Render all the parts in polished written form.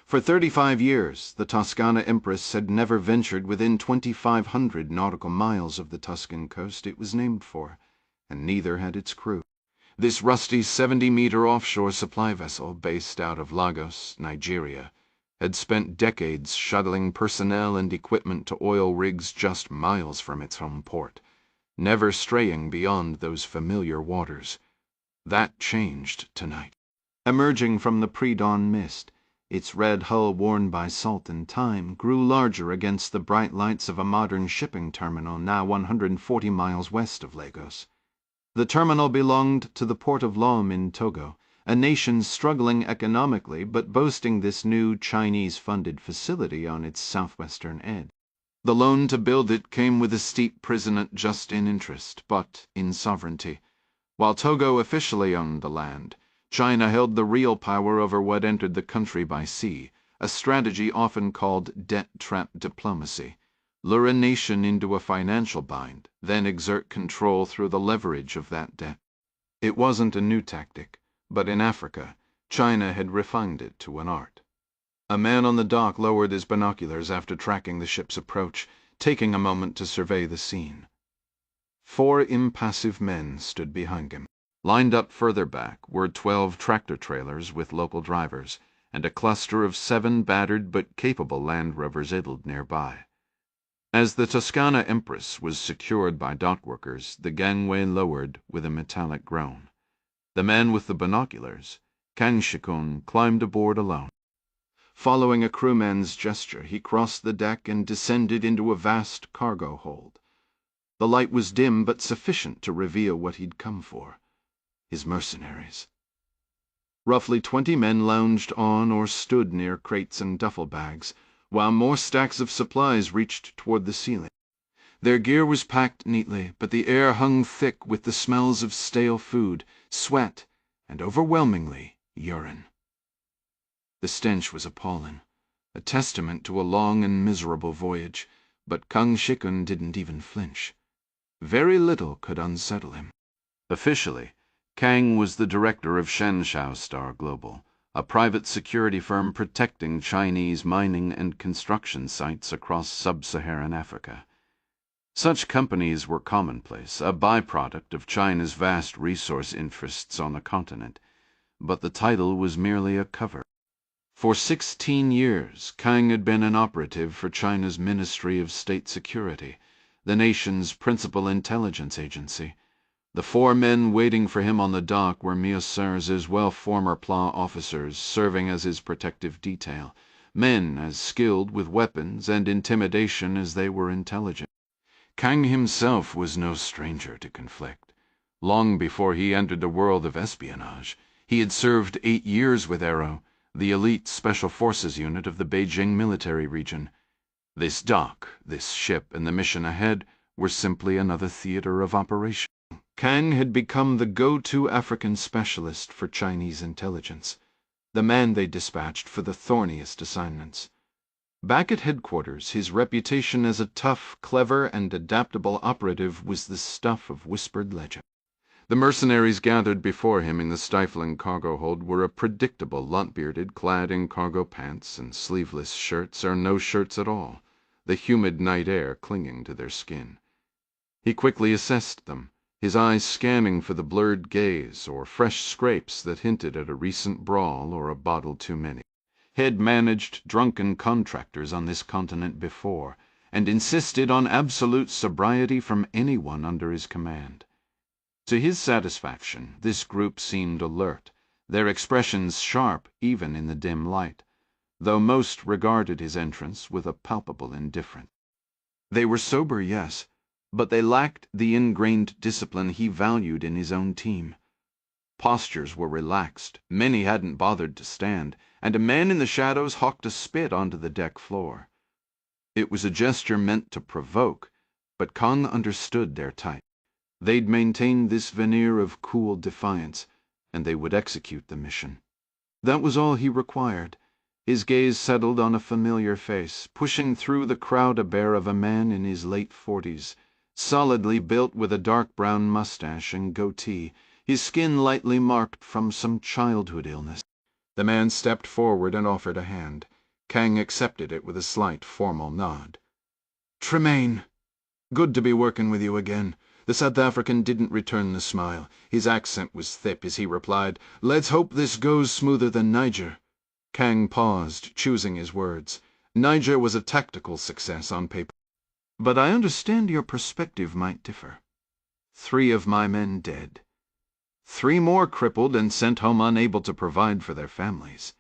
For 35 years, the Toscana Empress had never ventured within 2,500 nautical miles of the Tuscan coast it was named for, and neither had its crew. This rusty 70-meter offshore supply vessel, based out of Lagos, Nigeria, had spent decades shuttling personnel and equipment to oil rigs just miles from its home port, never straying beyond those familiar waters. That changed tonight. Emerging from the pre-dawn mist, its red hull worn by salt and time grew larger against the bright lights of a modern shipping terminal now 140 miles west of Lagos. The terminal belonged to the port of Lom in Togo, a nation struggling economically but boasting this new Chinese-funded facility on its southwestern edge. The loan to build it came with a steep prisonant just in interest, but in sovereignty. While Togo officially owned the land, China held the real power over what entered the country by sea, a strategy often called debt-trap diplomacy. Lure a nation into a financial bind, then exert control through the leverage of that debt. It wasn't a new tactic, but in Africa, China had refined it to an art. A man on the dock lowered his binoculars after tracking the ship's approach, taking a moment to survey the scene. 4 impassive men stood behind him. Lined up further back were 12 tractor-trailers with local drivers, and a cluster of 7 battered but capable Land Rovers idled nearby. As the Toscana Empress was secured by dock workers, the gangway lowered with a metallic groan. The man with the binoculars, Kang Shikun, climbed aboard alone. Following a crewman's gesture, he crossed the deck and descended into a vast cargo hold. The light was dim but sufficient to reveal what he'd come for: his mercenaries. Roughly 20 men lounged on or stood near crates and duffel bags, while more stacks of supplies reached toward the ceiling. Their gear was packed neatly, but the air hung thick with the smells of stale food, sweat, and overwhelmingly urine. The stench was appalling, a testament to a long and miserable voyage, but Kang Shikun didn't even flinch. Very little could unsettle him. Officially, Kang was the director of Shenshao Star Global, a private security firm protecting Chinese mining and construction sites across sub-Saharan Africa. Such companies were commonplace, a byproduct of China's vast resource interests on the continent, but the title was merely a cover. For 16 years, Kang had been an operative for China's Ministry of State Security, the nation's principal intelligence agency. The 4 men waiting for him on the dock were Miocère's as well former PLA officers serving as his protective detail, men as skilled with weapons and intimidation as they were intelligent. Kang himself was no stranger to conflict. Long before he entered the world of espionage, he had served 8 years with Aero, the elite special forces unit of the Beijing military region. This dock, this ship, and the mission ahead were simply another theater of operation. Kang had become the go-to African specialist for Chinese intelligence, the man they dispatched for the thorniest assignments. Back at headquarters, his reputation as a tough, clever, and adaptable operative was the stuff of whispered legend. The mercenaries gathered before him in the stifling cargo hold were a predictable lot-bearded, clad in cargo pants and sleeveless shirts or no shirts at all, the humid night air clinging to their skin. He quickly assessed them, his eyes scanning for the blurred gaze or fresh scrapes that hinted at a recent brawl or a bottle too many. Had managed drunken contractors on this continent before, and insisted on absolute sobriety from anyone under his command. To his satisfaction, this group seemed alert, their expressions sharp even in the dim light, though most regarded his entrance with a palpable indifference. They were sober, yes, but they lacked the ingrained discipline he valued in his own team. Postures were relaxed, many hadn't bothered to stand, and a man in the shadows hawked a spit onto the deck floor. It was a gesture meant to provoke, but Kang understood their type. They'd maintained this veneer of cool defiance, and they would execute the mission. That was all he required. His gaze settled on a familiar face, pushing through the crowd a bear of a man in his late 40s, solidly built with a dark brown mustache and goatee, his skin lightly marked from some childhood illness. The man stepped forward and offered a hand. Kang accepted it with a slight formal nod. "Tremaine, good to be working with you again." The South African didn't return the smile. His accent was thick as he replied, "Let's hope this goes smoother than Niger." Kang paused, choosing his words. Niger was a tactical success on paper. "But I understand your perspective might differ. 3 of my men dead. 3 more crippled and sent home unable to provide for their families."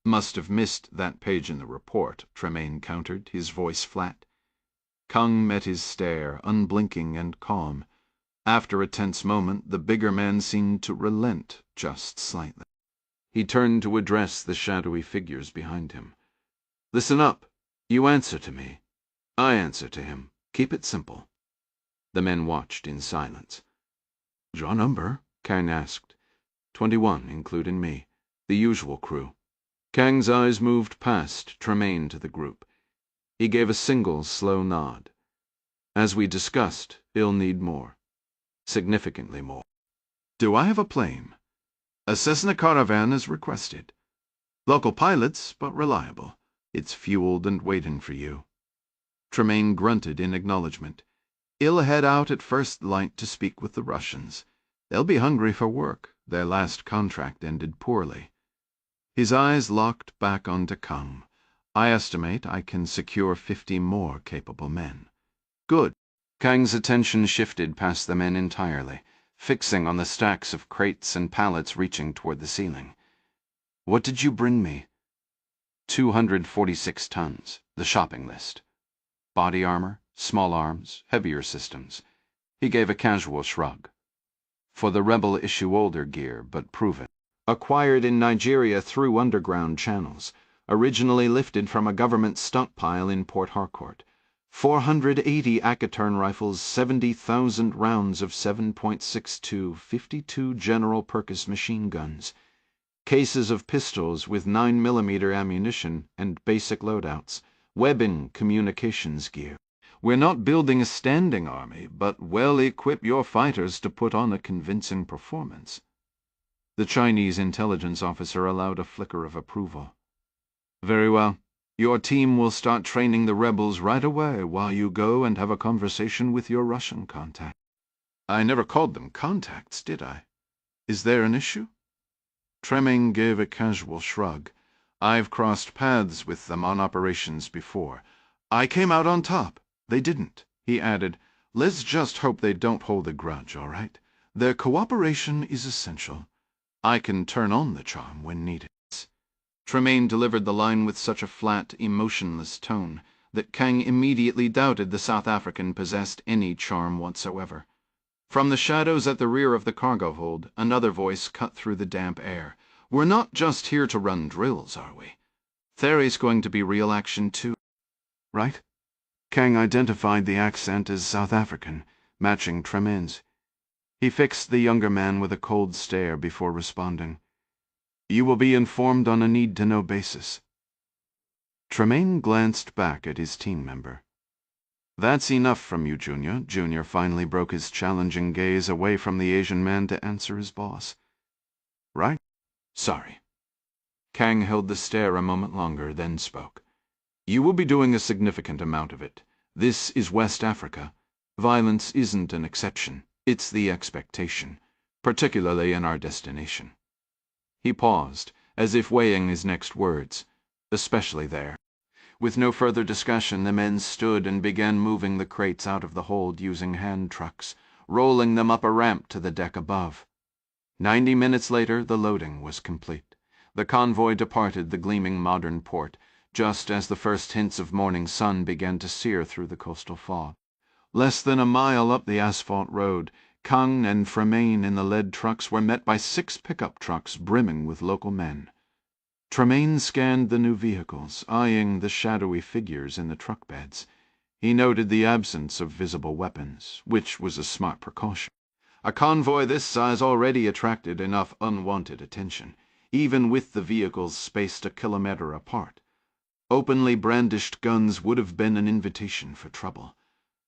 "Must have missed that page in the report," Tremaine countered, his voice flat. Kang met his stare, unblinking and calm. After a tense moment, the bigger man seemed to relent just slightly. He turned to address the shadowy figures behind him. "Listen up. You answer to me. I answer to him. Keep it simple." The men watched in silence. "Your number?" Kang asked. 21, including me. The usual crew." Kang's eyes moved past Tremaine to the group. He gave a single slow nod. "As we discussed, he'll need more. Significantly more." "Do I have a plane?" "A Cessna Caravan is requested. Local pilots, but reliable. It's fueled and waiting for you." Tremaine grunted in acknowledgement. "He'll head out at first light to speak with the Russians. They'll be hungry for work. Their last contract ended poorly." His eyes locked back onto Kang. "I estimate I can secure 50 more capable men." "Good." Kang's attention shifted past the men entirely, fixing on the stacks of crates and pallets reaching toward the ceiling. "What did you bring me?" 246 tons, the shopping list. Body armor, small arms, heavier systems. He gave a casual shrug. "For the rebel issue older gear, but proven. Acquired in Nigeria through underground channels. Originally lifted from a government stockpile in Port Harcourt. 480 Akaturn rifles, 70,000 rounds of 7.62, 52 General Purpose machine guns. Cases of pistols with 9mm ammunition and basic loadouts. Webbing, communications gear. We're not building a standing army, but well equip your fighters to put on a convincing performance." The Chinese intelligence officer allowed a flicker of approval. "Very well. Your team will start training the rebels right away while you go and have a conversation with your Russian contact." "I never called them contacts, did I? Is there an issue?" Tremaine gave a casual shrug. "I've crossed paths with them on operations before. I came out on top. They didn't." He added, "Let's just hope they don't hold a grudge, all right? Their cooperation is essential. I can turn on the charm when needed." Tremaine delivered the line with such a flat, emotionless tone that Kang immediately doubted the South African possessed any charm whatsoever. From the shadows at the rear of the cargo hold, another voice cut through the damp air. "We're not just here to run drills, are we? There's going to be real action too, right?" Kang identified the accent as South African, matching Tremaine's. He fixed the younger man with a cold stare before responding. "You will be informed on a need-to-know basis." Tremaine glanced back at his team member. "That's enough from you, Junior." Junior finally broke his challenging gaze away from the Asian man to answer his boss. "Right? Sorry." Kang held the stare a moment longer, then spoke. "You will be doing a significant amount of it. This is West Africa. Violence isn't an exception. It's the expectation, particularly in our destination." He paused, as if weighing his next words. "Especially there." With no further discussion, the men stood and began moving the crates out of the hold using hand trucks, rolling them up a ramp to the deck above. 90 minutes later, the loading was complete. The convoy departed the gleaming modern port, just as the first hints of morning sun began to sear through the coastal fog. Less than a mile up the asphalt road, Kang and Tremaine in the lead trucks were met by 6 pickup trucks brimming with local men. Tremaine scanned the new vehicles, eyeing the shadowy figures in the truck beds. He noted the absence of visible weapons, which was a smart precaution. A convoy this size already attracted enough unwanted attention, even with the vehicles spaced a kilometer apart. Openly brandished guns would have been an invitation for trouble.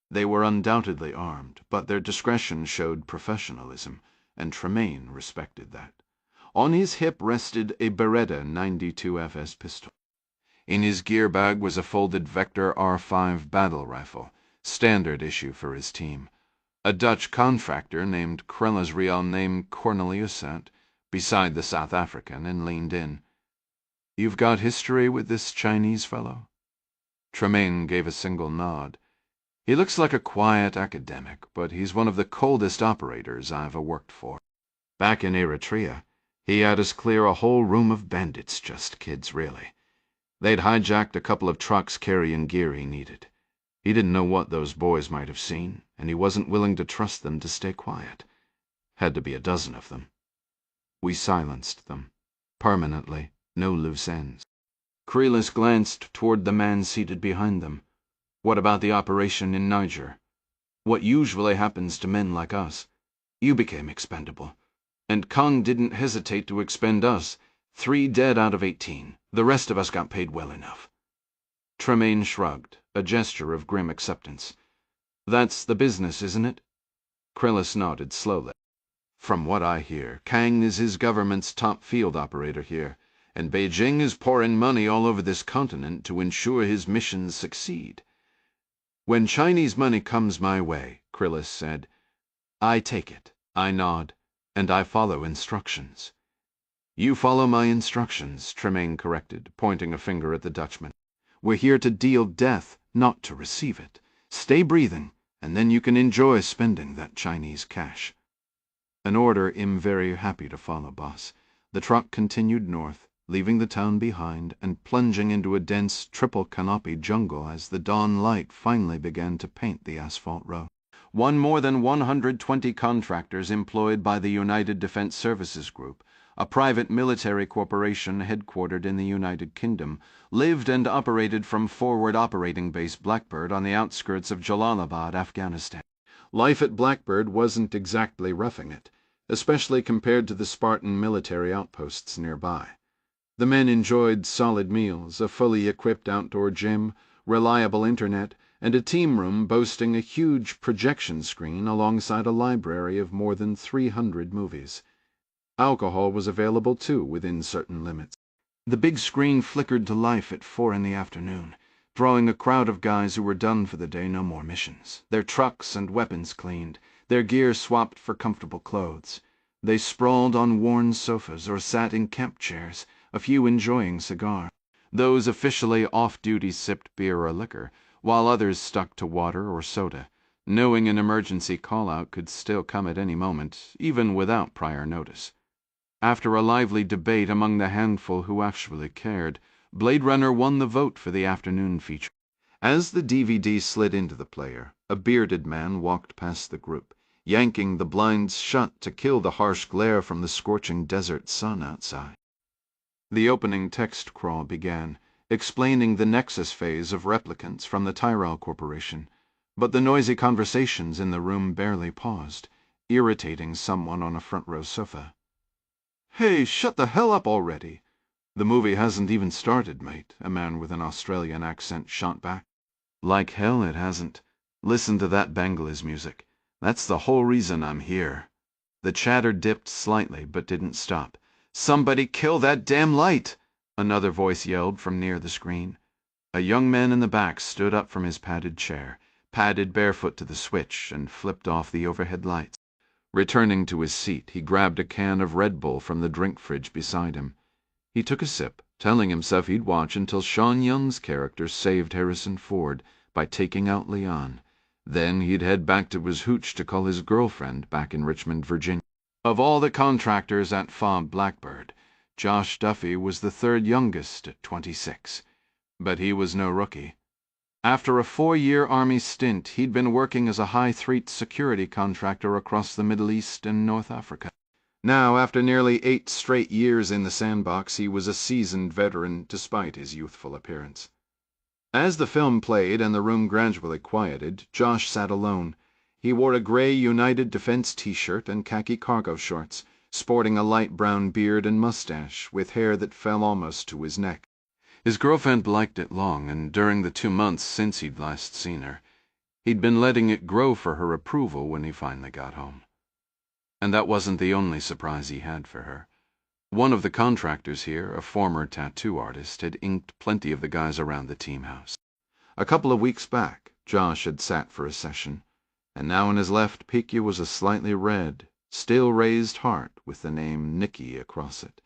They were undoubtedly armed, but their discretion showed professionalism, and Tremaine respected that. On his hip rested a Beretta 92 FS pistol. In his gear bag was a folded Vector R5 battle rifle, standard issue for his team. A Dutch contractor named Krella's real name Cornelius sat beside the South African and leaned in. "You've got history with this Chinese fellow?" Tremaine gave a single nod. "He looks like a quiet academic, but he's one of the coldest operators I ever worked for. Back in Eritrea, he had us clear a whole room of bandits, just kids, really. They'd hijacked a couple of trucks carrying gear he needed. He didn't know what those boys might have seen, and he wasn't willing to trust them to stay quiet. Had to be a dozen of them. We silenced them. Permanently, no loose ends." Creelis glanced toward the man seated behind them. "What about the operation in Niger? What usually happens to men like us? You became expendable. And Kong didn't hesitate to expend us. 3 dead out of 18. The rest of us got paid well enough." Tremaine shrugged, a gesture of grim acceptance. "That's the business, isn't it?" Creelis nodded slowly. "From what I hear, Kang is his government's top field operator here, and Beijing is pouring money all over this continent to ensure his missions succeed. When Chinese money comes my way," Creelis said, "I take it, I nod, and I follow instructions." "You follow my instructions," Tremaine corrected, pointing a finger at the Dutchman. "We're here to deal death, not to receive it. Stay breathing, and then you can enjoy spending that Chinese cash." "An order I'm very happy to follow, boss." The truck continued north, leaving the town behind and plunging into a dense triple-canopied jungle as the dawn light finally began to paint the asphalt road. One more than 120 contractors employed by the United Defense Services Group, a private military corporation headquartered in the United Kingdom, lived and operated from Forward Operating Base Blackbird on the outskirts of Jalalabad, Afghanistan. Life at Blackbird wasn't exactly roughing it, especially compared to the Spartan military outposts nearby. The men enjoyed solid meals, a fully equipped outdoor gym, reliable internet, and a team room boasting a huge projection screen alongside a library of more than 300 movies. Alcohol was available too, within certain limits. The big screen flickered to life at 4 in the afternoon, drawing a crowd of guys who were done for the day, no more missions, their trucks and weapons cleaned, their gear swapped for comfortable clothes. They sprawled on worn sofas or sat in camp chairs, a few enjoying cigars. Those officially off-duty sipped beer or liquor, while others stuck to water or soda, knowing an emergency call-out could still come at any moment, even without prior notice. After a lively debate among the handful who actually cared, Blade Runner won the vote for the afternoon feature. As the DVD slid into the player, a bearded man walked past the group, yanking the blinds shut to kill the harsh glare from the scorching desert sun outside. The opening text crawl began, explaining the Nexus phase of replicants from the Tyrell Corporation, but the noisy conversations in the room barely paused, irritating someone on a front-row sofa. "Hey, shut the hell up already! The movie hasn't even started, mate," a man with an Australian accent shot back. "Like hell it hasn't. Listen to that Bangladesh music. That's the whole reason I'm here." The chatter dipped slightly, but didn't stop. "Somebody kill that damn light!" another voice yelled from near the screen. A young man in the back stood up from his padded chair, padded barefoot to the switch, and flipped off the overhead lights. Returning to his seat, he grabbed a can of Red Bull from the drink fridge beside him. He took a sip, telling himself he'd watch until Sean Young's character saved Harrison Ford by taking out Leon. Then he'd head back to his hooch to call his girlfriend back in Richmond, Virginia. Of all the contractors at FOB Blackbird, Josh Duffy was the third youngest at 26. But he was no rookie. After a 4-year Army stint, he'd been working as a high-threat security contractor across the Middle East and North Africa. Now, after nearly 8 straight years in the sandbox, he was a seasoned veteran despite his youthful appearance. As the film played and the room gradually quieted, Josh sat alone. He wore a gray United Defense t-shirt and khaki cargo shorts, sporting a light brown beard and mustache, with hair that fell almost to his neck. His girlfriend liked it long, and during the 2 months since he'd last seen her, he'd been letting it grow for her approval when he finally got home. And that wasn't the only surprise he had for her. One of the contractors here, a former tattoo artist, had inked plenty of the guys around the team house. A couple of weeks back, Josh had sat for a session, and now in his left PQ was a slightly red, still raised heart with the name Nicky across it.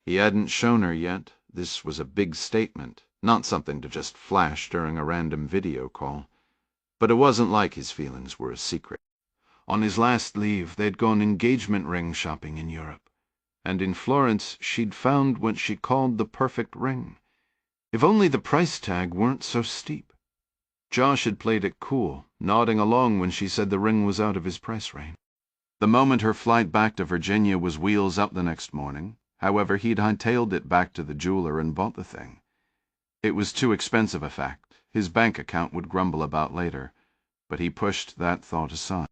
He hadn't shown her yet. This was a big statement, not something to just flash during a random video call. But it wasn't like his feelings were a secret. On his last leave, they'd gone engagement ring shopping in Europe, and in Florence she'd found what she called the perfect ring. If only the price tag weren't so steep. Josh had played it cool, nodding along when she said the ring was out of his price range. The moment her flight back to Virginia was wheels up the next morning, however, he'd hightailed it back to the jeweler and bought the thing. It was too expensive a fact. His bank account would grumble about later, but he pushed that thought aside.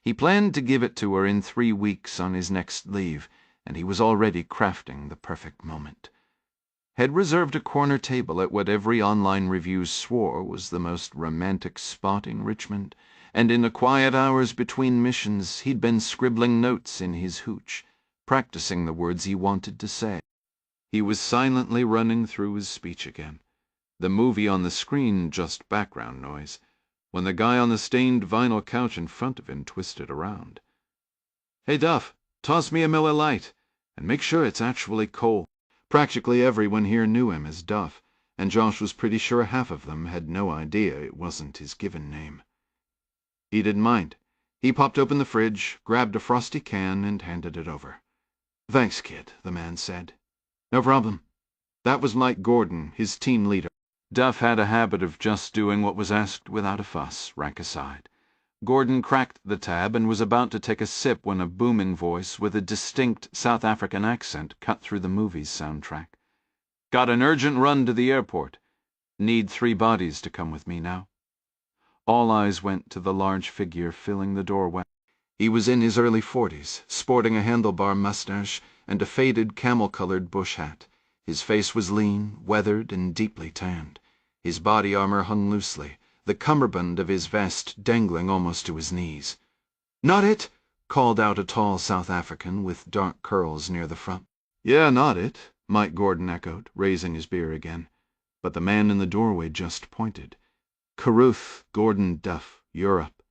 He planned to give it to her in 3 weeks on his next leave, and he was already crafting the perfect moment. Had reserved a corner table at what every online review swore was the most romantic spot in Richmond, and in the quiet hours between missions he'd been scribbling notes in his hooch, practicing the words he wanted to say. He was silently running through his speech again, the movie on the screen just background noise, when the guy on the stained vinyl couch in front of him twisted around. "Hey, Duff, toss me a Miller Lite, and make sure it's actually cold." Practically everyone here knew him as Duff, and Josh was pretty sure half of them had no idea it wasn't his given name. He didn't mind. He popped open the fridge, grabbed a frosty can, and handed it over. "Thanks, kid," the man said. "No problem." That was Mike Gordon, his team leader. Duff had a habit of just doing what was asked without a fuss, rank aside. Gordon cracked the tab and was about to take a sip when a booming voice with a distinct South African accent cut through the movie's soundtrack. "Got an urgent run to the airport. Need 3 bodies to come with me now." All eyes went to the large figure filling the doorway. He was in his early 40s, sporting a handlebar mustache and a faded camel-colored bush hat. His face was lean, weathered, and deeply tanned. His body armor hung loosely, the cummerbund of his vest dangling almost to his knees. "Not it!" called out a tall South African with dark curls near the front. "Yeah, not it," Mike Gordon echoed, raising his beer again. But the man in the doorway just pointed. "Caruth, Gordon Duff, Europe.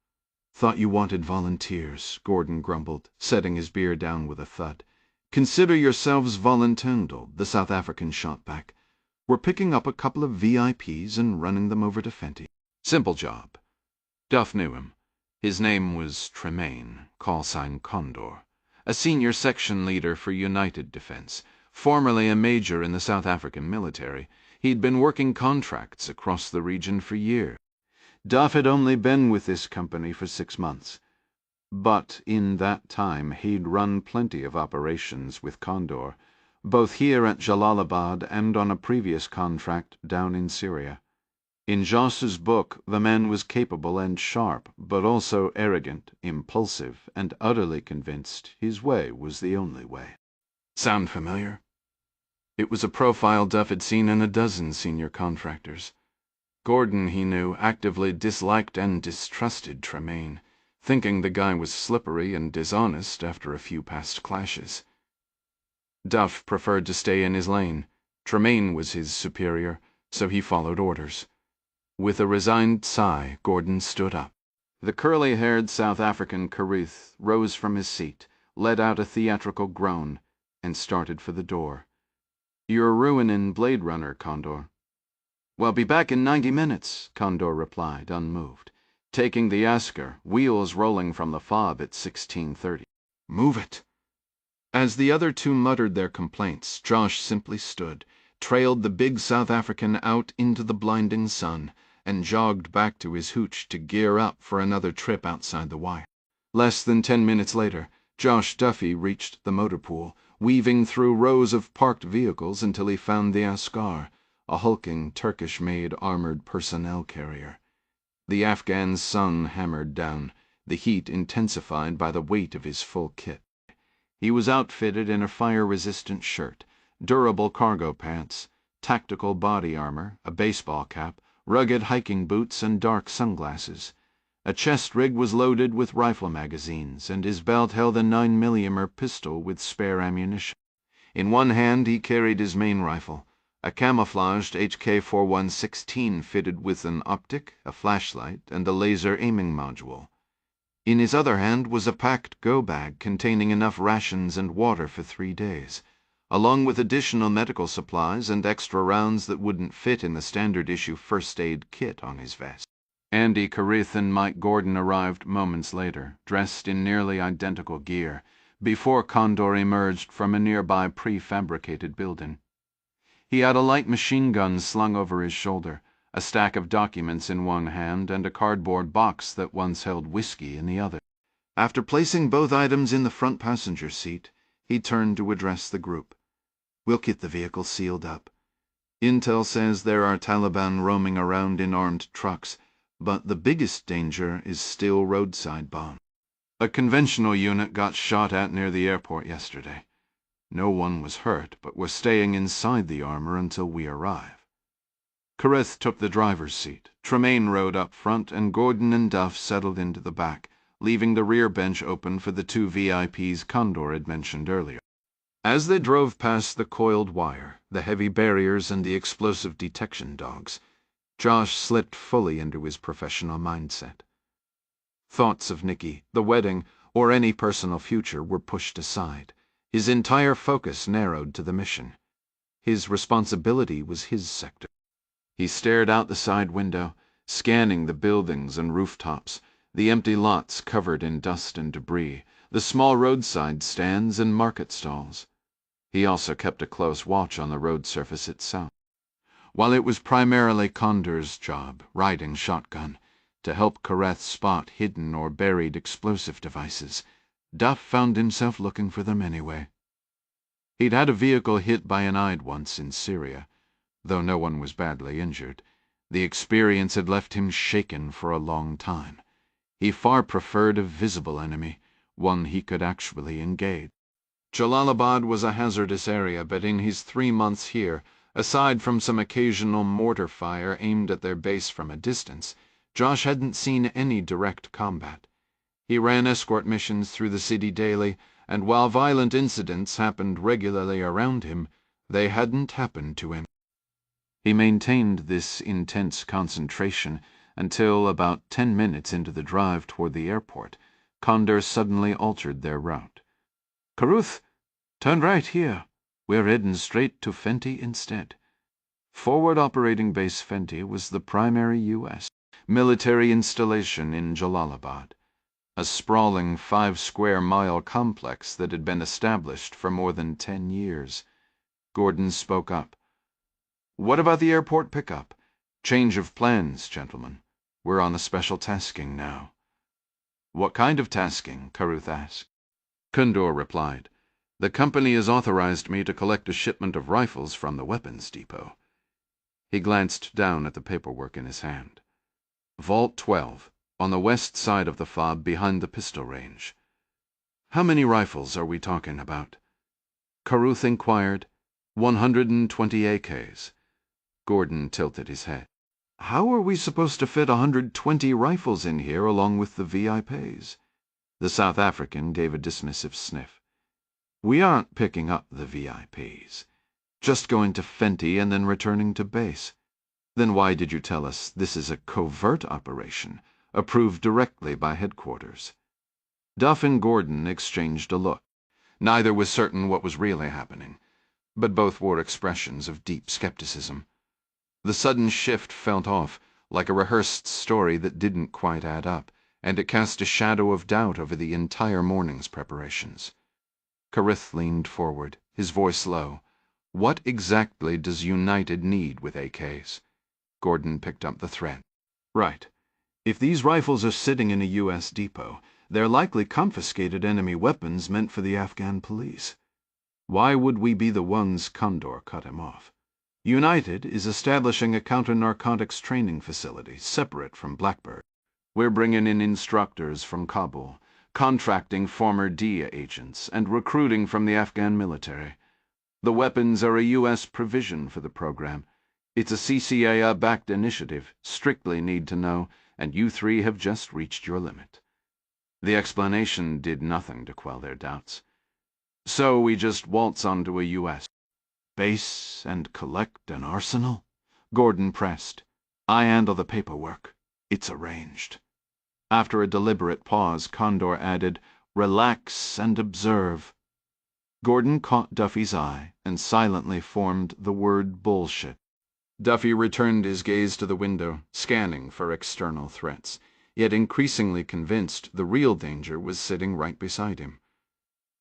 Thought you wanted volunteers," Gordon grumbled, setting his beer down with a thud. "Consider yourselves volunteered," the South African shot back. "We're picking up a couple of VIPs and running them over to Fenty. Simple job." Duff knew him. His name was Tremaine, call sign Condor, a senior section leader for United Defense. Formerly a major in the South African military, he'd been working contracts across the region for years. Duff had only been with this company for 6 months, but in that time he'd run plenty of operations with Condor, both here at Jalalabad and on a previous contract down in Syria. In Josh's book, the man was capable and sharp, but also arrogant, impulsive, and utterly convinced his way was the only way. Sound familiar? It was a profile Duff had seen in a dozen senior contractors. Gordon, he knew, actively disliked and distrusted Tremaine, thinking the guy was slippery and dishonest after a few past clashes. Duff preferred to stay in his lane. Tremaine was his superior, so he followed orders. With a resigned sigh, Gordon stood up. The curly-haired South African Caruth rose from his seat, let out a theatrical groan, and started for the door. "You're ruining Blade Runner, Condor." "Well, be back in 90 minutes, Condor replied, unmoved, taking the Asker, wheels rolling from the fob at 16:30. "Move it." As the other two muttered their complaints, Josh simply stood, trailed the big South African out into the blinding sun, and jogged back to his hooch to gear up for another trip outside the wire. Less than 10 minutes later, Josh Duffy reached the motor pool, weaving through rows of parked vehicles until he found the Askar, a hulking Turkish-made armored personnel carrier. The Afghan sun hammered down, the heat intensified by the weight of his full kit. He was outfitted in a fire-resistant shirt, durable cargo pants, tactical body armor, a baseball cap, rugged hiking boots, and dark sunglasses. A chest rig was loaded with rifle magazines, and his belt held a 9mm pistol with spare ammunition. In one hand he carried his main rifle, a camouflaged HK-4116 fitted with an optic, a flashlight, and a laser aiming module. In his other hand was a packed go-bag containing enough rations and water for 3 days, along with additional medical supplies and extra rounds that wouldn't fit in the standard issue first aid kit on his vest. Andy Carruth and Mike Gordon arrived moments later, dressed in nearly identical gear, before Condor emerged from a nearby prefabricated building. He had a light machine gun slung over his shoulder, a stack of documents in one hand, and a cardboard box that once held whiskey in the other. After placing both items in the front passenger seat, he turned to address the group. "We'll get the vehicle sealed up. Intel says there are Taliban roaming around in armed trucks, but the biggest danger is still roadside bombs. A conventional unit got shot at near the airport yesterday. No one was hurt, but we're staying inside the armor until we arrive." Carruth took the driver's seat, Tremaine rode up front, and Gordon and Duff settled into the back, leaving the rear bench open for the 2 VIPs Condor had mentioned earlier. As they drove past the coiled wire, the heavy barriers, and the explosive detection dogs, Josh slipped fully into his professional mindset. Thoughts of Nikki, the wedding, or any personal future were pushed aside. His entire focus narrowed to the mission. His responsibility was his sector. He stared out the side window, scanning the buildings and rooftops, the empty lots covered in dust and debris, the small roadside stands and market stalls. He also kept a close watch on the road surface itself. While it was primarily Condor's job, riding shotgun, to help Carruth spot hidden or buried explosive devices, Duff found himself looking for them anyway. He'd had a vehicle hit by an Eid once in Syria. Though no one was badly injured, the experience had left him shaken for a long time. He far preferred a visible enemy, one he could actually engage. Jalalabad was a hazardous area, but in his 3 months here, aside from some occasional mortar fire aimed at their base from a distance, Josh hadn't seen any direct combat. He ran escort missions through the city daily, and while violent incidents happened regularly around him, they hadn't happened to him. He maintained this intense concentration until, about 10 minutes into the drive toward the airport, Condor suddenly altered their route. "Carruth, turn right here. We're heading straight to Fenty instead." Forward Operating Base Fenty was the primary U.S. military installation in Jalalabad, a sprawling 5-square-mile complex that had been established for more than 10 years. Gordon spoke up. "What about the airport pickup? Change of plans, gentlemen. We're on a special tasking now." "What kind of tasking?" Carruth asked. Condor replied, "The company has authorized me to collect a shipment of rifles from the weapons depot." He glanced down at the paperwork in his hand. "Vault 12, on the west side of the fob behind the pistol range." "How many rifles are we talking about?" Carruth inquired. 120 AKs. Gordon tilted his head. "How are we supposed to fit 120 rifles in here along with the VIPs? The South African gave a dismissive sniff. "We aren't picking up the VIPs. Just going to Fenty and then returning to base." "Then why did you tell us this is a covert operation, approved directly by headquarters?" Duff and Gordon exchanged a look. Neither was certain what was really happening, but both wore expressions of deep skepticism. The sudden shift felt off, like a rehearsed story that didn't quite add up, and it cast a shadow of doubt over the entire morning's preparations. Carruth leaned forward, his voice low. "What exactly does United need with AKs?" Gordon picked up the thread. "Right. If these rifles are sitting in a U.S. depot, they're likely confiscated enemy weapons meant for the Afghan police. Why would we be the ones Condor cut him off? United is establishing a counter-narcotics training facility separate from Blackbird. We're bringing in instructors from Kabul, contracting former DIA agents, and recruiting from the Afghan military. The weapons are a U.S. provision for the program. It's a CCAA-backed initiative, strictly need to know, and you 3 have just reached your limit." The explanation did nothing to quell their doubts. So we just waltz onto a U.S. base and collect an arsenal? Gordon pressed. I handle the paperwork. It's arranged. After a deliberate pause, Condor added, relax and observe. Gordon caught Duffy's eye and silently formed the word bullshit. Duffy returned his gaze to the window, scanning for external threats, yet increasingly convinced the real danger was sitting right beside him.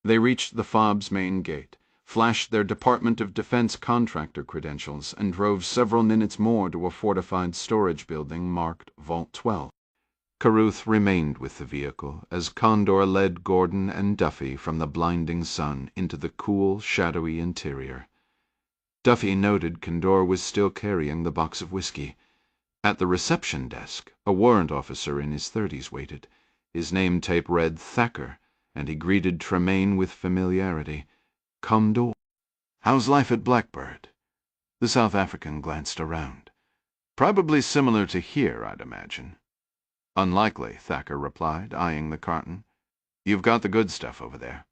They reached the fob's main gate, flashed their Department of Defense contractor credentials, and drove several minutes more to a fortified storage building marked Vault 12. Carruth remained with the vehicle as Condor led Gordon and Duffy from the blinding sun into the cool, shadowy interior. Duffy noted Condor was still carrying the box of whiskey. At the reception desk, a warrant officer in his 30s waited. His name tape read Thacker, and he greeted Tremaine with familiarity. Condor. How's life at Blackbird? The South African glanced around. Probably similar to here, I'd imagine. Unlikely, Thacker replied, eyeing the carton. You've got the good stuff over there.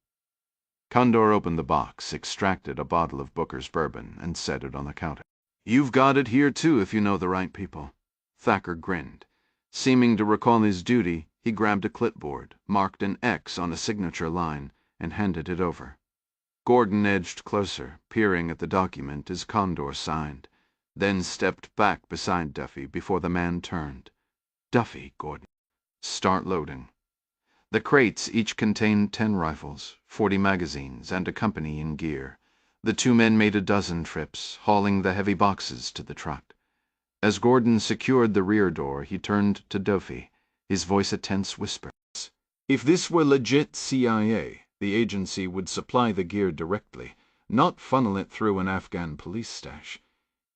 Condor opened the box, extracted a bottle of Booker's bourbon, and set it on the counter. You've got it here, too, if you know the right people. Thacker grinned. Seeming to recall his duty, he grabbed a clipboard, marked an X on a signature line, and handed it over. Gordon edged closer, peering at the document as Condor signed, then stepped back beside Duffy before the man turned. Duffy, Gordon. Start loading. The crates each contained 10 rifles, 40 magazines, and accompanying gear. The two men made a dozen trips, hauling the heavy boxes to the truck. As Gordon secured the rear door, he turned to Duffy, his voice a tense whisper. If this were legit CIA, the agency would supply the gear directly, not funnel it through an Afghan police stash.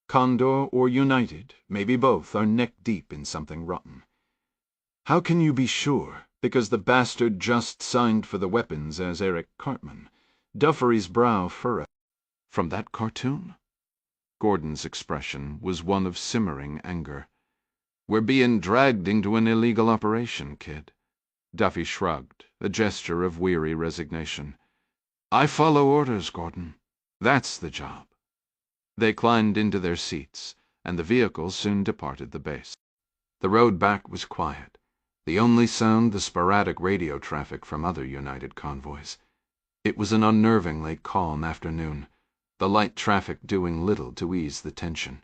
Condor or United, maybe both, are neck-deep in something rotten. How can you be sure? Because the bastard just signed for the weapons as Eric Cartman. Duffery's brow furrowed. From that cartoon? Gordon's expression was one of simmering anger. We're being dragged into an illegal operation, kid. Duffy shrugged, a gesture of weary resignation. I follow orders, Gordon. That's the job. They climbed into their seats, and the vehicle soon departed the base. The road back was quiet. The only sound the sporadic radio traffic from other United convoys. It was an unnervingly calm afternoon, the light traffic doing little to ease the tension.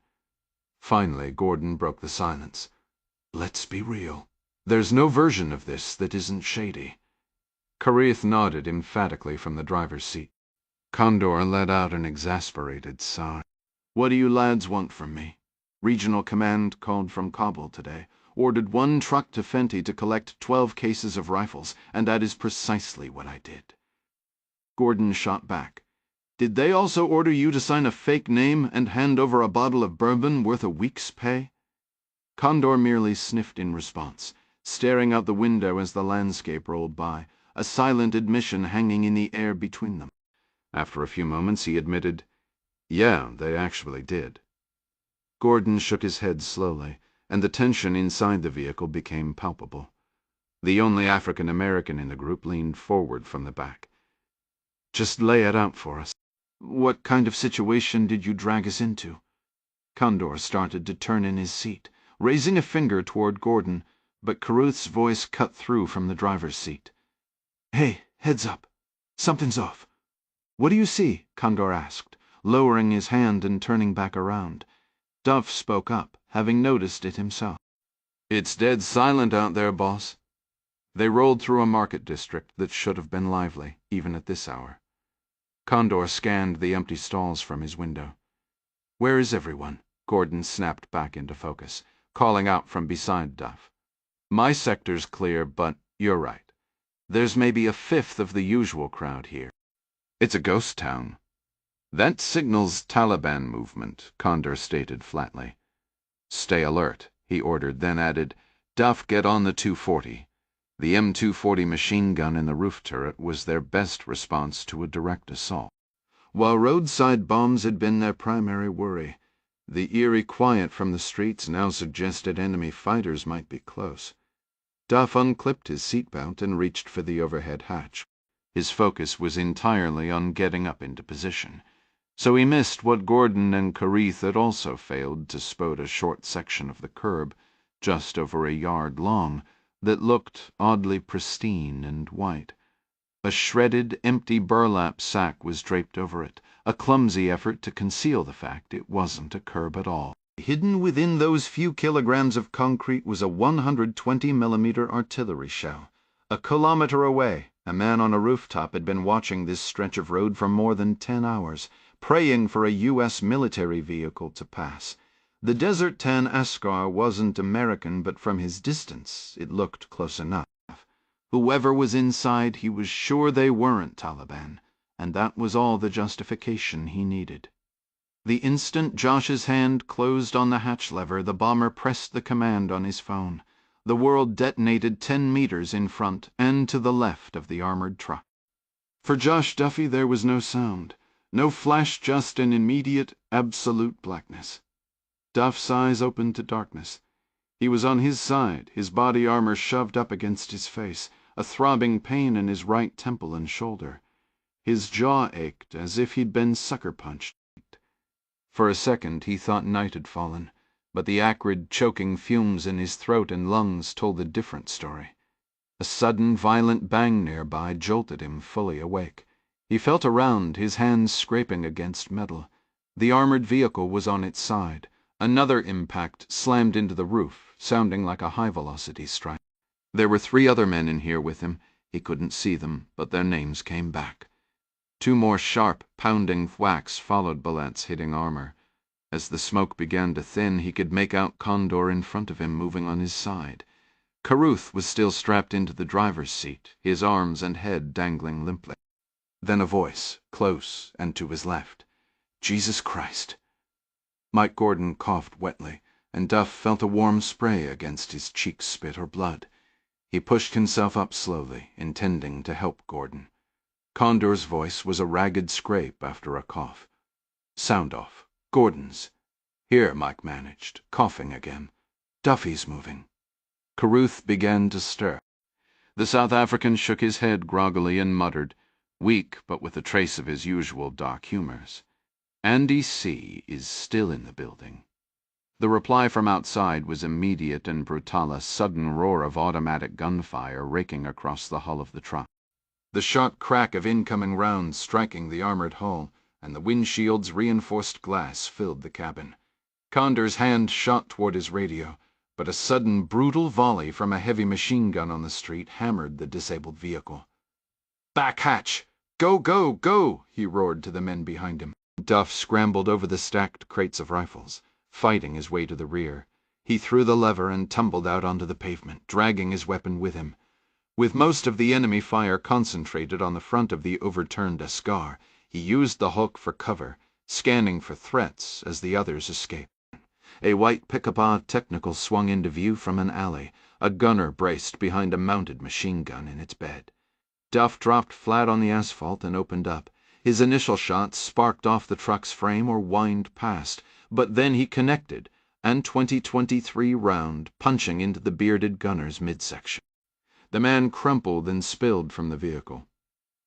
Finally, Gordon broke the silence. Let's be real. There's no version of this that isn't shady. Carruth nodded emphatically from the driver's seat. Condor let out an exasperated sigh. What do you lads want from me? Regional Command called from Kabul today. Ordered 1 truck to Fenty to collect 12 cases of rifles, and that is precisely what I did. Gordon shot back. Did they also order you to sign a fake name and hand over a bottle of bourbon worth a week's pay? Condor merely sniffed in response, staring out the window as the landscape rolled by, a silent admission hanging in the air between them. After a few moments he admitted, yeah, they actually did. Gordon shook his head slowly, and the tension inside the vehicle became palpable. The only African American in the group leaned forward from the back. Just lay it out for us. What kind of situation did you drag us into? Condor started to turn in his seat, raising a finger toward Gordon, but Carruth's voice cut through from the driver's seat. Hey, heads up. Something's off. What do you see? Condor asked, lowering his hand and turning back around. Duff spoke up, having noticed it himself. It's dead silent out there, boss. They rolled through a market district that should have been lively, even at this hour. Condor scanned the empty stalls from his window. Where is everyone? Gordon snapped back into focus, calling out from beside Duff. My sector's clear, but you're right. There's maybe a fifth of the usual crowd here. It's a ghost town. That signals Taliban movement, Condor stated flatly. Stay alert, he ordered, then added, Duff, get on the 240. The M240 machine gun in the roof turret was their best response to a direct assault. While roadside bombs had been their primary worry, the eerie quiet from the streets now suggested enemy fighters might be close. Duff unclipped his seatbelt and reached for the overhead hatch. His focus was entirely on getting up into position, so he missed what Gordon and Carruth had also failed to spot: a short section of the curb, just over a yard long, that looked oddly pristine and white. A shredded, empty burlap sack was draped over it, a clumsy effort to conceal the fact it wasn't a curb at all. Hidden within those few kilograms of concrete was a 120mm artillery shell. A kilometer away, a man on a rooftop had been watching this stretch of road for more than 10 hours, praying for a U.S. military vehicle to pass. The Desert Tan Askar wasn't American, but from his distance it looked close enough. Whoever was inside, he was sure they weren't Taliban, and that was all the justification he needed. The instant Josh's hand closed on the hatch lever, the bomber pressed the command on his phone. The world detonated 10 meters in front and to the left of the armored truck. For Josh Duffy there was no sound, no flash, just an immediate, absolute blackness. Duff's eyes opened to darkness. He was on his side, his body armor shoved up against his face, a throbbing pain in his right temple and shoulder. His jaw ached as if he'd been sucker-punched. For a second he thought night had fallen, but the acrid, choking fumes in his throat and lungs told a different story. A sudden, violent bang nearby jolted him fully awake. He felt around, his hands scraping against metal. The armored vehicle was on its side. Another impact slammed into the roof, sounding like a high-velocity strike. There were 3 other men in here with him. He couldn't see them, but their names came back. 2 more sharp, pounding whacks followed bullets hitting armor. As the smoke began to thin, he could make out Condor in front of him moving on his side. Carruth was still strapped into the driver's seat, his arms and head dangling limply. Then a voice, close and to his left. "Jesus Christ." Mike Gordon coughed wetly, and Duff felt a warm spray against his cheek, spit or blood. He pushed himself up slowly, intending to help Gordon. Condor's voice was a ragged scrape after a cough. "Sound off. Gordon's." "Here," Mike managed, coughing again. "Duffy's moving." Carruth began to stir. The South African shook his head groggily and muttered, weak but with a trace of his usual dark humors, "Andy C. is still in the building." The reply from outside was immediate and brutal, a sudden roar of automatic gunfire raking across the hull of the truck. The sharp crack of incoming rounds striking the armored hull, and the windshield's reinforced glass filled the cabin. Condor's hand shot toward his radio, but a sudden brutal volley from a heavy machine gun on the street hammered the disabled vehicle. "Back hatch! Go, go, go!" he roared to the men behind him. Duff scrambled over the stacked crates of rifles, fighting his way to the rear. He threw the lever and tumbled out onto the pavement, dragging his weapon with him. With most of the enemy fire concentrated on the front of the overturned Askar, he used the Hulk for cover, scanning for threats as the others escaped. A white Pickup Technical swung into view from an alley, a gunner braced behind a mounted machine gun in its bed. Duff dropped flat on the asphalt and opened up. His initial shot sparked off the truck's frame or whined past, but then he connected, and 20-23 round punching into the bearded gunner's midsection. The man crumpled and spilled from the vehicle.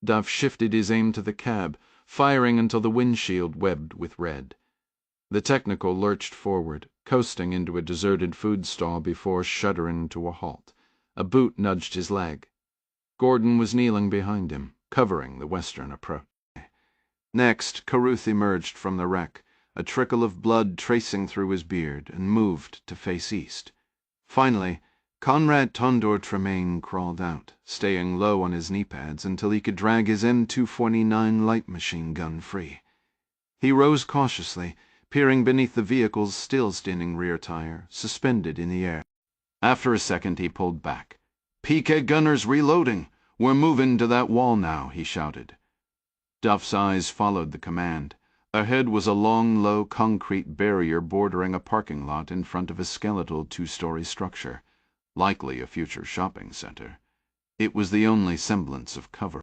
Duff shifted his aim to the cab, firing until the windshield webbed with red. The Technical lurched forward, coasting into a deserted food stall before shuddering to a halt. A boot nudged his leg. Gordon was kneeling behind him, covering the western approach. Next, Carruth emerged from the wreck, a trickle of blood tracing through his beard, and moved to face east. Finally, Conrad Tondor Tremaine crawled out, staying low on his knee pads until he could drag his M249 light machine gun free. He rose cautiously, peering beneath the vehicle's still-standing rear tire, suspended in the air. After a second, he pulled back. "PK gunners reloading! We're moving to that wall now," he shouted. Duff's eyes followed the command. Ahead was a long, low concrete barrier bordering a parking lot in front of a skeletal 2-story structure, likely a future shopping center. It was the only semblance of cover.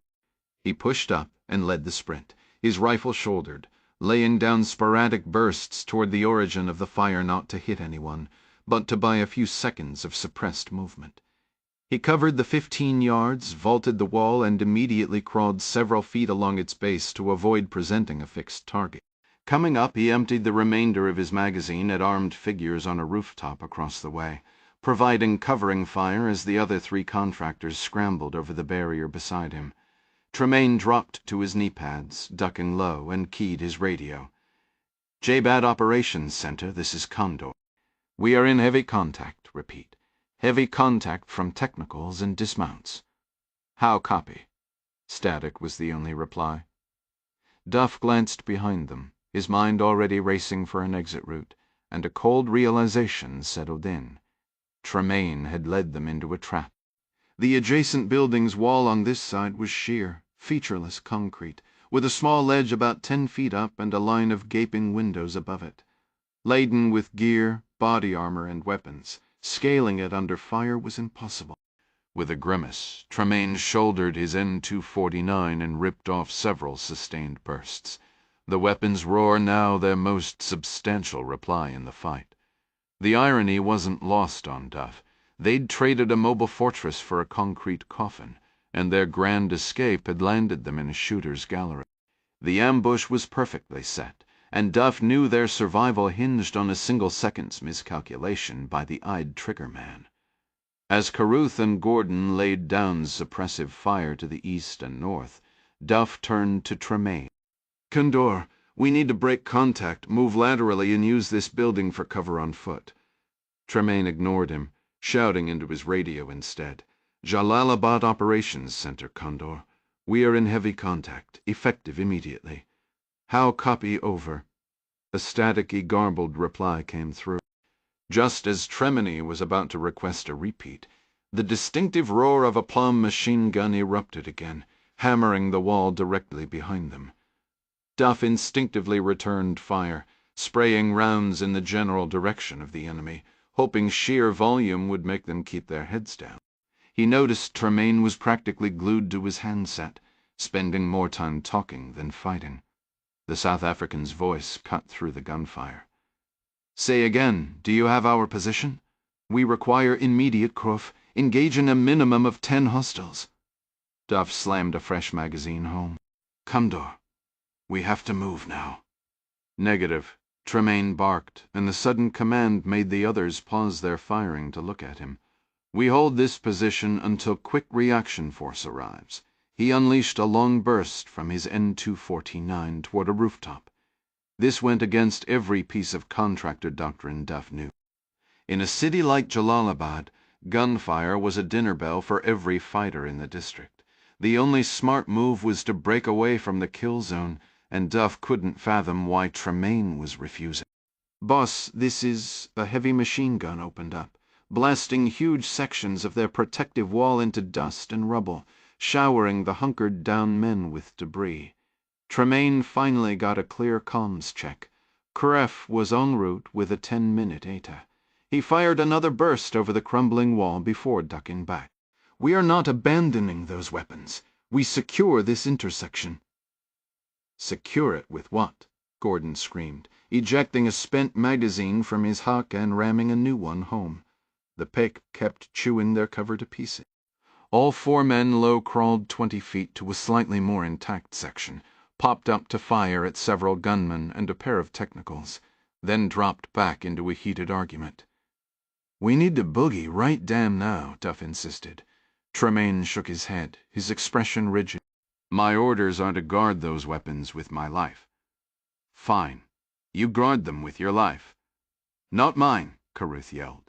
He pushed up and led the sprint, his rifle shouldered, laying down sporadic bursts toward the origin of the fire not to hit anyone, but to buy a few seconds of suppressed movement. He covered the 15 yards, vaulted the wall, and immediately crawled several feet along its base to avoid presenting a fixed target. Coming up, he emptied the remainder of his magazine at armed figures on a rooftop across the way, providing covering fire as the other 3 contractors scrambled over the barrier beside him. Tremaine dropped to his knee pads, ducking low, and keyed his radio. "JBAD Operations Center, this is Condor. We are in heavy contact, repeat. Heavy contact from technicals and dismounts." "How copy?" Static was the only reply. Duff glanced behind them, his mind already racing for an exit route, and a cold realization settled in. Tremaine had led them into a trap. The adjacent building's wall on this side was sheer, featureless concrete, with a small ledge about 10 feet up and a line of gaping windows above it. Laden with gear, body armor, and weapons, scaling it under fire was impossible. With a grimace, Tremaine shouldered his N249 and ripped off several sustained bursts. The weapon's roar now their most substantial reply in the fight. The irony wasn't lost on Duff. They'd traded a mobile fortress for a concrete coffin, and their grand escape had landed them in a shooter's gallery. The ambush was perfectly set, and Duff knew their survival hinged on a single second's miscalculation by the eyed triggerman. As Carruth and Gordon laid down suppressive fire to the east and north, Duff turned to Tremaine. "Condor, we need to break contact, move laterally, and use this building for cover on foot." Tremaine ignored him, shouting into his radio instead. "Jalalabad Operations Center, Condor. We are in heavy contact, effective immediately. How copy over?" A staticky, garbled reply came through. Just as Tremaine was about to request a repeat, the distinctive roar of a Plum machine gun erupted again, hammering the wall directly behind them. Duff instinctively returned fire, spraying rounds in the general direction of the enemy, hoping sheer volume would make them keep their heads down. He noticed Tremaine was practically glued to his handset, spending more time talking than fighting. The South African's voice cut through the gunfire. "Say again, do you have our position? We require immediate Kruf. Engage in a minimum of 10 hostiles." Duff slammed a fresh magazine home. "Condor, we have to move now." "Negative," Tremaine barked, and the sudden command made the others pause their firing to look at him. "We hold this position until quick reaction force arrives." He unleashed a long burst from his N249 toward a rooftop. This went against every piece of contractor doctrine Duff knew. In a city like Jalalabad, gunfire was a dinner bell for every fighter in the district. The only smart move was to break away from the kill zone, and Duff couldn't fathom why Tremaine was refusing. "Boss, this is..." A heavy machine gun opened up, blasting huge sections of their protective wall into dust and rubble, showering the hunkered-down men with debris. Tremaine finally got a clear comms check. Kref was en route with a 10-minute ETA. He fired another burst over the crumbling wall before ducking back. "We are not abandoning those weapons. We secure this intersection." "Secure it with what?" Gordon screamed, ejecting a spent magazine from his huck and ramming a new one home. The pick kept chewing their cover to pieces. All 4 men low-crawled 20 feet to a slightly more intact section, popped up to fire at several gunmen and a pair of technicals, then dropped back into a heated argument. "We need to boogie right damn now," Duff insisted. Tremaine shook his head, his expression rigid. "My orders are to guard those weapons with my life." "Fine. You guard them with your life." "Not mine," Carruth yelled.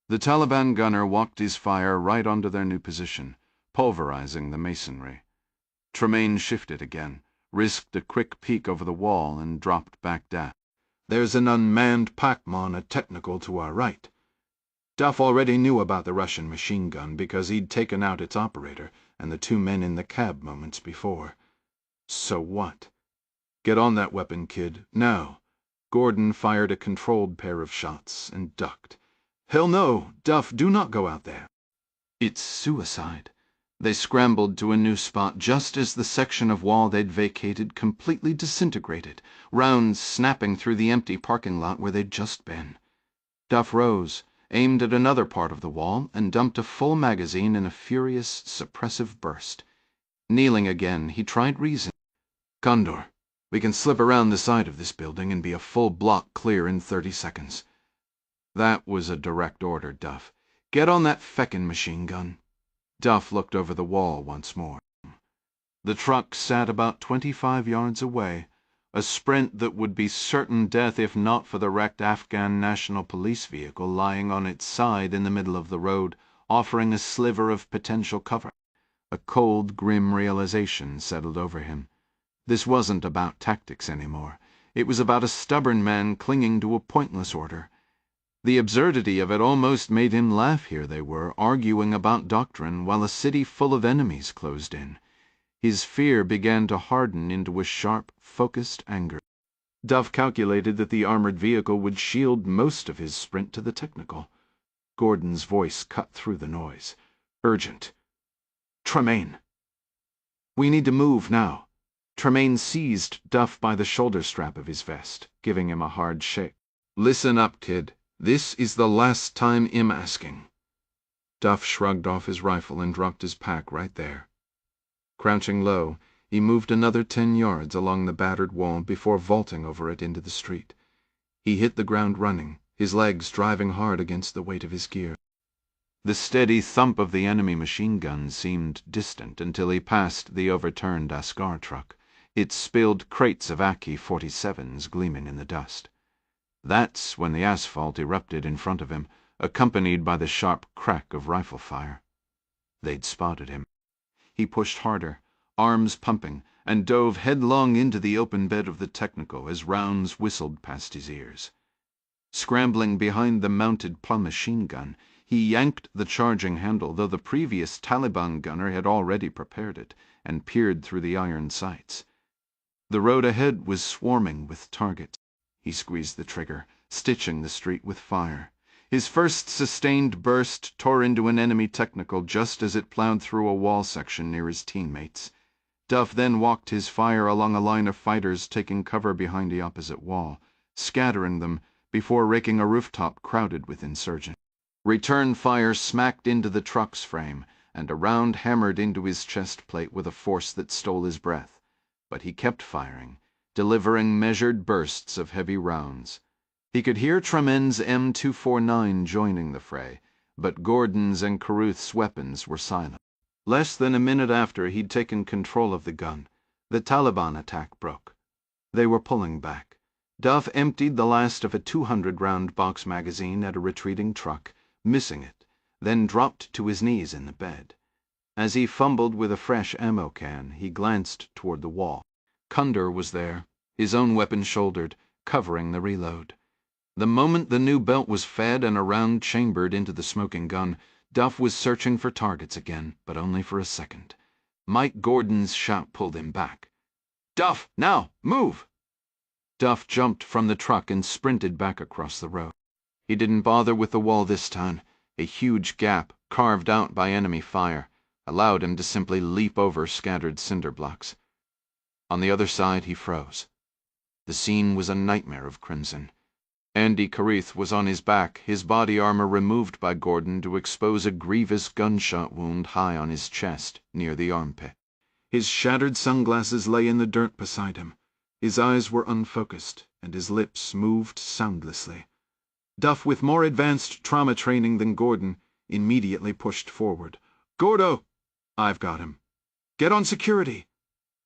The Taliban gunner walked his fire right onto their new position, pulverizing the masonry. Tremaine shifted again, risked a quick peek over the wall, and dropped back down. "There's an unmanned Pakmon at technical to our right." Duff already knew about the Russian machine gun because he'd taken out its operator and the 2 men in the cab moments before. So what? "Get on that weapon, kid, now." Gordon fired a controlled pair of shots and ducked. "Hell no! Duff, do not go out there." "It's suicide." They scrambled to a new spot just as the section of wall they'd vacated completely disintegrated, rounds snapping through the empty parking lot where they'd just been. Duff rose, aimed at another part of the wall, and dumped a full magazine in a furious, suppressive burst. Kneeling again, he tried reasoning. "Condor, we can slip around the side of this building and be a full block clear in 30 seconds. That was a direct order, Duff. Get on that feckin' machine gun." Duff looked over the wall once more. The truck sat about 25 yards away, a sprint that would be certain death if not for the wrecked Afghan National Police vehicle lying on its side in the middle of the road, offering a sliver of potential cover. A cold, grim realization settled over him. This wasn't about tactics anymore. It was about a stubborn man clinging to a pointless order. The absurdity of it almost made him laugh. Here they were, arguing about doctrine, while a city full of enemies closed in. His fear began to harden into a sharp, focused anger. Duff calculated that the armored vehicle would shield most of his sprint to the technical. Gordon's voice cut through the noise. "Urgent. Tremaine." "We need to move now." Tremaine seized Duff by the shoulder strap of his vest, giving him a hard shake. "Listen up, kid. This is the last time I'm asking." Duff shrugged off his rifle and dropped his pack right there. Crouching low, he moved another 10 yards along the battered wall before vaulting over it into the street. He hit the ground running, his legs driving hard against the weight of his gear. The steady thump of the enemy machine gun seemed distant until he passed the overturned Ascar truck, its spilled crates of Aki-47s gleaming in the dust. That's when the asphalt erupted in front of him, accompanied by the sharp crack of rifle fire. They'd spotted him. He pushed harder, arms pumping, and dove headlong into the open bed of the technical as rounds whistled past his ears. Scrambling behind the mounted machine gun, he yanked the charging handle, though the previous Taliban gunner had already prepared it, and peered through the iron sights. The road ahead was swarming with targets. He squeezed the trigger, stitching the street with fire. His first sustained burst tore into an enemy technical just as it plowed through a wall section near his teammates. Duff then walked his fire along a line of fighters taking cover behind the opposite wall, scattering them before raking a rooftop crowded with insurgents. Return fire smacked into the truck's frame, and a round hammered into his chest plate with a force that stole his breath. But he kept firing, delivering measured bursts of heavy rounds. He could hear Tremaine's M249 joining the fray, but Gordon's and Carruth's weapons were silent. Less than a minute after he'd taken control of the gun, the Taliban attack broke. They were pulling back. Duff emptied the last of a 200-round box magazine at a retreating truck, missing it, then dropped to his knees in the bed. As he fumbled with a fresh ammo can, he glanced toward the wall. Condor was there, his own weapon shouldered, covering the reload. The moment the new belt was fed and a round chambered into the smoking gun, Duff was searching for targets again, but only for a second. Mike Gordon's shout pulled him back. "Duff, now, move!" Duff jumped from the truck and sprinted back across the road. He didn't bother with the wall this time. A huge gap, carved out by enemy fire, allowed him to simply leap over scattered cinder blocks. On the other side he froze. The scene was a nightmare of crimson. Andy Carruth was on his back, his body armor removed by Gordon to expose a grievous gunshot wound high on his chest, near the armpit. His shattered sunglasses lay in the dirt beside him. His eyes were unfocused, and his lips moved soundlessly. Duff, with more advanced trauma training than Gordon, immediately pushed forward. "Gordo!" "I've got him." "Get on security."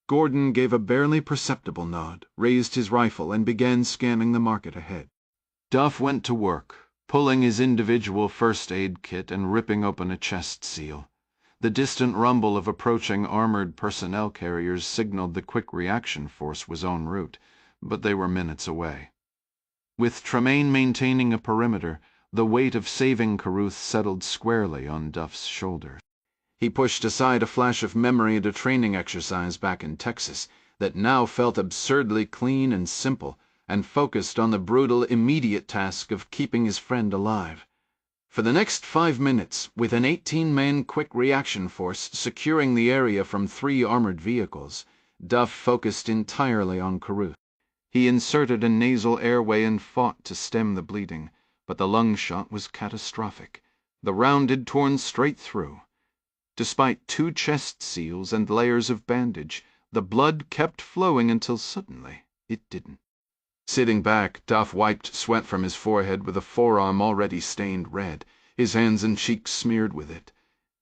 Gordon gave a barely perceptible nod, raised his rifle, and began scanning the market ahead. Duff went to work, pulling his individual first aid kit and ripping open a chest seal. The distant rumble of approaching armored personnel carriers signaled the quick reaction force was en route, but they were minutes away. With Tremaine maintaining a perimeter, the weight of saving Carruth settled squarely on Duff's shoulders. He pushed aside a flash of memory at a training exercise back in Texas that now felt absurdly clean and simple, and focused on the brutal, immediate task of keeping his friend alive. For the next 5 minutes, with an 18-man quick reaction force securing the area from 3 armored vehicles, Duff focused entirely on Carruth. He inserted a nasal airway and fought to stem the bleeding, but the lung shot was catastrophic. The round had torn straight through. Despite 2 chest seals and layers of bandage, the blood kept flowing until suddenly it didn't. Sitting back, Duff wiped sweat from his forehead with a forearm already stained red, his hands and cheeks smeared with it.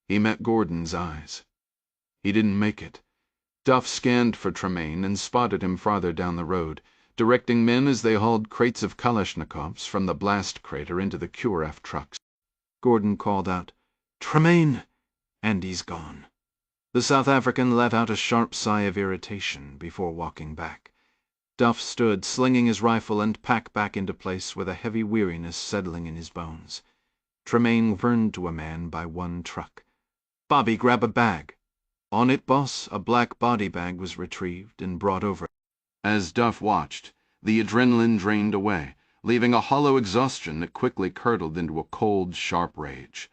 He met Gordon's eyes. He didn't make it. Duff scanned for Tremaine and spotted him farther down the road, directing men as they hauled crates of Kalashnikovs from the blast crater into the Kuraf trucks. Gordon called out, "Tremaine!" and he's gone. The South African let out a sharp sigh of irritation before walking back. Duff stood, slinging his rifle and pack back into place with a heavy weariness settling in his bones. Tremaine turned to a man by one truck. "Bobby, grab a bag." "On it, boss." A black body bag was retrieved and brought over. As Duff watched, the adrenaline drained away, leaving a hollow exhaustion that quickly curdled into a cold, sharp rage.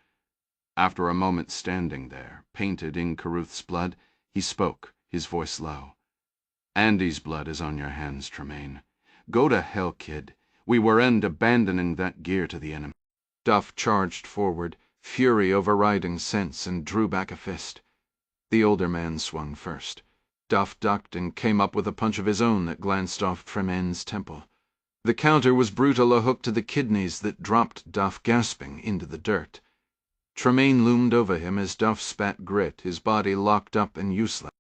After a moment standing there, painted in Caruth's blood, he spoke, his voice low. "Andy's blood is on your hands, Tremaine. Go to hell, kid. We were abandoning that gear to the enemy." Duff charged forward, fury overriding sense, and drew back a fist. The older man swung first. Duff ducked and came up with a punch of his own that glanced off Tremaine's temple. The counter was brutal, a hook to the kidneys that dropped Duff gasping into the dirt. Tremaine loomed over him as Duff spat grit, his body locked up and useless.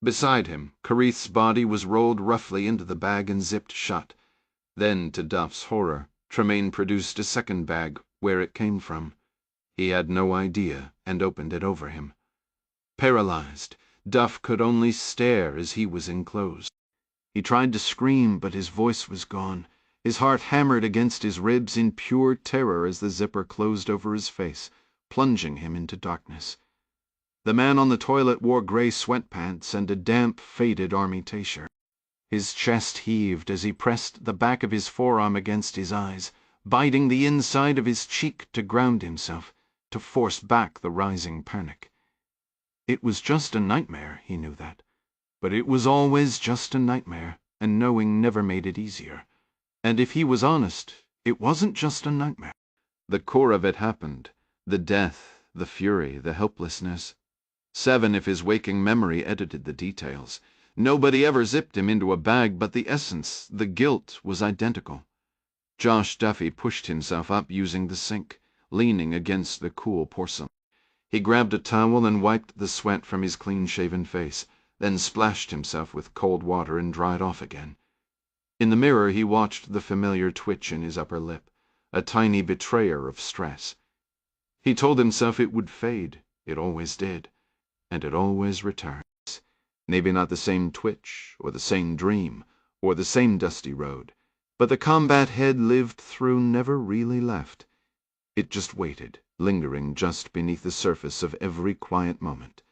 Beside him, Caruth's body was rolled roughly into the bag and zipped shut. Then, to Duff's horror, Tremaine produced a second bag where it came from. He had no idea and opened it over him. Paralyzed, Duff could only stare as he was enclosed. He tried to scream, but his voice was gone. His heart hammered against his ribs in pure terror as the zipper closed over his face, plunging him into darkness. The man on the toilet wore gray sweatpants and a damp, faded army t-shirt. His chest heaved as he pressed the back of his forearm against his eyes, biting the inside of his cheek to ground himself, to force back the rising panic. It was just a nightmare, he knew that. But it was always just a nightmare, and knowing never made it easier. And if he was honest, it wasn't just a nightmare. The core of it happened. The death, the fury, the helplessness. 7 if his waking memory edited the details. Nobody ever zipped him into a bag, but the essence, the guilt, was identical. Josh Duffy pushed himself up using the sink, leaning against the cool porcelain. He grabbed a towel and wiped the sweat from his clean-shaven face, then splashed himself with cold water and dried off again. In the mirror he watched the familiar twitch in his upper lip, a tiny betrayer of stress. He told himself it would fade. It always did. And it always returns. Maybe not the same twitch, or the same dream, or the same dusty road, but the combat head lived through never really left. It just waited, lingering just beneath the surface of every quiet moment.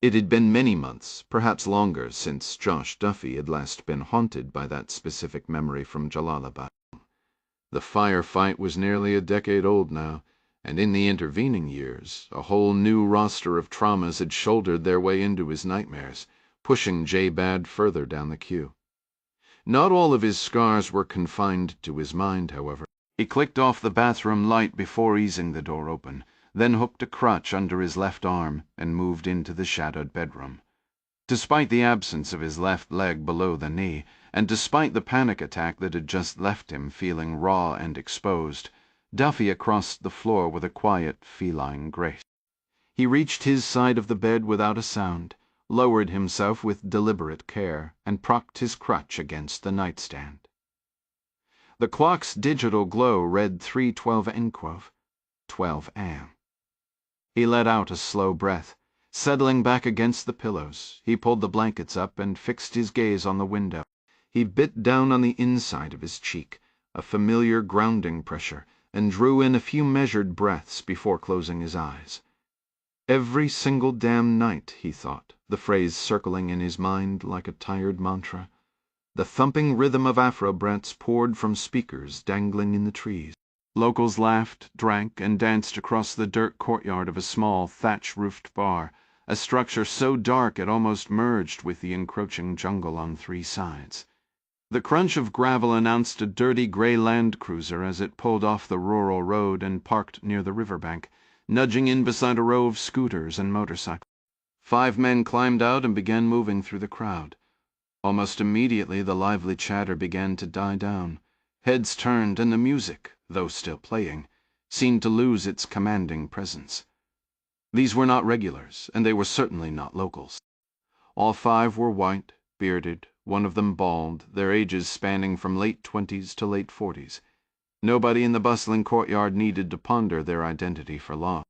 It had been many months, perhaps longer, since Josh Duffy had last been haunted by that specific memory from Jalalabad. The firefight was nearly a decade old now, and in the intervening years, a whole new roster of traumas had shouldered their way into his nightmares, pushing J-Bad further down the queue. Not all of his scars were confined to his mind, however. He clicked off the bathroom light before easing the door open, then hooked a crutch under his left arm and moved into the shadowed bedroom. Despite the absence of his left leg below the knee, and despite the panic attack that had just left him feeling raw and exposed, Duffy crossed the floor with a quiet, feline grace. He reached his side of the bed without a sound, lowered himself with deliberate care, and propped his crutch against the nightstand. The clock's digital glow read 3:12 Enquov, 12 am. He let out a slow breath. Settling back against the pillows, he pulled the blankets up and fixed his gaze on the window. He bit down on the inside of his cheek, a familiar grounding pressure, and drew in a few measured breaths before closing his eyes. Every single damn night, he thought, the phrase circling in his mind like a tired mantra. The thumping rhythm of Afro-brats poured from speakers dangling in the trees. Locals laughed, drank, and danced across the dirt courtyard of a small, thatch-roofed bar, a structure so dark it almost merged with the encroaching jungle on 3 sides. The crunch of gravel announced a dirty gray Land Cruiser as it pulled off the rural road and parked near the riverbank, nudging in beside a row of scooters and motorcycles. 5 men climbed out and began moving through the crowd. Almost immediately the lively chatter began to die down. Heads turned, and the music, though still playing, seemed to lose its commanding presence. These were not regulars, and they were certainly not locals. All 5 were white, bearded, one of them bald, their ages spanning from late 20s to late 40s. Nobody in the bustling courtyard needed to ponder their identity for long.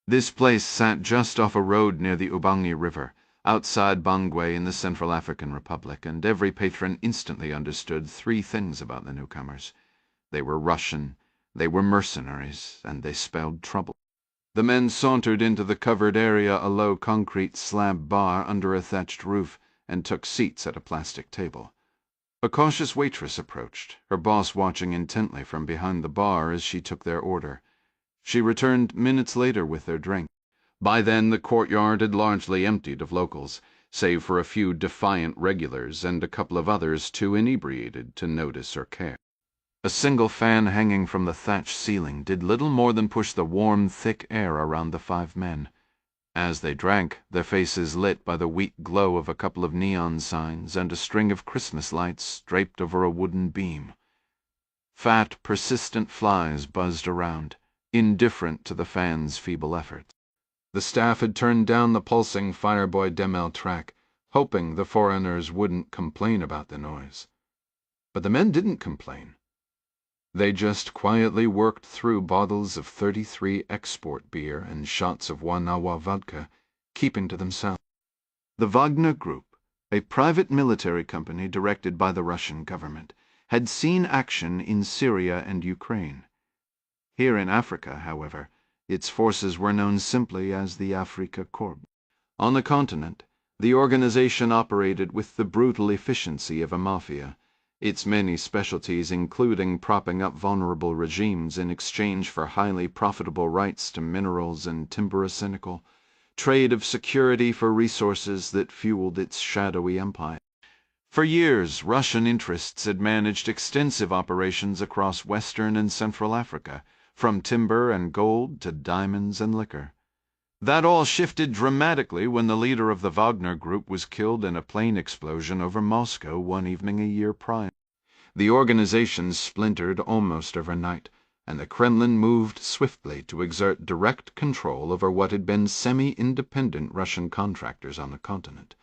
This place sat just off a road near the Ubangi River, outside Bangui in the Central African Republic, and every patron instantly understood 3 things about the newcomers. They were Russian, they were mercenaries, and they spelled trouble. The men sauntered into the covered area, a low concrete slab bar under a thatched roof, and took seats at a plastic table. A cautious waitress approached, her boss watching intently from behind the bar as she took their order. She returned minutes later with their drink. By then the courtyard had largely emptied of locals, save for a few defiant regulars and a couple of others too inebriated to notice or care. A single fan hanging from the thatched ceiling did little more than push the warm, thick air around the 5 men. As they drank, their faces lit by the weak glow of a couple of neon signs and a string of Christmas lights draped over a wooden beam. Fat, persistent flies buzzed around, indifferent to the fans' feeble efforts. The staff had turned down the pulsing Fireboy Demel track, hoping the foreigners wouldn't complain about the noise. But the men didn't complain. They just quietly worked through bottles of 33 export beer and shots of Wanawa vodka, keeping to themselves. The Wagner Group, a private military company directed by the Russian government, had seen action in Syria and Ukraine. Here in Africa, however, its forces were known simply as the Afrika Korps. On the continent, the organization operated with the brutal efficiency of a mafia, its many specialties including propping up vulnerable regimes in exchange for highly profitable rights to minerals and timber arsenal, trade of security for resources that fueled its shadowy empire. For years, Russian interests had managed extensive operations across Western and Central Africa, from timber and gold to diamonds and liquor. That all shifted dramatically when the leader of the Wagner Group was killed in a plane explosion over Moscow one evening a year prior. The organization splintered almost overnight, and the Kremlin moved swiftly to exert direct control over what had been semi-independent Russian contractors on the continent.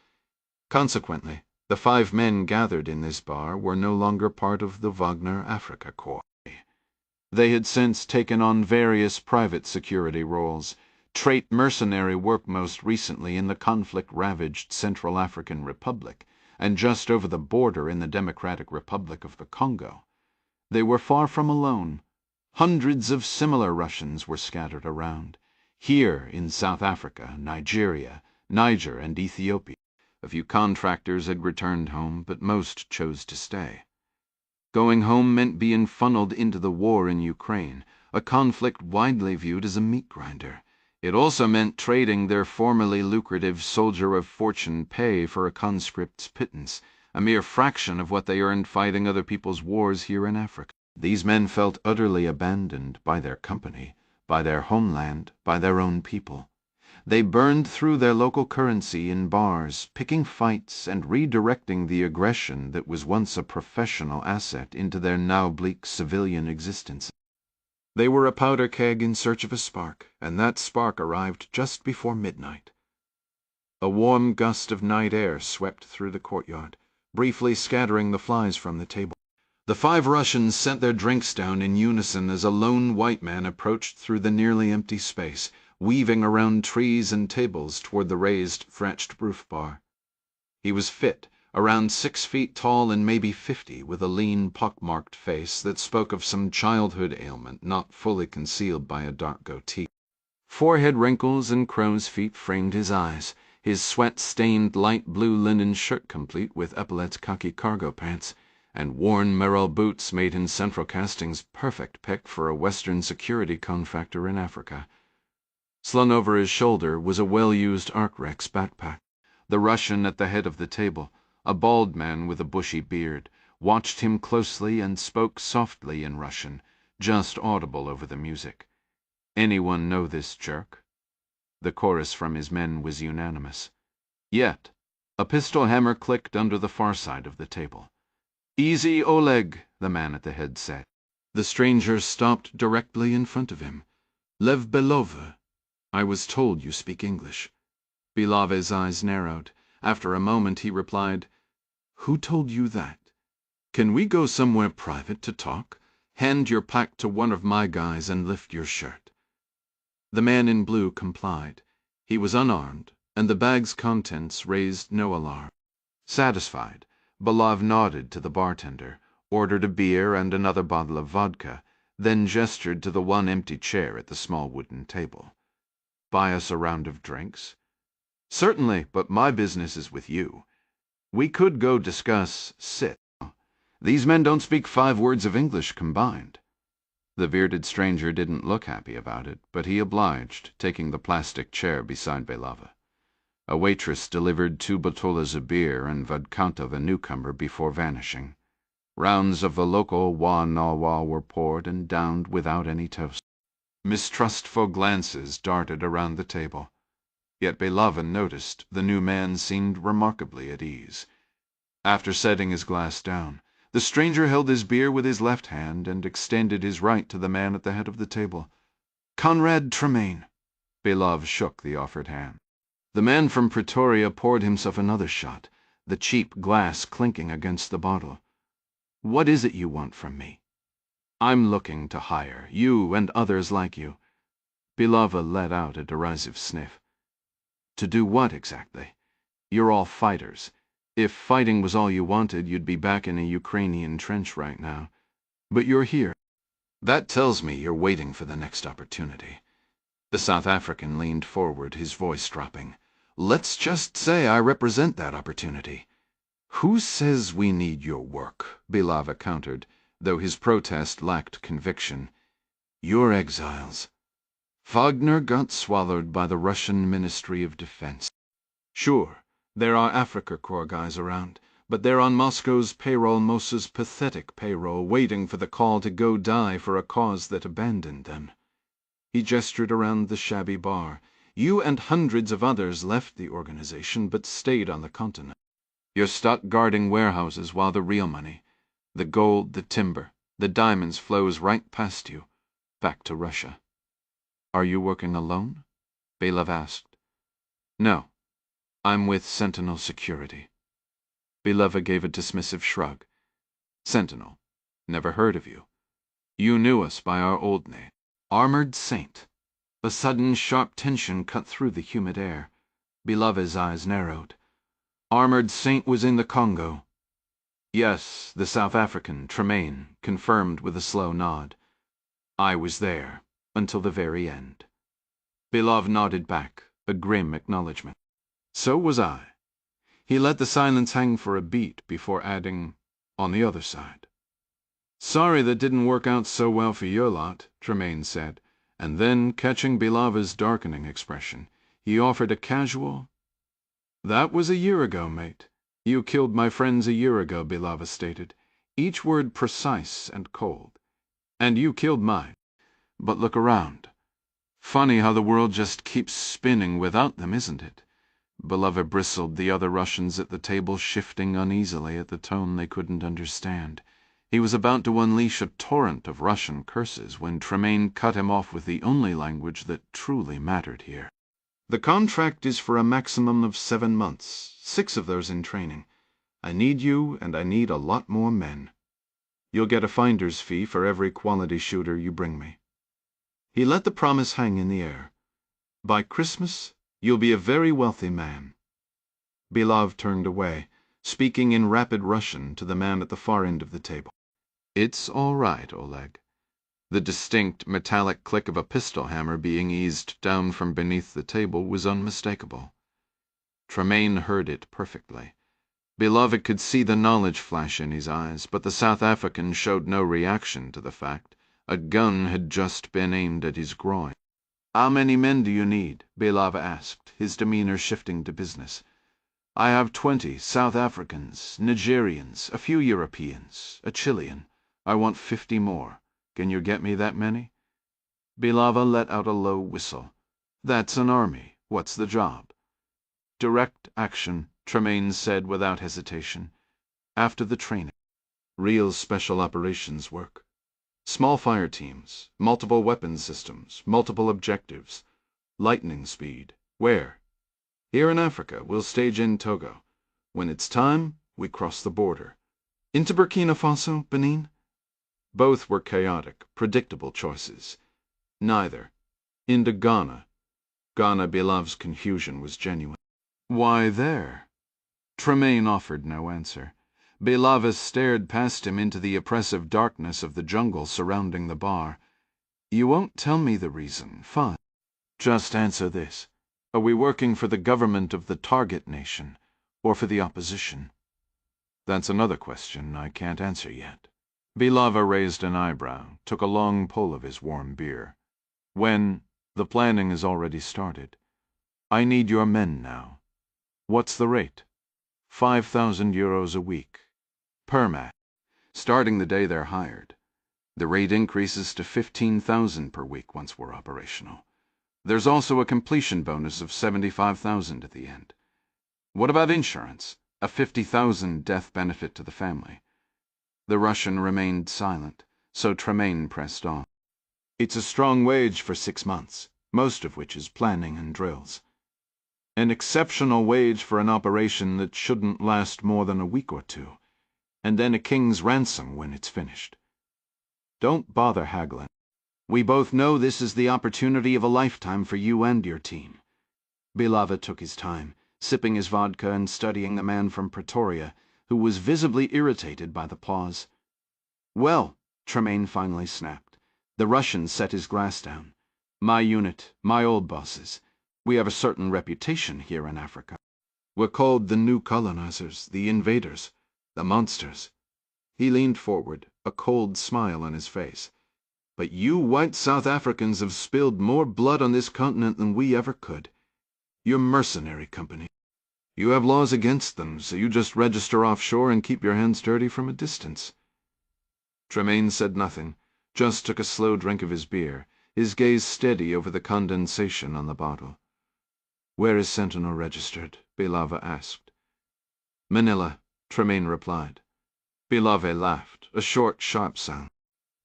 Consequently, the 5 men gathered in this bar were no longer part of the Wagner Afrika Korps. They had since taken on various private security roles, trait mercenary work most recently in the conflict-ravaged Central African Republic, and just over the border in the Democratic Republic of the Congo. They were far from alone. Hundreds of similar Russians were scattered around, here in South Africa, Nigeria, Niger, and Ethiopia. A few contractors had returned home, but most chose to stay. Going home meant being funneled into the war in Ukraine, a conflict widely viewed as a meat grinder. It also meant trading their formerly lucrative soldier of fortune pay for a conscript's pittance, a mere fraction of what they earned fighting other people's wars here in Africa. These men felt utterly abandoned by their company, by their homeland, by their own people. They burned through their local currency in bars, picking fights and redirecting the aggression that was once a professional asset into their now bleak civilian existence. They were a powder keg in search of a spark, and that spark arrived just before midnight. A warm gust of night air swept through the courtyard, briefly scattering the flies from the table. The 5 Russians sent their drinks down in unison as a lone white man approached through the nearly empty space, weaving around trees and tables toward the raised, thatched roof bar. He was fit, around 6 feet tall and maybe 50, with a lean, pockmarked face that spoke of some childhood ailment not fully concealed by a dark goatee. Forehead wrinkles and crow's feet framed his eyes, his sweat-stained light blue linen shirt complete with epaulettes khaki cargo pants, and worn Merrell boots made in Central Casting's perfect pick for a Western security contractor in Africa. Slung over his shoulder was a well-used Arcrex backpack. The Russian at the head of the table, a bald man with a bushy beard, watched him closely, and spoke softly in Russian, just audible over the music. "Anyone know this jerk?" The chorus from his men was unanimous. Yet a pistol hammer clicked under the far side of the table. "Easy, Oleg," the man at the head said. The stranger stopped directly in front of him. "Lev Belov, I was told you speak English." Belov's eyes narrowed. After a moment he replied, "Who told you that? Can we go somewhere private to talk? Hand your pack to one of my guys and lift your shirt." The man in blue complied. He was unarmed, and the bag's contents raised no alarm. Satisfied, Belov nodded to the bartender, ordered a beer and another bottle of vodka, then gestured to the one empty chair at the small wooden table. "Buy us a round of drinks?" "Certainly, but my business is with you. We could go discuss sit. These men don't speak 5 words of English combined." The bearded stranger didn't look happy about it, but he obliged, taking the plastic chair beside Belova. A waitress delivered 2 botolas of beer and vodka the newcomer before vanishing. Rounds of the local wa-na-wa were poured and downed without any toast. Mistrustful glances darted around the table. Yet Belova noticed the new man seemed remarkably at ease. After setting his glass down, the stranger held his beer with his left hand and extended his right to the man at the head of the table. "Comrade Tremaine." Belov shook the offered hand. The man from Pretoria poured himself another shot, the cheap glass clinking against the bottle. "What is it you want from me?" "I'm looking to hire you and others like you." Belova let out a derisive sniff. "To do what exactly? You're all fighters. If fighting was all you wanted, you'd be back in a Ukrainian trench right now. But you're here. That tells me you're waiting for the next opportunity." The South African leaned forward, his voice dropping. "Let's just say I represent that opportunity." "Who says we need your work?" Belova countered, though his protest lacked conviction. "You're exiles. Wagner got swallowed by the Russian Ministry of Defense. Sure, there are Africa Corps guys around, but they're on Moscow's payroll, Mossa's pathetic payroll, waiting for the call to go die for a cause that abandoned them." He gestured around the shabby bar. "You and hundreds of others left the organization but stayed on the continent. You're stuck guarding warehouses while the real money, the gold, the timber, the diamonds flows right past you, back to Russia." "Are you working alone?" Belov asked. "No. I'm with Sentinel Security." Belova gave a dismissive shrug. "Sentinel. Never heard of you. You knew us by our old name." "Armored Saint." A sudden sharp tension cut through the humid air. Belova's eyes narrowed. "Armored Saint was in the Congo." "Yes, the South African, Tremaine, confirmed with a slow nod. I was there, until the very end." Belov nodded back, a grim acknowledgement. "So was I." He let the silence hang for a beat before adding, "On the other side." "Sorry that didn't work out so well for your lot," Tremaine said, and then, catching Belova's darkening expression, he offered a casual, "That was a year ago, mate. You killed my friends a year ago," Belova stated, each word precise and cold. "And you killed mine. But look around. Funny how the world just keeps spinning without them, isn't it?" Belova bristled, the other Russians at the table shifting uneasily at the tone they couldn't understand. He was about to unleash a torrent of Russian curses when Tremaine cut him off with the only language that truly mattered here. "The contract is for a maximum of 7 months, 6 of those in training. I need you, and I need a lot more men. You'll get a finder's fee for every quality shooter you bring me." He let the promise hang in the air. "By Christmas, you'll be a very wealthy man." Belov turned away, speaking in rapid Russian to the man at the far end of the table. "It's all right, Oleg." The distinct metallic click of a pistol hammer being eased down from beneath the table was unmistakable. Tremaine heard it perfectly. Belov could see the knowledge flash in his eyes, but the South African showed no reaction to the fact. A gun had just been aimed at his groin. "How many men do you need?" Belov asked, his demeanor shifting to business. I have 20 South Africans, Nigerians, a few Europeans, a Chilean. I want 50 more. Can you get me that many?" Belava let out a low whistle. "That's an army. What's the job?" "Direct action," Tremaine said without hesitation. "After the training. Real special operations work. Small fire teams, multiple weapon systems, multiple objectives. Lightning speed. Where? Here in Africa. We'll stage in Togo. When it's time, we cross the border. Into Burkina Faso, Benin?" Both were chaotic, predictable choices. Neither. Into Ghana. Ghana. Belove's confusion was genuine. "Why there?" Tremaine offered no answer. Belava stared past him into the oppressive darkness of the jungle surrounding the bar. "You won't tell me the reason. Fine. Just answer this. Are we working for the government of the target nation, or for the opposition?" "That's another question I can't answer yet." Belava raised an eyebrow, took a long pull of his warm beer. "When the planning is already started. I need your men now. What's the rate?" 5,000 euros a week. Per man. Starting the day they're hired. The rate increases to 15,000 per week once we're operational. There's also a completion bonus of 75,000 at the end. What about insurance? A 50,000 death benefit to the family. The Russian remained silent, so Tremaine pressed on. "It's a strong wage for 6 months, most of which is planning and drills. An exceptional wage for an operation that shouldn't last more than a week or two, and then a king's ransom when it's finished. Don't bother haggling. We both know this is the opportunity of a lifetime for you and your team." Belava took his time, sipping his vodka and studying the man from Pretoria, who was visibly irritated by the pause. "Well," Tremaine finally snapped. The Russian set his glass down. "My unit, my old bosses. We have a certain reputation here in Africa. We're called the new colonizers, the invaders, the monsters." He leaned forward, a cold smile on his face. "But you white South Africans have spilled more blood on this continent than we ever could. You're mercenary company. You have laws against them, so you just register offshore and keep your hands dirty from a distance." Tremaine said nothing, just took a slow drink of his beer, his gaze steady over the condensation on the bottle. "Where is Sentinel registered?" Belava asked. "Manila," Tremaine replied. Belava laughed, a short, sharp sound.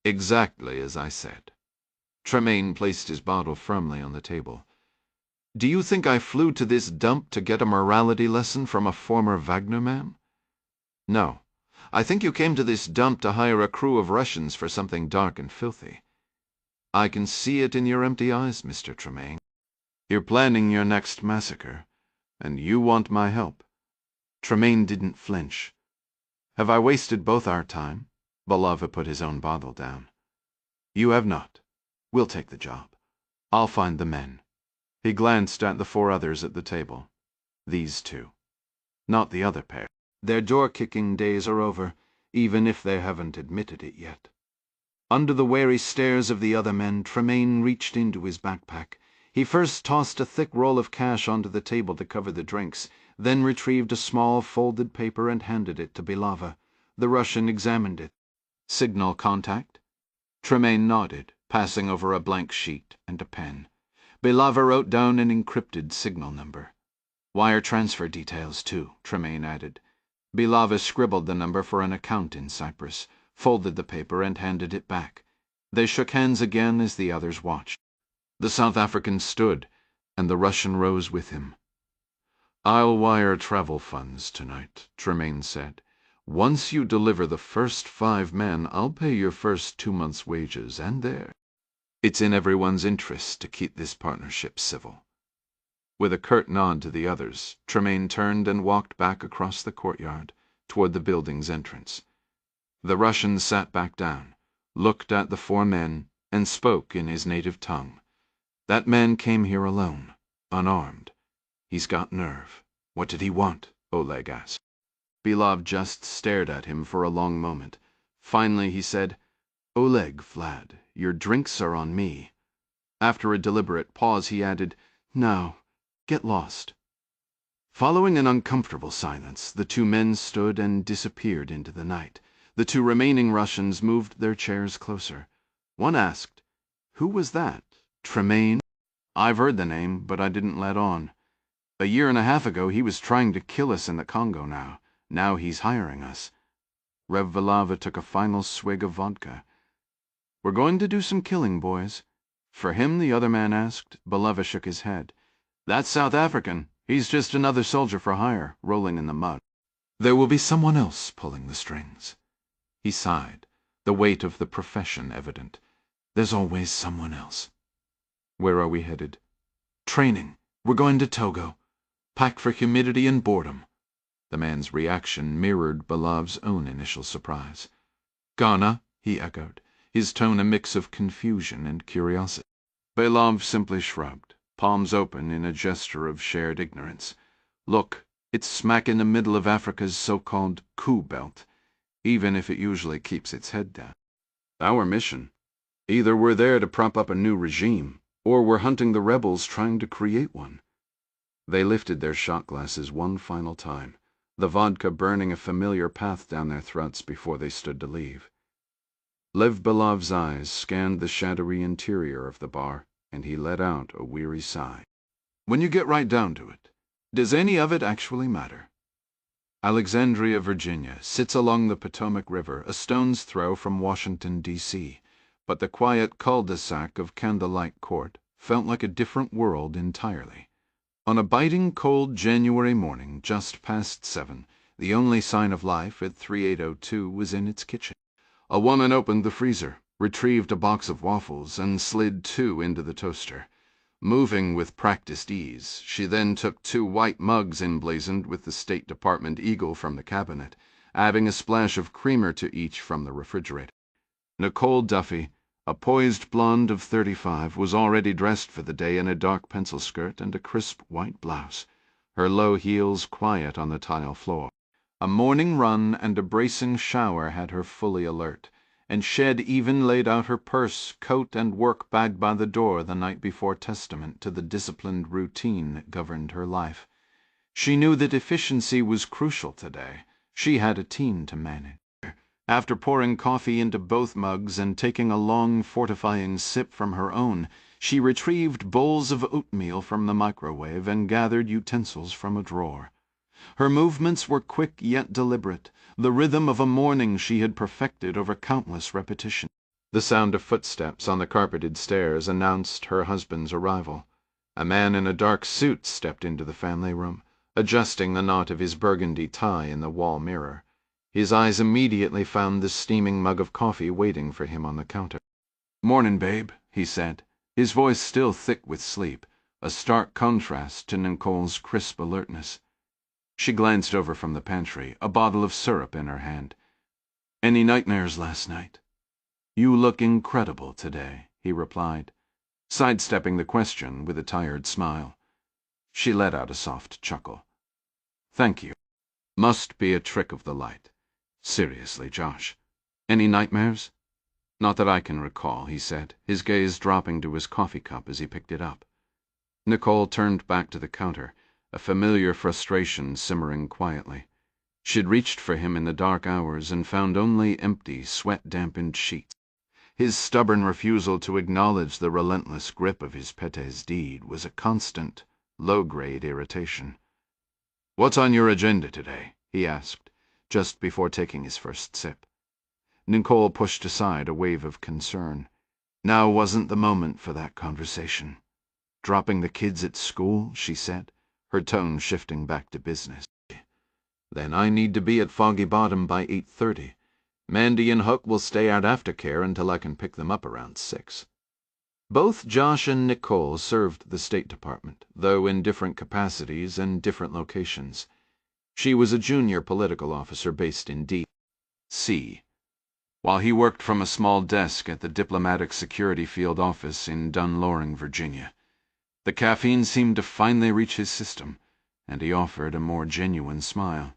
"Exactly as I said." Tremaine placed his bottle firmly on the table. "Do you think I flew to this dump to get a morality lesson from a former Wagner man? No. I think you came to this dump to hire a crew of Russians for something dark and filthy. I can see it in your empty eyes, Mr. Tremaine. You're planning your next massacre, and you want my help." Tremaine didn't flinch. "Have I wasted both our time?" Belava put his own bottle down. "You have not. We'll take the job. I'll find the men." He glanced at the 4 others at the table. "These 2. Not the other pair. Their door-kicking days are over, even if they haven't admitted it yet." Under the wary stares of the other men, Tremaine reached into his backpack. He first tossed a thick roll of cash onto the table to cover the drinks, then retrieved a small folded paper and handed it to Belava. The Russian examined it. "Signal contact?" Tremaine nodded, passing over a blank sheet and a pen. Belava wrote down an encrypted signal number. "Wire transfer details, too," Tremaine added. Belava scribbled the number for an account in Cyprus, folded the paper and handed it back. They shook hands again as the others watched. The South African stood, and the Russian rose with him. "I'll wire travel funds tonight," Tremaine said. "Once you deliver the first 5 men, I'll pay your first 2 months' wages, and there. It's in everyone's interest to keep this partnership civil." With a curt nod to the others, Tremaine turned and walked back across the courtyard, toward the building's entrance. The Russian sat back down, looked at the 4 men, and spoke in his native tongue. "That man came here alone, unarmed. He's got nerve." "What did he want?" Oleg asked. Belov just stared at him for a long moment. Finally he said, "Oleg, Vlad, your drinks are on me." After a deliberate pause he added, "Now, get lost." Following an uncomfortable silence, the two men stood and disappeared into the night. The two remaining Russians moved their chairs closer. One asked, "Who was that? Tremaine?" "I've heard the name, but I didn't let on. A year and a half ago he was trying to kill us in the Congo now. Now he's hiring us." Rev Villava took a final swig of vodka. "We're going to do some killing, boys." "For him?" the other man asked. Villava shook his head. "That's South African. He's just another soldier for hire, rolling in the mud. There will be someone else pulling the strings." He sighed, the weight of the profession evident. "There's always someone else." "Where are we headed?" "Training. We're going to Togo. Packed for humidity and boredom." The man's reaction mirrored Belov's own initial surprise. "Ghana?" he echoed, his tone a mix of confusion and curiosity. Belov simply shrugged, palms open in a gesture of shared ignorance. "Look, it's smack in the middle of Africa's so-called coup belt, even if it usually keeps its head down. Our mission? Either we're there to prop up a new regime, or we're hunting the rebels trying to create one." They lifted their shot glasses one final time, the vodka burning a familiar path down their throats before they stood to leave. Lev Belov's eyes scanned the shadowy interior of the bar, and he let out a weary sigh. "When you get right down to it, does any of it actually matter? Alexandria, Virginia, sits along the Potomac River, a stone's throw from Washington, D.C., but the quiet cul-de-sac of Candlelight Court felt like a different world entirely. On a biting cold January morning, just past 7, the only sign of life at 3802 was in its kitchen. A woman opened the freezer, retrieved a box of waffles, and slid 2 into the toaster. Moving with practiced ease, she then took 2 white mugs emblazoned with the State Department eagle from the cabinet, adding a splash of creamer to each from the refrigerator. Nicole Duffy, a poised blonde of 35, was already dressed for the day in a dark pencil skirt and a crisp white blouse, her low heels quiet on the tile floor. A morning run and a bracing shower had her fully alert, and Shed even laid out her purse, coat, and work bag by the door the night before, testament to the disciplined routine that governed her life. She knew that efficiency was crucial today. She had a team to manage. After pouring coffee into both mugs and taking a long fortifying sip from her own, she retrieved bowls of oatmeal from the microwave and gathered utensils from a drawer. Her movements were quick yet deliberate, the rhythm of a morning she had perfected over countless repetitions. The sound of footsteps on the carpeted stairs announced her husband's arrival. A man in a dark suit stepped into the family room, adjusting the knot of his burgundy tie in the wall mirror. His eyes immediately found the steaming mug of coffee waiting for him on the counter. "Morning, babe," he said, his voice still thick with sleep, a stark contrast to Nicole's crisp alertness. She glanced over from the pantry, a bottle of syrup in her hand. "Any nightmares last night?" "You look incredible today," he replied, sidestepping the question with a tired smile. She let out a soft chuckle. "Thank you. Must be a trick of the light. Seriously, Josh, any nightmares?" "Not that I can recall," he said, his gaze dropping to his coffee cup as he picked it up. Nicole turned back to the counter, a familiar frustration simmering quietly. She'd reached for him in the dark hours and found only empty, sweat-dampened sheets. His stubborn refusal to acknowledge the relentless grip of his Pété's deed was a constant, low-grade irritation. "What's on your agenda today?" he asked, just before taking his first sip. Nicole pushed aside a wave of concern. Now wasn't the moment for that conversation. "Dropping the kids at school," she said, her tone shifting back to business. "Then I need to be at Foggy Bottom by 8:30. Mandy and Hook will stay at aftercare until I can pick them up around 6. Both Josh and Nicole served the State Department, though in different capacities and different locations. She was a junior political officer based in D.C., while he worked from a small desk at the Diplomatic Security Field Office in Dunloring, Virginia. The caffeine seemed to finally reach his system, and he offered a more genuine smile.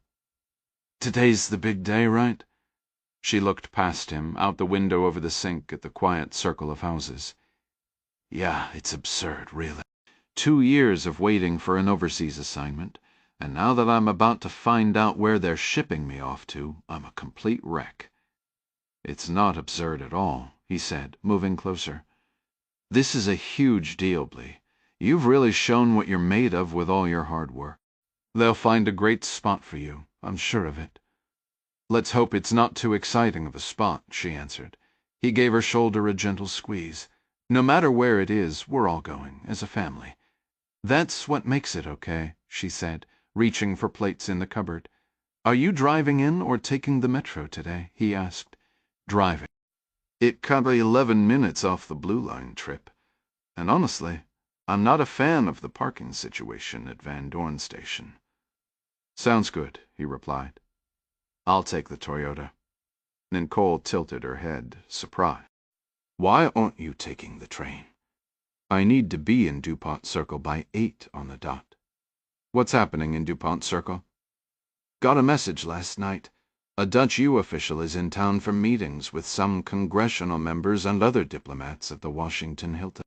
"Today's the big day, right?" She looked past him, out the window over the sink at the quiet circle of houses. "Yeah, it's absurd, really. 2 years of waiting for an overseas assignment, And now that I'm about to find out where they're shipping me off to, I'm a complete wreck." "It's not absurd at all," he said, moving closer. "This is a huge deal, Blee. You've really shown what you're made of with all your hard work. They'll find a great spot for you, I'm sure of it." "Let's hope it's not too exciting of a spot," she answered. He gave her shoulder a gentle squeeze. "No matter where it is, we're all going, as a family." "That's what makes it okay," she said, reaching for plates in the cupboard. "Are you driving in or taking the metro today?" he asked. "Driving. It cut 11 minutes off the Blue Line trip. And honestly, I'm not a fan of the parking situation at Van Dorn Station." "Sounds good," he replied. "I'll take the Toyota." Nicole tilted her head, surprised. "Why aren't you taking the train?" "I need to be in DuPont Circle by 8 on the dot." "What's happening in DuPont Circle?" "Got a message last night. A Dutch U official is in town for meetings with some congressional members and other diplomats at the Washington Hilton.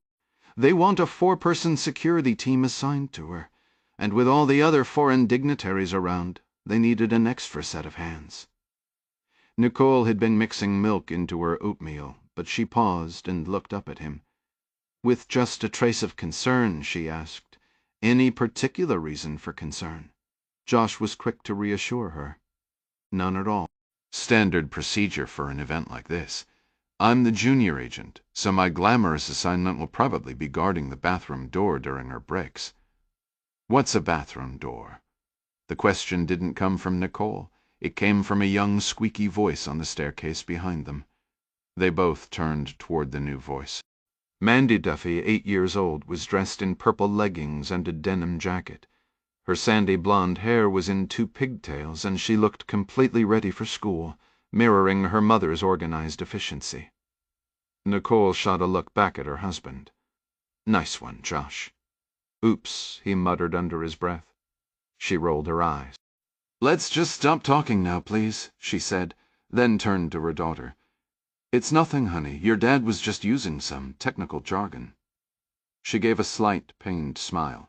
They want a 4-person security team assigned to her, and with all the other foreign dignitaries around, they needed an extra set of hands." Nicole had been mixing milk into her oatmeal, but she paused and looked up at him. "With just a trace of concern," she asked. "Any particular reason for concern?" Josh was quick to reassure her. "None at all. Standard procedure for an event like this. I'm the junior agent, so my glamorous assignment will probably be guarding the bathroom door during her breaks." "What's a bathroom door?" The question didn't come from Nicole. It came from a young, squeaky voice on the staircase behind them. They both turned toward the new voice. Mandy Duffy, 8 years old, was dressed in purple leggings and a denim jacket. Her sandy blonde hair was in 2 pigtails, and she looked completely ready for school, mirroring her mother's organized efficiency. Nicole shot a look back at her husband. "Nice one, Josh." "Oops," he muttered under his breath. She rolled her eyes. "Let's just stop talking now, please," she said, then turned to her daughter. "It's nothing, honey. Your dad was just using some technical jargon." She gave a slight, pained smile.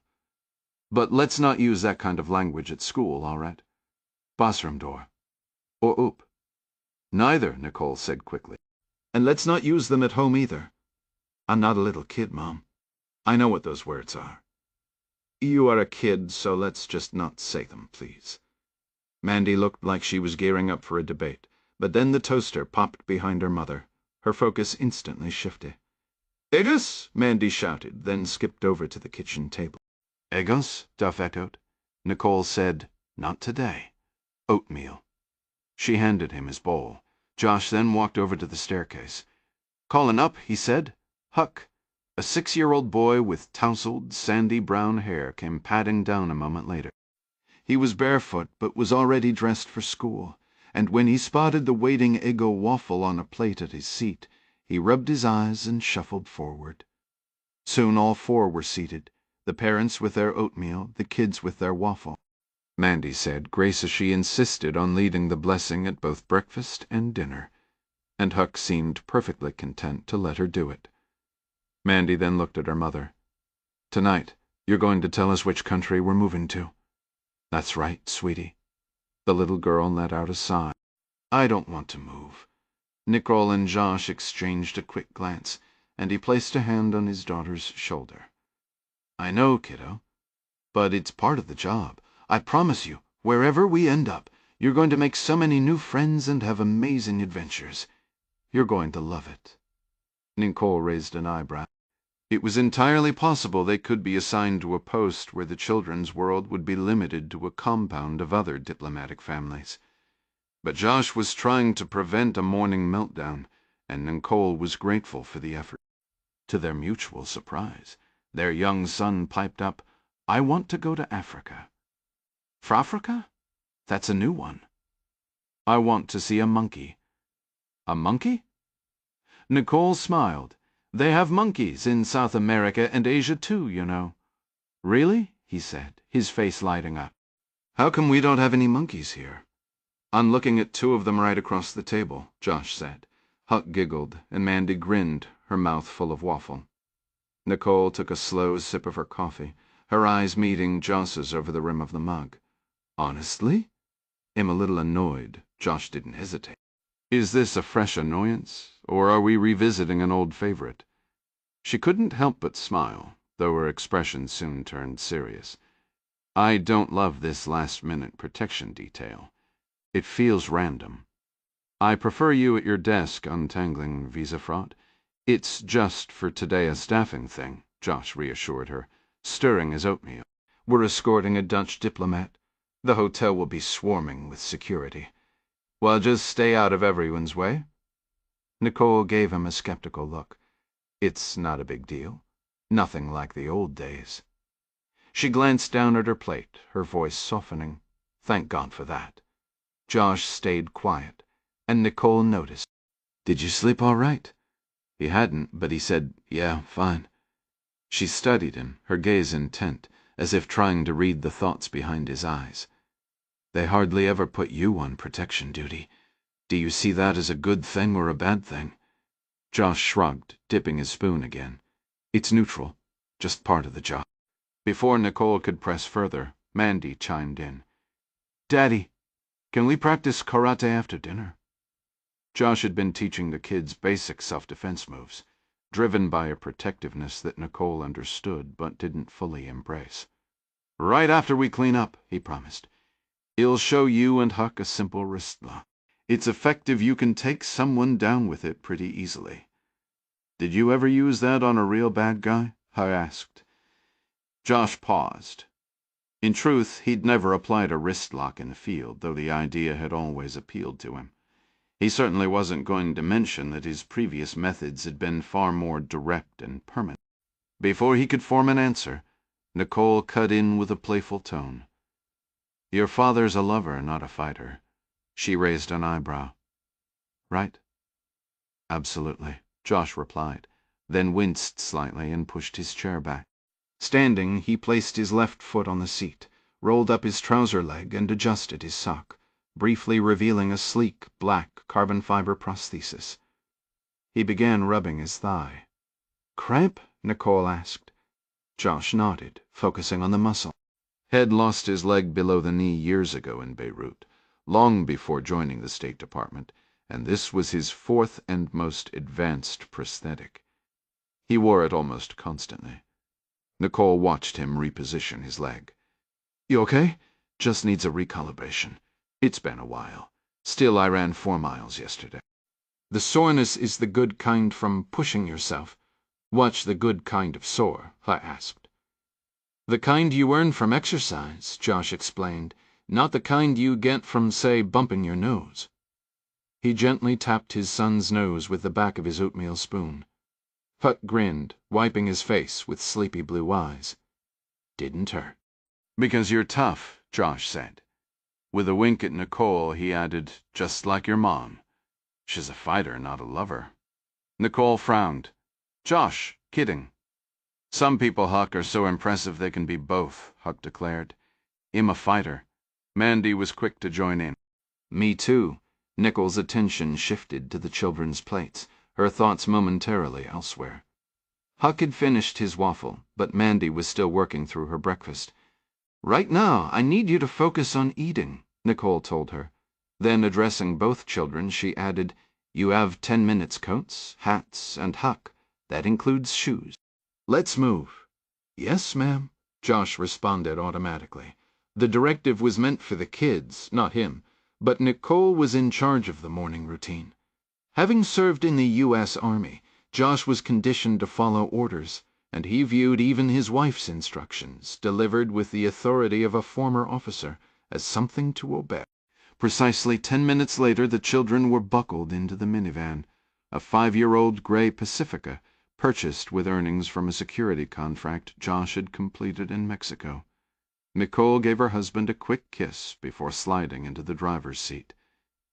"But let's not use that kind of language at school, all right? Bathroom door. Or oop?" "Neither," Nicole said quickly. "And let's not use them at home either. I'm not a little kid, Mom. I know what those words are." "You are a kid, so let's just not say them, please." Mandy looked like she was gearing up for a debate, but then the toaster popped behind her mother. Her focus instantly shifted. "Eggos!" Mandy shouted, then skipped over to the kitchen table. "Eggos?" Duff echoed. Nicole said, "Not today. Oatmeal." She handed him his bowl. Josh then walked over to the staircase. "Calling up," he said. "Huck." A 6-year-old boy with tousled, sandy brown hair came padding down a moment later. He was barefoot, but was already dressed for school, and when he spotted the waiting Eggo waffle on a plate at his seat, he rubbed his eyes and shuffled forward. Soon all 4 were seated, the parents with their oatmeal, the kids with their waffle. Mandy said grace as she insisted on leading the blessing at both breakfast and dinner, and Huck seemed perfectly content to let her do it. Mandy then looked at her mother. "Tonight, you're going to tell us which country we're moving to." "That's right, sweetie." The little girl let out a sigh. "I don't want to move." Nicole and Josh exchanged a quick glance, and he placed a hand on his daughter's shoulder. "I know, kiddo, but it's part of the job. I promise you, wherever we end up, you're going to make so many new friends and have amazing adventures. You're going to love it." Nicole raised an eyebrow. It was entirely possible they could be assigned to a post where the children's world would be limited to a compound of other diplomatic families. But Josh was trying to prevent a morning meltdown, and Nicole was grateful for the effort. To their mutual surprise, their young son piped up, "I want to go to Africa." "Frafrica? That's a new one." "I want to see a monkey." "A monkey?" Nicole smiled. "They have monkeys in South America and Asia too, you know." "Really?" he said, his face lighting up. "How come we don't have any monkeys here?" "I'm looking at 2 of them right across the table," Josh said. Huck giggled, and Mandy grinned, her mouth full of waffle. Nicole took a slow sip of her coffee, her eyes meeting Josh's over the rim of the mug. Honestly? I'm a little annoyed. Josh didn't hesitate. Is this a fresh annoyance, or are we revisiting an old favorite? She couldn't help but smile, though her expression soon turned serious. I don't love this last-minute protection detail. It feels random. I prefer you at your desk untangling visa fraud. It's just for today a staffing thing, Josh reassured her, stirring his oatmeal. We're escorting a Dutch diplomat. The hotel will be swarming with security. Well, just stay out of everyone's way. Nicole gave him a skeptical look. It's not a big deal. Nothing like the old days. She glanced down at her plate, her voice softening. Thank God for that. Josh stayed quiet, and Nicole noticed. Did you sleep all right? He hadn't, but he said, yeah, fine. She studied him, her gaze intent, as if trying to read the thoughts behind his eyes. They hardly ever put you on protection duty. Do you see that as a good thing or a bad thing? Josh shrugged, dipping his spoon again. It's neutral, just part of the job. Before Nicole could press further, Mandy chimed in. Daddy, can we practice karate after dinner? Josh had been teaching the kids basic self-defense moves, driven by a protectiveness that Nicole understood but didn't fully embrace. Right after we clean up, he promised. He'll show you and Huck a simple wrist lock. It's effective. You can take someone down with it pretty easily. Did you ever use that on a real bad guy? I asked. Josh paused. In truth, he'd never applied a wrist lock in the field, though the idea had always appealed to him. He certainly wasn't going to mention that his previous methods had been far more direct and permanent. Before he could form an answer, Nicole cut in with a playful tone. Your father's a lover, not a fighter. She raised an eyebrow. Right? Absolutely, Josh replied, then winced slightly and pushed his chair back. Standing, he placed his left foot on the seat, rolled up his trouser leg, and adjusted his sock, briefly revealing a sleek, black carbon fiber prosthesis. He began rubbing his thigh. Cramp? Nicole asked. Josh nodded, focusing on the muscle. Had lost his leg below the knee years ago in Beirut, long before joining the State Department, and this was his fourth and most advanced prosthetic. He wore it almost constantly. Nicole watched him reposition his leg. You okay? Just needs a recalibration. It's been a while. Still, I ran 4 miles yesterday. The soreness is the good kind from pushing yourself. What's the good kind of sore? I asked. The kind you earn from exercise, Josh explained, not the kind you get from, say, bumping your nose. He gently tapped his son's nose with the back of his oatmeal spoon. Huck grinned, wiping his face with sleepy blue eyes. Didn't hurt. Because you're tough, Josh said. With a wink at Nicole, he added, just like your mom. She's a fighter, not a lover. Nicole frowned. Josh, kidding. Some people, Huck, are so impressive they can be both, Huck declared. I'm a fighter. Mandy was quick to join in. Me too. Nicole's attention shifted to the children's plates, her thoughts momentarily elsewhere. Huck had finished his waffle, but Mandy was still working through her breakfast. Right now, I need you to focus on eating, Nicole told her. Then, addressing both children, she added, You have 10 minutes coats, hats, and Huck. That includes shoes. Let's move. Yes, ma'am, Josh responded automatically. The directive was meant for the kids, not him, but Nicole was in charge of the morning routine. Having served in the U.S. Army, Josh was conditioned to follow orders, and he viewed even his wife's instructions, delivered with the authority of a former officer, as something to obey. Precisely 10 minutes later, the children were buckled into the minivan, a 5-year-old gray Pacifica, purchased with earnings from a security contract Josh had completed in Mexico. Nicole gave her husband a quick kiss before sliding into the driver's seat.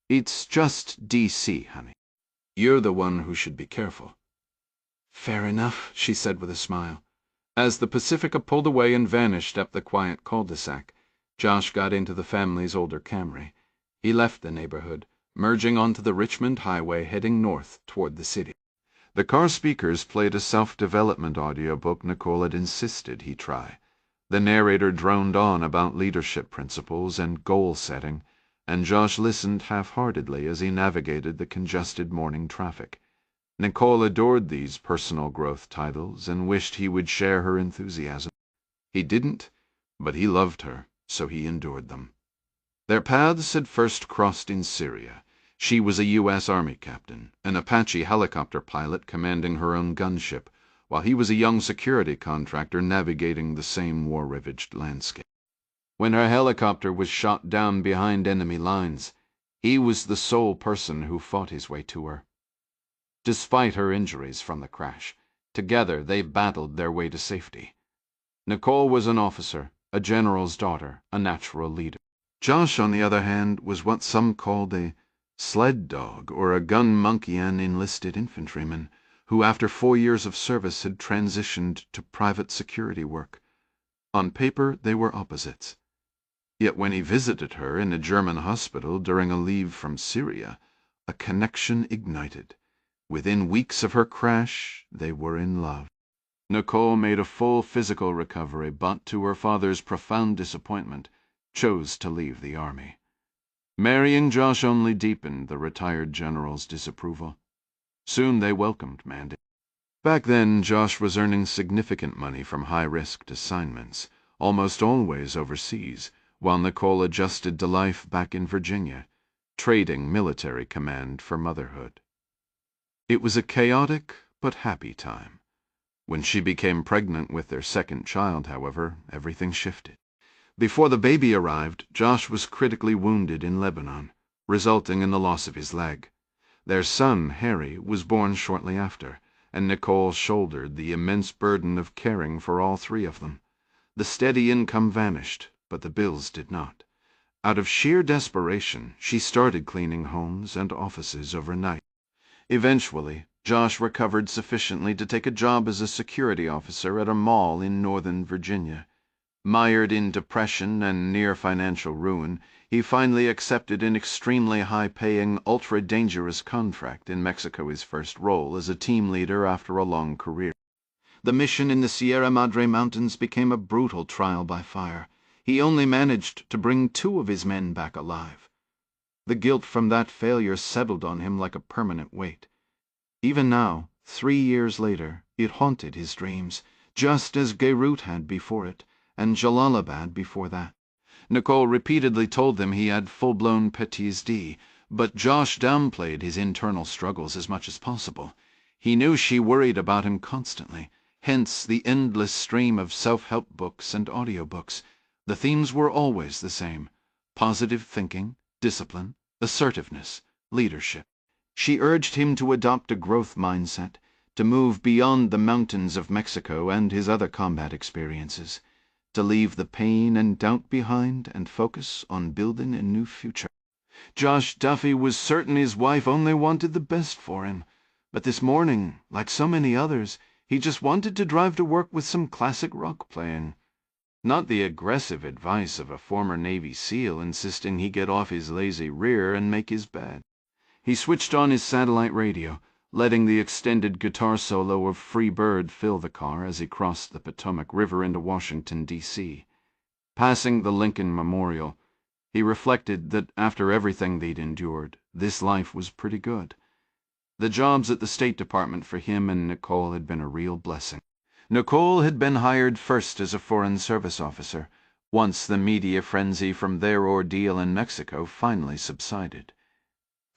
It's just D.C., honey. You're the one who should be careful. Fair enough, she said with a smile. As the Pacifica pulled away and vanished up the quiet cul-de-sac, Josh got into the family's older Camry. He left the neighborhood, merging onto the Richmond Highway heading north toward the city. The car speakers played a self-development audiobook Nicole had insisted he try. The narrator droned on about leadership principles and goal setting, and Josh listened half-heartedly as he navigated the congested morning traffic. Nicole adored these personal growth titles and wished he would share her enthusiasm. He didn't, but he loved her, so he endured them. Their paths had first crossed in Syria. She was a U.S. Army captain, an Apache helicopter pilot commanding her own gunship, while he was a young security contractor navigating the same war-ravaged landscape. When her helicopter was shot down behind enemy lines, he was the sole person who fought his way to her. Despite her injuries from the crash, together they battled their way to safety. Nicole was an officer, a general's daughter, a natural leader. Josh, on the other hand, was what some called a sled dog or a gun monkey, an enlisted infantryman who, after 4 years of service, had transitioned to private security work. On paper, they were opposites. Yet when he visited her in a German hospital during a leave from Syria, a connection ignited. Within weeks of her crash, they were in love. Nicole made a full physical recovery, but, to her father's profound disappointment, chose to leave the army. Marrying Josh only deepened the retired general's disapproval. Soon they welcomed Mandy. Back then, Josh was earning significant money from high-risk assignments, almost always overseas, while Nicole adjusted to life back in Virginia, trading military command for motherhood. It was a chaotic but happy time. When she became pregnant with their second child, however, everything shifted. Before the baby arrived, Josh was critically wounded in Lebanon, resulting in the loss of his leg. Their son, Harry, was born shortly after, and Nicole shouldered the immense burden of caring for all 3 of them. The steady income vanished, but the bills did not. Out of sheer desperation, she started cleaning homes and offices overnight. Eventually, Josh recovered sufficiently to take a job as a security officer at a mall in Northern Virginia. Mired in depression and near financial ruin, he finally accepted an extremely high-paying, ultra-dangerous contract in Mexico's first role as a team leader after a long career. The mission in the Sierra Madre Mountains became a brutal trial by fire. He only managed to bring 2 of his men back alive. The guilt from that failure settled on him like a permanent weight. Even now, 3 years later, it haunted his dreams, just as Beirut had before it, and Jalalabad before that. Nicole repeatedly told them he had full-blown PTSD, but Josh downplayed his internal struggles as much as possible. He knew she worried about him constantly, hence the endless stream of self-help books and audiobooks. The themes were always the same: positive thinking, discipline, assertiveness, leadership. She urged him to adopt a growth mindset, to move beyond the mountains of Mexico and his other combat experiences, to leave the pain and doubt behind and focus on building a new future. Josh Duffy was certain his wife only wanted the best for him, but this morning, like so many others, he just wanted to drive to work with some classic rock playing. Not the aggressive advice of a former Navy SEAL insisting he get off his lazy rear and make his bed. He switched on his satellite radio, letting the extended guitar solo of Free Bird fill the car as he crossed the Potomac River into Washington, D.C. Passing the Lincoln Memorial, he reflected that after everything they'd endured, this life was pretty good. The jobs at the State Department for him and Nicole had been a real blessing. Nicole had been hired first as a Foreign Service officer, once the media frenzy from their ordeal in Mexico finally subsided.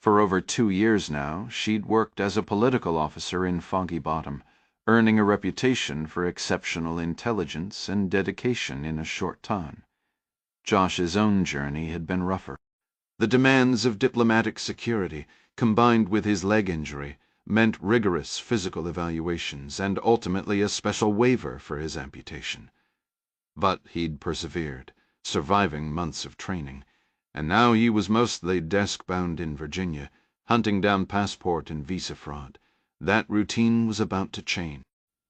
For over 2 years now, she'd worked as a political officer in Foggy Bottom, earning a reputation for exceptional intelligence and dedication in a short time. Josh's own journey had been rougher. The demands of diplomatic security, combined with his leg injury, meant rigorous physical evaluations and ultimately a special waiver for his amputation. But he'd persevered, surviving months of training, and now he was mostly desk-bound in Virginia, hunting down passport and visa fraud. That routine was about to change.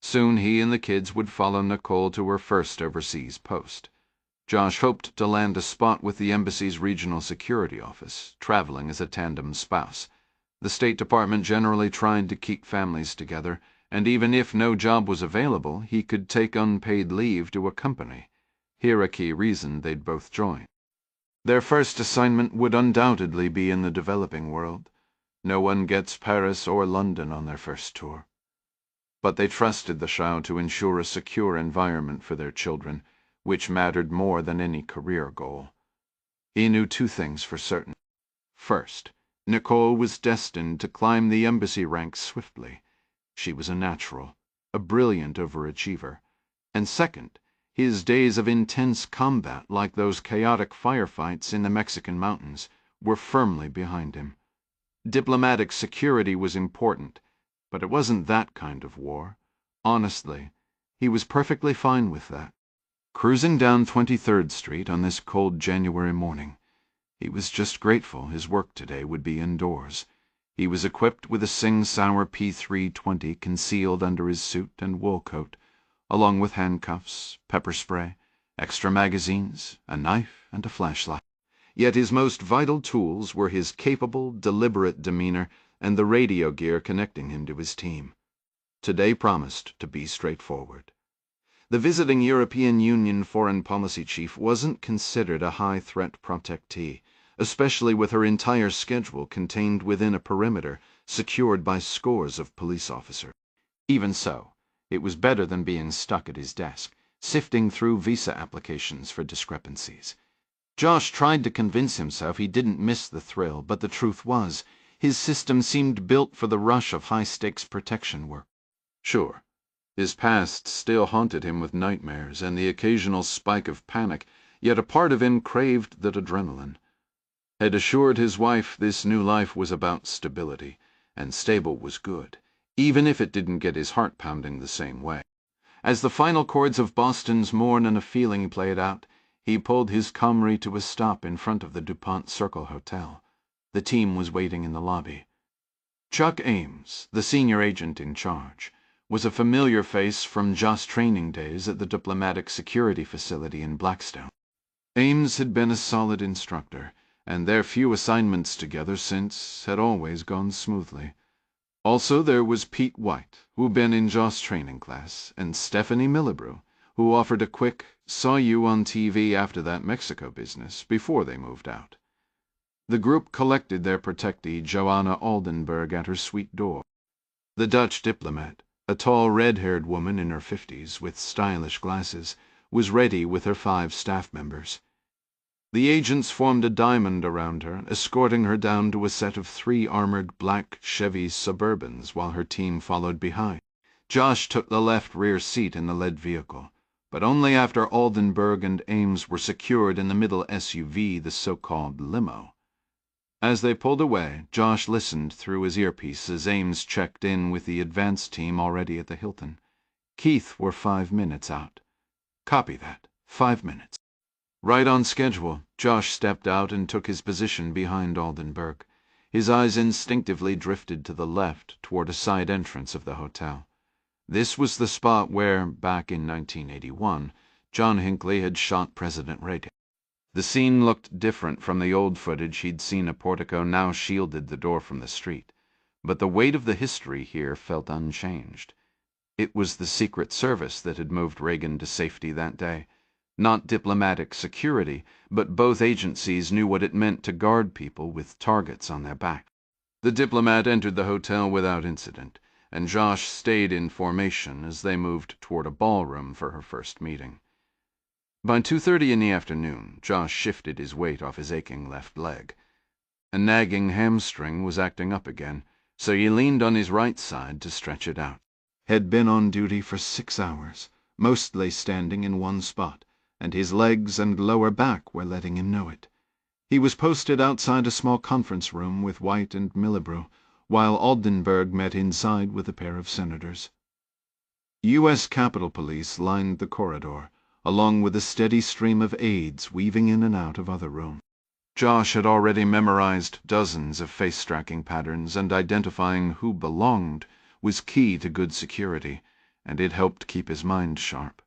Soon he and the kids would follow Nicole to her first overseas post. Josh hoped to land a spot with the embassy's regional security office, traveling as a tandem spouse. The State Department generally tried to keep families together, and even if no job was available, he could take unpaid leave to accompany. Here a key reason they'd both join. Their first assignment would undoubtedly be in the developing world. No one gets Paris or London on their first tour. But they trusted the Shroud to ensure a secure environment for their children, which mattered more than any career goal. He knew two things for certain. First, Nicole was destined to climb the embassy ranks swiftly. She was a natural, a brilliant overachiever. And second, his days of intense combat, like those chaotic firefights in the Mexican mountains, were firmly behind him. Diplomatic security was important, but it wasn't that kind of war. Honestly, he was perfectly fine with that. Cruising down 23rd Street on this cold January morning, he was just grateful his work today would be indoors. He was equipped with a Sing Sauer P320 concealed under his suit and wool coat, along with handcuffs, pepper spray, extra magazines, a knife, and a flashlight. Yet his most vital tools were his capable, deliberate demeanor and the radio gear connecting him to his team. Today promised to be straightforward. The visiting European Union foreign policy chief wasn't considered a high-threat protectee, especially with her entire schedule contained within a perimeter secured by scores of police officers. Even so, it was better than being stuck at his desk, sifting through visa applications for discrepancies. Josh tried to convince himself he didn't miss the thrill, but the truth was, his system seemed built for the rush of high-stakes protection work. Sure, his past still haunted him with nightmares and the occasional spike of panic, yet a part of him craved that adrenaline. Had assured his wife this new life was about stability, and stable was good, even if it didn't get his heart pounding the same way. As the final chords of Boston's Morn and a Feeling played out, he pulled his Camry to a stop in front of the DuPont Circle Hotel. The team was waiting in the lobby. Chuck Ames, the senior agent in charge, was a familiar face from Josh's training days at the diplomatic security facility in Blackstone. Ames had been a solid instructor, and their few assignments together since had always gone smoothly. Also there was Pete White, who'd been in Josh's training class, and Stephanie Millibrew, who offered a quick, saw you on TV after that Mexico business, before they moved out. The group collected their protectee, Joanna Oldenburg, at her suite door. The Dutch diplomat, a tall red-haired woman in her 50s with stylish glasses, was ready with her 5 staff members. The agents formed a diamond around her, escorting her down to a set of 3 armored black Chevy Suburbans while her team followed behind. Josh took the left rear seat in the led vehicle, but only after Oldenburg and Ames were secured in the middle SUV, the so-called limo. As they pulled away, Josh listened through his earpiece as Ames checked in with the advance team already at the Hilton. Keith were 5 minutes out. Copy that. 5 minutes. Right on schedule, Josh stepped out and took his position behind Oldenburg. His eyes instinctively drifted to the left toward a side entrance of the hotel. This was the spot where, back in 1981, John Hinckley had shot President Reagan. The scene looked different from the old footage he'd seen. A portico now shielded the door from the street, but the weight of the history here felt unchanged. It was the Secret Service that had moved Reagan to safety that day. Not diplomatic security, but both agencies knew what it meant to guard people with targets on their back. The diplomat entered the hotel without incident, and Josh stayed in formation as they moved toward a ballroom for her first meeting. By 2:30 in the afternoon, Josh shifted his weight off his aching left leg. A nagging hamstring was acting up again, so he leaned on his right side to stretch it out. Had been on duty for 6 hours, mostly standing in one spot, and his legs and lower back were letting him know it. He was posted outside a small conference room with White and Millibrew, while Oldenburg met inside with a pair of senators. U.S. Capitol Police lined the corridor, along with a steady stream of aides weaving in and out of other rooms. Josh had already memorized dozens of face-tracking patterns, and identifying who belonged was key to good security, and it helped keep his mind sharp.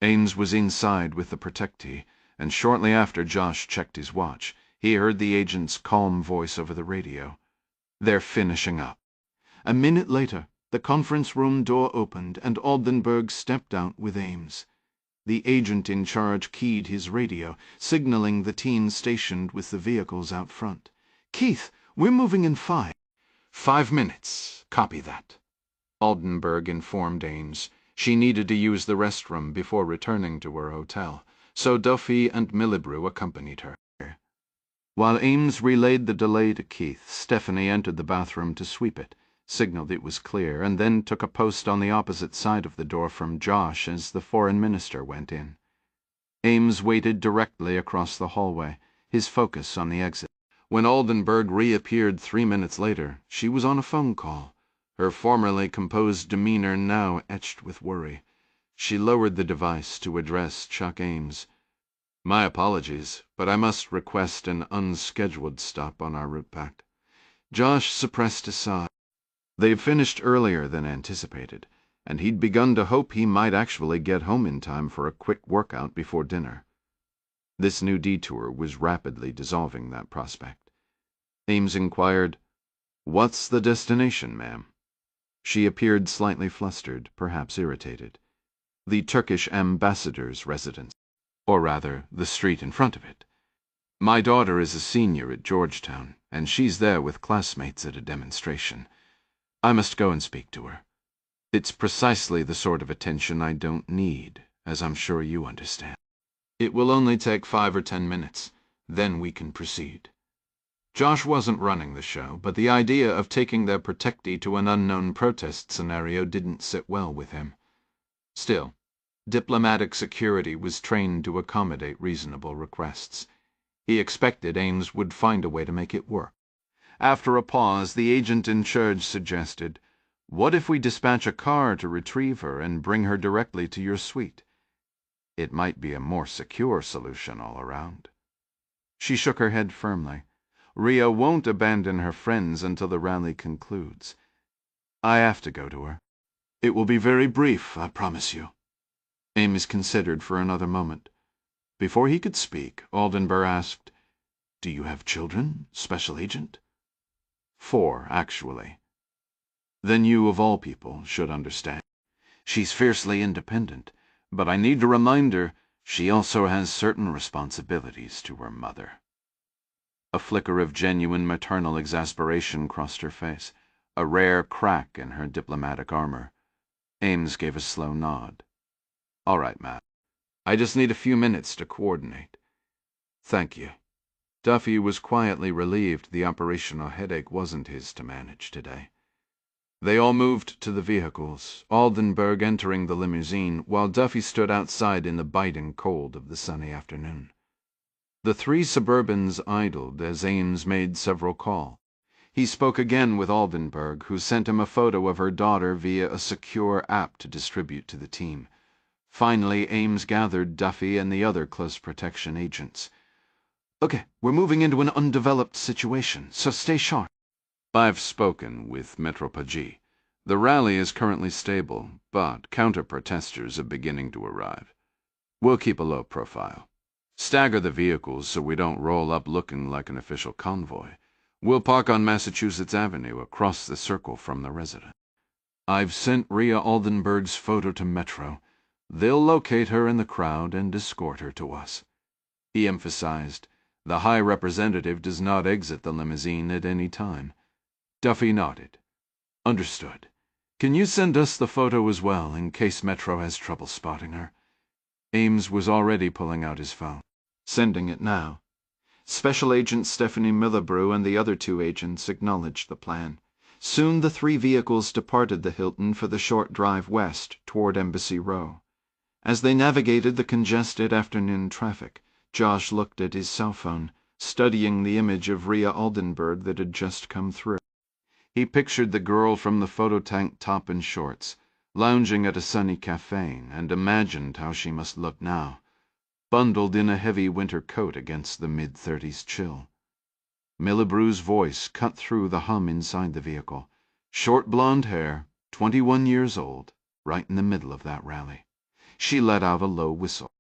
Ames was inside with the protectee, and shortly after Josh checked his watch, he heard the agent's calm voice over the radio. "They're finishing up." A minute later, the conference room door opened, and Oldenburg stepped out with Ames. The agent in charge keyed his radio, signaling the teens stationed with the vehicles out front. "Keith, we're moving in 5." 5 minutes. Copy that," Aldenburg informed Ames. She needed to use the restroom before returning to her hotel, so Duffy and Millibrew accompanied her. While Ames relayed the delay to Keith, Stephanie entered the bathroom to sweep it, signaled it was clear, and then took a post on the opposite side of the door from Josh as the foreign minister went in. Ames waited directly across the hallway, his focus on the exit. When Aldenburg reappeared 3 minutes later, she was on a phone call, her formerly composed demeanor now etched with worry. She lowered the device to address Chuck Ames. "My apologies, but I must request an unscheduled stop on our route back." Josh suppressed a sigh. They'd finished earlier than anticipated, and he'd begun to hope he might actually get home in time for a quick workout before dinner. This new detour was rapidly dissolving that prospect. Ames inquired, "What's the destination, ma'am?" She appeared slightly flustered, perhaps irritated. "The Turkish ambassador's residence, or rather, the street in front of it. My daughter is a senior at Georgetown, and she's there with classmates at a demonstration. I must go and speak to her. It's precisely the sort of attention I don't need, as I'm sure you understand. It will only take 5 or 10 minutes. Then we can proceed." Josh wasn't running the show, but the idea of taking their protectee to an unknown protest scenario didn't sit well with him. Still, diplomatic security was trained to accommodate reasonable requests. He expected Ames would find a way to make it work. After a pause, the agent in charge suggested, "What if we dispatch a car to retrieve her and bring her directly to your suite? It might be a more secure solution all around." She shook her head firmly. "Rhea won't abandon her friends until the rally concludes. I have to go to her. It will be very brief, I promise you." Ames considered for another moment. Before he could speak, Aldenburg asked, "Do you have children, Special Agent?" "4, actually." "Then you, of all people, should understand. She's fiercely independent, but I need to remind her she also has certain responsibilities to her mother." A flicker of genuine maternal exasperation crossed her face, a rare crack in her diplomatic armor. Ames gave a slow nod. "All right, Matt. I just need a few minutes to coordinate." "Thank you." Duffy was quietly relieved the operational headache wasn't his to manage today. They all moved to the vehicles, Aldenburg entering the limousine, while Duffy stood outside in the biting cold of the sunny afternoon. The 3 Suburbans idled as Ames made several calls. He spoke again with Aldenburg, who sent him a photo of her daughter via a secure app to distribute to the team. Finally, Ames gathered Duffy and the other close protection agents. "Okay, we're moving into an undeveloped situation, so stay sharp." "I've spoken with Metropagi. The rally is currently stable, but counter-protesters are beginning to arrive. We'll keep a low profile. Stagger the vehicles so we don't roll up looking like an official convoy. We'll park on Massachusetts Avenue across the circle from the residence. I've sent Rhea Aldenburg's photo to Metro. They'll locate her in the crowd and escort her to us." He emphasized, "The High Representative does not exit the limousine at any time." Duffy nodded. "Understood. Can you send us the photo as well, in case Metro has trouble spotting her?" Ames was already pulling out his phone. "Sending it now." Special Agent Stephanie Millibrew and the other 2 agents acknowledged the plan. Soon the 3 vehicles departed the Hilton for the short drive west toward Embassy Row. As they navigated the congested afternoon traffic, Josh looked at his cell phone, studying the image of Rhea Aldenburg that had just come through. He pictured the girl from the photo tank top and shorts, lounging at a sunny cafe, and imagined how she must look now, bundled in a heavy winter coat against the mid-30s chill. Millibrew's voice cut through the hum inside the vehicle. Short blonde hair, 21 years old, right in the middle of that rally. She let out a low whistle.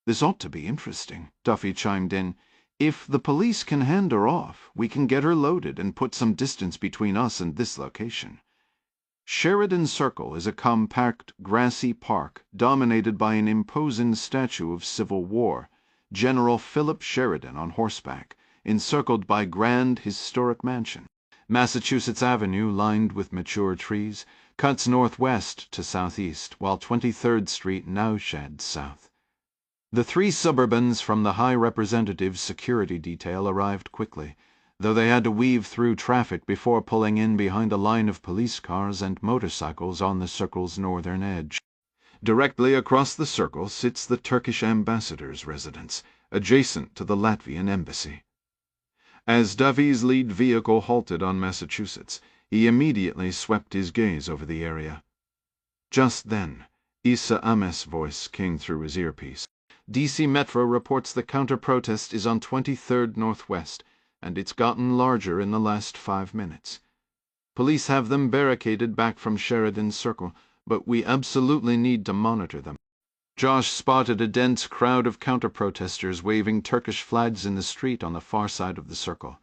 "This ought to be interesting," Duffy chimed in. "If the police can hand her off, we can get her loaded and put some distance between us and this location." Sheridan Circle is a compact, grassy park dominated by an imposing statue of Civil War, General Philip Sheridan on horseback, encircled by grand, historic mansion. Massachusetts Avenue, lined with mature trees, cuts northwest to southeast, while 23rd Street now sheds south. The three suburbans from the High Representative's security detail arrived quickly, though they had to weave through traffic before pulling in behind a line of police cars and motorcycles on the circle's northern edge. Directly across the circle sits the Turkish ambassador's residence, adjacent to the Latvian embassy. As Duffy's lead vehicle halted on Massachusetts, he immediately swept his gaze over the area. Just then, Issa Ahmed's voice came through his earpiece. DC Metro reports the counter-protest is on 23rd Northwest, and it's gotten larger in the last 5 minutes. Police have them barricaded back from Sheridan Circle, but we absolutely need to monitor them. Josh spotted a dense crowd of counter-protesters waving Turkish flags in the street on the far side of the circle.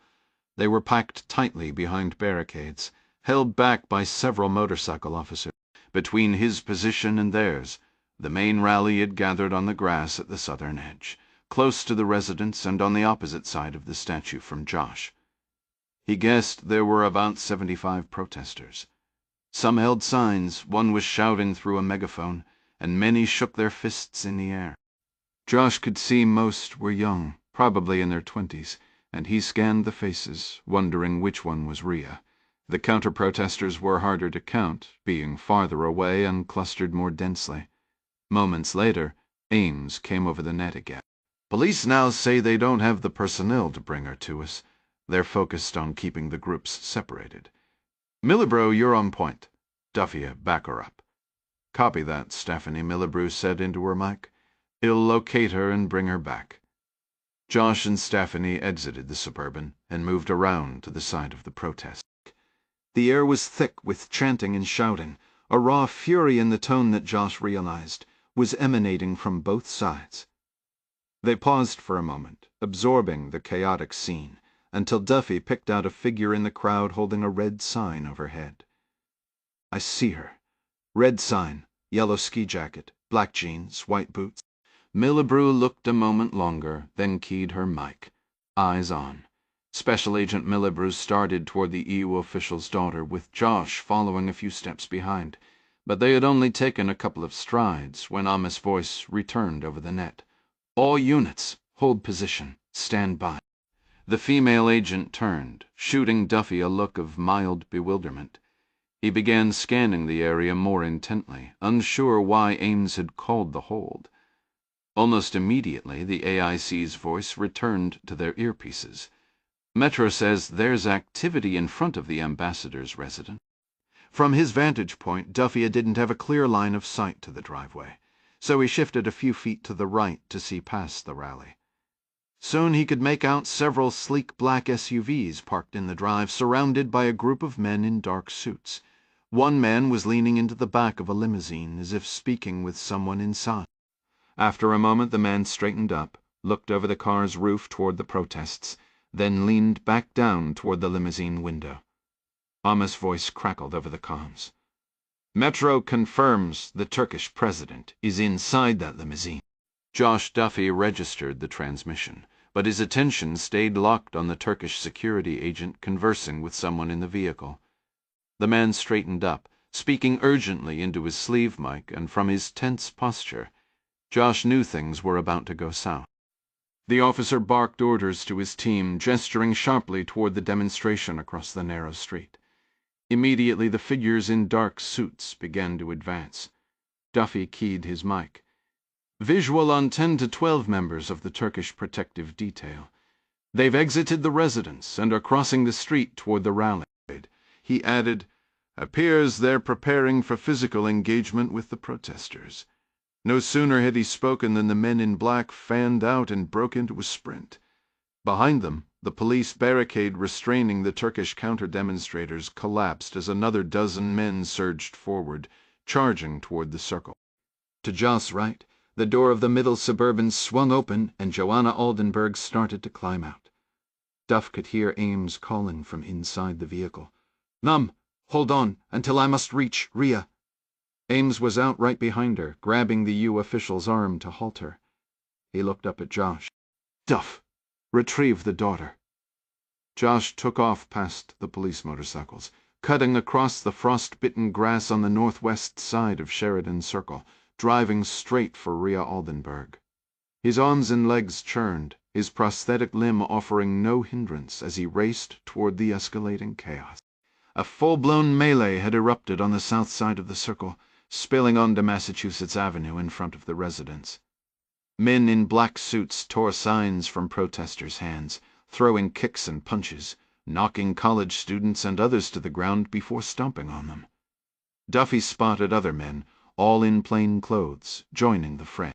They were packed tightly behind barricades, held back by several motorcycle officers. Between his position and theirs, the main rally had gathered on the grass at the southern edge, close to the residence and on the opposite side of the statue from Josh. He guessed there were about 75 protesters. Some held signs, one was shouting through a megaphone, and many shook their fists in the air. Josh could see most were young, probably in their 20s, and he scanned the faces, wondering which one was Rhea. The counter-protesters were harder to count, being farther away and clustered more densely. Moments later, Ames came over the net again. Police now say they don't have the personnel to bring her to us. They're focused on keeping the groups separated. Millibrew, you're on point. Duffy, back her up. Copy that, Stephanie, Millibrew said into her mic. He'll locate her and bring her back. Josh and Stephanie exited the Suburban and moved around to the side of the protest. The air was thick with chanting and shouting. A raw fury in the tone that Josh realized was emanating from both sides. They paused for a moment, absorbing the chaotic scene, until Duffy picked out a figure in the crowd holding a red sign overhead. I see her. Red sign, yellow ski jacket, black jeans, white boots. Millibrew looked a moment longer, then keyed her mic. Eyes on. Special Agent Millibrew started toward the EU official's daughter, with Josh following a few steps behind. But they had only taken a couple of strides when Ahmed's voice returned over the net. All units, hold position, stand by. The female agent turned, shooting Duffy a look of mild bewilderment. He began scanning the area more intently, unsure why Ames had called the hold. Almost immediately, the AIC's voice returned to their earpieces. Metro says there's activity in front of the ambassador's residence. From his vantage point, Duffy didn't have a clear line of sight to the driveway, so he shifted a few feet to the right to see past the rally. Soon he could make out several sleek black SUVs parked in the drive, surrounded by a group of men in dark suits. One man was leaning into the back of a limousine, as if speaking with someone inside. After a moment, the man straightened up, looked over the car's roof toward the protests, then leaned back down toward the limousine window. Ahmed's voice crackled over the comms. Metro confirms the Turkish president is inside that limousine. Josh Duffy registered the transmission, but his attention stayed locked on the Turkish security agent conversing with someone in the vehicle. The man straightened up, speaking urgently into his sleeve mic, and from his tense posture, Josh knew things were about to go south. The officer barked orders to his team, gesturing sharply toward the demonstration across the narrow street. Immediately, the figures in dark suits began to advance. Duffy keyed his mic. Visual on 10 to 12 members of the Turkish protective detail. They've exited the residence and are crossing the street toward the rally. He added, appears they're preparing for physical engagement with the protesters. No sooner had he spoken than the men in black fanned out and broke into a sprint. Behind them, the police barricade restraining the Turkish counter-demonstrators collapsed as another dozen men surged forward, charging toward the circle. To Josh's right, the door of the middle suburban swung open and Joanna Aldenberg started to climb out. Duff could hear Ames calling from inside the vehicle. Num, Hold on, until I must reach Rhea." Ames was out right behind her, grabbing the U official's arm to halt her. He looked up at Josh. "Duff, retrieve the daughter." Josh took off past the police motorcycles, cutting across the frost-bitten grass on the northwest side of Sheridan Circle, driving straight for Rhea Oldenburg. His arms and legs churned, his prosthetic limb offering no hindrance as he raced toward the escalating chaos. A full-blown melee had erupted on the south side of the circle, spilling onto Massachusetts Avenue in front of the residence. Men in black suits tore signs from protesters' hands, throwing kicks and punches, knocking college students and others to the ground before stomping on them. Duffy spotted other men, all in plain clothes, joining the fray.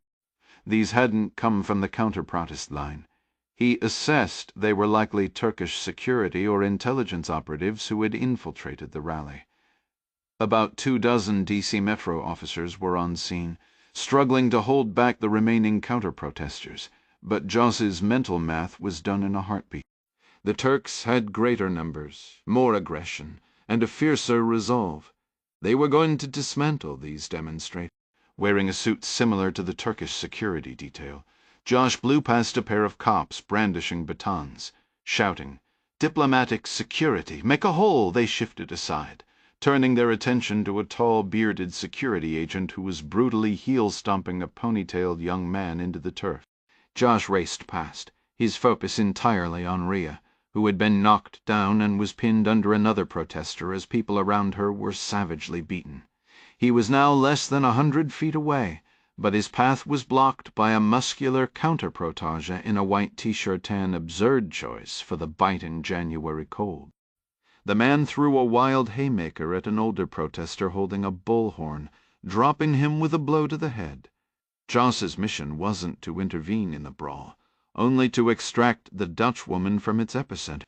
These hadn't come from the counter-protest line. He assessed they were likely Turkish security or intelligence operatives who had infiltrated the rally. About 24 D.C. Metro officers were on scene, struggling to hold back the remaining counter-protesters, but Joss's mental math was done in a heartbeat. The Turks had greater numbers, more aggression, and a fiercer resolve. They were going to dismantle these demonstrators. Wearing a suit similar to the Turkish security detail, Josh blew past a pair of cops brandishing batons. Shouting, "Diplomatic security! Make a hole!" they shifted aside, turning their attention to a tall, bearded security agent who was brutally heel-stomping a ponytailed young man into the turf. Josh raced past, his focus entirely on Rhea, who had been knocked down and was pinned under another protester as people around her were savagely beaten. He was now less than 100 feet away, but his path was blocked by a muscular counter-protege in a white t-shirt, an absurd choice for the biting January cold. The man threw a wild haymaker at an older protester holding a bullhorn, dropping him with a blow to the head. Joss's mission wasn't to intervene in the brawl, only to extract the Dutchwoman from its epicenter.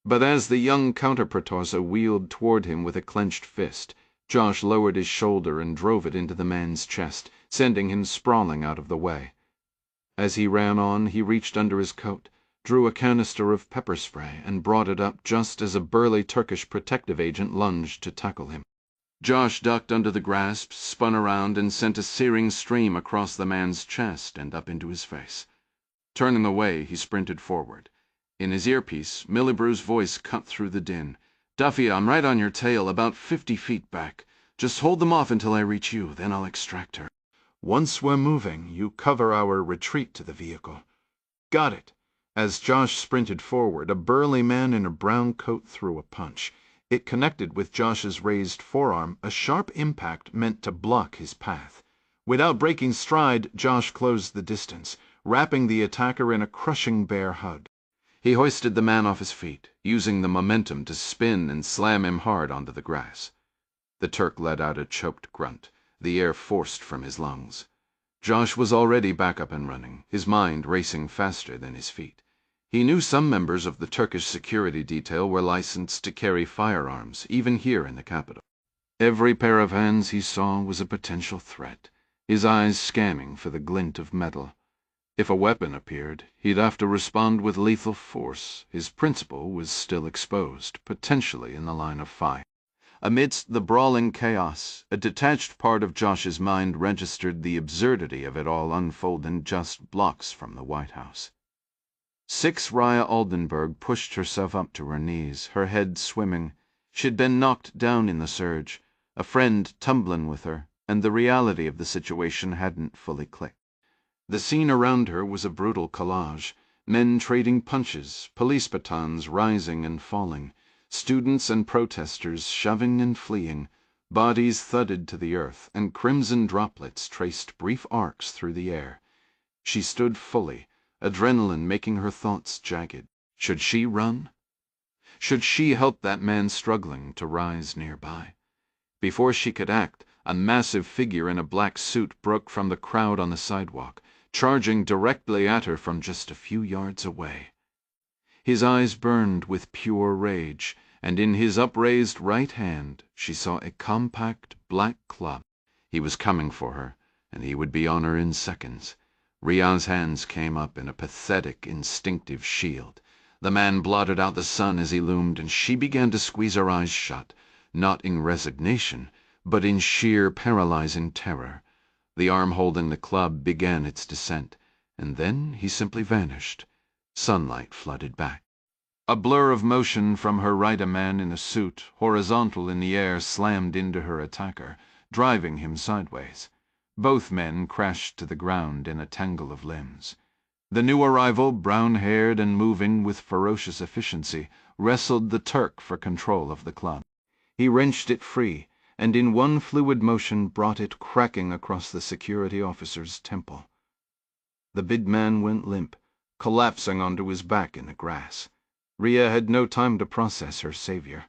But as the young counter-protester wheeled toward him with a clenched fist, Josh lowered his shoulder and drove it into the man's chest, sending him sprawling out of the way. As he ran on, he reached under his coat, drew a canister of pepper spray, and brought it up just as a burly Turkish protective agent lunged to tackle him. Josh ducked under the grasp, spun around, and sent a searing stream across the man's chest and up into his face. Turning away, he sprinted forward. In his earpiece, Millibru's voice cut through the din. "Duffy, I'm right on your tail, about 50 feet back. Just hold them off until I reach you, then I'll extract her. Once we're moving, you cover our retreat to the vehicle." "Got it." As Josh sprinted forward, a burly man in a brown coat threw a punch. It connected with Josh's raised forearm, a sharp impact meant to block his path. Without breaking stride, Josh closed the distance, wrapping the attacker in a crushing bear hug. He hoisted the man off his feet, using the momentum to spin and slam him hard onto the grass. The Turk let out a choked grunt, the air forced from his lungs. Josh was already back up and running, his mind racing faster than his feet. He knew some members of the Turkish security detail were licensed to carry firearms, even here in the capital. Every pair of hands he saw was a potential threat, his eyes scanning for the glint of metal. If a weapon appeared, he'd have to respond with lethal force. His principal was still exposed, potentially in the line of fire. Amidst the brawling chaos, a detached part of Josh's mind registered the absurdity of it all unfolding just blocks from the White House. 6 Rhea Oldenburg pushed herself up to her knees, her head swimming. She'd been knocked down in the surge, a friend tumbling with her, and the reality of the situation hadn't fully clicked. The scene around her was a brutal collage, men trading punches, police batons rising and falling, students and protesters shoving and fleeing, bodies thudded to the earth, and crimson droplets traced brief arcs through the air. She stood fully, adrenaline making her thoughts jagged. Should she run? Should she help that man struggling to rise nearby? Before she could act, a massive figure in a black suit broke from the crowd on the sidewalk, charging directly at her from just a few yards away. His eyes burned with pure rage, and in his upraised right hand she saw a compact black club. He was coming for her, and he would be on her in seconds. Rhea's hands came up in a pathetic, instinctive shield. The man blotted out the sun as he loomed, and she began to squeeze her eyes shut, not in resignation, but in sheer paralyzing terror. The arm holding the club began its descent, and then he simply vanished. Sunlight flooded back. A blur of motion from her right, a man in a suit, horizontal in the air, slammed into her attacker, driving him sideways. Both men crashed to the ground in a tangle of limbs. The new arrival, brown-haired and moving with ferocious efficiency, wrestled the Turk for control of the club. He wrenched it free, and in one fluid motion brought it cracking across the security officer's temple. The big man went limp, collapsing onto his back in the grass. Rhea had no time to process her savior.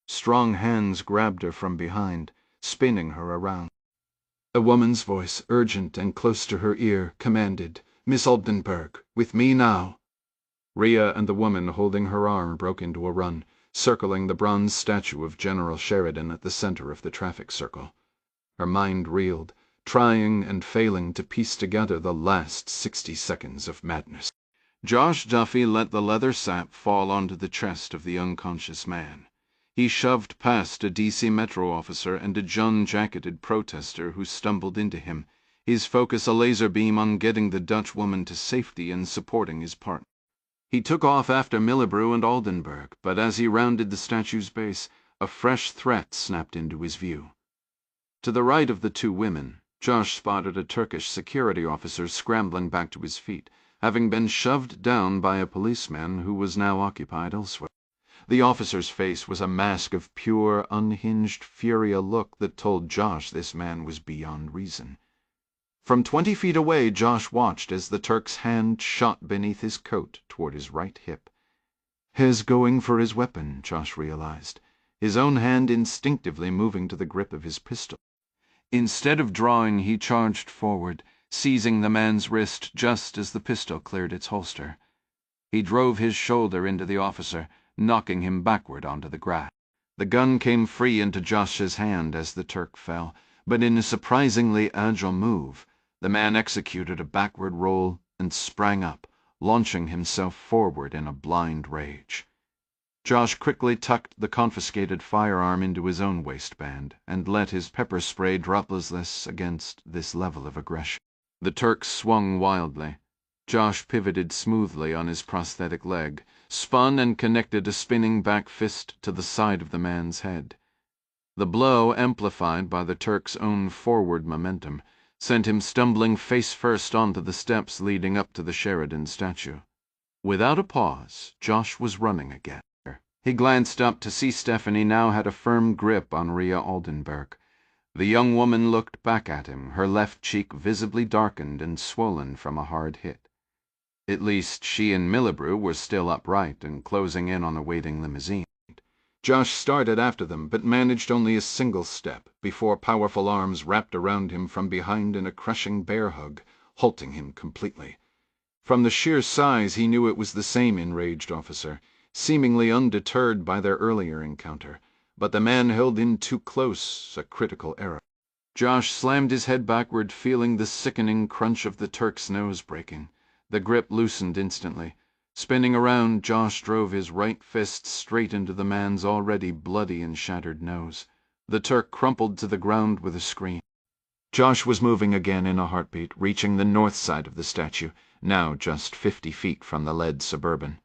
Strong hands grabbed her from behind, spinning her around. A woman's voice, urgent and close to her ear, commanded, "Miss Oldenburg, with me now." Rhea and the woman holding her arm broke into a run, circling the bronze statue of General Sheridan at the center of the traffic circle. Her mind reeled, trying and failing to piece together the last 60 seconds of madness. Josh Duffy let the leather sap fall onto the chest of the unconscious man. He shoved past a D.C. Metro officer and a Jun-jacketed protester who stumbled into him, his focus a laser beam on getting the Dutch woman to safety and supporting his partner. He took off after Millebrew and Oldenburg, but as he rounded the statue's base, a fresh threat snapped into his view. To the right of the two women, Josh spotted a Turkish security officer scrambling back to his feet, having been shoved down by a policeman who was now occupied elsewhere. The officer's face was a mask of pure, unhinged fury, a look that told Josh this man was beyond reason. From 20 feet away, Josh watched as the Turk's hand shot beneath his coat toward his right hip. He's going for his weapon, Josh realized, his own hand instinctively moving to the grip of his pistol. Instead of drawing, he charged forward, seizing the man's wrist just as the pistol cleared its holster. He drove his shoulder into the officer, knocking him backward onto the grass. The gun came free into Josh's hand as the Turk fell, but in a surprisingly agile move, the man executed a backward roll and sprang up, launching himself forward in a blind rage. Josh quickly tucked the confiscated firearm into his own waistband and let his pepper spray dropless against this level of aggression. The Turk swung wildly. Josh pivoted smoothly on his prosthetic leg, spun and connected a spinning back fist to the side of the man's head. The blow, amplified by the Turk's own forward momentum, sent him stumbling face first onto the steps leading up to the Sheridan statue. Without a pause, Josh was running again. He glanced up to see Stephanie now had a firm grip on Rhea Oldenburg. The young woman looked back at him, her left cheek visibly darkened and swollen from a hard hit. At least she and Millebrew were still upright and closing in on the waiting limousine. Josh started after them, but managed only a single step before powerful arms wrapped around him from behind in a crushing bear hug, halting him completely. From the sheer size, he knew it was the same enraged officer, seemingly undeterred by their earlier encounter, but the man held in too close, a critical error. Josh slammed his head backward, feeling the sickening crunch of the Turk's nose breaking. The grip loosened instantly. Spinning around, Josh drove his right fist straight into the man's already bloody and shattered nose. The Turk crumpled to the ground with a scream. Josh was moving again in a heartbeat, reaching the north side of the statue, now just 50 feet from the lead Suburban.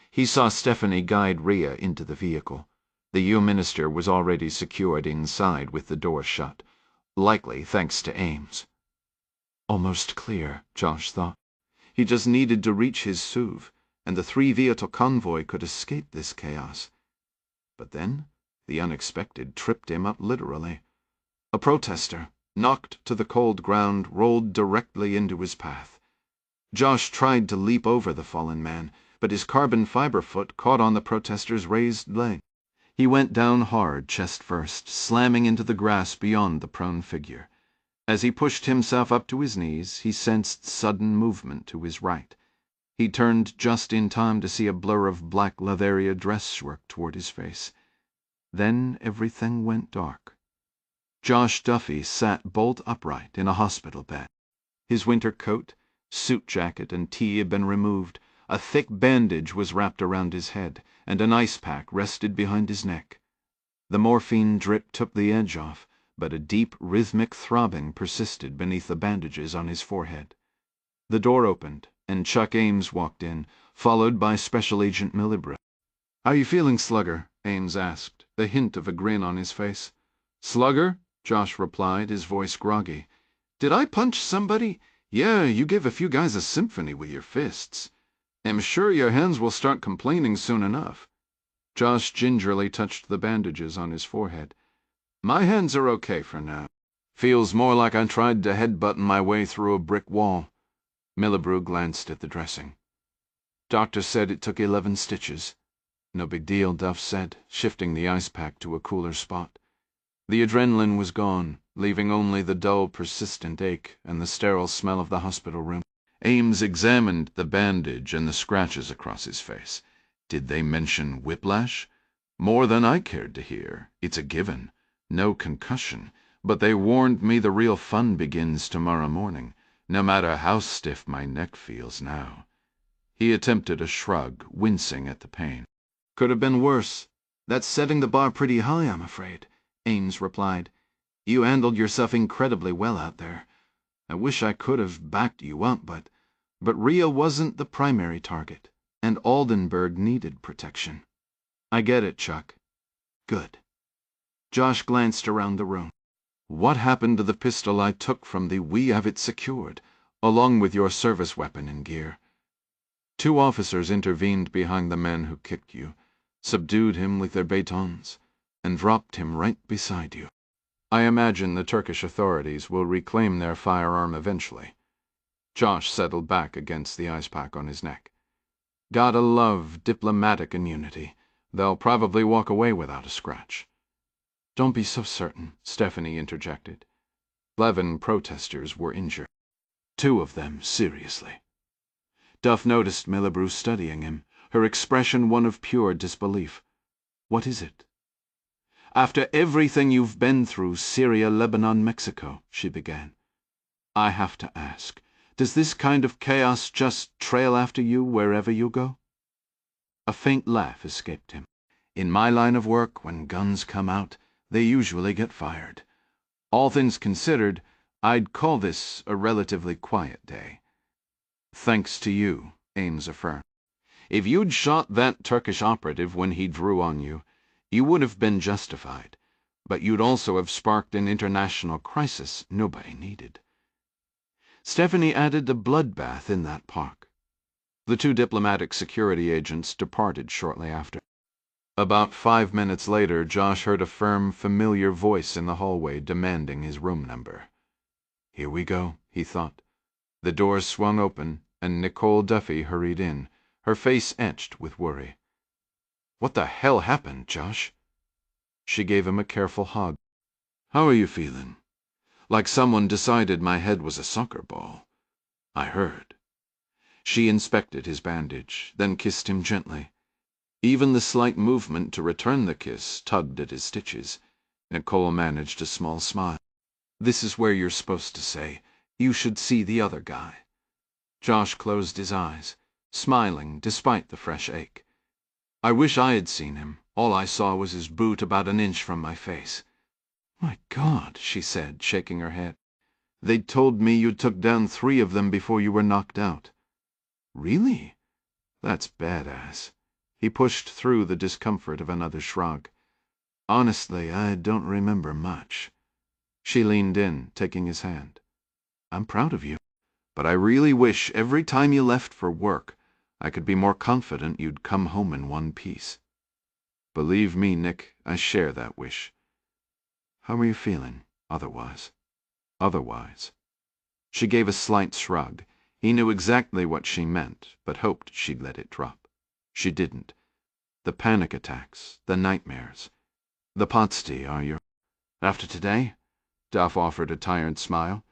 He saw Stephanie guide Rhea into the vehicle. The U-Minister was already secured inside with the door shut, likely thanks to Ames. Almost clear, Josh thought. He just needed to reach his SUV, and the 3-vehicle convoy could escape this chaos. But then the unexpected tripped him up literally. A protester, knocked to the cold ground, rolled directly into his path. Josh tried to leap over the fallen man, but his carbon fiber foot caught on the protester's raised leg. He went down hard, chest first, slamming into the grass beyond the prone figure. As he pushed himself up to his knees, he sensed sudden movement to his right. He turned just in time to see a blur of black Leatheria dress work toward his face. Then everything went dark. Josh Duffy sat bolt upright in a hospital bed. His winter coat, suit jacket, and tee had been removed. A thick bandage was wrapped around his head, and an ice pack rested behind his neck. The morphine drip took the edge off, but a deep, rhythmic throbbing persisted beneath the bandages on his forehead. The door opened, and Chuck Ames walked in, followed by Special Agent Millibrew. "How you feeling, Slugger?" Ames asked, the hint of a grin on his face. "Slugger?" Josh replied, his voice groggy. "Did I punch somebody? Yeah, you gave a few guys a symphony with your fists. Am sure your hands will start complaining soon enough." Josh gingerly touched the bandages on his forehead. "My hands are okay for now. Feels more like I tried to headbutt my way through a brick wall." Millibrew glanced at the dressing. "Doctor said it took 11 stitches. No big deal," Duff said, shifting the ice pack to a cooler spot. The adrenaline was gone, leaving only the dull, persistent ache and the sterile smell of the hospital room. Ames examined the bandage and the scratches across his face. Did they mention whiplash? More than I cared to hear. It's a given. No concussion. But they warned me the real fun begins tomorrow morning, no matter how stiff my neck feels now. He attempted a shrug, wincing at the pain. "Could have been worse. That's setting the bar pretty high, I'm afraid," Ames replied. "You handled yourself incredibly well out there. I wish I could have backed you up, but Rio wasn't the primary target, and Oldenburg needed protection." "I get it, Chuck." "Good." Josh glanced around the room. "What happened to the pistol I took from thee? We have it secured, along with your service weapon and gear." 2 officers intervened behind the man who kicked you, subdued him with their batons, and dropped him right beside you. I imagine the Turkish authorities will reclaim their firearm eventually. Josh settled back against the ice pack on his neck. "Gotta love diplomatic immunity. They'll probably walk away without a scratch." "Don't be so certain," Stephanie interjected. 11 protesters were injured. 2 of them seriously. Duff noticed Millibrew studying him, her expression one of pure disbelief. "What is it?" "After everything you've been through, Syria, Lebanon, Mexico," she began, "I have to ask, does this kind of chaos just trail after you wherever you go?" A faint laugh escaped him. "In my line of work, when guns come out, they usually get fired. All things considered, I'd call this a relatively quiet day." "Thanks to you," Ames affirmed. "If you'd shot that Turkish operative when he drew on you, you would have been justified, but you'd also have sparked an international crisis nobody needed." Stephanie added a bloodbath in that park. The 2 diplomatic security agents departed shortly after. About 5 minutes later, Josh heard a firm, familiar voice in the hallway demanding his room number. Here we go, he thought. The door swung open, and Nicole Duffy hurried in, her face etched with worry. "What the hell happened, Josh?" She gave him a careful hug. "How are you feeling?" "Like someone decided my head was a soccer ball. I heard." She inspected his bandage, then kissed him gently. Even the slight movement to return the kiss tugged at his stitches. Nicole managed a small smile. "This is where you're supposed to say, 'You should see the other guy.'" Josh closed his eyes, smiling despite the fresh ache. "I wish I had seen him. All I saw was his boot about an inch from my face." "My God," she said, shaking her head. "They told me you took down 3 of them before you were knocked out." "Really? That's badass." He pushed through the discomfort of another shrug. "Honestly, I don't remember much." She leaned in, taking his hand. "I'm proud of you, but I really wish every time you left for work I could be more confident you'd come home in one piece." "Believe me, Nick, I share that wish." "How are you feeling, otherwise?" "Otherwise?" She gave a slight shrug. He knew exactly what she meant, but hoped she'd let it drop. She didn't. "The panic attacks, the nightmares. The Potsdam, are you?" "After today?" Duff offered a tired smile.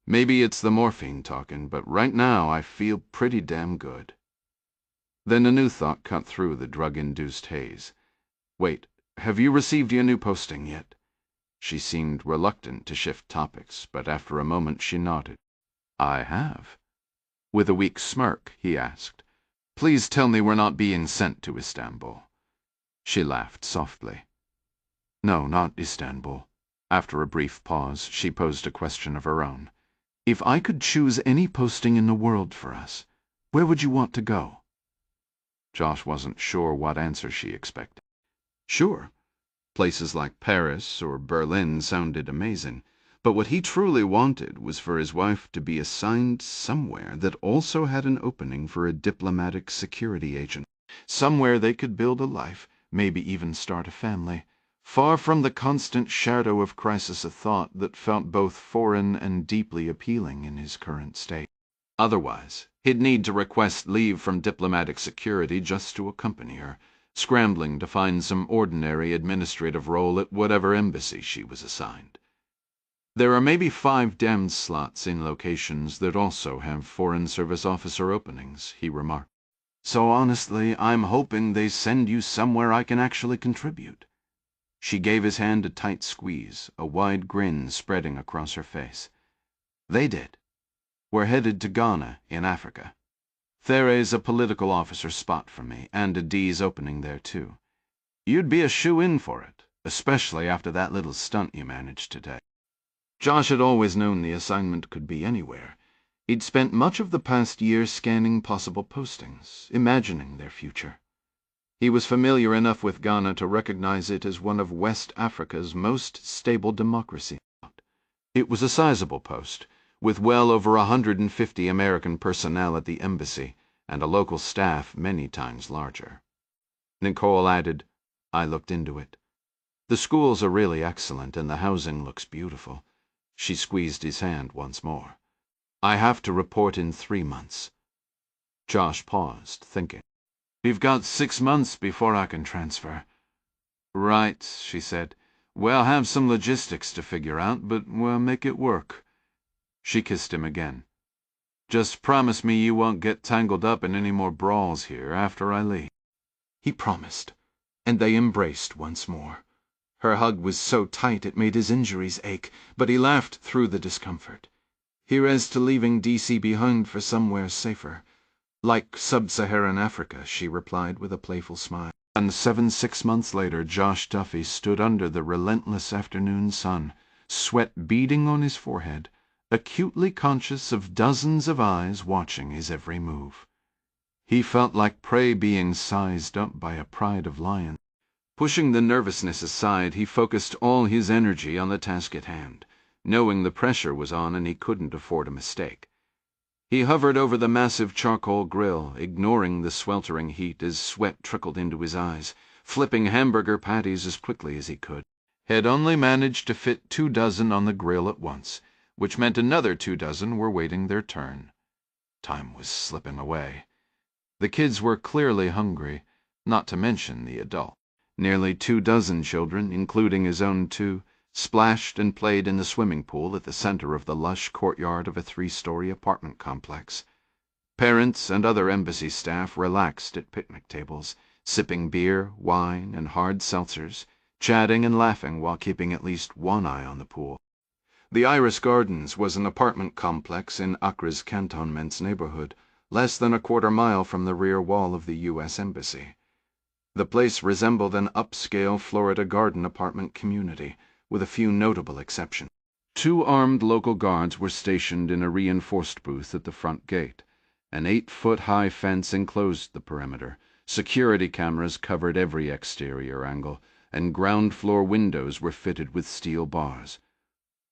"Maybe it's the morphine talking, but right now I feel pretty damn good." Then a new thought cut through the drug-induced haze. "Wait, have you received your new posting yet?" She seemed reluctant to shift topics, but after a moment she nodded. "I have." With a weak smirk, he asked, "Please tell me we're not being sent to Istanbul." She laughed softly. No, not Istanbul. After a brief pause, she posed a question of her own. If I could choose any posting in the world for us, where would you want to go? Josh wasn't sure what answer she expected. Sure, places like Paris or Berlin sounded amazing, but what he truly wanted was for his wife to be assigned somewhere that also had an opening for a diplomatic security agent, somewhere they could build a life, maybe even start a family, far from the constant shadow of crisis of thought that felt both foreign and deeply appealing in his current state. Otherwise, he'd need to request leave from diplomatic security just to accompany her, scrambling to find some ordinary administrative role at whatever embassy she was assigned. There are maybe 5 DEMS slots in locations that also have Foreign Service officer openings, he remarked. So honestly, I'm hoping they send you somewhere I can actually contribute. She gave his hand a tight squeeze, a wide grin spreading across her face. They did. We're headed to Ghana, in Africa. There's a political officer spot for me, and a D's opening there, too. You'd be a shoo-in for it, especially after that little stunt you managed today. Josh had always known the assignment could be anywhere. He'd spent much of the past year scanning possible postings, imagining their future. He was familiar enough with Ghana to recognize it as one of West Africa's most stable democracies. It was a sizable post, with well over 150 American personnel at the embassy, and a local staff many times larger. Nicole added, I looked into it. The schools are really excellent, and the housing looks beautiful. She squeezed his hand once more. I have to report in 3 months. Josh paused, thinking. We've got 6 months before I can transfer. Right, she said. We'll have some logistics to figure out, but we'll make it work. She kissed him again. Just promise me you won't get tangled up in any more brawls here after I leave. He promised, and they embraced once more. Her hug was so tight it made his injuries ache, but he laughed through the discomfort. Here's to leaving DC behind for somewhere safer. Like sub-Saharan Africa, she replied with a playful smile. And 6 months later, Josh Duffy stood under the relentless afternoon sun, sweat beading on his forehead, acutely conscious of dozens of eyes watching his every move. He felt like prey being sized up by a pride of lions. Pushing the nervousness aside, he focused all his energy on the task at hand, knowing the pressure was on and he couldn't afford a mistake. He hovered over the massive charcoal grill, ignoring the sweltering heat as sweat trickled into his eyes, flipping hamburger patties as quickly as he could. Had only managed to fit 2 dozen on the grill at once, which meant another 2 dozen were waiting their turn. Time was slipping away. The kids were clearly hungry, not to mention the adult. Nearly 2 dozen children, including his own 2, splashed and played in the swimming pool at the center of the lush courtyard of a 3-story apartment complex. Parents and other embassy staff relaxed at picnic tables, sipping beer, wine, and hard seltzers, chatting and laughing while keeping at least one eye on the pool. The Iris Gardens was an apartment complex in Accra's cantonment's neighborhood, less than a quarter mile from the rear wall of the U.S. Embassy. The place resembled an upscale Florida garden apartment community, with a few notable exceptions. 2 armed local guards were stationed in a reinforced booth at the front gate. An 8-foot-high fence enclosed the perimeter, security cameras covered every exterior angle, and ground-floor windows were fitted with steel bars.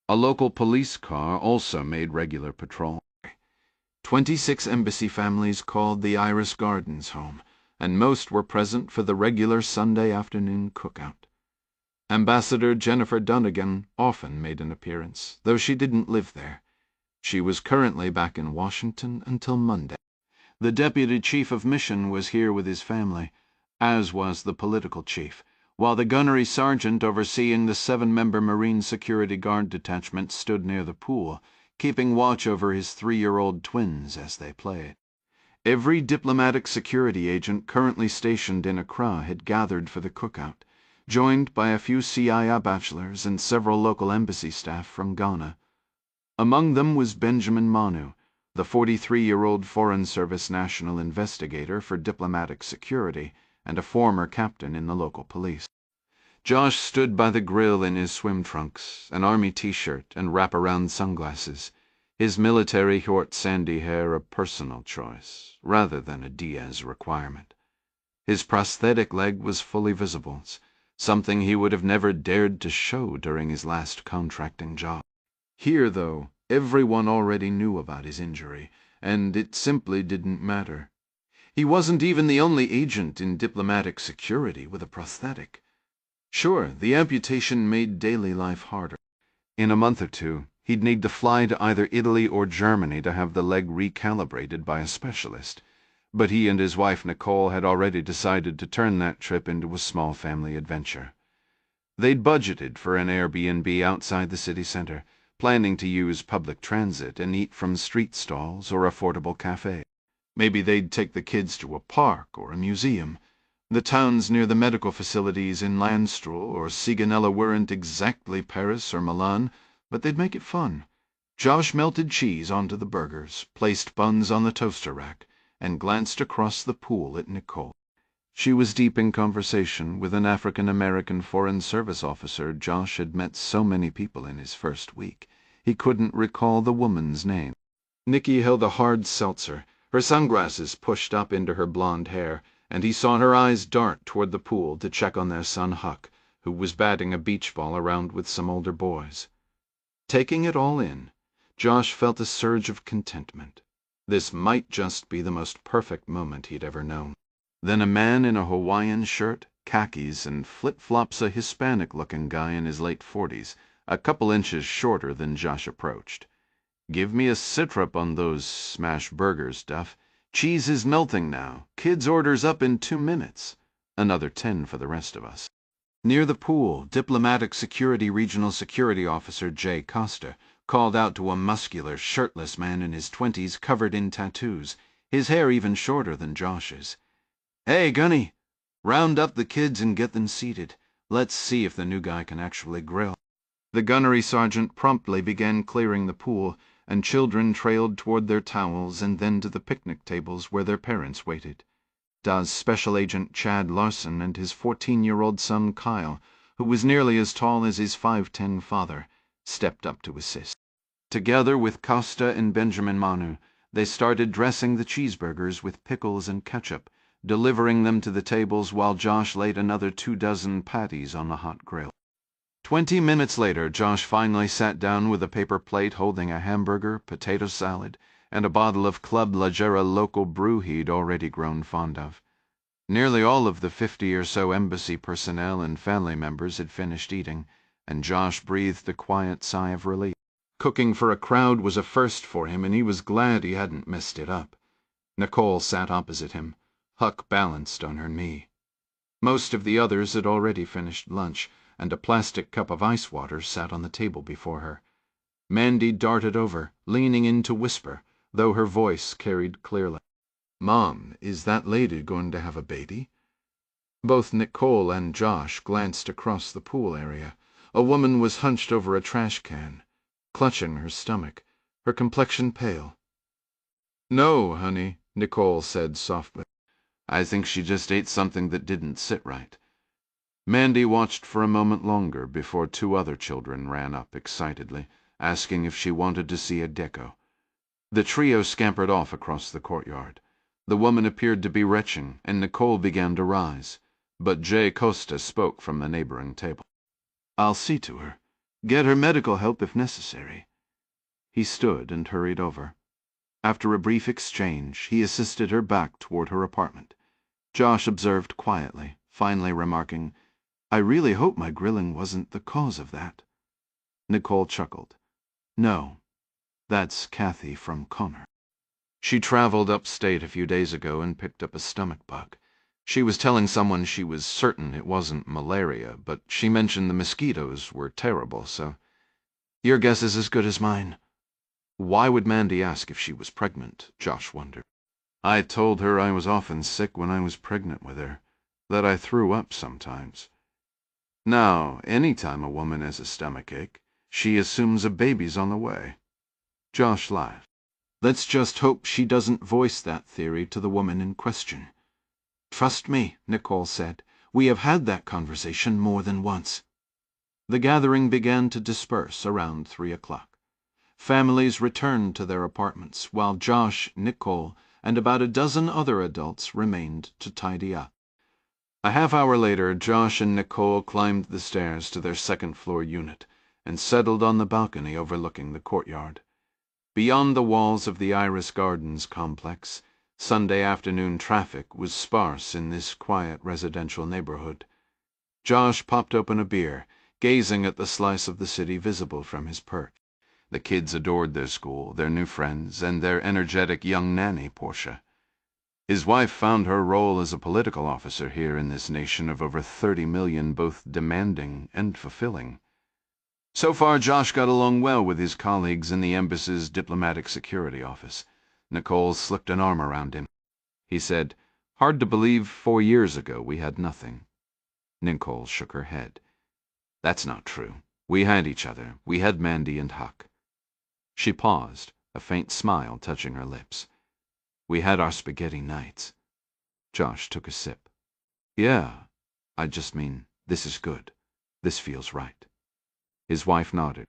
A local police car also made regular patrol. 26 embassy families called the Iris Gardens home, and most were present for the regular Sunday afternoon cookout. Ambassador Jennifer Dunnigan often made an appearance, though she didn't live there. She was currently back in Washington until Monday. The deputy chief of mission was here with his family, as was the political chief, while the gunnery sergeant overseeing the 7-member Marine Security Guard detachment stood near the pool, keeping watch over his 3-year-old twins as they played. Every diplomatic security agent currently stationed in Accra had gathered for the cookout, joined by a few CIA bachelors and several local embassy staff from Ghana. Among them was Benjamin Manu, the 43-year-old Foreign Service National Investigator for Diplomatic Security and a former captain in the local police. Josh stood by the grill in his swim trunks, an army t-shirt, and wraparound sunglasses, his military short sandy hair a personal choice, rather than a Diaz requirement. His prosthetic leg was fully visible, something he would have never dared to show during his last contracting job. Here, though, everyone already knew about his injury, and it simply didn't matter. He wasn't even the only agent in diplomatic security with a prosthetic. Sure, the amputation made daily life harder. In a month or two, he'd need to fly to either Italy or Germany to have the leg recalibrated by a specialist, but he and his wife Nicole had already decided to turn that trip into a small family adventure. They'd budgeted for an Airbnb outside the city center, planning to use public transit and eat from street stalls or affordable cafes. Maybe they'd take the kids to a park or a museum. The towns near the medical facilities in Landstuhl or Sigonella weren't exactly Paris or Milan, but they'd make it fun. Josh melted cheese onto the burgers, placed buns on the toaster rack, and glanced across the pool at Nicole. She was deep in conversation with an African-American Foreign Service officer Josh had met so many people in his first week, he couldn't recall the woman's name. Nikki held a hard seltzer, her sunglasses pushed up into her blonde hair, and he saw her eyes dart toward the pool to check on their son Huck, who was batting a beach ball around with some older boys. Taking it all in, Josh felt a surge of contentment. This might just be the most perfect moment he'd ever known. Then a man in a Hawaiian shirt, khakis, and flip-flops, a Hispanic-looking guy in his late 40s, a couple inches shorter than Josh approached. "Give me a sitrep on those smash burgers, Duff. Cheese is melting now. Kids' orders up in 2 minutes. Another 10 for the rest of us." Near the pool, Diplomatic Security Regional Security Officer Jay Costa called out to a muscular, shirtless man in his 20s covered in tattoos, his hair even shorter than Josh's. "Hey, Gunny, round up the kids and get them seated. Let's see if the new guy can actually grill." The gunnery sergeant promptly began clearing the pool, and children trailed toward their towels and then to the picnic tables where their parents waited. DA's Special Agent Chad Larson and his 14-year-old son Kyle, who was nearly as tall as his 5'10" father, stepped up to assist. Together with Costa and Benjamin Manu, they started dressing the cheeseburgers with pickles and ketchup, delivering them to the tables while Josh laid another 24 patties on the hot grill. 20 minutes later, Josh finally sat down with a paper plate holding a hamburger, potato salad, and a bottle of Club La Gera local brew he'd already grown fond of. Nearly all of the 50 or so embassy personnel and family members had finished eating, and Josh breathed a quiet sigh of relief. Cooking for a crowd was a first for him, and he was glad he hadn't messed it up. Nicole sat opposite him, Huck balanced on her knee. Most of the others had already finished lunch, and a plastic cup of ice water sat on the table before her. Mandy darted over, leaning in to whisper, though her voice carried clearly. "Mom, is that lady going to have a baby?" Both Nicole and Josh glanced across the pool area. A woman was hunched over a trash can, clutching her stomach, her complexion pale. "No, honey," Nicole said softly. "I think she just ate something that didn't sit right." Mandy watched for a moment longer before 2 other children ran up excitedly, asking if she wanted to see a deco. The trio scampered off across the courtyard. The woman appeared to be retching, and Nicole began to rise, but Jay Costa spoke from the neighboring table. "I'll see to her. Get her medical help if necessary." He stood and hurried over. After a brief exchange, he assisted her back toward her apartment. Josh observed quietly, finally remarking, "I really hope my grilling wasn't the cause of that." Nicole chuckled. "No, that's Kathy from Connor. She traveled upstate a few days ago and picked up a stomach bug. She was telling someone she was certain it wasn't malaria, but she mentioned the mosquitoes were terrible, so your guess is as good as mine." Why would Mandy ask if she was pregnant, Josh wondered. "I told her I was often sick when I was pregnant with her, that I threw up sometimes. Now, any time a woman has a stomachache, she assumes a baby's on the way." Josh laughed. "Let's just hope she doesn't voice that theory to the woman in question." "Trust me," Nicole said. We have had that conversation more than once." The gathering began to disperse around 3 o'clock. Families returned to their apartments, while Josh, Nicole, and about a dozen other adults remained to tidy up. A half-hour later, Josh and Nicole climbed the stairs to their second-floor unit and settled on the balcony overlooking the courtyard. Beyond the walls of the Iris Gardens complex, Sunday afternoon traffic was sparse in this quiet residential neighborhood. Josh popped open a beer, gazing at the slice of the city visible from his perch. The kids adored their school, their new friends, and their energetic young nanny, Portia. His wife found her role as a political officer here in this nation of over 30 million both demanding and fulfilling. So far, Josh got along well with his colleagues in the embassy's diplomatic security office. Nicole slipped an arm around him. He said, "Hard to believe 4 years ago we had nothing." Nicole shook her head. "That's not true. We had each other. We had Mandy and Huck." She paused, a faint smile touching her lips. "We had our spaghetti nights." Josh took a sip. "Yeah, I just mean, this is good. This feels right." His wife nodded.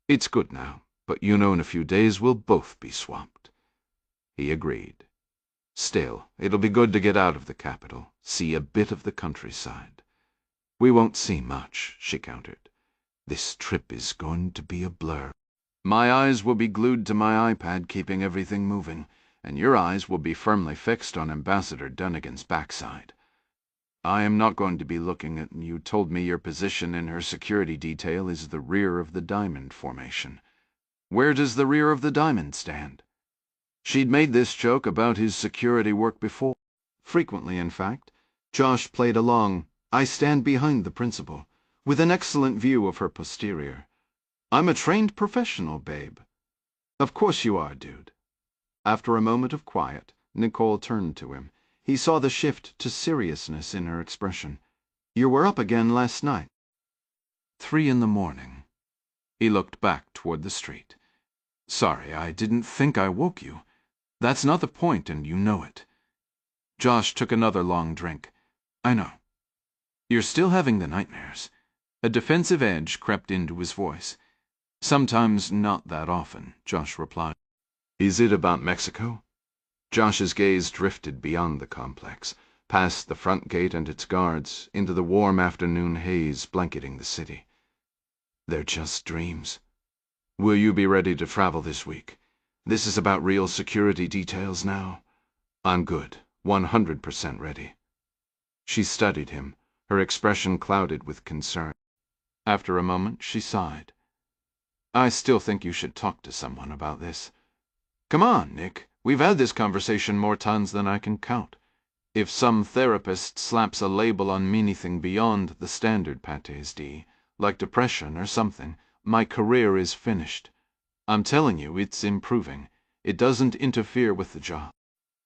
"It's good now, but you know in a few days we'll both be swamped." He agreed. "Still, it'll be good to get out of the capital, see a bit of the countryside." "We won't see much," she countered. "This trip is going to be a blur. My eyes will be glued to my iPad keeping everything moving, and your eyes will be firmly fixed on Ambassador Dunnigan's backside. I am not going to be looking at. You told me your position in her security detail is the rear of the diamond formation. Where does the rear of the diamond stand?" She'd made this joke about his security work before. Frequently, in fact. Josh played along. "I stand behind the principal, with an excellent view of her posterior. I'm a trained professional, babe." "Of course you are, dude." After a moment of quiet, Nicole turned to him. He saw the shift to seriousness in her expression. "You were up again last night." 3 in the morning. He looked back toward the street. "Sorry, I didn't think I woke you. That's not the point, and you know it." Josh took another long drink. "I know. You're still having the nightmares." A defensive edge crept into his voice. "Sometimes, not that often," Josh replied. "Is it about Mexico?" Josh's gaze drifted beyond the complex, past the front gate and its guards, into the warm afternoon haze blanketing the city. "They're just dreams. Will you be ready to travel this week? This is about real security details now." "I'm good. 100% ready." She studied him, her expression clouded with concern. After a moment, she sighed. "I still think you should talk to someone about this." "Come on, Nick. We've had this conversation more times than I can count. If some therapist slaps a label on anything beyond the standard PTSD, like depression or something, my career is finished. I'm telling you, it's improving. It doesn't interfere with the job.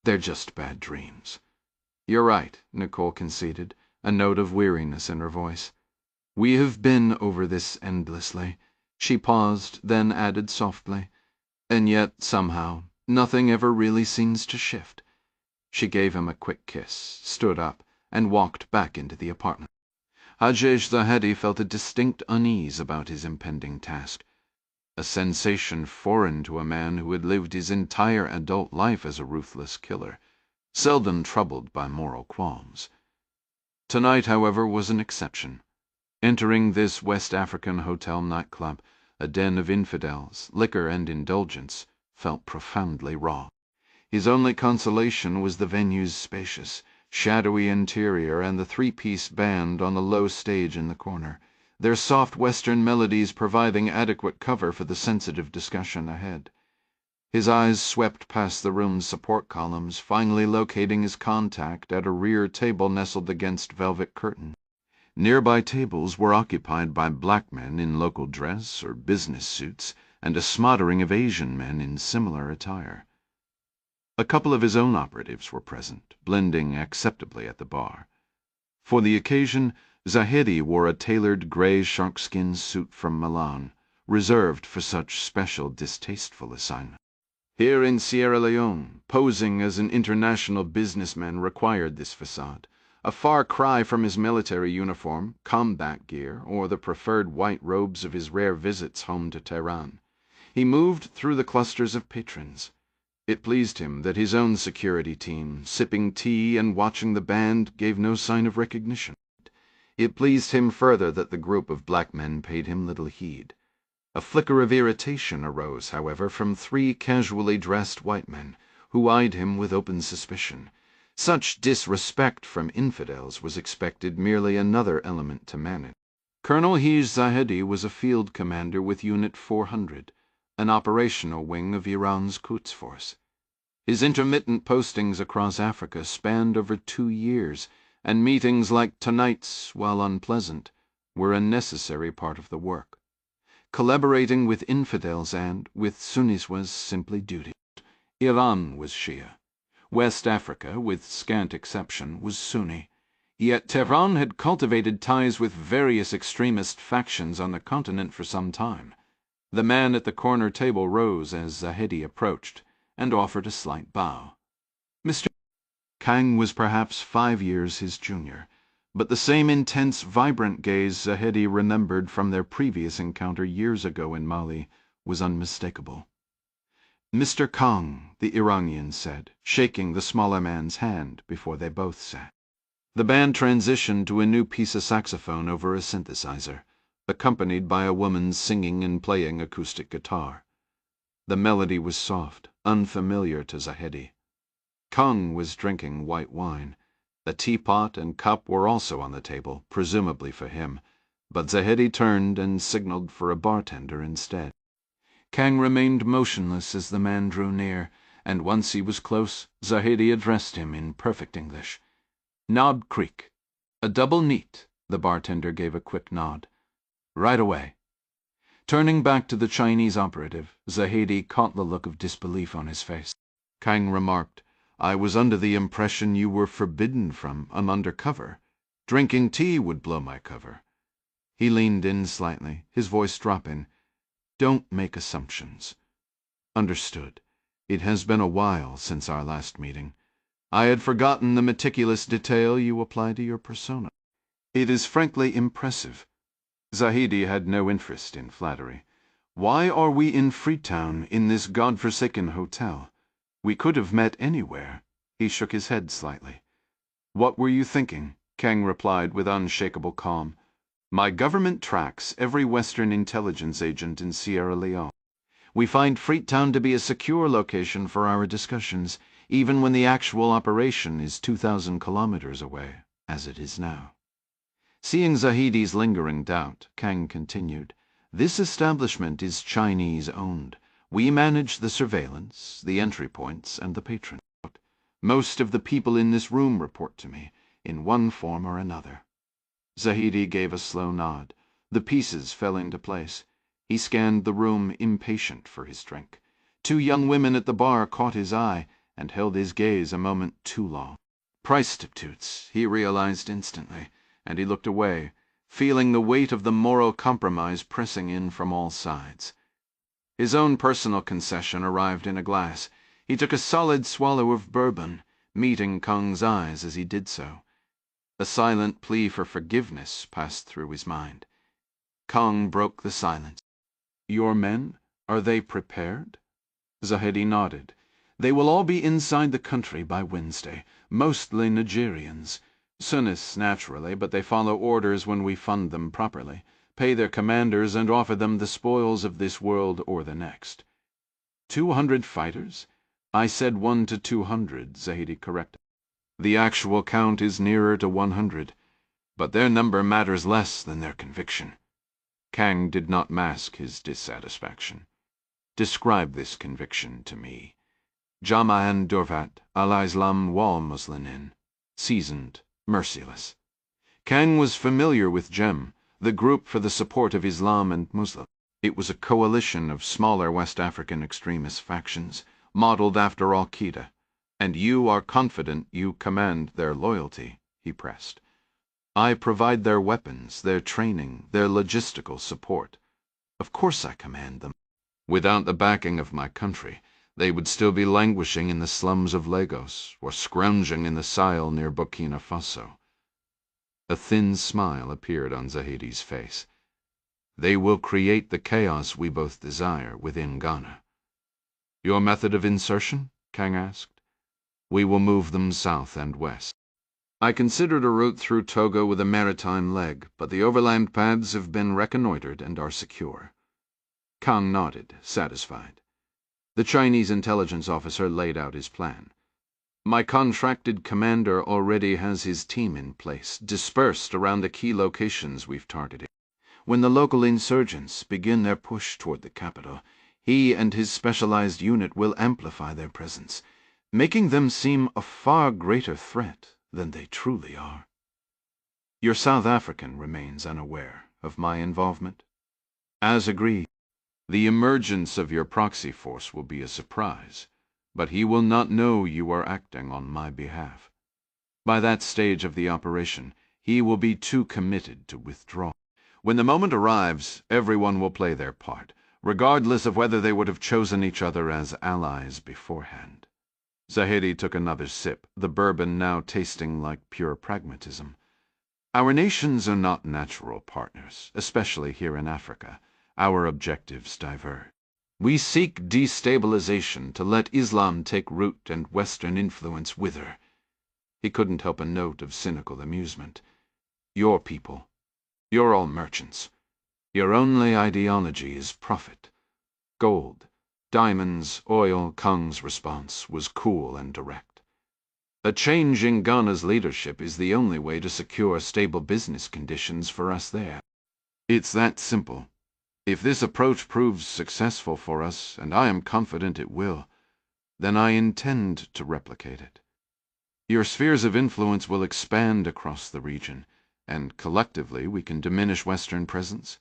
They're just bad dreams." "You're right," Nicole conceded, a note of weariness in her voice. "We have been over this endlessly." She paused, then added softly, "And yet, somehow, nothing ever really seems to shift." She gave him a quick kiss, stood up, and walked back into the apartment. Hajej Zahedi felt a distinct unease about his impending task, a sensation foreign to a man who had lived his entire adult life as a ruthless killer, seldom troubled by moral qualms. Tonight, however, was an exception. Entering this West African hotel nightclub, a den of infidels, liquor, and indulgence, felt profoundly wrong. His only consolation was the venue's spacious, shadowy interior and the three-piece band on the low stage in the corner, their soft Western melodies providing adequate cover for the sensitive discussion ahead. His eyes swept past the room's support columns, finally locating his contact at a rear table nestled against velvet curtain. Nearby tables were occupied by black men in local dress or business suits, and a smattering of Asian men in similar attire. A couple of his own operatives were present, blending acceptably at the bar. For the occasion, Zahedi wore a tailored gray sharkskin suit from Milan, reserved for such special distasteful assignments. Here in Sierra Leone, posing as an international businessman required this facade, a far cry from his military uniform, combat gear, or the preferred white robes of his rare visits home to Tehran. He moved through the clusters of patrons. It pleased him that his own security team, sipping tea and watching the band, gave no sign of recognition. It pleased him further that the group of black men paid him little heed. A flicker of irritation arose, however, from 3 casually dressed white men, who eyed him with open suspicion. Such disrespect from infidels was expected, merely another element to manage. Colonel Hij Zahedi was a field commander with Unit 400, an operational wing of Iran's Quds Force. His intermittent postings across Africa spanned over 2 years, and meetings like tonight's, while unpleasant, were a necessary part of the work. Collaborating with infidels and with Sunnis was simply duty. Iran was Shia. West Africa, with scant exception, was Sunni. Yet Tehran had cultivated ties with various extremist factions on the continent for some time. The man at the corner table rose as Zahedi approached, and offered a slight bow. Mr. Kang was perhaps 5 years his junior, but the same intense, vibrant gaze Zahedi remembered from their previous encounter years ago in Mali was unmistakable. "Mr. Kang," the Iranian said, shaking the smaller man's hand before they both sat. The band transitioned to a new piece of saxophone over a synthesizer, accompanied by a woman singing and playing acoustic guitar. The melody was soft, unfamiliar to Zahedi. Kang was drinking white wine. The teapot and cup were also on the table, presumably for him, but Zahedi turned and signaled for a bartender instead. Kang remained motionless as the man drew near, and once he was close, Zahedi addressed him in perfect English. "Knob Creek. A double neat," the bartender gave a quick nod. "Right away." Turning back to the Chinese operative, Zahedi caught the look of disbelief on his face. Kang remarked, "I was under the impression you were forbidden from undercover. Drinking tea would blow my cover." He leaned in slightly, his voice dropping. "Don't make assumptions." "Understood. It has been a while since our last meeting. I had forgotten the meticulous detail you apply to your persona. It is frankly impressive." Zahedi had no interest in flattery. "Why are we in Freetown, in this godforsaken hotel? We could have met anywhere." He shook his head slightly. "What were you thinking?" Kang replied with unshakable calm. "My government tracks every Western intelligence agent in Sierra Leone. We find Freetown to be a secure location for our discussions, even when the actual operation is 2,000 kilometers away, as it is now." Seeing Zahedi's lingering doubt, Kang continued, "This establishment is Chinese-owned. We manage the surveillance, the entry points, and the patron. Most of the people in this room report to me, in one form or another." Zahedi gave a slow nod. The pieces fell into place. He scanned the room, impatient for his drink. 2 young women at the bar caught his eye, and held his gaze a moment too long. Prostitutes, he realized instantly, and he looked away, feeling the weight of the moral compromise pressing in from all sides. His own personal concession arrived in a glass. He took a solid swallow of bourbon, meeting Kang's eyes as he did so. A silent plea for forgiveness passed through his mind. Kang broke the silence. "Your men? Are they prepared?" Zahedi nodded. "They will all be inside the country by Wednesday, mostly Nigerians. Sunnis, naturally, but they follow orders when we fund them properly, pay their commanders, and offer them the spoils of this world or the next." 200 fighters? I said 1 to 200, Zahedi corrected. "The actual count is nearer to 100, but their number matters less than their conviction." Kang did not mask his dissatisfaction. "Describe this conviction to me." "Jama'an Durvat, al-Islam wal Muslinin." Seasoned, merciless. Kang was familiar with JEM, the group for the support of Islam and Muslims. It was a coalition of smaller West African extremist factions, modeled after Al-Qaeda. "And you are confident you command their loyalty?" he pressed. "I provide their weapons, their training, their logistical support. Of course I command them. Without the backing of my country, they would still be languishing in the slums of Lagos or scrounging in the Sahel near Burkina Faso. A thin smile appeared on Zahidi's face. "They will create the chaos we both desire within Ghana." "Your method of insertion?" Kang asked. "We will move them south and west. I considered a route through Togo with a maritime leg, but the overland paths have been reconnoitered and are secure." Kang nodded, satisfied. The Chinese intelligence officer laid out his plan. "My contracted commander already has his team in place, dispersed around the key locations we've targeted. When the local insurgents begin their push toward the capital, he and his specialized unit will amplify their presence, making them seem a far greater threat than they truly are. Your South African remains unaware of my involvement. As agreed, the emergence of your proxy force will be a surprise, but he will not know you are acting on my behalf. By that stage of the operation, he will be too committed to withdraw. When the moment arrives, everyone will play their part, regardless of whether they would have chosen each other as allies beforehand." Zahedi took another sip, the bourbon now tasting like pure pragmatism. "Our nations are not natural partners, especially here in Africa. Our objectives diverge. We seek destabilization to let Islam take root and Western influence wither." He couldn't help a note of cynical amusement. "Your people, you're all merchants. Your only ideology is profit. Gold, diamonds, oil." Kang's response was cool and direct. "A change in Ghana's leadership is the only way to secure stable business conditions for us there. It's that simple. If this approach proves successful for us, and I am confident it will, then I intend to replicate it. Your spheres of influence will expand across the region, and collectively we can diminish Western presence.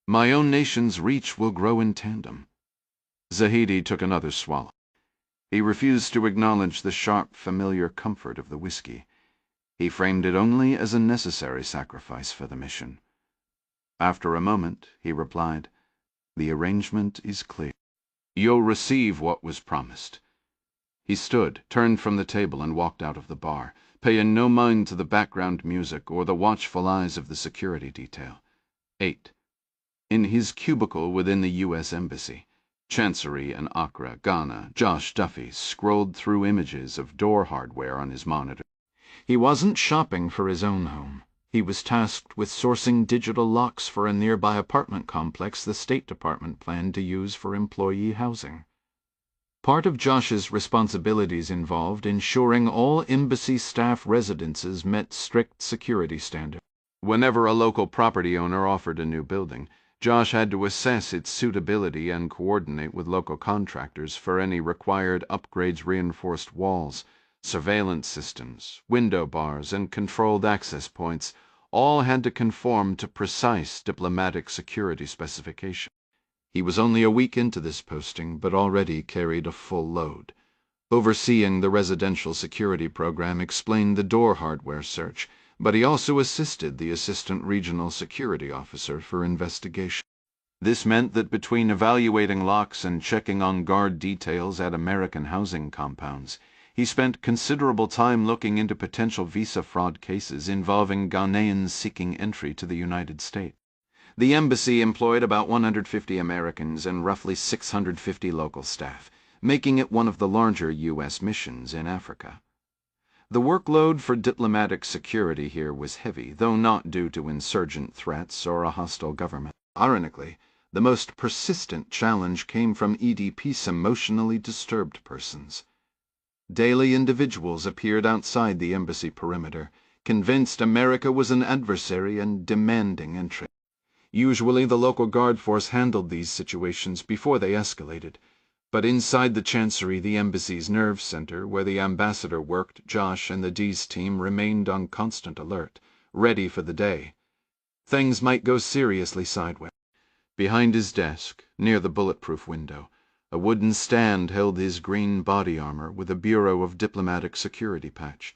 My own nation's reach will grow in tandem." Zahedi took another swallow. He refused to acknowledge the sharp, familiar comfort of the whiskey. He framed it only as a necessary sacrifice for the mission. After a moment, he replied, "The arrangement is clear. You'll receive what was promised." He stood, turned from the table, and walked out of the bar, paying no mind to the background music or the watchful eyes of the security detail. 8. In his cubicle within the U.S. Embassy, Chancery in Accra, Ghana, Josh Duffy scrolled through images of door hardware on his monitor. He wasn't shopping for his own home. He was tasked with sourcing digital locks for a nearby apartment complex the State Department planned to use for employee housing. Part of Josh's responsibilities involved ensuring all embassy staff residences met strict security standards. Whenever a local property owner offered a new building, Josh had to assess its suitability and coordinate with local contractors for any required upgrades. Reinforced walls, surveillance systems, window bars, and controlled access points all had to conform to precise diplomatic security specifications. He was only a week into this posting, but already carried a full load. Overseeing the residential security program explained the door hardware search, but he also assisted the assistant regional security officer for investigation. This meant that between evaluating locks and checking on guard details at American housing compounds, he spent considerable time looking into potential visa fraud cases involving Ghanaians seeking entry to the United States. The embassy employed about 150 Americans and roughly 650 local staff, making it one of the larger U.S. missions in Africa. The workload for diplomatic security here was heavy, though not due to insurgent threats or a hostile government. Ironically, the most persistent challenge came from EDP's emotionally disturbed persons. Daily individuals appeared outside the embassy perimeter, convinced America was an adversary and demanding entry. Usually the local guard force handled these situations before they escalated, but inside the Chancery, the embassy's nerve center, where the ambassador worked, Josh and the D's team remained on constant alert, ready for the day. Things might go seriously sideways. Behind his desk, near the bulletproof window, a wooden stand held his green body armor with a Bureau of Diplomatic Security patch,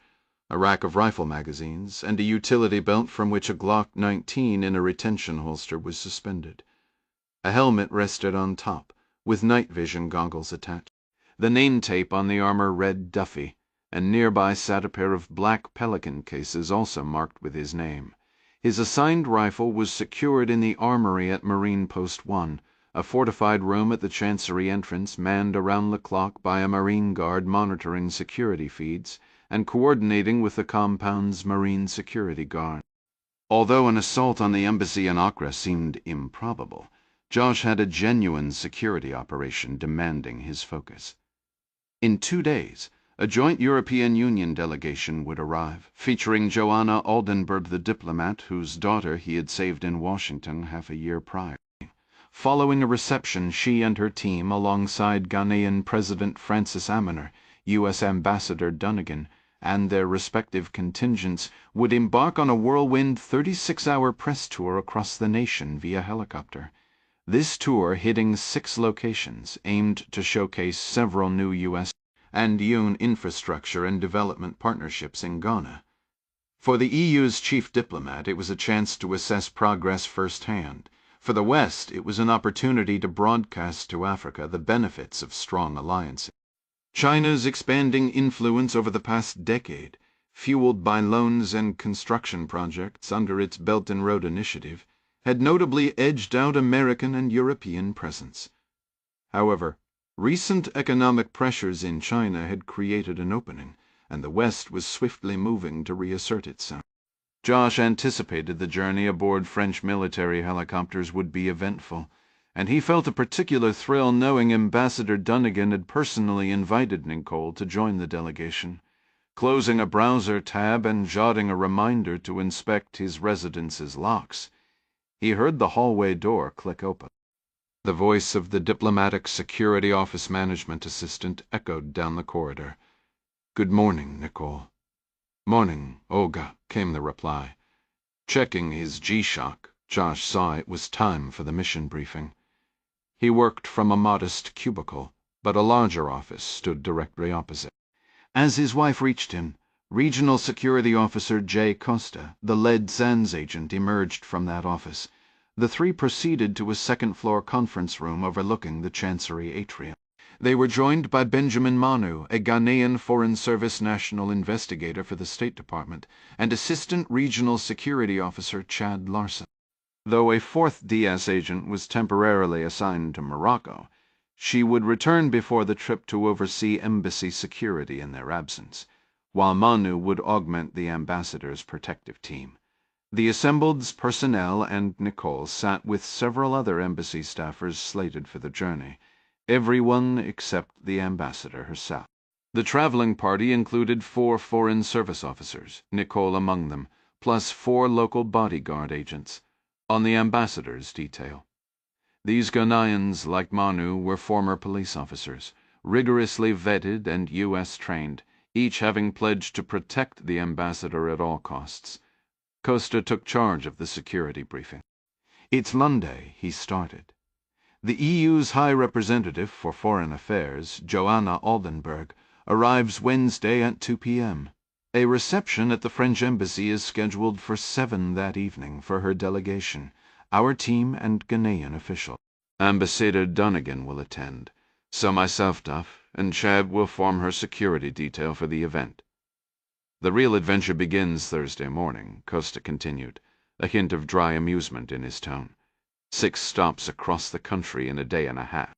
a rack of rifle magazines, and a utility belt from which a Glock 19 in a retention holster was suspended. A helmet rested on top, with night vision goggles attached. The name tape on the armor read Duffy, and nearby sat a pair of black Pelican cases also marked with his name. His assigned rifle was secured in the armory at Marine Post 1, a fortified room at the Chancery entrance manned around the clock by a Marine guard monitoring security feeds and coordinating with the compound's Marine security guard. Although an assault on the embassy in Accra seemed improbable, Josh had a genuine security operation demanding his focus. In 2 days, a joint European Union delegation would arrive, featuring Joanna Oldenburg, the diplomat whose daughter he had saved in Washington half a year prior. Following a reception, she and her team, alongside Ghanaian President Francis Aminer, U.S. Ambassador Dunnigan, and their respective contingents, would embark on a whirlwind 36-hour press tour across the nation via helicopter. This tour, hitting 6 locations, aimed to showcase several new U.S. and UN infrastructure and development partnerships in Ghana. For the EU's chief diplomat, it was a chance to assess progress firsthand. For the West, it was an opportunity to broadcast to Africa the benefits of strong alliances. China's expanding influence over the past decade, fueled by loans and construction projects under its Belt and Road Initiative, had notably edged out American and European presence. However, recent economic pressures in China had created an opening, and the West was swiftly moving to reassert itself. Josh anticipated the journey aboard French military helicopters would be eventful, and he felt a particular thrill knowing Ambassador Dunnigan had personally invited Nicole to join the delegation. Closing a browser tab and jotting a reminder to inspect his residence's locks, he heard the hallway door click open. The voice of the diplomatic security office management assistant echoed down the corridor. "Good morning, Nicole." "Morning, Olga," came the reply. Checking his G-Shock, Josh saw it was time for the mission briefing. He worked from a modest cubicle, but a larger office stood directly opposite. As his wife reached him, Regional Security Officer J. Costa, the lead sands agent, emerged from that office. The three proceeded to a second-floor conference room overlooking the Chancery atrium. They were joined by Benjamin Manu, a Ghanaian Foreign Service National Investigator for the State Department, and Assistant Regional Security Officer Chad Larson. Though a fourth DS agent was temporarily assigned to Morocco, she would return before the trip to oversee embassy security in their absence, while Manu would augment the ambassador's protective team. The assembled personnel and Nicole sat with several other embassy staffers slated for the journey, everyone except the ambassador herself. The traveling party included 4 Foreign Service officers, Nicole among them, plus 4 local bodyguard agents, on the ambassador's detail. These Ghanaians, like Manu, were former police officers, rigorously vetted and U.S. trained, each having pledged to protect the ambassador at all costs. Costa took charge of the security briefing. "It's Monday," he started. "The EU's High Representative for Foreign Affairs, Joanna Oldenburg, arrives Wednesday at 2 p.m. A reception at the French Embassy is scheduled for 7 that evening for her delegation, our team and Ghanaian officials. Ambassador Dunnigan will attend, so myself, Duff, and Chad will form her security detail for the event. The real adventure begins Thursday morning," Costa continued, a hint of dry amusement in his tone. 6 stops across the country in a day and a half.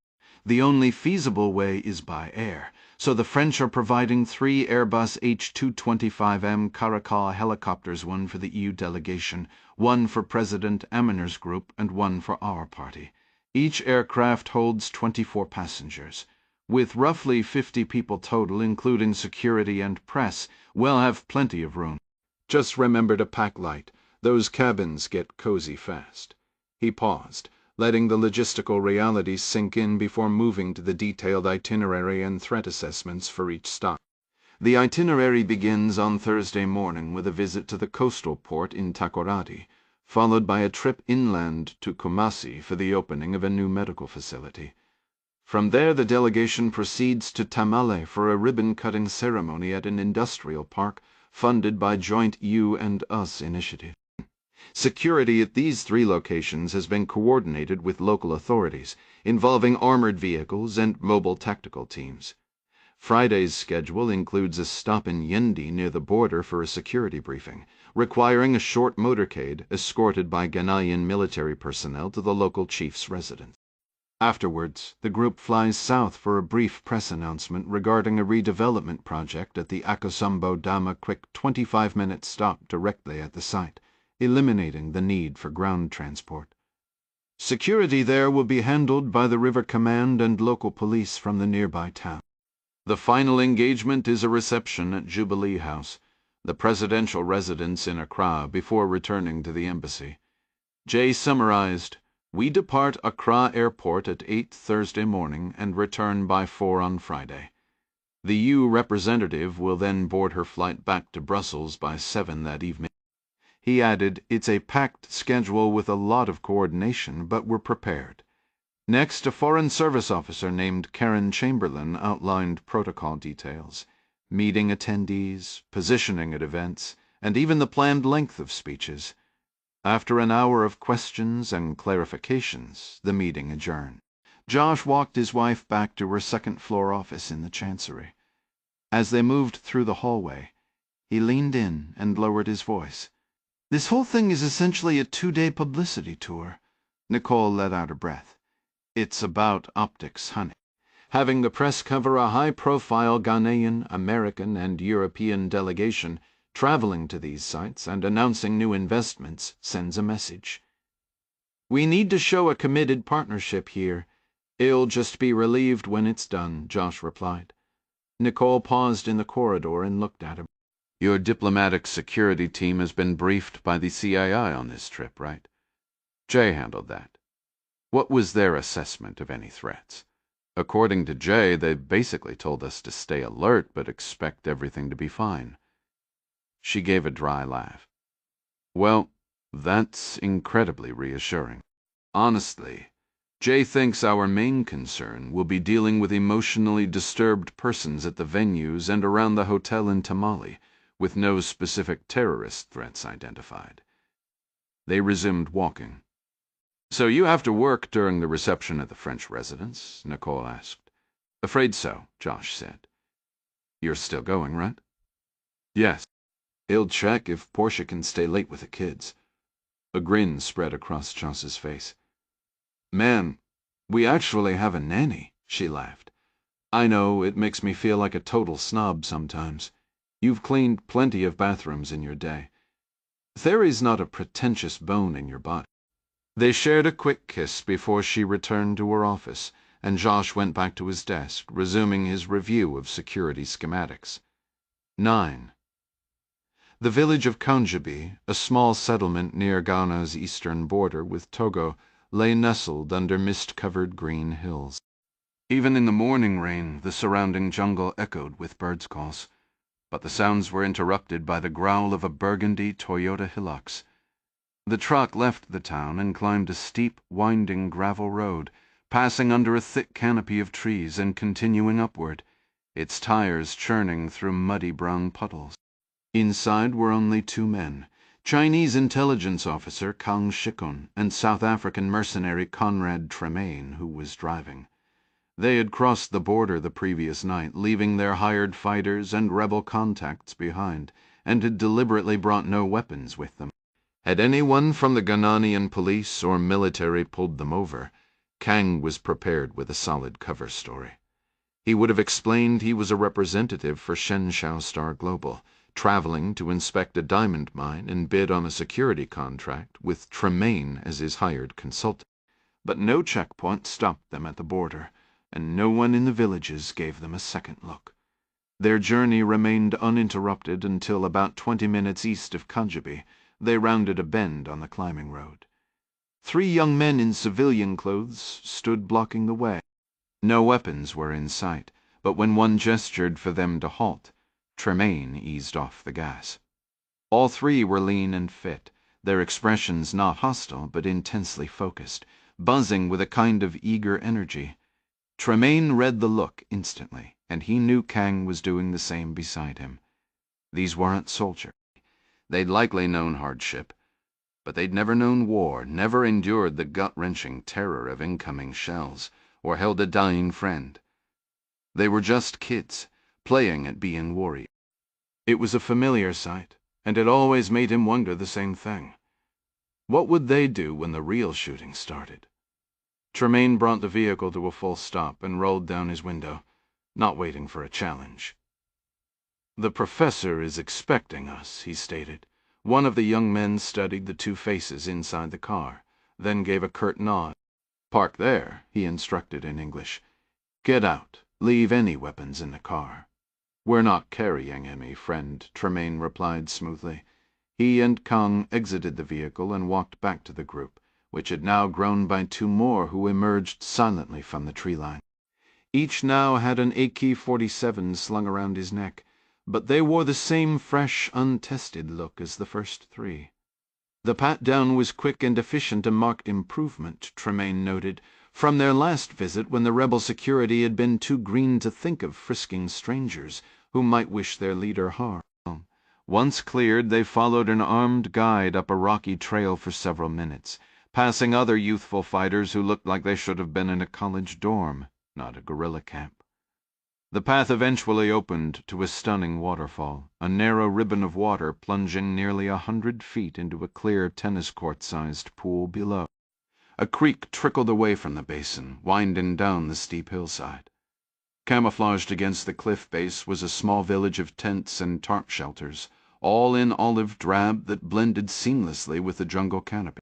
The only feasible way is by air, so the French are providing 3 Airbus H-225M Caracal helicopters, 1 for the EU delegation, 1 for President Aminer's group, and 1 for our party. Each aircraft holds 24 passengers. With roughly 50 people total, including security and press, we'll have plenty of room. Just remember to pack light. Those cabins get cozy fast." He paused, letting the logistical realities sink in before moving to the detailed itinerary and threat assessments for each stop. The itinerary begins on Thursday morning with a visit to the coastal port in Takoradi, followed by a trip inland to Kumasi for the opening of a new medical facility. From there, the delegation proceeds to Tamale for a ribbon-cutting ceremony at an industrial park funded by Joint U and Us initiative. Security at these 3 locations has been coordinated with local authorities, involving armored vehicles and mobile tactical teams. Friday's schedule includes a stop in Yendi near the border for a security briefing, requiring a short motorcade escorted by Ghanaian military personnel to the local chief's residence. Afterwards, the group flies south for a brief press announcement regarding a redevelopment project at the Akosombo Dama quick 25-minute stop directly at the site, eliminating the need for ground transport. Security there will be handled by the River Command and local police from the nearby town. The final engagement is a reception at Jubilee House, the presidential residence in Accra, before returning to the embassy. Jay summarized, "We depart Accra Airport at 8 Thursday morning and return by 4 on Friday. The U representative will then board her flight back to Brussels by 7 that evening." He added, "It's a packed schedule with a lot of coordination, but we're prepared." Next, a Foreign Service officer named Karen Chamberlain outlined protocol details, meeting attendees, positioning at events, and even the planned length of speeches. After an hour of questions and clarifications, the meeting adjourned. Josh walked his wife back to her second-floor office in the Chancery. As they moved through the hallway, he leaned in and lowered his voice. "This whole thing is essentially a 2-day publicity tour." Nicole let out a breath. "It's about optics, honey. Having the press cover a high-profile Ghanaian, American, and European delegation traveling to these sites and announcing new investments sends a message. We need to show a committed partnership here. It'll just be relieved when it's done," Josh replied. Nicole paused in the corridor and looked at him. "Your diplomatic security team has been briefed by the CIA on this trip, right? Jay handled that. What was their assessment of any threats? According to Jay, they basically told us to stay alert but expect everything to be fine." She gave a dry laugh. "Well, that's incredibly reassuring. Honestly, Jay thinks our main concern will be dealing with emotionally disturbed persons at the venues and around the hotel in Tamale, with no specific terrorist threats identified." They resumed walking. "So you have to work during the reception at the French residence?" Nicole asked. "Afraid so," Josh said. "You're still going, right?" "Yes. He'll check if Portia can stay late with the kids." A grin spread across Josh's face. "Man, we actually have a nanny," she laughed. "I know, it makes me feel like a total snob sometimes. You've cleaned plenty of bathrooms in your day. Theory's not a pretentious bone in your body." They shared a quick kiss before she returned to her office, and Josh went back to his desk, resuming his review of security schematics. 9. The village of Kanjabi, a small settlement near Ghana's eastern border with Togo, lay nestled under mist-covered green hills. Even in the morning rain, the surrounding jungle echoed with birds' calls, but the sounds were interrupted by the growl of a burgundy Toyota Hilux. The truck left the town and climbed a steep, winding gravel road, passing under a thick canopy of trees and continuing upward, its tires churning through muddy brown puddles. Inside were only 2 men, Chinese intelligence officer Kang Shikun and South African mercenary Conrad Tremaine, who was driving. They had crossed the border the previous night, leaving their hired fighters and rebel contacts behind, and had deliberately brought no weapons with them. Had anyone from the Ghanaian police or military pulled them over, Kang was prepared with a solid cover story. He would have explained he was a representative for Shenshao Star Global, traveling to inspect a diamond mine and bid on a security contract with Tremaine as his hired consultant. But no checkpoint stopped them at the border, and no one in the villages gave them a second look. Their journey remained uninterrupted until about 20 minutes east of Kanjabi. They rounded a bend on the climbing road. 3 young men in civilian clothes stood blocking the way. No weapons were in sight, but when one gestured for them to halt, Tremaine eased off the gas. All 3 were lean and fit, their expressions not hostile but intensely focused, buzzing with a kind of eager energy. Tremaine read the look instantly, and he knew Kang was doing the same beside him. These weren't soldiers. They'd likely known hardship, but they'd never known war, never endured the gut-wrenching terror of incoming shells, or held a dying friend. They were just kids, playing at being warriors. It was a familiar sight, and it always made him wonder the same thing. What would they do when the real shooting started? Tremaine brought the vehicle to a full stop and rolled down his window, not waiting for a challenge. "The professor is expecting us," he stated. One of the young men studied the two faces inside the car, then gave a curt nod. "Park there," he instructed in English. "Get out. Leave any weapons in the car." "We're not carrying any, friend," Tremaine replied smoothly. He and Kung exited the vehicle and walked back to the group, which had now grown by two more who emerged silently from the tree line. Each now had an AK-47 slung around his neck, but they wore the same fresh, untested look as the first three. The pat-down was quick and efficient, a marked improvement, Tremaine noted, from their last visit when the rebel security had been too green to think of frisking strangers who might wish their leader harm. Once cleared, they followed an armed guide up a rocky trail for several minutes, passing other youthful fighters who looked like they should have been in a college dorm, not a guerrilla camp. The path eventually opened to a stunning waterfall, a narrow ribbon of water plunging nearly 100 feet into a clear tennis court-sized pool below. A creek trickled away from the basin, winding down the steep hillside. Camouflaged against the cliff base was a small village of tents and tarp shelters, all in olive drab that blended seamlessly with the jungle canopy.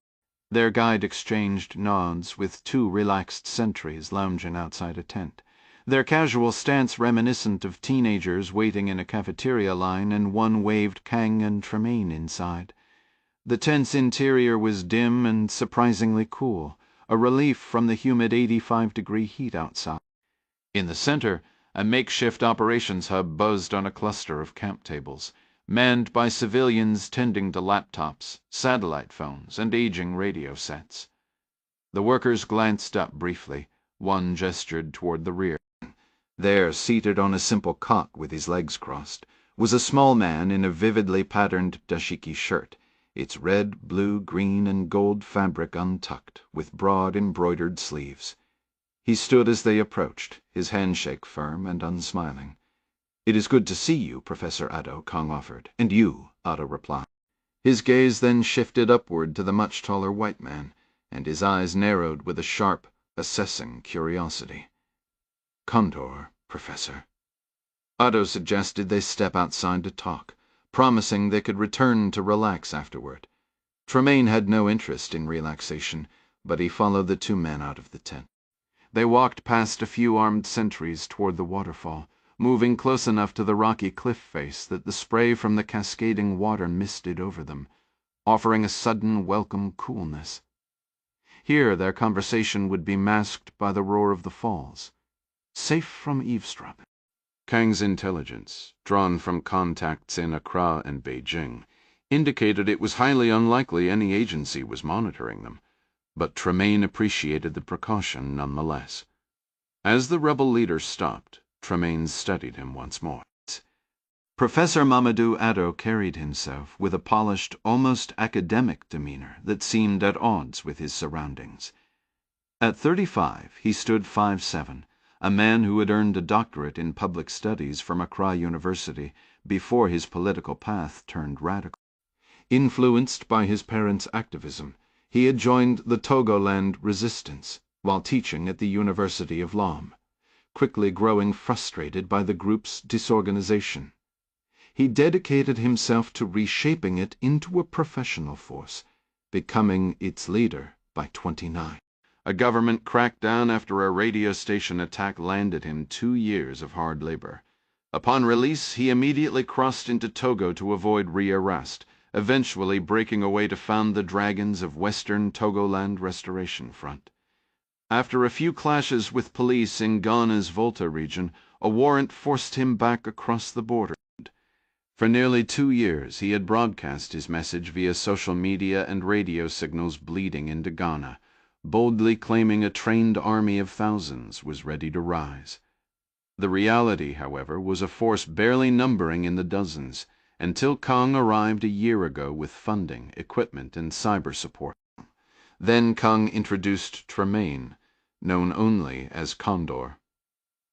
Their guide exchanged nods with two relaxed sentries lounging outside a tent, their casual stance reminiscent of teenagers waiting in a cafeteria line, and one waved Kang and Tremaine inside. The tent's interior was dim and surprisingly cool, a relief from the humid 85-degree heat outside. In the center, a makeshift operations hub buzzed on a cluster of camp tables, manned by civilians tending to laptops, satellite phones, and aging radio sets. The workers glanced up briefly. One gestured toward the rear. There, seated on a simple cot with his legs crossed, was a small man in a vividly patterned dashiki shirt, its red, blue, green, and gold fabric untucked, with broad embroidered sleeves. He stood as they approached, his handshake firm and unsmiling. "It is good to see you, Professor Addo," Kung offered. "And you," Addo replied. His gaze then shifted upward to the much taller white man, and his eyes narrowed with a sharp, assessing curiosity. "Condor, Professor." Addo suggested they step outside to talk, promising they could return to relax afterward. Tremaine had no interest in relaxation, but he followed the two men out of the tent. They walked past a few armed sentries toward the waterfall, moving close enough to the rocky cliff face that the spray from the cascading water misted over them, offering a sudden welcome coolness. Here their conversation would be masked by the roar of the falls, safe from eavesdropping. Kang's intelligence, drawn from contacts in Accra and Beijing, indicated it was highly unlikely any agency was monitoring them, but Tremaine appreciated the precaution nonetheless. As the rebel leader stopped, Tremaine studied him once more. Professor Mamadou Addo carried himself with a polished, almost academic demeanor that seemed at odds with his surroundings. At 35, he stood 5'7", a man who had earned a doctorate in public studies from Accra University before his political path turned radical. Influenced by his parents' activism, he had joined the Togoland resistance while teaching at the University of Lom, quickly growing frustrated by the group's disorganization. He dedicated himself to reshaping it into a professional force, becoming its leader by 29. A government crackdown after a radio station attack landed him 2 years of hard labor. Upon release, he immediately crossed into Togo to avoid rearrest, eventually breaking away to found the Dragons of Western Togoland Restoration Front. After a few clashes with police in Ghana's Volta region, a warrant forced him back across the border. For nearly 2 years he had broadcast his message via social media and radio signals bleeding into Ghana, boldly claiming a trained army of thousands was ready to rise. The reality, however, was a force barely numbering in the dozens, until Kung arrived a year ago with funding, equipment, and cyber support. Then Kung introduced Tremaine, known only as Condor.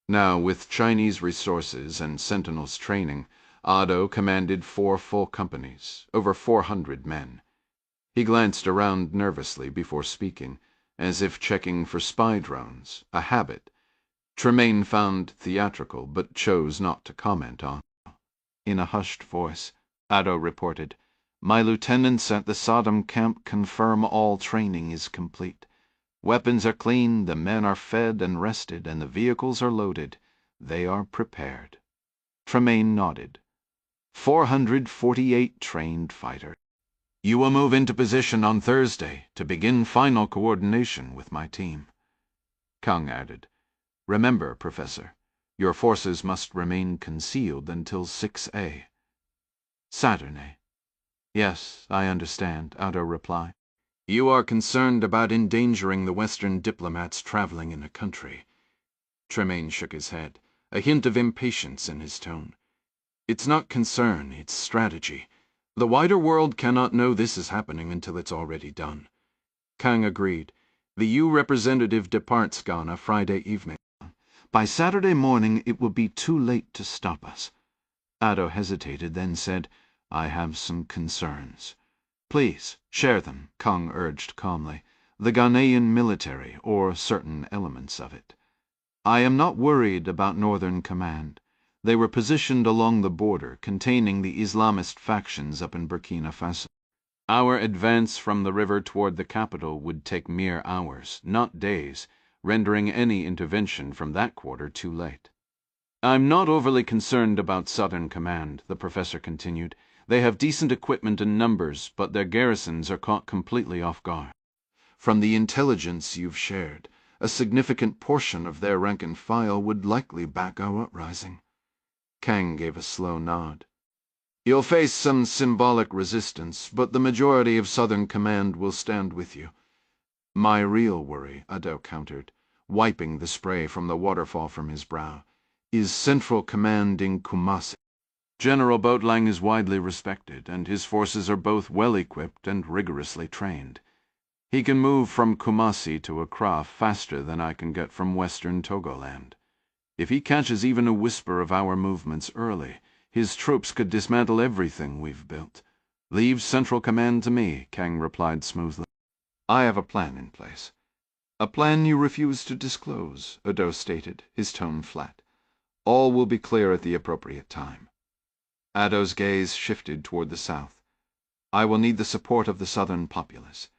Now, with Chinese resources and Sentinel's training, Otto commanded 4 full companies, over 400 men. He glanced around nervously before speaking, as if checking for spy drones, a habit Tremaine found theatrical but chose not to comment on. In a hushed voice, Otto reported, "My lieutenants at the Sodom camp confirm all training is complete. Weapons are clean, the men are fed and rested, and the vehicles are loaded. They are prepared." Tremaine nodded. 448 trained fighters. "You will move into position on Thursday to begin final coordination with my team." Kang added, "Remember, Professor, your forces must remain concealed until 6A. Saturday." "Yes, I understand," Otto replied. "You are concerned about endangering the Western diplomats traveling in a country." Tremaine shook his head, a hint of impatience in his tone. "It's not concern, it's strategy. The wider world cannot know this is happening until it's already done." Kang agreed. "The U representative departs Ghana Friday evening. By Saturday morning it will be too late to stop us." Otto hesitated, then said, "I have some concerns." "Please, share them," Kang urged calmly. "The Ghanaian military, or certain elements of it. I am not worried about Northern Command. They were positioned along the border, containing the Islamist factions up in Burkina Faso. Our advance from the river toward the capital would take mere hours, not days, rendering any intervention from that quarter too late." "I'm not overly concerned about Southern Command," the professor continued. "They have decent equipment and numbers, but their garrisons are caught completely off guard. From the intelligence you've shared, a significant portion of their rank and file would likely back our uprising." Kang gave a slow nod. "You'll face some symbolic resistance, but the majority of Southern Command will stand with you." "My real worry," Adele countered, wiping the spray from the waterfall from his brow, "is Central Command in Kumasi. General Boatlang is widely respected, and his forces are both well-equipped and rigorously trained. He can move from Kumasi to Accra faster than I can get from western Togoland. If he catches even a whisper of our movements early, his troops could dismantle everything we've built." "Leave Central Command to me," Kang replied smoothly. "I have a plan in place." "A plan you refuse to disclose," Odo stated, his tone flat. "All will be clear at the appropriate time." Ado's gaze shifted toward the south. "I will need the support of the southern populace."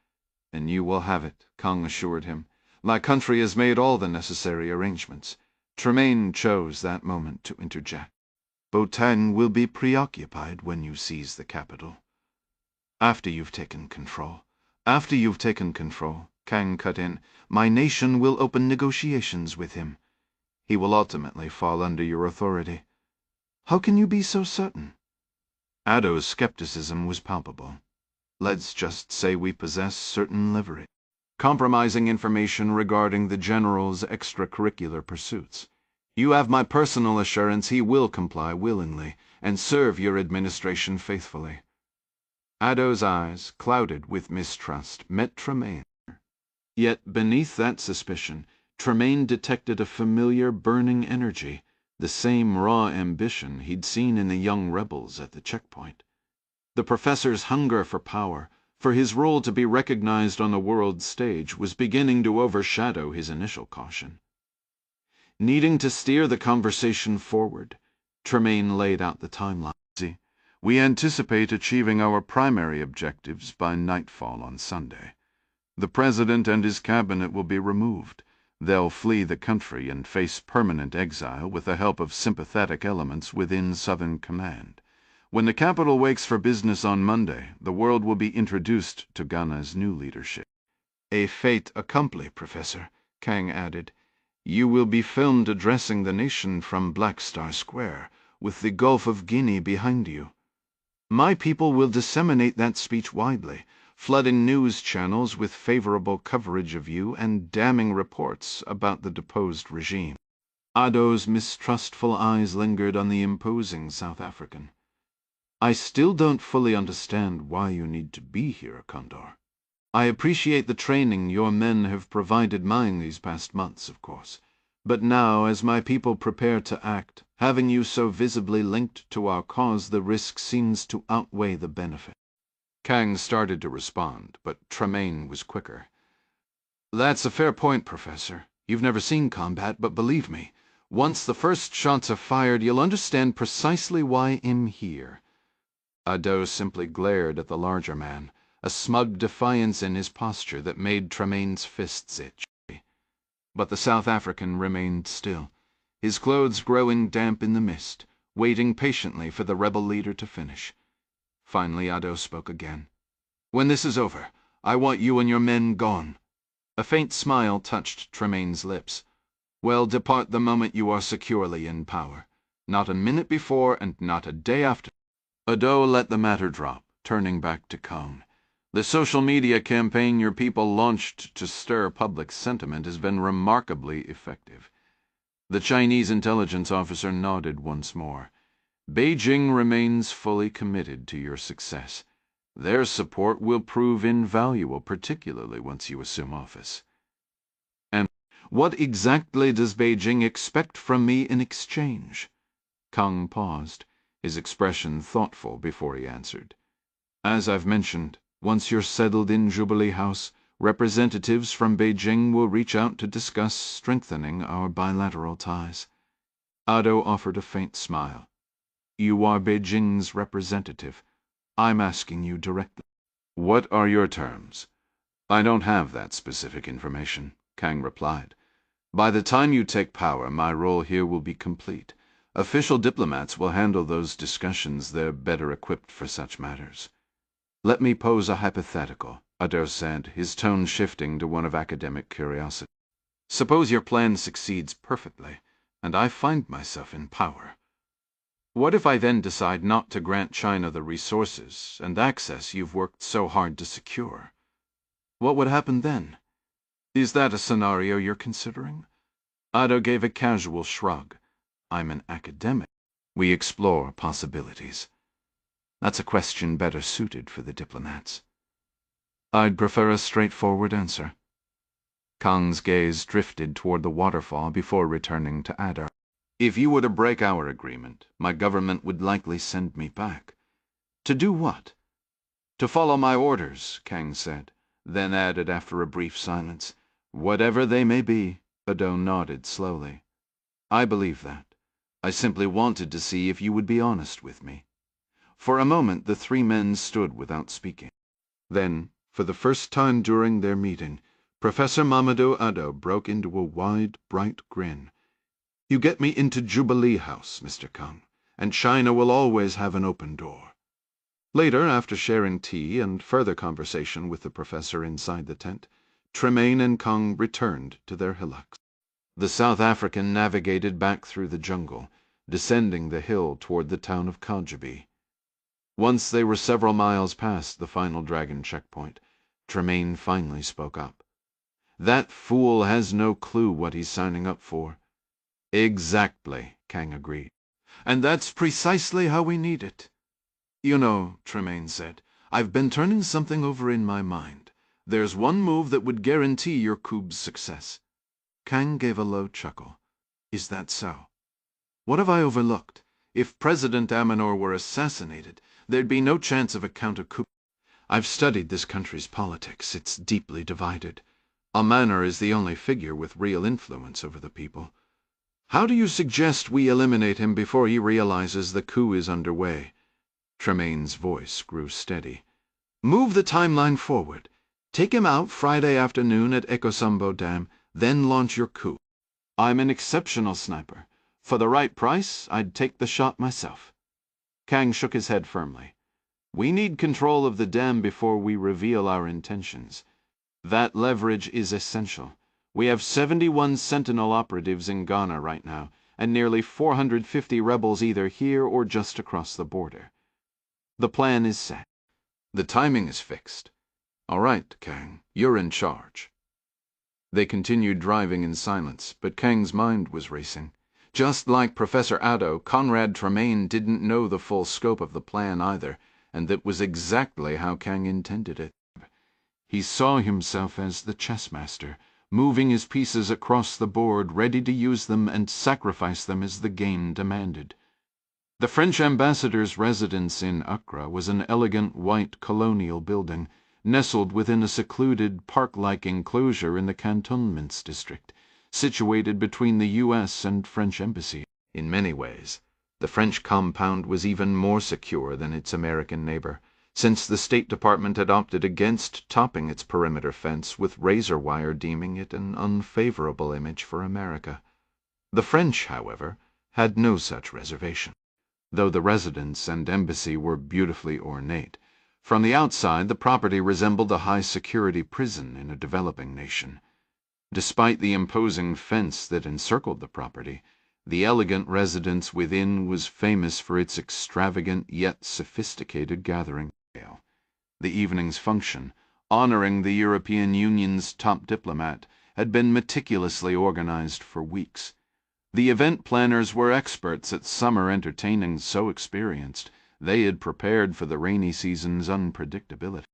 "And you will have it," Kang assured him. "My country has made all the necessary arrangements." Tremaine chose that moment to interject. "Boateng will be preoccupied when you seize the capital." "After you've taken control." "After you've taken control," Kang cut in, "my nation will open negotiations with him. He will ultimately fall under your authority." "How can you be so certain?" Ado's skepticism was palpable. "Let's just say we possess certain leverage. Compromising information regarding the general's extracurricular pursuits. You have my personal assurance he will comply willingly, and serve your administration faithfully." Ado's eyes, clouded with mistrust, met Tremaine. Yet beneath that suspicion, Tremaine detected a familiar burning energy, the same raw ambition he'd seen in the young rebels at the checkpoint. The professor's hunger for power, for his role to be recognized on the world stage, was beginning to overshadow his initial caution. Needing to steer the conversation forward, Tremaine laid out the timeline. "We anticipate achieving our primary objectives by nightfall on Sunday. The president and his cabinet will be removed. They'll flee the country and face permanent exile with the help of sympathetic elements within Southern Command. When the capital wakes for business on Monday, the world will be introduced to Ghana's new leadership." "A fait accompli, Professor," Kang added. "You will be filmed addressing the nation from Black Star Square, with the Gulf of Guinea behind you. My people will disseminate that speech widely, flooding news channels with favorable coverage of you and damning reports about the deposed regime." Ado's mistrustful eyes lingered on the imposing South African. "I still don't fully understand why you need to be here, Condor. I appreciate the training your men have provided mine these past months, of course, But now, as my people prepare to act, having you so visibly linked to our cause, the risk seems to outweigh the benefit." Kang started to respond, but Tremaine was quicker. "That's a fair point, Professor. You've never seen combat, but believe me, once the first shots are fired, you'll understand precisely why I'm here." Ado simply glared at the larger man, a smug defiance in his posture that made Tremaine's fists itch. But the South African remained still, his clothes growing damp in the mist, waiting patiently for the rebel leader to finish. Finally Ado spoke again. "When this is over, I want you and your men gone." A faint smile touched Tremaine's lips. "Well, depart the moment you are securely in power. Not a minute before and not a day after." Ado let the matter drop, turning back to Kang. "The social media campaign your people launched to stir public sentiment has been remarkably effective." The Chinese intelligence officer nodded once more. "Beijing remains fully committed to your success. Their support will prove invaluable, particularly once you assume office." "And what exactly does Beijing expect from me in exchange?" Kang paused, his expression thoughtful before he answered. "As I've mentioned, once you're settled in Jubilee House, representatives from Beijing will reach out to discuss strengthening our bilateral ties." Ado offered a faint smile. "You are Beijing's representative. I'm asking you directly." "What are your terms?" "I don't have that specific information," Kang replied. "By the time you take power, my role here will be complete. Official diplomats will handle those discussions. They're better equipped for such matters." "Let me pose a hypothetical," Ado said, his tone shifting to one of academic curiosity. "Suppose your plan succeeds perfectly, and I find myself in power. What if I then decide not to grant China the resources and access you've worked so hard to secure? What would happen then? Is that a scenario you're considering?" Ado gave a casual shrug. "I'm an academic. We explore possibilities. That's a question better suited for the diplomats." "I'd prefer a straightforward answer." Kang's gaze drifted toward the waterfall before returning to Ado. "If you were to break our agreement, my government would likely send me back." "To do what?" "To follow my orders," Kang said, then added after a brief silence, "Whatever they may be." Ado nodded slowly. "I believe that. I simply wanted to see if you would be honest with me." For a moment the three men stood without speaking. Then, for the first time during their meeting, Professor Mamadou Ado broke into a wide, bright grin. "You get me into Jubilee House, Mr. Kang, and China will always have an open door." Later, after sharing tea and further conversation with the professor inside the tent, Tremaine and Kang returned to their hillocks. The South African navigated back through the jungle, descending the hill toward the town of Kajabi. Once they were several miles past the final dragon checkpoint, Tremaine finally spoke up. "That fool has no clue what he's signing up for." "Exactly," Kang agreed. "And that's precisely how we need it." "You know," Tremaine said, "I've been turning something over in my mind. There's one move that would guarantee your coup's success." Kang gave a low chuckle. "Is that so? What have I overlooked? If President Amanor were assassinated, there'd be no chance of a counter-coup. I've studied this country's politics. It's deeply divided. Amanor is the only figure with real influence over the people. How do you suggest we eliminate him before he realizes the coup is underway?" Tremaine's voice grew steady. "Move the timeline forward. Take him out Friday afternoon at Ekosumbo Dam, then launch your coup. I'm an exceptional sniper. For the right price, I'd take the shot myself." Kang shook his head firmly. "We need control of the dam before we reveal our intentions. That leverage is essential. We have 71 Sentinel operatives in Ghana right now, and nearly 450 rebels either here or just across the border. The plan is set. The timing is fixed. All right, Kang, you're in charge." They continued driving in silence, but Kang's mind was racing. Just like Professor Ado, Conrad Tremaine didn't know the full scope of the plan either, and that was exactly how Kang intended it. He saw himself as the chessmaster, moving his pieces across the board, ready to use them and sacrifice them as the game demanded. The French ambassador's residence in Accra was an elegant white colonial building, nestled within a secluded park-like enclosure in the cantonments district, situated between the U.S. and French embassy. In many ways, the French compound was even more secure than its American neighbor, since the State Department had opted against topping its perimeter fence with razor wire, deeming it an unfavorable image for America. The French, however, had no such reservation. Though the residence and embassy were beautifully ornate, from the outside the property resembled a high-security prison in a developing nation. Despite the imposing fence that encircled the property, the elegant residence within was famous for its extravagant yet sophisticated gathering. The evening's function, honoring the European Union's top diplomat, had been meticulously organized for weeks. The event planners were experts at summer entertaining, so experienced they had prepared for the rainy season's unpredictability.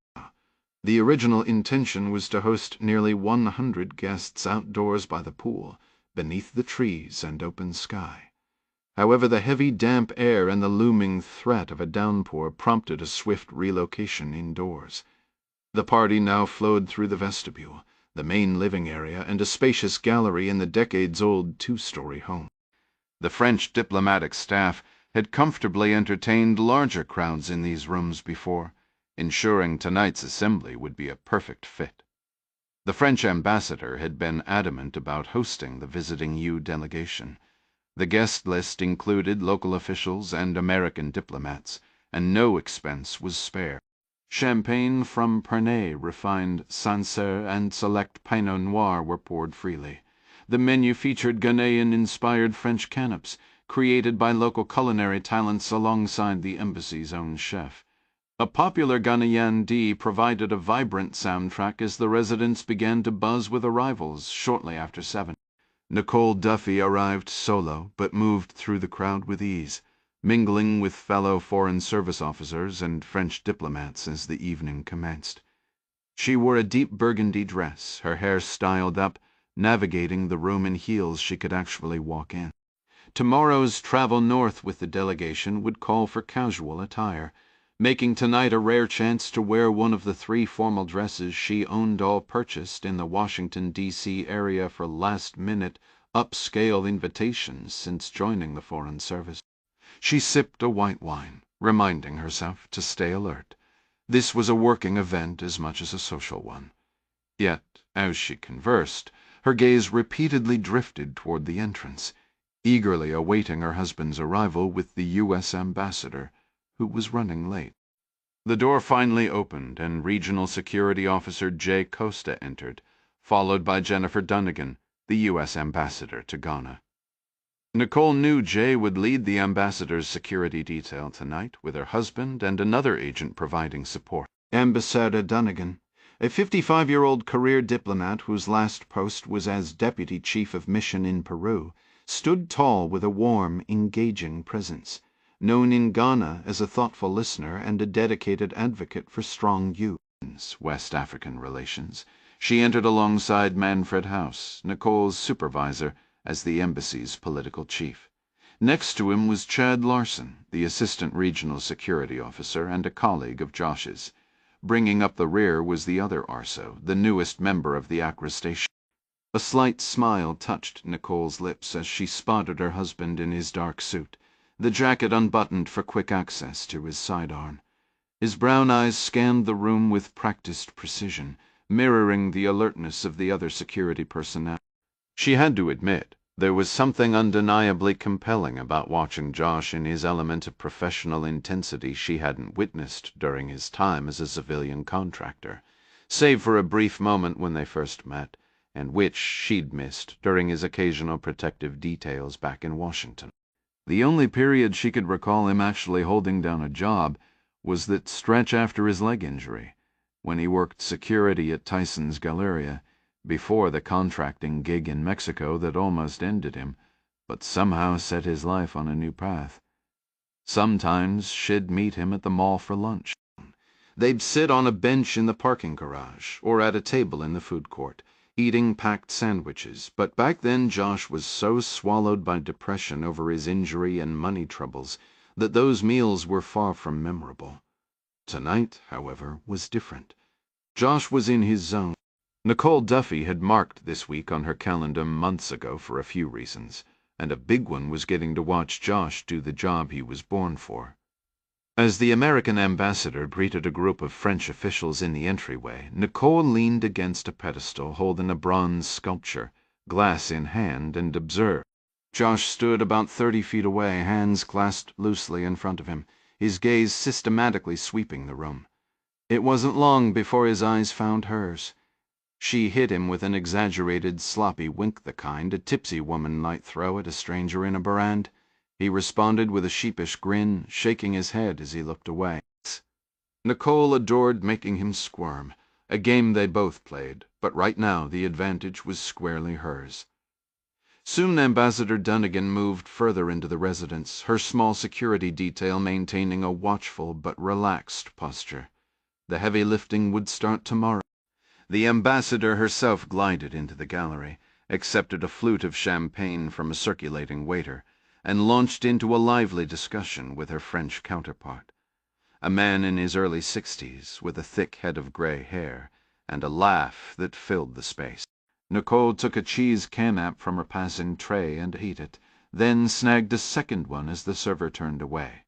The original intention was to host nearly 100 guests outdoors by the pool, beneath the trees and open sky. However, the heavy damp air and the looming threat of a downpour prompted a swift relocation indoors. The party now flowed through the vestibule, the main living area, and a spacious gallery in the decades-old two-story home. The French diplomatic staff had comfortably entertained larger crowds in these rooms before, ensuring tonight's assembly would be a perfect fit. The French ambassador had been adamant about hosting the visiting U delegation. The guest list included local officials and American diplomats, and no expense was spared. Champagne from Pernay, refined Sancerre, and select Pinot Noir were poured freely. The menu featured Ghanaian-inspired French canapes, created by local culinary talents alongside the embassy's own chef. A popular Ghanaian D provided a vibrant soundtrack as the residents began to buzz with arrivals shortly after 7. Nicole Duffy arrived solo, but moved through the crowd with ease, mingling with fellow Foreign Service officers and French diplomats as the evening commenced. She wore a deep burgundy dress, her hair styled up, navigating the room in heels she could actually walk in. Tomorrow's travel north with the delegation would call for casual attire, making tonight a rare chance to wear one of the 3 formal dresses she owned all purchased in the Washington, D.C. area for last-minute, upscale invitations since joining the Foreign Service. She sipped a white wine, reminding herself to stay alert. This was a working event as much as a social one. Yet, as she conversed, her gaze repeatedly drifted toward the entrance, eagerly awaiting her husband's arrival with the U.S. ambassador, who was running late. The door finally opened, and Regional Security Officer J. Costa entered, followed by Jennifer Dunnigan, the U.S. ambassador to Ghana. Nicole knew Jay would lead the ambassador's security detail tonight, with her husband and another agent providing support. Ambassador Dunnigan, a 55-year-old career diplomat whose last post was as deputy chief of mission in Peru, stood tall with a warm, engaging presence. Known in Ghana as a thoughtful listener and a dedicated advocate for strong U.S. West African relations, she entered alongside Manfred House, Nicole's supervisor, as the embassy's political chief. Next to him was Chad Larson, the assistant regional security officer and a colleague of Josh's. Bringing up the rear was the other ARSO, the newest member of the Accra station. A slight smile touched Nicole's lips as she spotted her husband in his dark suit, the jacket unbuttoned for quick access to his sidearm. His brown eyes scanned the room with practiced precision, mirroring the alertness of the other security personnel. She had to admit, there was something undeniably compelling about watching Josh in his element of professional intensity she hadn't witnessed during his time as a civilian contractor, save for a brief moment when they first met, and which she'd missed during his occasional protective details back in Washington. The only period she could recall him actually holding down a job was that stretch after his leg injury, when he worked security at Tyson's Galleria, before the contracting gig in Mexico that almost ended him, but somehow set his life on a new path. Sometimes she'd meet him at the mall for lunch. They'd sit on a bench in the parking garage, or at a table in the food court, eating packed sandwiches, but back then Josh was so swallowed by depression over his injury and money troubles that those meals were far from memorable. Tonight, however, was different. Josh was in his zone. Nicole Duffy had marked this week on her calendar months ago for a few reasons, and a big one was getting to watch Josh do the job he was born for. As the American ambassador greeted a group of French officials in the entryway, Nicole leaned against a pedestal holding a bronze sculpture, glass in hand, and observed. Josh stood about 30 feet away, hands clasped loosely in front of him, his gaze systematically sweeping the room. It wasn't long before his eyes found hers. She hit him with an exaggerated, sloppy wink, the kind a tipsy woman might throw at a stranger in a barand. He responded with a sheepish grin, shaking his head as he looked away. Nicole adored making him squirm, a game they both played, but right now the advantage was squarely hers. Soon Ambassador Dunnigan moved further into the residence, her small security detail maintaining a watchful but relaxed posture. The heavy lifting would start tomorrow. The ambassador herself glided into the gallery, accepted a flute of champagne from a circulating waiter, and launched into a lively discussion with her French counterpart, a man in his early 60s with a thick head of gray hair and a laugh that filled the space. Nicole took a cheese canap from her passing tray and ate it, then snagged a second one as the server turned away.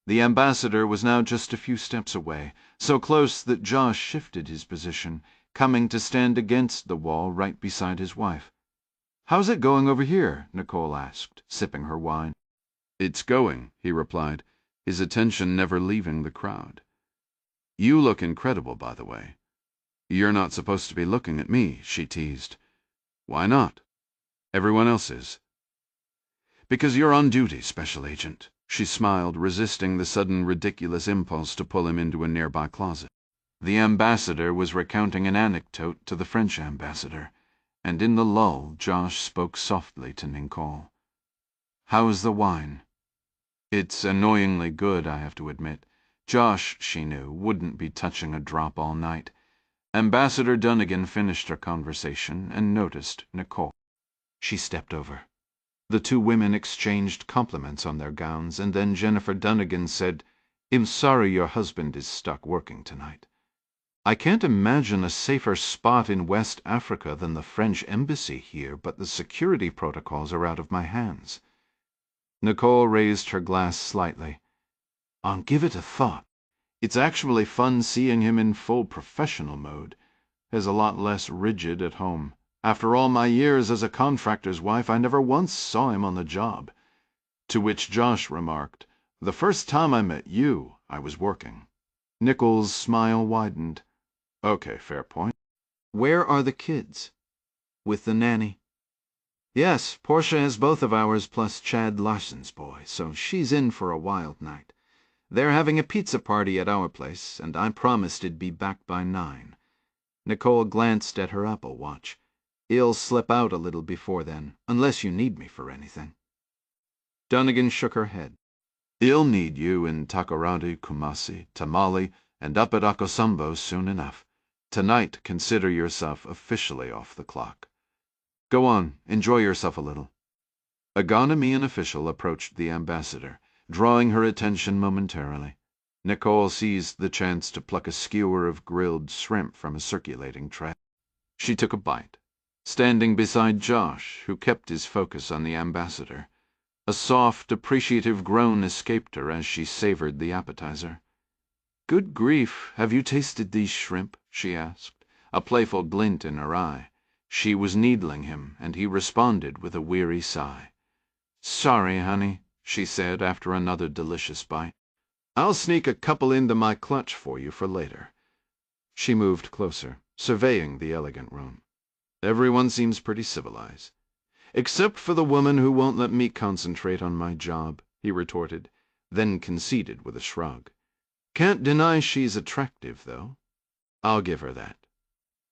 The ambassador was now just a few steps away, so close that Josh shifted his position, coming to stand against the wall right beside his wife. "How's it going over here?" Nicole asked, sipping her wine. "It's going," he replied, his attention never leaving the crowd. "You look incredible, by the way." "You're not supposed to be looking at me," she teased. "Why not? Everyone else is." "Because you're on duty, Special Agent." She smiled, resisting the sudden ridiculous impulse to pull him into a nearby closet. The ambassador was recounting an anecdote to the French ambassador, and in the lull Josh spoke softly to Nicole. "How's the wine?" "It's annoyingly good, I have to admit." Josh, she knew, wouldn't be touching a drop all night. Ambassador Dunnigan finished her conversation and noticed Nicole. She stepped over. The two women exchanged compliments on their gowns, and then Jennifer Dunnigan said, "I'm sorry your husband is stuck working tonight. I can't imagine a safer spot in West Africa than the French embassy here, but the security protocols are out of my hands." Nicole raised her glass slightly. "I'll give it a thought. It's actually fun seeing him in full professional mode. Is a lot less rigid at home. After all my years as a contractor's wife, I never once saw him on the job." To which Josh remarked, "The first time I met you, I was working." Nicole's smile widened. "Okay, fair point. Where are the kids?" "With the nanny." "Yes, Portia has both of ours plus Chad Larson's boy, so she's in for a wild night. They're having a pizza party at our place, and I promised it'd be back by 9. Nicole glanced at her Apple Watch. "I'll slip out a little before then, unless you need me for anything." Dunnigan shook her head. "I'll need you in Takoradi, Kumasi, Tamale, and up at Akosombo soon enough. Tonight, consider yourself officially off the clock. Go on, enjoy yourself a little." A Ghanaian official approached the ambassador, drawing her attention momentarily. Nicole seized the chance to pluck a skewer of grilled shrimp from a circulating tray. She took a bite, standing beside Josh, who kept his focus on the ambassador. A soft, appreciative groan escaped her as she savored the appetizer. "Good grief, have you tasted these shrimp?" she asked, a playful glint in her eye. She was needling him, and he responded with a weary sigh. "Sorry, honey," she said after another delicious bite. "I'll sneak a couple into my clutch for you for later." She moved closer, surveying the elegant room. "Everyone seems pretty civilized." "Except for the woman who won't let me concentrate on my job," he retorted, then conceded with a shrug. "Can't deny she's attractive, though. I'll give her that."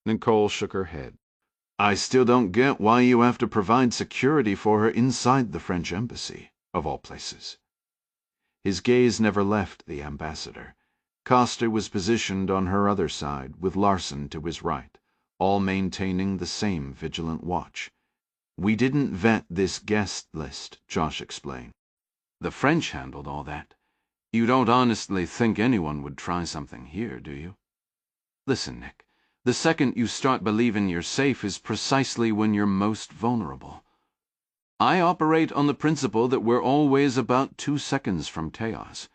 Nicole shook her head. "I still don't get why you have to provide security for her inside the French embassy, of all places." His gaze never left the ambassador. Costa was positioned on her other side, with Larson to his right, all maintaining the same vigilant watch. "We didn't vet this guest list," Josh explained. "The French handled all that. You don't honestly think anyone would try something here, do you? Listen, Nick, the second you start believing you're safe is precisely when you're most vulnerable. I operate on the principle that we're always about 2 seconds from chaos."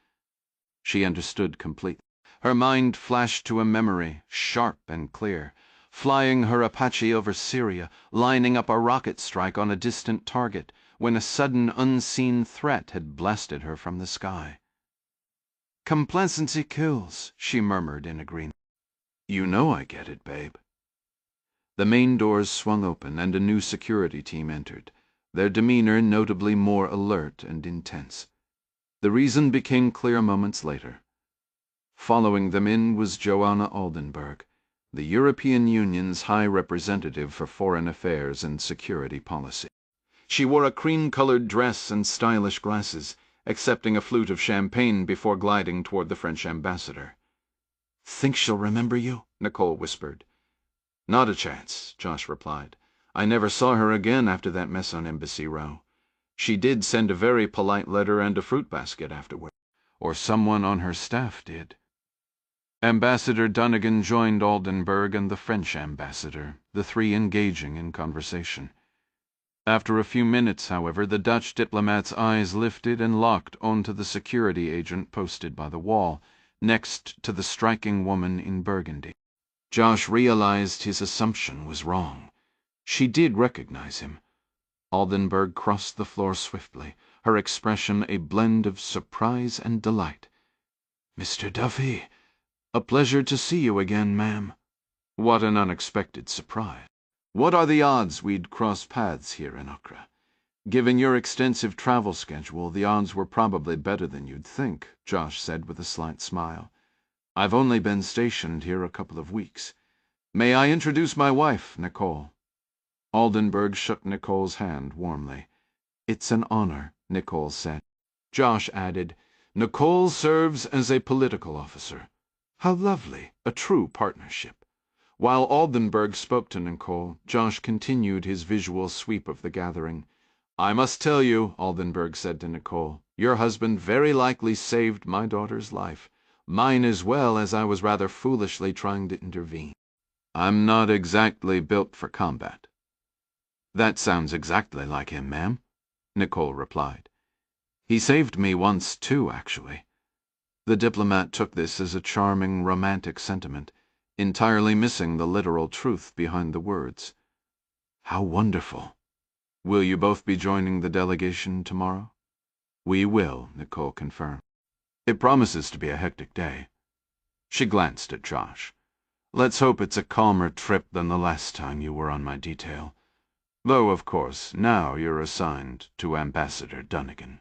She understood completely. Her mind flashed to a memory, sharp and clear, flying her Apache over Syria, lining up a rocket strike on a distant target, when a sudden unseen threat had blasted her from the sky. "Complacency kills," she murmured in agreement. "You know I get it, babe." The main doors swung open and a new security team entered, their demeanor notably more alert and intense. The reason became clear moments later. Following them in was Joanna Aldenburg, the European Union's High Representative for Foreign Affairs and Security Policy. She wore a cream-colored dress and stylish glasses, accepting a flute of champagne before gliding toward the French ambassador. "Think she'll remember you?" Nicole whispered. "Not a chance," Josh replied. "I never saw her again after that mess on Embassy Row. She did send a very polite letter and a fruit basket afterward. Or someone on her staff did." Ambassador Dunnigan joined Aldenburg and the French ambassador, the three engaging in conversation. After a few minutes, however, the Dutch diplomat's eyes lifted and locked onto the security agent posted by the wall, next to the striking woman in burgundy. Josh realized his assumption was wrong. She did recognize him. Aldenburg crossed the floor swiftly, her expression a blend of surprise and delight. "Mr. Duffy, a pleasure to see you again, ma'am." What an unexpected surprise. "What are the odds we'd cross paths here in Accra? Given your extensive travel schedule, the odds were probably better than you'd think," Josh said with a slight smile. "I've only been stationed here a couple of weeks. May I introduce my wife, Nicole?" Aldenburg shook Nicole's hand warmly. "It's an honor," Nicole said. Josh added, "Nicole serves as a political officer." How lovely, a true partnership. While Aldenburg spoke to Nicole, Josh continued his visual sweep of the gathering. "I must tell you," Aldenburg said to Nicole, "your husband very likely saved my daughter's life. Mine as well, as I was rather foolishly trying to intervene. I'm not exactly built for combat." "That sounds exactly like him, ma'am," Nicole replied. "He saved me once, too, actually." The diplomat took this as a charming, romantic sentiment, entirely missing the literal truth behind the words. "How wonderful. Will you both be joining the delegation tomorrow?" "We will," Nicole confirmed. "It promises to be a hectic day." She glanced at Josh. "Let's hope it's a calmer trip than the last time you were on my detail. Though, of course, now you're assigned to Ambassador Dunnigan."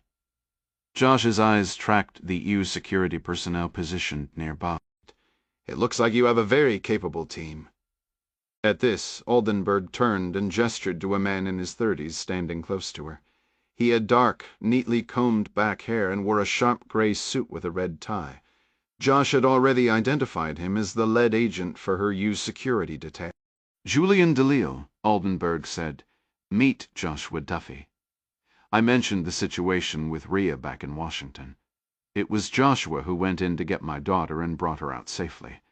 Josh's eyes tracked the EU security personnel positioned nearby. "It looks like you have a very capable team." At this, Oldenburg turned and gestured to a man in his 30s standing close to her. He had dark, neatly combed back hair and wore a sharp gray suit with a red tie. Josh had already identified him as the lead agent for her U security detail. "Julian DeLille," Oldenburg said. "Meet Joshua Duffy. I mentioned the situation with Rhea back in Washington. It was Joshua who went in to get my daughter and brought her out safely."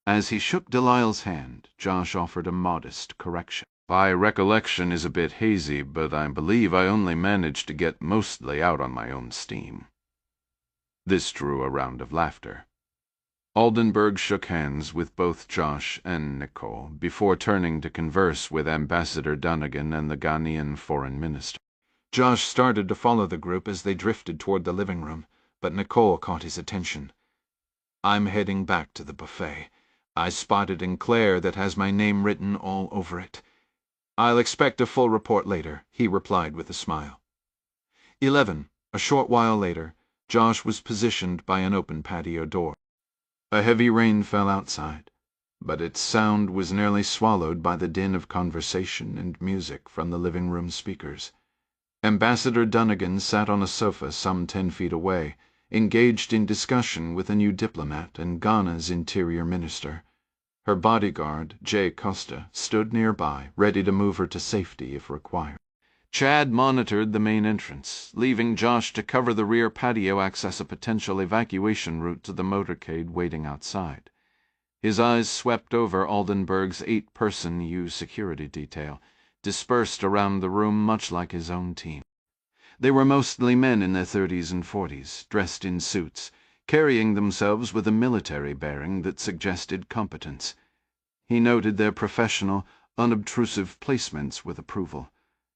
As he shook Delisle's hand, Josh offered a modest correction. "My recollection is a bit hazy, but I believe I only managed to get mostly out on my own steam." This drew a round of laughter. Oldenburg shook hands with both Josh and Nicole before turning to converse with Ambassador Dunnigan and the Ghanaian foreign minister. Josh started to follow the group as they drifted toward the living room, but Nicole caught his attention. "I'm heading back to the buffet. I spotted an eclair that has my name written all over it." "I'll expect a full report later," he replied with a smile. 11. A short while later, Josh was positioned by an open patio door. A heavy rain fell outside, but its sound was nearly swallowed by the din of conversation and music from the living room speakers. Ambassador Dunnigan sat on a sofa some 10 feet away, engaged in discussion with a new diplomat and Ghana's interior minister. Her bodyguard, Jay Costa, stood nearby, ready to move her to safety if required. Chad monitored the main entrance, leaving Josh to cover the rear patio access a potential evacuation route to the motorcade waiting outside. His eyes swept over Aldenburg's 8-person U security detail, dispersed around the room much like his own team. They were mostly men in their 30s and 40s, dressed in suits, carrying themselves with a military bearing that suggested competence. He noted their professional, unobtrusive placements with approval.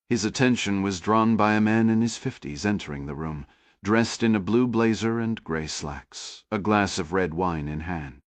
His attention was drawn by a man in his 50s entering the room, dressed in a blue blazer and gray slacks, a glass of red wine in hand.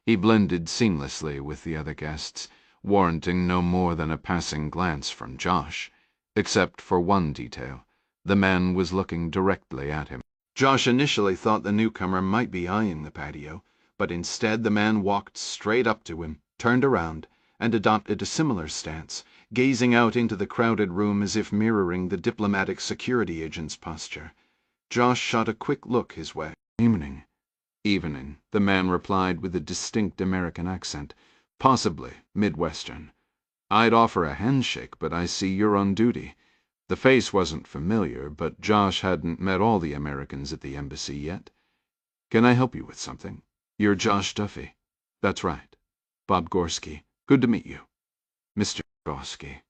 He blended seamlessly with the other guests, warranting no more than a passing glance from Josh, except for one detail. The man was looking directly at him. Josh initially thought the newcomer might be eyeing the patio, but instead the man walked straight up to him, turned around, and adopted a similar stance, gazing out into the crowded room as if mirroring the diplomatic security agent's posture. Josh shot a quick look his way. "Evening." "Evening," the man replied with a distinct American accent, possibly Midwestern. "I'd offer a handshake, but I see you're on duty." The face wasn't familiar, but Josh hadn't met all the Americans at the embassy yet. "Can I help you with something?" "You're Josh Duffy." "That's right. Bob Gorski. Good to meet you." "Mr. Gorski."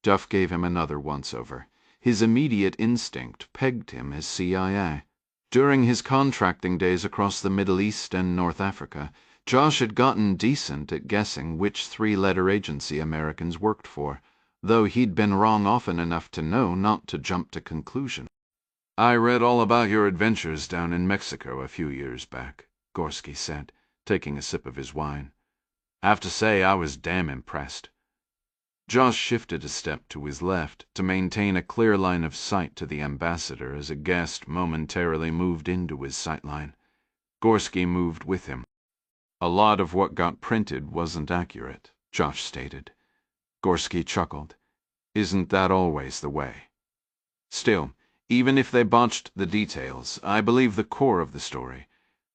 Duff gave him another once-over. His immediate instinct pegged him as CIA. During his contracting days across the Middle East and North Africa, Josh had gotten decent at guessing which 3-letter agency Americans worked for, though he'd been wrong often enough to know not to jump to conclusions. "I read all about your adventures down in Mexico a few years back," Gorski said, taking a sip of his wine. "Have to say I was damn impressed." Josh shifted a step to his left to maintain a clear line of sight to the ambassador as a guest momentarily moved into his sightline. Gorski moved with him. "A lot of what got printed wasn't accurate," Josh stated. Gorski chuckled. "Isn't that always the way? Still, even if they botched the details, I believe the core of the story.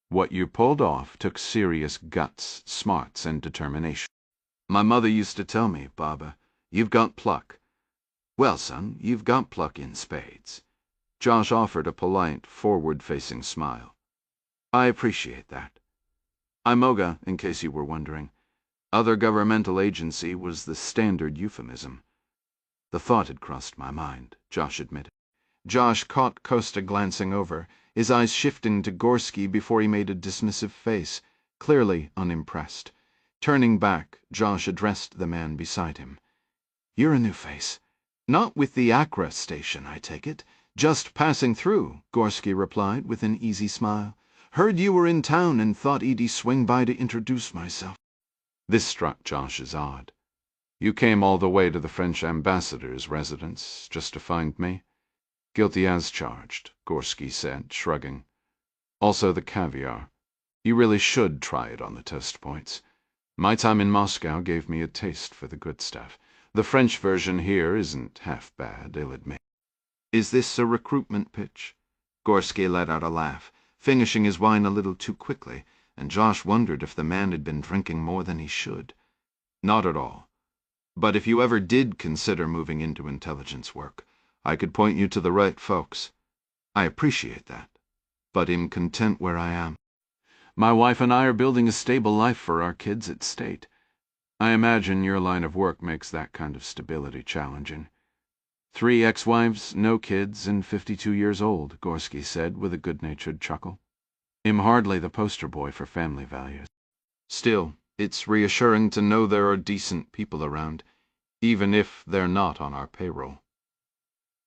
What you pulled off took serious guts, smarts, and determination. My mother used to tell me, Baba, you've got pluck. Well, son, you've got pluck in spades." Josh offered a polite, forward-facing smile. "I appreciate that. I'm OGA, in case you were wondering. Other governmental agency was the standard euphemism." The thought had crossed my mind, Josh admitted. Josh caught Costa glancing over, his eyes shifting to Gorski before he made a dismissive face, clearly unimpressed. Turning back, Josh addressed the man beside him. "You're a new face. Not with the Accra station, I take it." "Just passing through," Gorski replied with an easy smile. "Heard you were in town and thought Edie swing by to introduce myself." This struck Josh as odd. "You came all the way to the French ambassador's residence just to find me?" "Guilty as charged," Gorski said, shrugging. "Also the caviar. You really should try it on the toast points. My time in Moscow gave me a taste for the good stuff. The French version here isn't half bad, I'll admit." "Is this a recruitment pitch?" Gorski let out a laugh, finishing his wine a little too quickly, and Josh wondered if the man had been drinking more than he should. "Not at all. But if you ever did consider moving into intelligence work, I could point you to the right folks. I appreciate that, but am content where I am. My wife and I are building a stable life for our kids at State. I imagine your line of work makes that kind of stability challenging." 3 ex-wives, no kids, and 52 years old, Gorski said with a good-natured chuckle. "I'm hardly the poster boy for family values. Still, it's reassuring to know there are decent people around, even if they're not on our payroll."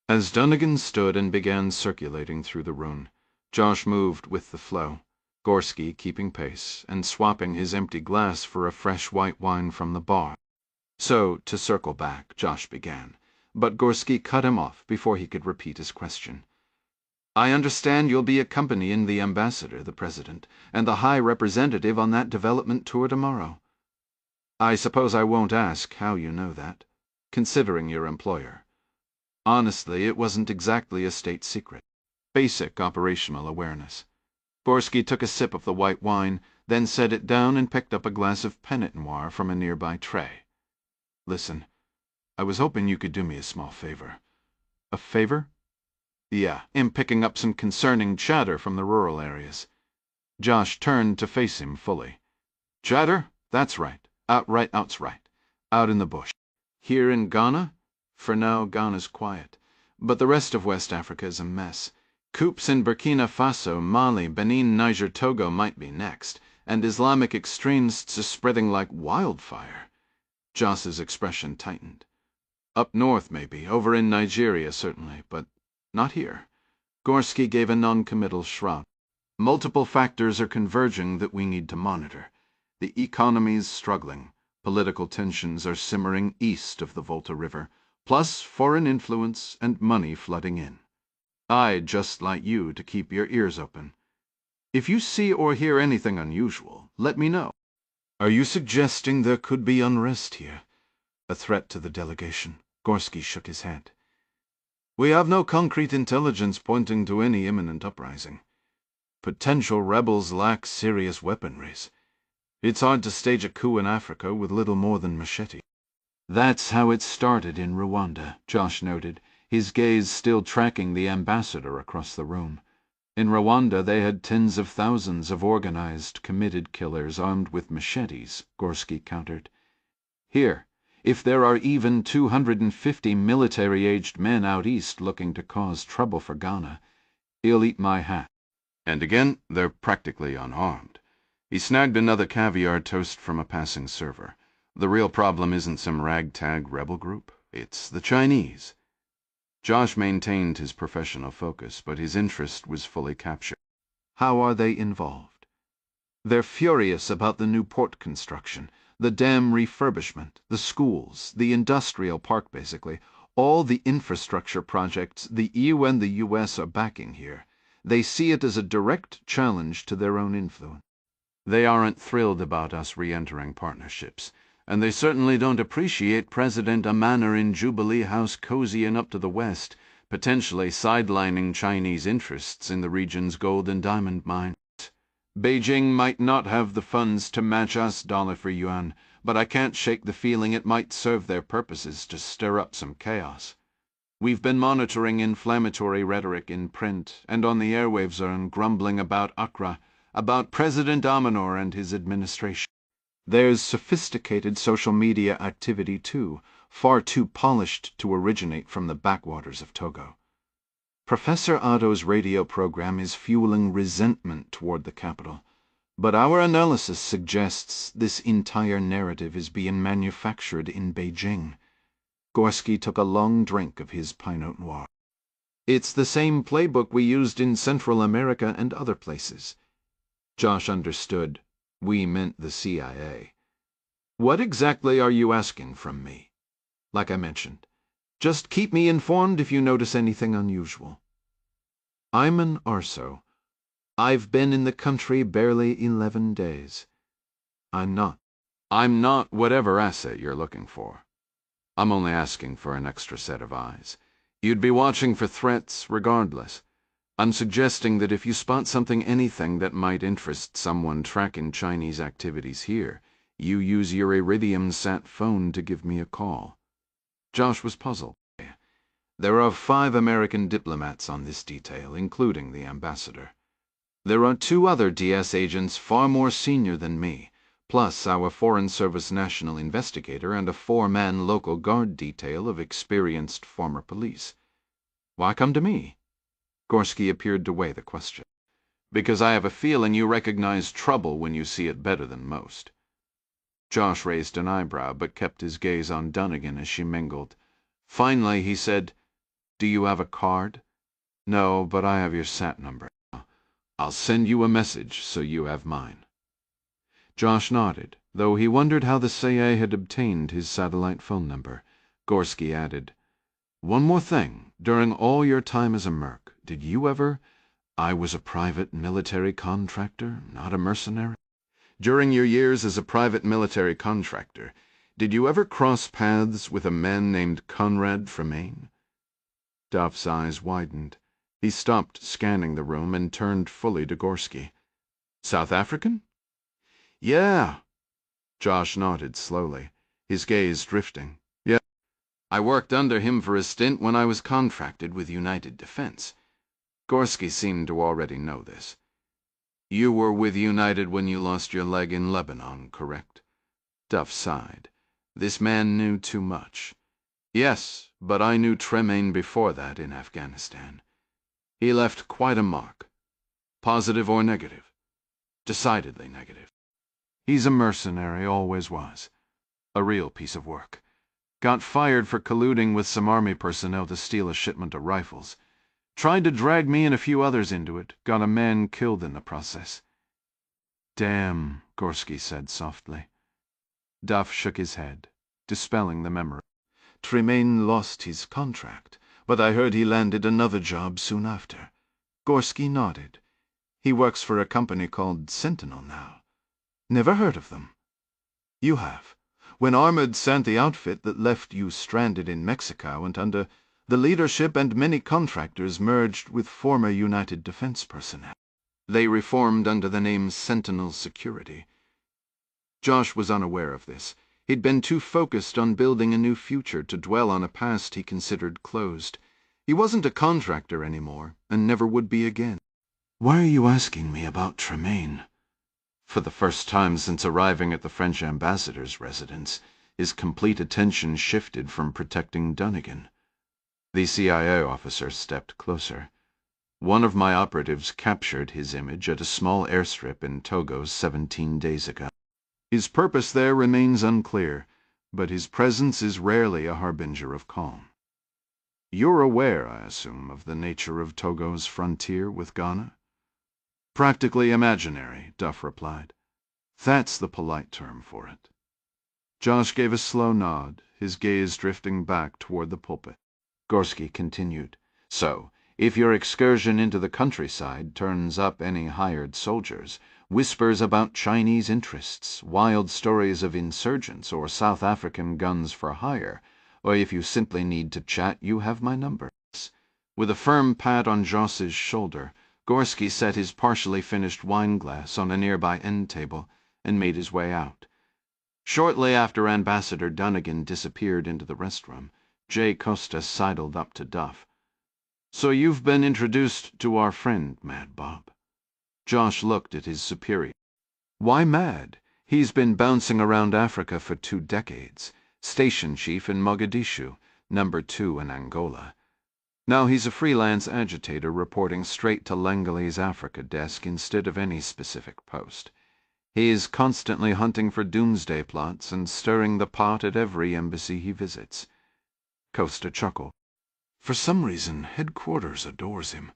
As Dunnigan stood and began circulating through the room, Josh moved with the flow, Gorski keeping pace and swapping his empty glass for a fresh white wine from the bar. "So, to circle back," Josh began, but Gorski cut him off before he could repeat his question. "I understand you'll be accompanying the ambassador, the president, and the high representative on that development tour tomorrow. I suppose I won't ask how you know that, considering your employer. Honestly, it wasn't exactly a state secret. Basic operational awareness." Gorski took a sip of the white wine, then set it down and picked up a glass of Pinot Noir from a nearby tray. "Listen, I was hoping you could do me a small favor." "A favor?" "Yeah, in picking up some concerning chatter from the rural areas." Josh turned to face him fully. "Chatter? That's right. Out's right. Out in the bush. Here in Ghana? For now, Ghana's quiet. But the rest of West Africa is a mess. Coups in Burkina Faso, Mali, Benin, Niger, Togo might be next, and Islamic extremists are spreading like wildfire." Joss's expression tightened. "Up north, maybe, over in Nigeria, certainly, but not here." Gorski gave a non-committal shrug. "Multiple factors are converging that we need to monitor. The economy's struggling. Political tensions are simmering east of the Volta River, plus foreign influence and money flooding in. I'd just like you to keep your ears open. If you see or hear anything unusual, let me know." "Are you suggesting there could be unrest here? A threat to the delegation?" Gorski shook his head. "We have no concrete intelligence pointing to any imminent uprising. Potential rebels lack serious weaponries. It's hard to stage a coup in Africa with little more than machete." "That's how it started in Rwanda," Josh noted, his gaze still tracking the ambassador across the room. "In Rwanda they had tens of thousands of organized, committed killers armed with machetes," Gorski countered. "Here, if there are even 250 military-aged men out east looking to cause trouble for Ghana, he'll eat my hat. And again, they're practically unarmed." He snagged another caviar toast from a passing server. "The real problem isn't some ragtag rebel group. It's the Chinese." Josh maintained his professional focus, but his interest was fully captured. "How are they involved?" "They're furious about the new port construction, the dam refurbishment, the schools, the industrial park basically, all the infrastructure projects the EU and the US are backing here. They see it as a direct challenge to their own influence. They aren't thrilled about us re-entering partnerships, and they certainly don't appreciate President Amana in Jubilee House cozying up to the West, potentially sidelining Chinese interests in the region's gold and diamond mines. Beijing might not have the funds to match us dollar for yuan, but I can't shake the feeling it might serve their purposes to stir up some chaos. We've been monitoring inflammatory rhetoric in print and on the airwaves are grumbling about Accra, about President Amanor and his administration. There's sophisticated social media activity too, far too polished to originate from the backwaters of Togo. Professor Otto's radio program is fueling resentment toward the capital, but our analysis suggests this entire narrative is being manufactured in Beijing." Gorski took a long drink of his Pinot Noir. "It's the same playbook we used in Central America and other places." Josh understood. We meant the CIA. "What exactly are you asking from me?" "Like I mentioned, just keep me informed if you notice anything unusual." "Ayman Arso. I've been in the country barely 11 days. I'm not whatever asset you're looking for. I'm only asking for an extra set of eyes. You'd be watching for threats regardless. I'm suggesting that if you spot anything that might interest someone tracking Chinese activities here, you use your Iridium-sat phone to give me a call." Josh was puzzled. "There are 5 American diplomats on this detail, including the ambassador. There are 2 other DS agents far more senior than me, plus our Foreign Service national investigator and a 4-man local guard detail of experienced former police. Why come to me?" Gorski appeared to weigh the question. "Because I have a feeling you recognize trouble when you see it better than most." Josh raised an eyebrow, but kept his gaze on Dunnigan as she mingled. Finally he said, "Do you have a card?" "No, but I have your sat number. I'll send you a message so you have mine." Josh nodded, though he wondered how the CIA had obtained his satellite phone number. Gorski added, "One more thing. During all your time as a merc, did you ever— I was a private military contractor, not a mercenary. During your years as a private military contractor, did you ever cross paths with a man named Conrad Tremaine?" Duff's eyes widened. He stopped scanning the room and turned fully to Gorski. "South African?" Yeah. Josh nodded slowly, his gaze drifting. Yeah. I worked under him for a stint when I was contracted with United Defense. Gorski seemed to already know this. You were with United when you lost your leg in Lebanon, correct? Duff sighed. This man knew too much. Yes, but I knew Tremaine before that in Afghanistan. He left quite a mark. Positive or negative? Decidedly negative. He's a mercenary, always was. A real piece of work. Got fired for colluding with some army personnel to steal a shipment of rifles. Tried to drag me and a few others into it. Got a man killed in the process. Damn, Gorski said softly. Duff shook his head, dispelling the memory. Tremaine lost his contract, but I heard he landed another job soon after. Gorski nodded. He works for a company called Sentinel now. Never heard of them. You have. When Armored sent the outfit that left you stranded in Mexico and under the leadership and many contractors merged with former United Defense personnel. They reformed under the name Sentinel Security. Josh was unaware of this. He'd been too focused on building a new future to dwell on a past he considered closed. He wasn't a contractor anymore, and never would be again. Why are you asking me about Tremaine? For the first time since arriving at the French ambassador's residence, his complete attention shifted from protecting Dunnigan. The CIA officer stepped closer. One of my operatives captured his image at a small airstrip in Togo 17 days ago. His purpose there remains unclear, but his presence is rarely a harbinger of calm. You're aware, I assume, of the nature of Togo's frontier with Ghana? Practically imaginary, Duff replied. That's the polite term for it. Josh gave a slow nod, his gaze drifting back toward the pulpit. Gorski continued. So, if your excursion into the countryside turns up any hired soldiers, whispers about Chinese interests, wild stories of insurgents or South African guns for hire, or if you simply need to chat, you have my number. With a firm pat on Joss's shoulder, Gorski set his partially finished wine glass on a nearby end table and made his way out. Shortly after Ambassador Dunnigan disappeared into the restroom, Jay Costa sidled up to Duff. So you've been introduced to our friend, Mad Bob. Josh looked at his superior. Why Mad? He's been bouncing around Africa for 2 decades. Station chief in Mogadishu, number 2 in Angola. Now he's a freelance agitator reporting straight to Langley's Africa desk instead of any specific post. He's constantly hunting for doomsday plots and stirring the pot at every embassy he visits. Costa chuckled. For some reason, headquarters adores him.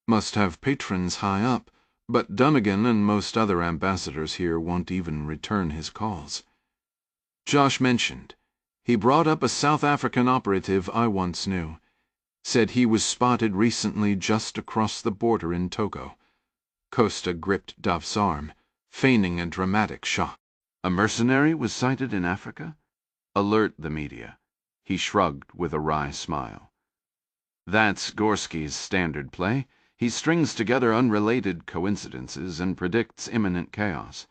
Must have patrons high up, but Dunnigan and most other ambassadors here won't even return his calls. Josh mentioned. He brought up a South African operative I once knew. Said he was spotted recently just across the border in Togo. Costa gripped Duff's arm, feigning a dramatic shock. A mercenary was sighted in Africa? Alert the media. He shrugged with a wry smile. That's Gorski's standard play. He strings together unrelated coincidences and predicts imminent chaos.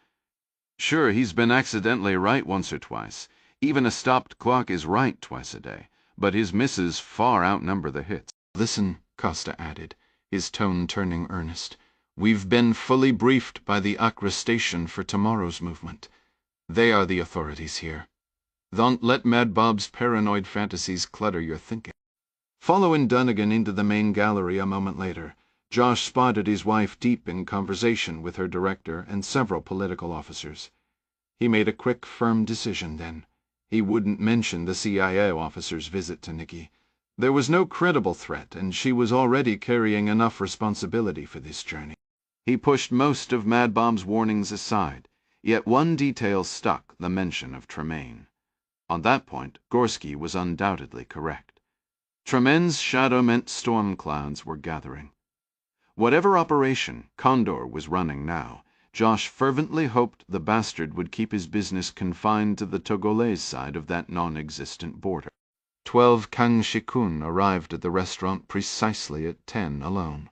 Sure, he's been accidentally right once or twice. Even a stopped clock is right twice a day. But his misses far outnumber the hits. Listen, Costa added, his tone turning earnest. We've been fully briefed by the Accra station for tomorrow's movement. They are the authorities here. Don't let Mad Bob's paranoid fantasies clutter your thinking. Following Dunnigan into the main gallery a moment later, Josh spotted his wife deep in conversation with her director and several political officers. He made a quick, firm decision then. He wouldn't mention the CIA officer's visit to Nikki. There was no credible threat, and she was already carrying enough responsibility for this journey. He pushed most of Mad Bob's warnings aside, yet one detail stuck, the mention of Tremaine. On that point, Gorski was undoubtedly correct. Tremaine's shadow meant storm clouds were gathering. Whatever operation Condor was running now, Josh fervently hoped the bastard would keep his business confined to the Togolese side of that non-existent border. 12 Kang Shikun arrived at the restaurant precisely at 10 alone.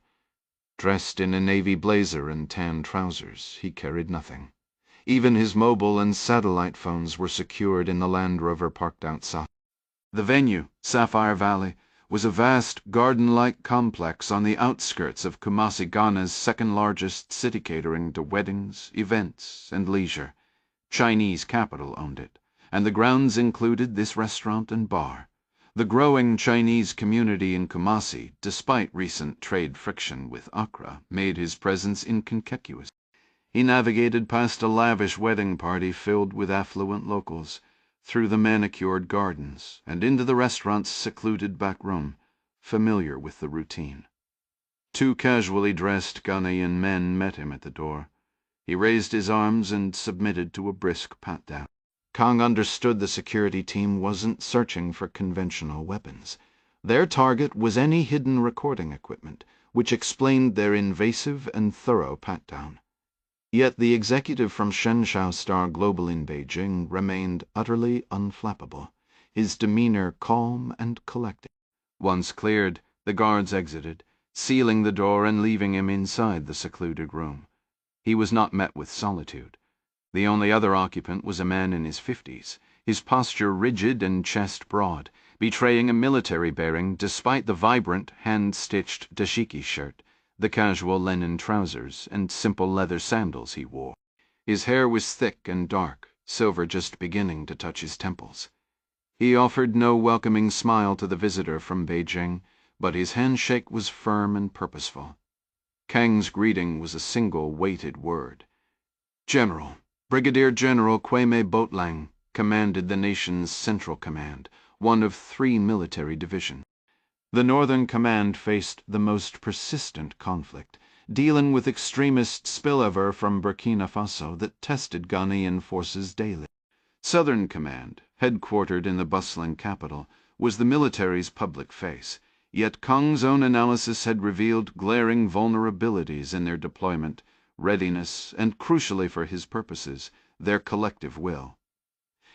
Dressed in a navy blazer and tan trousers, he carried nothing. Even his mobile and satellite phones were secured in the Land Rover parked outside. The venue, Sapphire Valley, was a vast garden-like complex on the outskirts of Kumasi, Ghana's second-largest city, catering to weddings, events, and leisure. Chinese capital owned it, and the grounds included this restaurant and bar. The growing Chinese community in Kumasi, despite recent trade friction with Accra, made his presence inconspicuous. He navigated past a lavish wedding party filled with affluent locals, through the manicured gardens, and into the restaurant's secluded back room, familiar with the routine. Two casually dressed Ghanaian men met him at the door. He raised his arms and submitted to a brisk pat-down. Kang understood the security team wasn't searching for conventional weapons. Their target was any hidden recording equipment, which explained their invasive and thorough pat-down. Yet the executive from Shenzhou Star Global in Beijing remained utterly unflappable, his demeanor calm and collected. Once cleared, the guards exited, sealing the door and leaving him inside the secluded room. He was not met with solitude. The only other occupant was a man in his 50s, his posture rigid and chest broad, betraying a military bearing despite the vibrant, hand-stitched dashiki shirt, the casual linen trousers, and simple leather sandals he wore. His hair was thick and dark, silver just beginning to touch his temples. He offered no welcoming smile to the visitor from Beijing, but his handshake was firm and purposeful. Kang's greeting was a single weighted word. General, Brigadier General Kwame Boatlang commanded the nation's Central Command, one of 3 military divisions. The Northern Command faced the most persistent conflict, dealing with extremist spillover from Burkina Faso that tested Ghanaian forces daily. Southern Command, headquartered in the bustling capital, was the military's public face, yet Kang's own analysis had revealed glaring vulnerabilities in their deployment, readiness, and, crucially for his purposes, their collective will.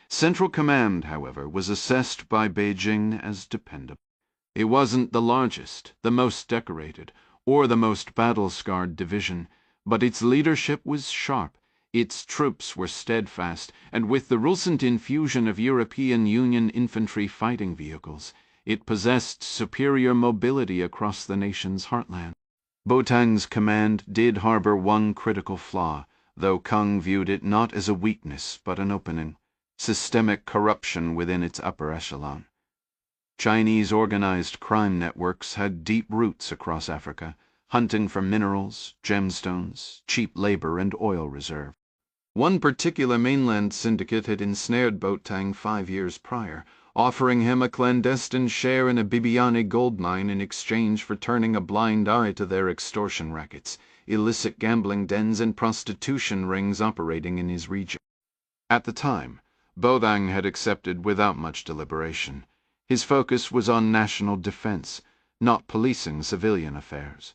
Central Command, however, was assessed by Beijing as dependable. It wasn't the largest, the most decorated, or the most battle-scarred division, but its leadership was sharp, its troops were steadfast, and with the recent infusion of European Union infantry fighting vehicles, it possessed superior mobility across the nation's heartland. Boateng's command did harbor one critical flaw, though Kang viewed it not as a weakness but an opening: systemic corruption within its upper echelon. Chinese organized crime networks had deep roots across Africa, hunting for minerals, gemstones, cheap labor, and oil reserve. One particular mainland syndicate had ensnared Boateng 5 years prior, offering him a clandestine share in a Bibiani gold mine in exchange for turning a blind eye to their extortion rackets, illicit gambling dens, and prostitution rings operating in his region. At the time, Boateng had accepted without much deliberation. His focus was on national defense, not policing civilian affairs.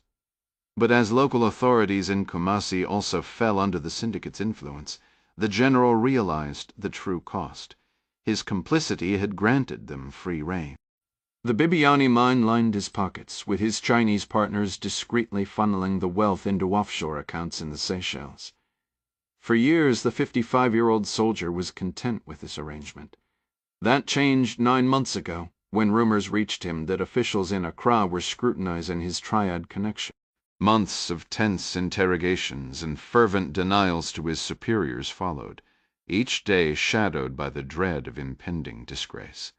But as local authorities in Kumasi also fell under the syndicate's influence, the general realized the true cost. His complicity had granted them free rein. The Bibiani mine lined his pockets, with his Chinese partners discreetly funneling the wealth into offshore accounts in the Seychelles. For years, the 55-year-old soldier was content with this arrangement. That changed 9 months ago, when rumors reached him that officials in Accra were scrutinizing his triad connection. Months of tense interrogations and fervent denials to his superiors followed, each day shadowed by the dread of impending disgrace.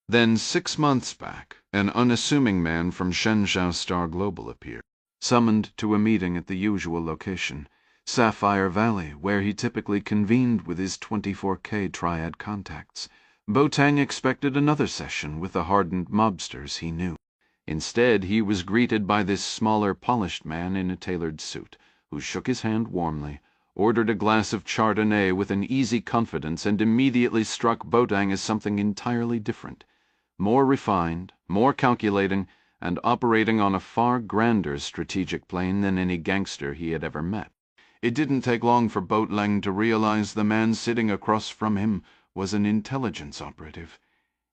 Then 6 months back, an unassuming man from Shenzhou Star Global appeared, summoned to a meeting at the usual location, Sapphire Valley, where he typically convened with his 24K triad contacts. Boateng expected another session with the hardened mobsters he knew. Instead, he was greeted by this smaller, polished man in a tailored suit, who shook his hand warmly, ordered a glass of Chardonnay with an easy confidence, and immediately struck Boateng as something entirely different, more refined, more calculating, and operating on a far grander strategic plane than any gangster he had ever met. It didn't take long for Boateng to realize the man sitting across from him was an intelligence operative.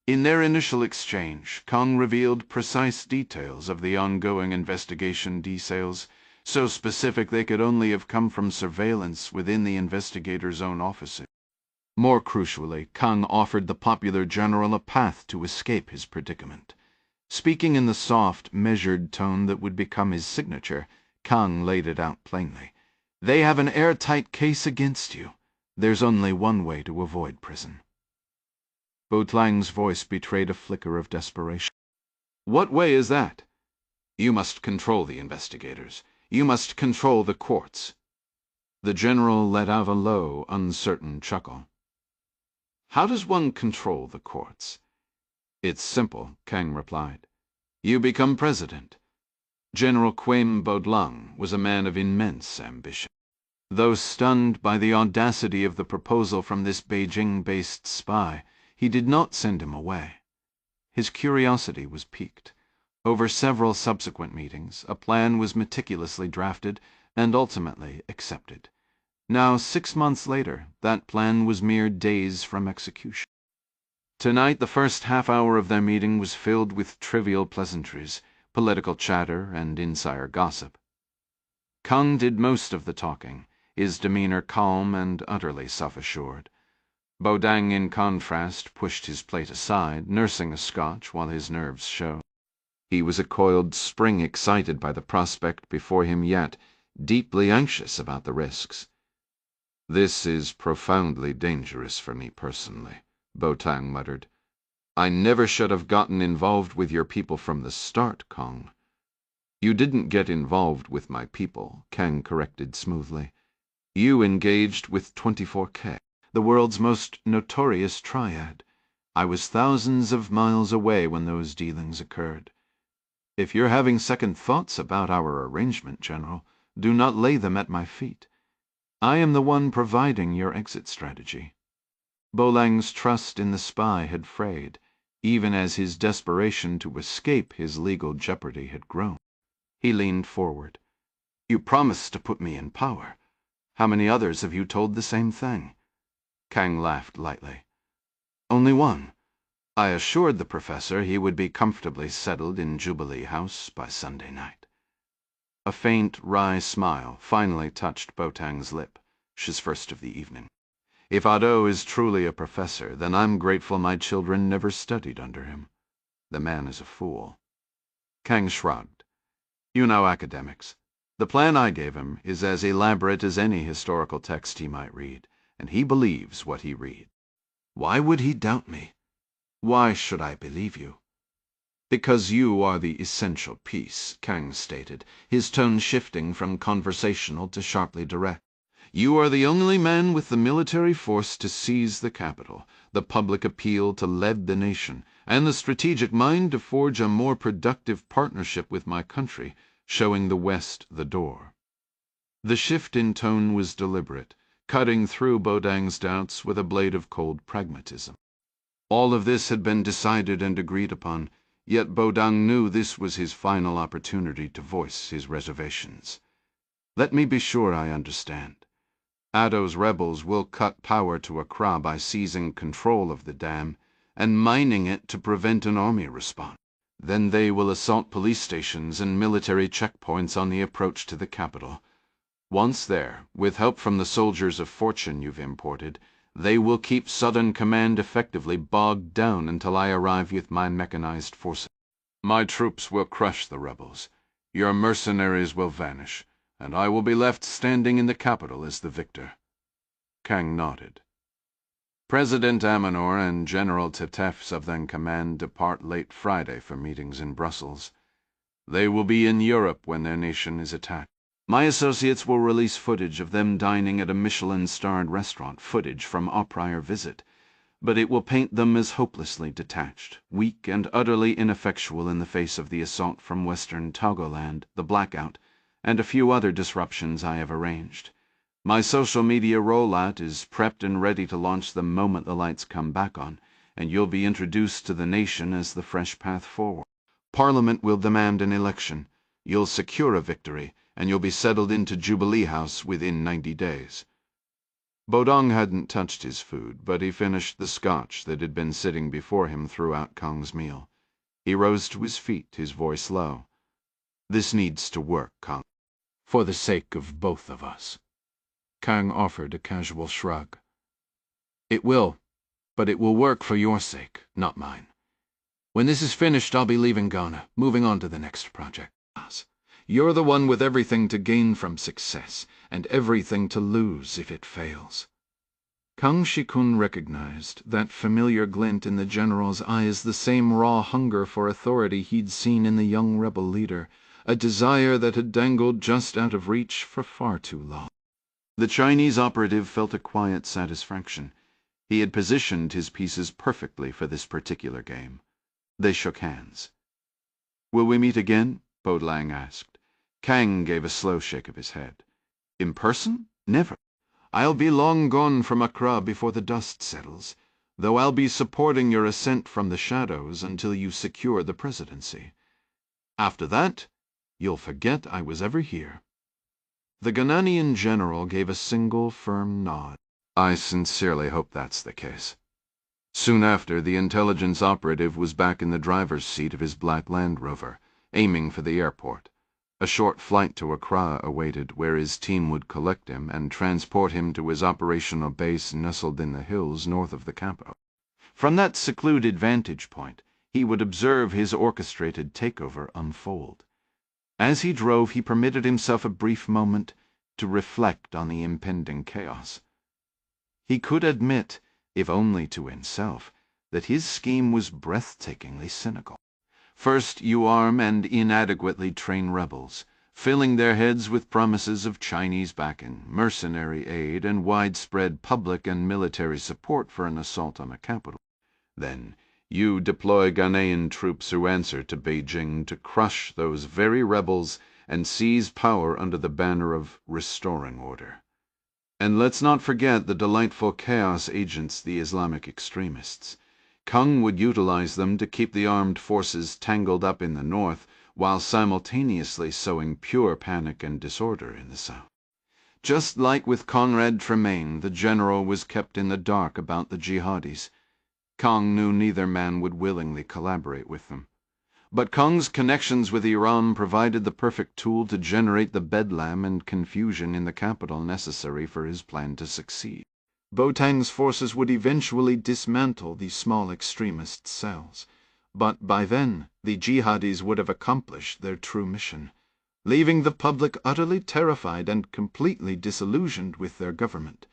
In their initial exchange, Kang revealed precise details of the ongoing investigation. so specific they could only have come from surveillance within the investigator's own offices. More crucially, Kang offered the popular general a path to escape his predicament. Speaking in the soft, measured tone that would become his signature, Kang laid it out plainly. They have an airtight case against you. There's only one way to avoid prison. Bo Tlang's voice betrayed a flicker of desperation. What way is that? You must control the investigators. You must control the courts. The general let out a low, uncertain chuckle. How does one control the courts? It's simple, Kang replied. You become president. General Quaim Bodlang was a man of immense ambition. Though stunned by the audacity of the proposal from this Beijing-based spy, he did not send him away. His curiosity was piqued. Over several subsequent meetings, a plan was meticulously drafted and ultimately accepted. Now, 6 months later, that plan was mere days from execution. Tonight, the first half-hour of their meeting was filled with trivial pleasantries, political chatter, and insider gossip. Kang did most of the talking, his demeanor calm and utterly self-assured. Bodang, in contrast, pushed his plate aside, nursing a scotch while his nerves showed. He was a coiled spring excited by the prospect before him yet, deeply anxious about the risks. This is profoundly dangerous for me personally, Bodang muttered. I never should have gotten involved with your people from the start, Kang. You didn't get involved with my people, Kang corrected smoothly. You engaged with 24K, the world's most notorious triad. I was thousands of miles away when those dealings occurred. If you're having second thoughts about our arrangement, General, do not lay them at my feet. I am the one providing your exit strategy. Bolang's trust in the spy had frayed, even as his desperation to escape his legal jeopardy had grown. He leaned forward. You promised to put me in power. How many others have you told the same thing? Kang laughed lightly. Only one. I assured the professor he would be comfortably settled in Jubilee House by Sunday night. A faint, wry smile finally touched Botang's lip, his first of the evening. If Ado is truly a professor, then I'm grateful my children never studied under him. The man is a fool. Kang shrugged. You know academics. The plan I gave him is as elaborate as any historical text he might read, and he believes what he reads. Why would he doubt me? Why should I believe you? Because you are the essential piece, Kang stated, his tone shifting from conversational to sharply direct. You are the only man with the military force to seize the capital, the public appeal to lead the nation, and the strategic mind to forge a more productive partnership with my country, showing the West the door. The shift in tone was deliberate, cutting through Bodang's doubts with a blade of cold pragmatism. All of this had been decided and agreed upon, yet Bodang knew this was his final opportunity to voice his reservations. Let me be sure I understand. Ado's rebels will cut power to Accra by seizing control of the dam and mining it to prevent an army response. Then they will assault police stations and military checkpoints on the approach to the capital. Once there, with help from the soldiers of fortune you've imported, they will keep Southern Command effectively bogged down until I arrive with my mechanized forces. My troops will crush the rebels. Your mercenaries will vanish, and I will be left standing in the capital as the victor. Kang nodded. President Amanor and General Tetef Southern Command depart late Friday for meetings in Brussels. They will be in Europe when their nation is attacked. My associates will release footage of them dining at a Michelin-starred restaurant, footage from our prior visit, but it will paint them as hopelessly detached, weak and utterly ineffectual in the face of the assault from western Togoland, the blackout, and a few other disruptions I have arranged. My social media rollout is prepped and ready to launch the moment the lights come back on, and you'll be introduced to the nation as the fresh path forward. Parliament will demand an election. You'll secure a victory, and you'll be settled into Jubilee House within 90 days. Bodang hadn't touched his food, but he finished the scotch that had been sitting before him throughout Kang's meal. He rose to his feet, his voice low. This needs to work, Kang. for the sake of both of us." Kang offered a casual shrug. "It will, but it will work for your sake, not mine. When this is finished, I'll be leaving Ghana, moving on to the next project. You're the one with everything to gain from success, and everything to lose if it fails." Kang Shikun recognized that familiar glint in the general's eye as the same raw hunger for authority he'd seen in the young rebel leader, a desire that had dangled just out of reach for far too long. The Chinese operative felt a quiet satisfaction. He had positioned his pieces perfectly for this particular game. They shook hands. "Will we meet again?" Bo Lang asked. Kang gave a slow shake of his head. "In person? Never. I'll be long gone from Accra before the dust settles, though I'll be supporting your ascent from the shadows until you secure the presidency. After that, you'll forget I was ever here." The Ghanaian general gave a single firm nod. "I sincerely hope that's the case." Soon after, the intelligence operative was back in the driver's seat of his black Land Rover, aiming for the airport. A short flight to Accra awaited, where his team would collect him and transport him to his operational base nestled in the hills north of the capital. From that secluded vantage point, he would observe his orchestrated takeover unfold. As he drove, he permitted himself a brief moment to reflect on the impending chaos. He could admit, if only to himself, that his scheme was breathtakingly cynical. First, you arm and inadequately train rebels, filling their heads with promises of Chinese backing, mercenary aid, and widespread public and military support for an assault on the capital. Then, you deploy Ghanaian troops who answer to Beijing to crush those very rebels and seize power under the banner of restoring order. And let's not forget the delightful chaos agents, the Islamic extremists. Kang would utilize them to keep the armed forces tangled up in the north, while simultaneously sowing pure panic and disorder in the south. Just like with Conrad Tremaine, the general was kept in the dark about the jihadis. Kang knew neither man would willingly collaborate with them. But Kang's connections with Iran provided the perfect tool to generate the bedlam and confusion in the capital necessary for his plan to succeed. Botang's forces would eventually dismantle these small extremist cells, but by then the jihadis would have accomplished their true mission, leaving the public utterly terrified and completely disillusioned with their government.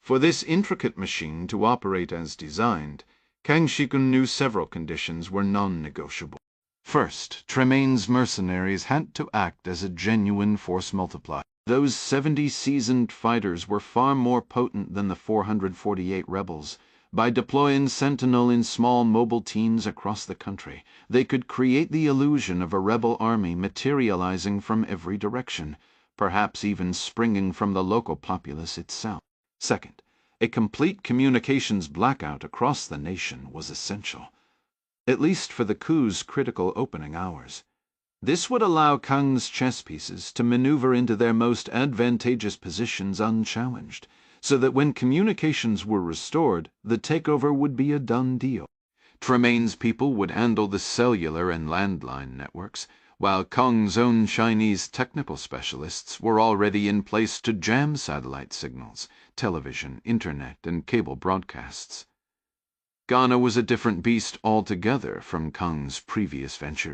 For this intricate machine to operate as designed, Kang Shikun knew several conditions were non-negotiable. First, Tremaine's mercenaries had to act as a genuine force multiplier. Those 70 seasoned fighters were far more potent than the 448 rebels. By deploying Sentinel in small mobile teams across the country, they could create the illusion of a rebel army materializing from every direction, perhaps even springing from the local populace itself. Second, a complete communications blackout across the nation was essential, at least for the coup's critical opening hours. This would allow Kang's chess pieces to maneuver into their most advantageous positions unchallenged, so that when communications were restored, the takeover would be a done deal. Tremaine's people would handle the cellular and landline networks, while Kang's own Chinese technical specialists were already in place to jam satellite signals, television, internet, and cable broadcasts. Ghana was a different beast altogether from Kang's previous venture.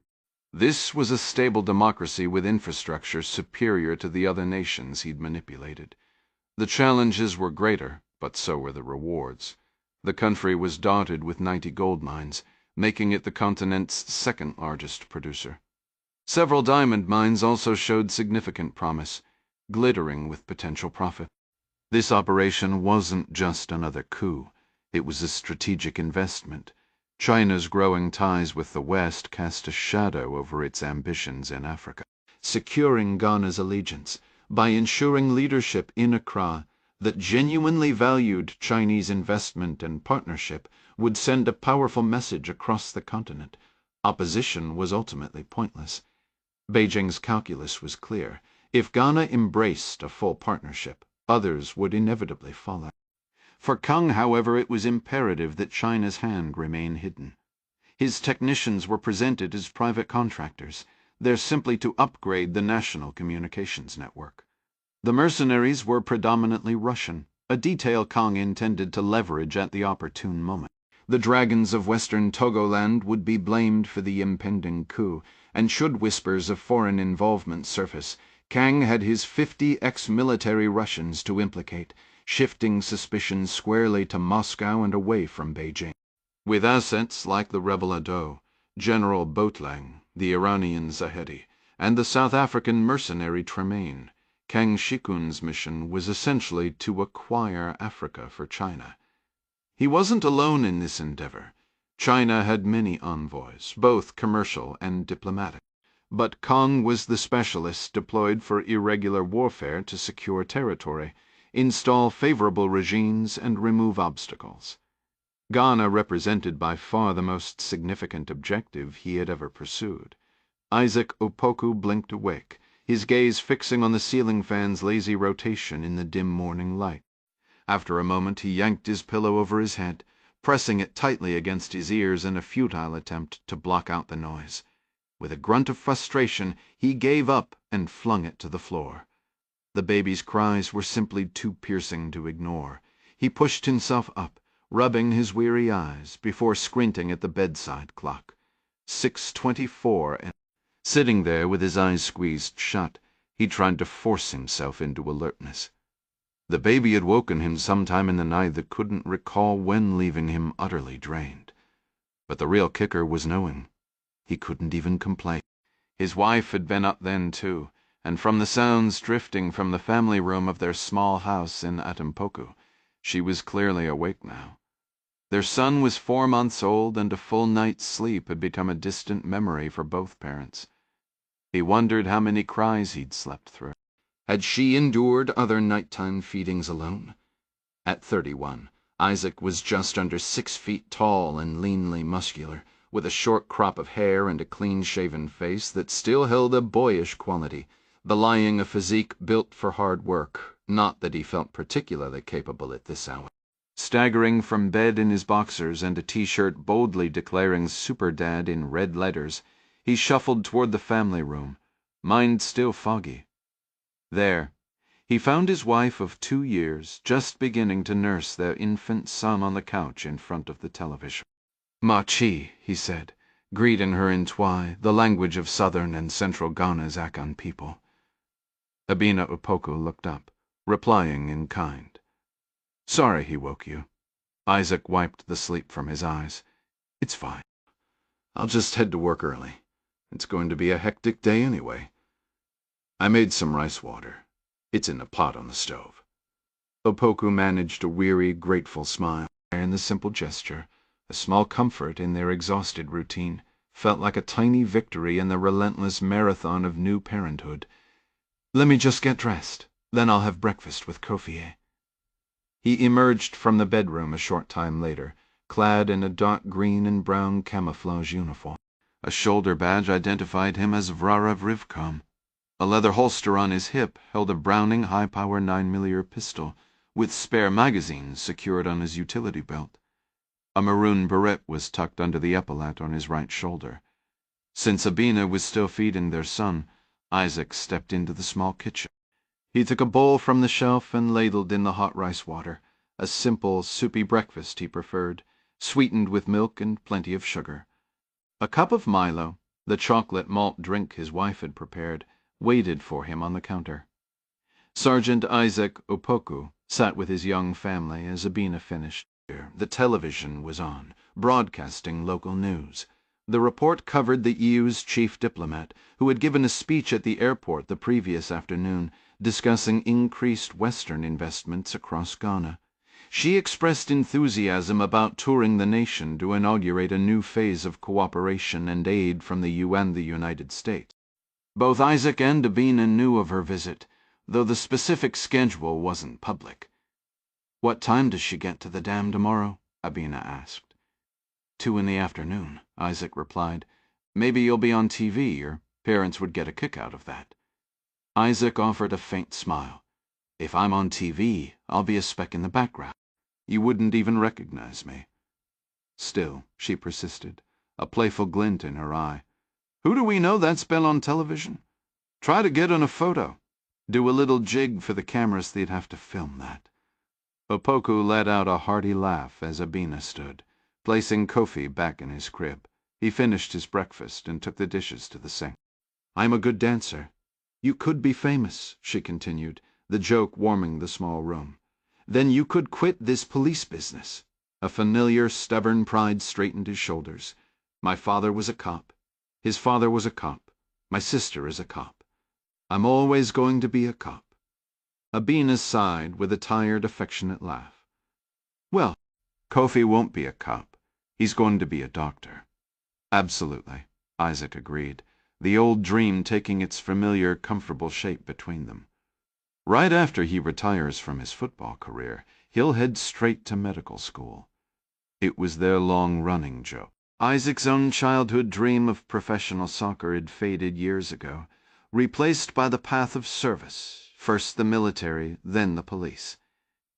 This was a stable democracy with infrastructure superior to the other nations he'd manipulated. The challenges were greater, but so were the rewards. The country was dotted with 90 gold mines, making it the continent's second largest producer. Several diamond mines also showed significant promise, glittering with potential profit. This operation wasn't just another coup. It was a strategic investment. China's growing ties with the West cast a shadow over its ambitions in Africa. Securing Ghana's allegiance by ensuring leadership in Accra that genuinely valued Chinese investment and partnership would send a powerful message across the continent. Opposition was ultimately pointless. Beijing's calculus was clear. If Ghana embraced a full partnership, others would inevitably follow. For Kang, however, it was imperative that China's hand remain hidden. His technicians were presented as private contractors. They're simply to upgrade the national communications network. The mercenaries were predominantly Russian, a detail Kang intended to leverage at the opportune moment. The dragons of western Togoland would be blamed for the impending coup, and should whispers of foreign involvement surface, Kang had his 50 ex-military Russians to implicate, shifting suspicions squarely to Moscow and away from Beijing. With assets like the rebel Ado, General Boatlang, the Iranian Zahedi, and the South African mercenary Tremaine, Kang Shikun's mission was essentially to acquire Africa for China. He wasn't alone in this endeavor. China had many envoys, both commercial and diplomatic. But Kang was the specialist deployed for irregular warfare to secure territory, install favorable regimes, and remove obstacles. Ghana represented by far the most significant objective he had ever pursued. Isaac Opoku blinked awake, his gaze fixing on the ceiling fan's lazy rotation in the dim morning light. After a moment he yanked his pillow over his head, pressing it tightly against his ears in a futile attempt to block out the noise. With a grunt of frustration, he gave up and flung it to the floor. The baby's cries were simply too piercing to ignore. He pushed himself up, rubbing his weary eyes, before squinting at the bedside clock. 6:24, and sitting there with his eyes squeezed shut, he tried to force himself into alertness. The baby had woken him sometime in the night that couldn't recall when, leaving him utterly drained. But the real kicker was knowing. He couldn't even complain. His wife had been up then too, and from the sounds drifting from the family room of their small house in Atampoku, she was clearly awake now. Their son was 4 months old, and a full night's sleep had become a distant memory for both parents. He wondered how many cries he'd slept through. Had she endured other nighttime feedings alone? At 31, Isaac was just under 6 feet tall and leanly muscular, with a short crop of hair and a clean-shaven face that still held a boyish quality, belying a physique built for hard work, not that he felt particularly capable at this hour. Staggering from bed in his boxers and a T-shirt boldly declaring Super Dad in red letters, he shuffled toward the family room, mind still foggy. There, he found his wife of 2 years just beginning to nurse their infant son on the couch in front of the television. "Ma Chi," he said, greeting her in Twi, the language of southern and central Ghana's Akan people. Abina Opoku looked up, replying in kind. "Sorry he woke you." Isaac wiped the sleep from his eyes. "It's fine. I'll just head to work early. It's going to be a hectic day anyway. I made some rice water. It's in the pot on the stove." Opoku managed a weary, grateful smile, and the simple gesture, a small comfort in their exhausted routine, felt like a tiny victory in the relentless marathon of new parenthood. "Let me just get dressed. Then I'll have breakfast with Kofi." He emerged from the bedroom a short time later, clad in a dark green and brown camouflage uniform. A shoulder badge identified him as Vrara Vrivkom. A leather holster on his hip held a Browning high-power 9mm pistol, with spare magazines secured on his utility belt. A maroon beret was tucked under the epaulette on his right shoulder. Since Abina was still feeding their son, Isaac stepped into the small kitchen. He took a bowl from the shelf and ladled in the hot rice water, a simple, soupy breakfast he preferred, sweetened with milk and plenty of sugar. A cup of Milo, the chocolate malt drink his wife had prepared, waited for him on the counter. Sergeant Isaac Opoku sat with his young family as Abina finished. The television was on, broadcasting local news. The report covered the EU's chief diplomat, who had given a speech at the airport the previous afternoon, discussing increased Western investments across Ghana. She expressed enthusiasm about touring the nation to inaugurate a new phase of cooperation and aid from the EU and the United States. Both Isaac and Abina knew of her visit, though the specific schedule wasn't public. "What time does she get to the dam tomorrow?" Abina asked. 2 in the afternoon, Isaac replied. "Maybe you'll be on TV. Your parents would get a kick out of that." Isaac offered a faint smile. "If I'm on TV, I'll be a speck in the background. You wouldn't even recognize me." Still, she persisted, a playful glint in her eye. Who do we know that's been on television? Try to get on a photo. Do a little jig for the cameras, they'd have to film that." Opoku let out a hearty laugh as Abina stood, placing Kofi back in his crib. He finished his breakfast and took the dishes to the sink. "I'm a good dancer. You could be famous," she continued, the joke warming the small room. "Then you could quit this police business." A familiar, stubborn pride straightened his shoulders. "My father was a cop. His father was a cop. My sister is a cop. I'm always going to be a cop." Abina sighed with a tired, affectionate laugh. "Well, Kofi won't be a cop. He's going to be a doctor." "Absolutely," Isaac agreed, the old dream taking its familiar, comfortable shape between them. "Right after he retires from his football career, he'll head straight to medical school." It was their long-running joke. Isaac's own childhood dream of professional soccer had faded years ago, replaced by the path of service, first the military, then the police.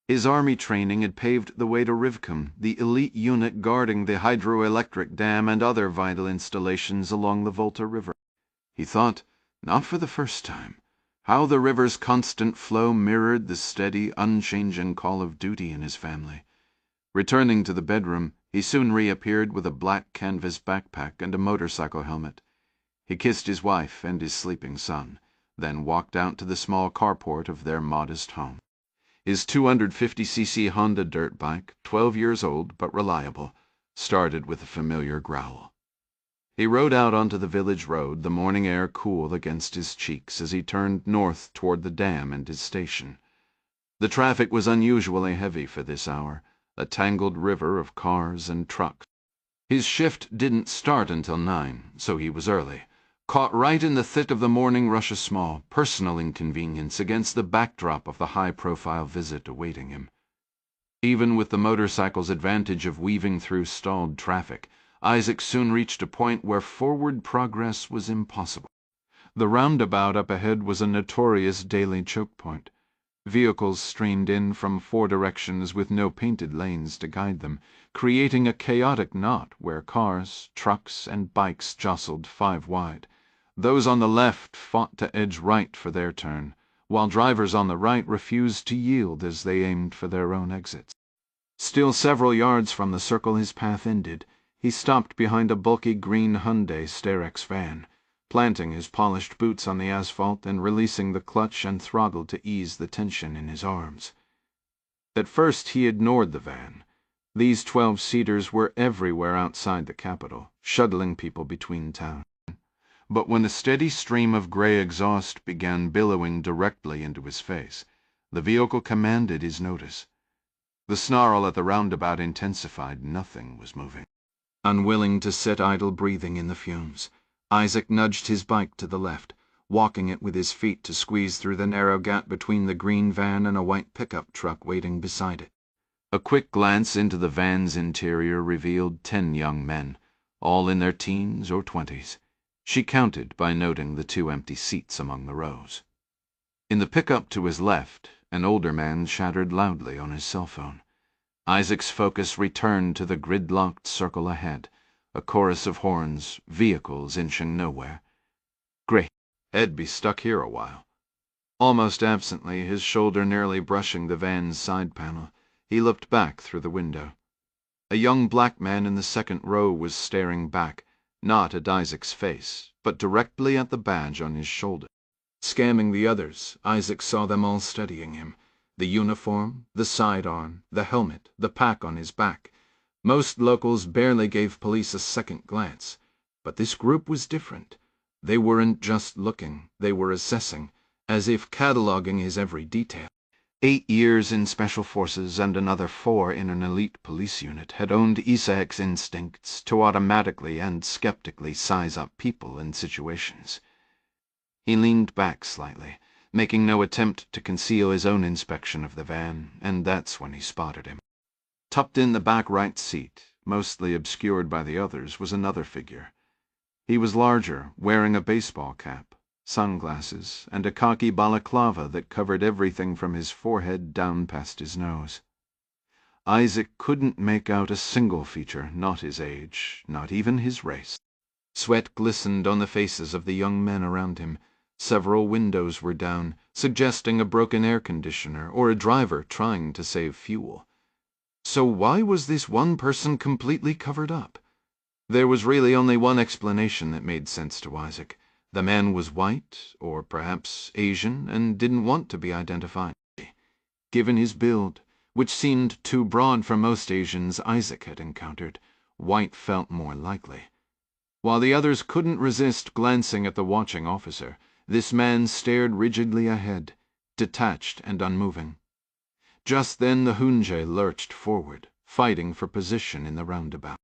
His army training had paved the way to Rivkum, the elite unit guarding the hydroelectric dam and other vital installations along the Volta River. He thought, not for the first time, how the river's constant flow mirrored the steady, unchanging call of duty in his family. Returning to the bedroom, he soon reappeared with a black canvas backpack and a motorcycle helmet. He kissed his wife and his sleeping son, then walked out to the small carport of their modest home. His 250cc Honda dirt bike, 12 years old but reliable, started with a familiar growl. He rode out onto the village road, the morning air cool against his cheeks as he turned north toward the dam and his station. The traffic was unusually heavy for this hour, a tangled river of cars and trucks. His shift didn't start until 9, so he was early, caught right in the thick of the morning rush, a small personal inconvenience against the backdrop of the high-profile visit awaiting him. Even with the motorcycle's advantage of weaving through stalled traffic, Isaac soon reached a point where forward progress was impossible. The roundabout up ahead was a notorious daily choke point. Vehicles streamed in from 4 directions with no painted lanes to guide them, creating a chaotic knot where cars, trucks, and bikes jostled 5 wide. Those on the left fought to edge right for their turn, while drivers on the right refused to yield as they aimed for their own exits. Still several yards from the circle his path ended, he stopped behind a bulky green Hyundai Starex van, planting his polished boots on the asphalt and releasing the clutch and throttle to ease the tension in his arms. At first he ignored the van. These 12-seaters were everywhere outside the capital, shuttling people between towns. But when a steady stream of gray exhaust began billowing directly into his face, the vehicle commanded his notice. The snarl at the roundabout intensified. Nothing was moving. Unwilling to sit idle breathing in the fumes, Isaac nudged his bike to the left, walking it with his feet to squeeze through the narrow gap between the green van and a white pickup truck waiting beside it. A quick glance into the van's interior revealed 10 young men, all in their teens or 20s. She counted by noting the 2 empty seats among the rows. In the pickup to his left, an older man chattered loudly on his cell phone. Isaac's focus returned to the gridlocked circle ahead, a chorus of horns, vehicles inching nowhere. Great. Ed be stuck here a while. Almost absently, his shoulder nearly brushing the van's side panel, he looked back through the window. A young black man in the second row was staring back, not at Isaac's face, but directly at the badge on his shoulder. Scanning the others, Isaac saw them all studying him. The uniform, the sidearm, the helmet, the pack on his back. Most locals barely gave police a second glance. But this group was different. They weren't just looking, they were assessing, as if cataloging his every detail. 8 years in Special Forces and another 4 in an elite police unit had owned Isaac's instincts to automatically and skeptically size up people and situations. He leaned back slightly, making no attempt to conceal his own inspection of the van, and that's when he spotted him. Tucked in the back right seat, mostly obscured by the others, was another figure. He was larger, wearing a baseball cap, sunglasses, and a khaki balaclava that covered everything from his forehead down past his nose. Isaac couldn't make out a single feature, not his age, not even his race. Sweat glistened on the faces of the young men around him. Several windows were down, suggesting a broken air conditioner or a driver trying to save fuel. So why was this one person completely covered up? There was really only one explanation that made sense to Isaac. The man was white, or perhaps Asian, and didn't want to be identified. Given his build, which seemed too broad for most Asians Isaac had encountered, white felt more likely. While the others couldn't resist glancing at the watching officer, this man stared rigidly ahead, detached and unmoving. Just then the Hunje lurched forward, fighting for position in the roundabout.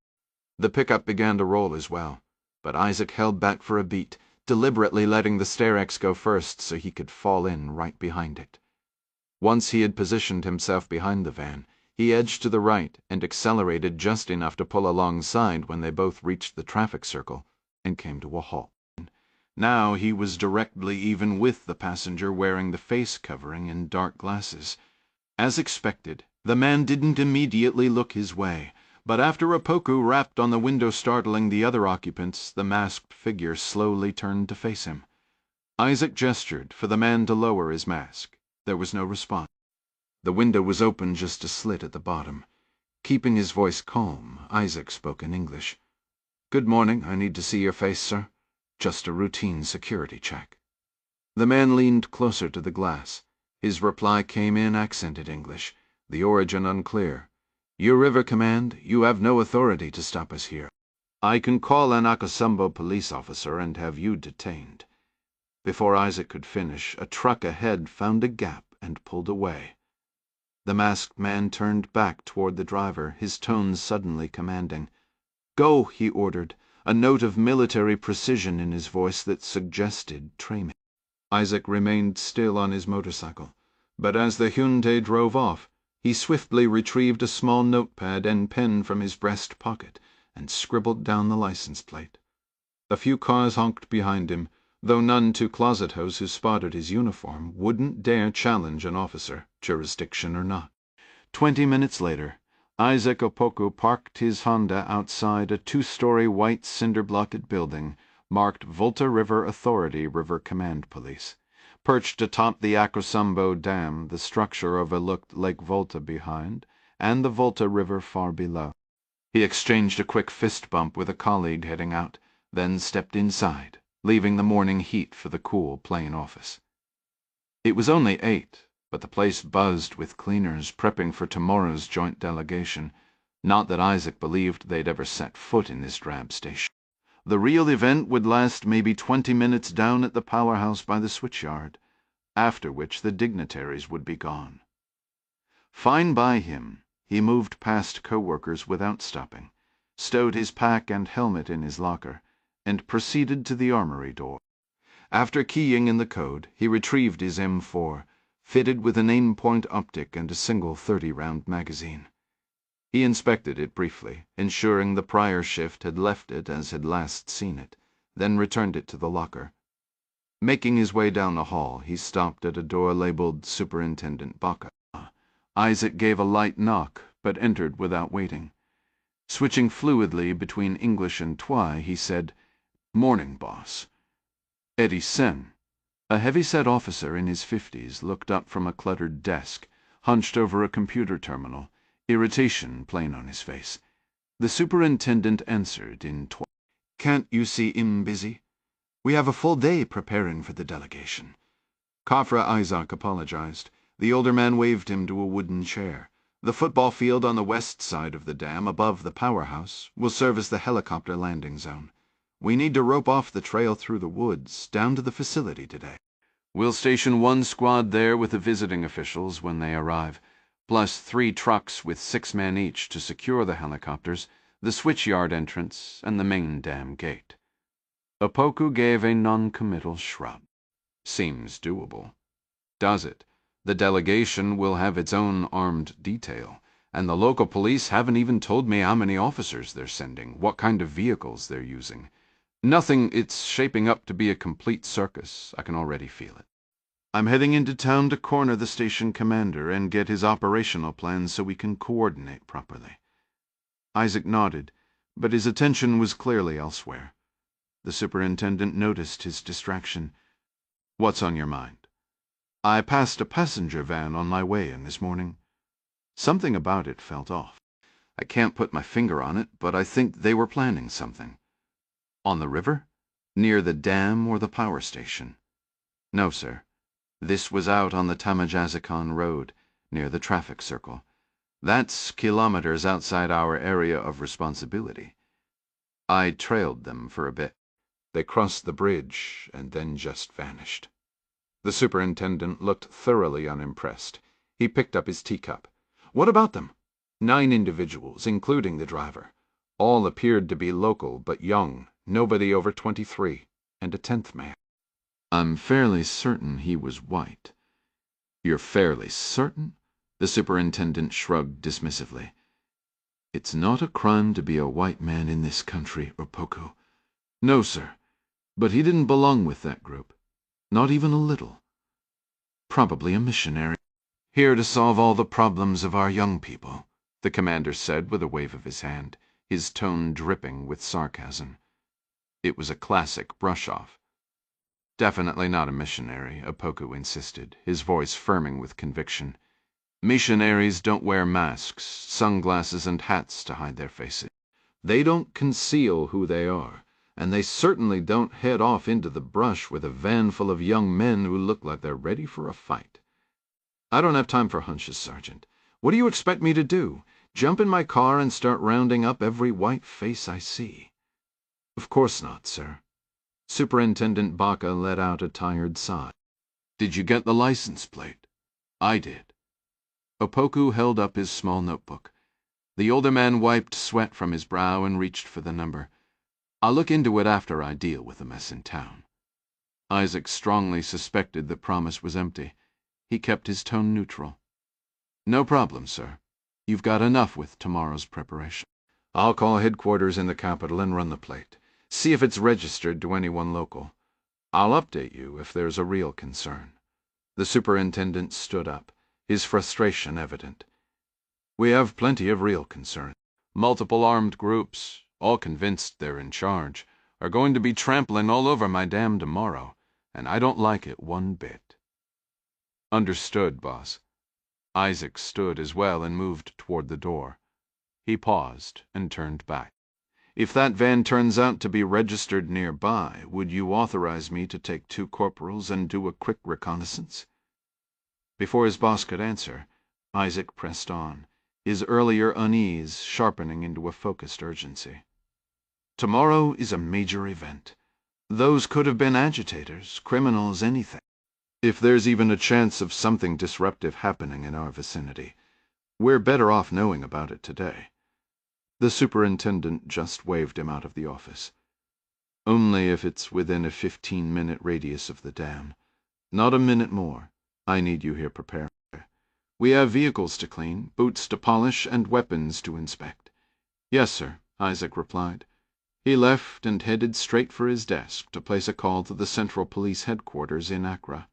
The pickup began to roll as well, but Isaac held back for a beat, deliberately letting the Starex go first so he could fall in right behind it. Once he had positioned himself behind the van, he edged to the right and accelerated just enough to pull alongside when they both reached the traffic circle and came to a halt. Now he was directly even with the passenger wearing the face covering and dark glasses. As expected, the man didn't immediately look his way, but after Opoku rapped on the window startling the other occupants, the masked figure slowly turned to face him. Isaac gestured for the man to lower his mask. There was no response. The window was open just a slit at the bottom. Keeping his voice calm, Isaac spoke in English. "Good morning. I need to see your face, sir. Just a routine security check." The man leaned closer to the glass. His reply came in accented English, the origin unclear. "Your River Command, you have no authority to stop us here. I can call an Akosombo police officer and have you detained." Before Isaac could finish, a truck ahead found a gap and pulled away. The masked man turned back toward the driver, his tone suddenly commanding. "Go," he ordered, a note of military precision in his voice that suggested training. Isaac remained still on his motorcycle, but as the Hyundai drove off, he swiftly retrieved a small notepad and pen from his breast pocket and scribbled down the license plate. A few cars honked behind him, though none too closet-hose who spotted his uniform wouldn't dare challenge an officer, jurisdiction or not. 20 minutes later, Isaac Opoku parked his Honda outside a 2-story white cinder-blocked building marked Volta River Authority River Command Police. Perched atop the Akosombo Dam, the structure overlooked Lake Volta behind and the Volta River far below. He exchanged a quick fist bump with a colleague heading out, then stepped inside, leaving the morning heat for the cool, plain office. It was only 8, but the place buzzed with cleaners prepping for tomorrow's joint delegation. Not that Isaac believed they'd ever set foot in this drab station. The real event would last maybe 20 minutes down at the powerhouse by the switchyard, after which the dignitaries would be gone. Fine by him, he moved past co-workers without stopping, stowed his pack and helmet in his locker, and proceeded to the armory door. After keying in the code, he retrieved his M4, fitted with an aim-point optic and a single 30-round magazine. He inspected it briefly, ensuring the prior shift had left it as had last seen it, then returned it to the locker. Making his way down the hall, he stopped at a door labeled Superintendent Baca. Isaac gave a light knock, but entered without waiting. Switching fluidly between English and Twi, he said, "Morning, boss." Eddie Sen, a heavy-set officer in his 50s, looked up from a cluttered desk, hunched over a computer terminal, irritation plain on his face. The superintendent answered in Twi. "Can't you see him busy? We have a full day preparing for the delegation." Kafra Isaac apologized. The older man waved him to a wooden chair. "The football field on the west side of the dam, above the powerhouse, will serve as the helicopter landing zone. We need to rope off the trail through the woods, down to the facility today. We'll station 1 squad there with the visiting officials when they arrive, plus 3 trucks with 6 men each to secure the helicopters, the switchyard entrance, and the main dam gate." Opoku gave a non-committal shrug. "Seems doable." "Does it? The delegation will have its own armed detail, and the local police haven't even told me how many officers they're sending, what kind of vehicles they're using. Nothing. It's shaping up to be a complete circus. I can already feel it. I'm heading into town to corner the station commander and get his operational plans so we can coordinate properly." Isaac nodded, but his attention was clearly elsewhere. The superintendent noticed his distraction. "What's on your mind?" "I passed a passenger van on my way in this morning. Something about it felt off. I can't put my finger on it, but I think they were planning something." "On the river? Near the dam or the power station?" "No, sir. This was out on the Tamajazikon Road, near the traffic circle. That's kilometers outside our area of responsibility. I trailed them for a bit. They crossed the bridge and then just vanished." The superintendent looked thoroughly unimpressed. He picked up his teacup. "What about them?" "9 individuals, including the driver. All appeared to be local, but young, nobody over 23, and a 10th man." "I'm fairly certain he was white." "You're fairly certain?" The superintendent shrugged dismissively. "It's not a crime to be a white man in this country, Opoku." "No, sir. But he didn't belong with that group. Not even a little. Probably a missionary." "Here to solve all the problems of our young people," the commander said with a wave of his hand, his tone dripping with sarcasm. It was a classic brush-off. "Definitely not a missionary," Opoku insisted, his voice firming with conviction. "Missionaries don't wear masks, sunglasses, and hats to hide their faces. They don't conceal who they are, and they certainly don't head off into the brush with a van full of young men who look like they're ready for a fight. I don't have time for hunches, Sergeant. What do you expect me to do? Jump in my car and start rounding up every white face I see?" "Of course not, sir." Superintendent Baca let out a tired sigh. "Did you get the license plate?" "I did." Opoku held up his small notebook. The older man wiped sweat from his brow and reached for the number. "I'll look into it after I deal with the mess in town." Isaac strongly suspected that Promise was empty. He kept his tone neutral. "No problem, sir. You've got enough with tomorrow's preparation." "I'll call headquarters in the capital and run the plate. See if it's registered to anyone local. I'll update you if there's a real concern." The superintendent stood up, his frustration evident. "We have plenty of real concern. Multiple armed groups, all convinced they're in charge, are going to be trampling all over my dam tomorrow, and I don't like it one bit." "Understood, boss." Isaac stood as well and moved toward the door. He paused and turned back. "If that van turns out to be registered nearby, would you authorize me to take 2 corporals and do a quick reconnaissance?" Before his boss could answer, Isaac pressed on, his earlier unease sharpening into a focused urgency. "Tomorrow is a major event. Those could have been agitators, criminals, anything. If there's even a chance of something disruptive happening in our vicinity, we're better off knowing about it today." The superintendent just waved him out of the office. "Only if it's within a 15-minute radius of the dam. Not a minute more. I need you here prepared. We have vehicles to clean, boots to polish, and weapons to inspect." "Yes, sir," Isaac replied. He left and headed straight for his desk to place a call to the Central Police Headquarters in Accra.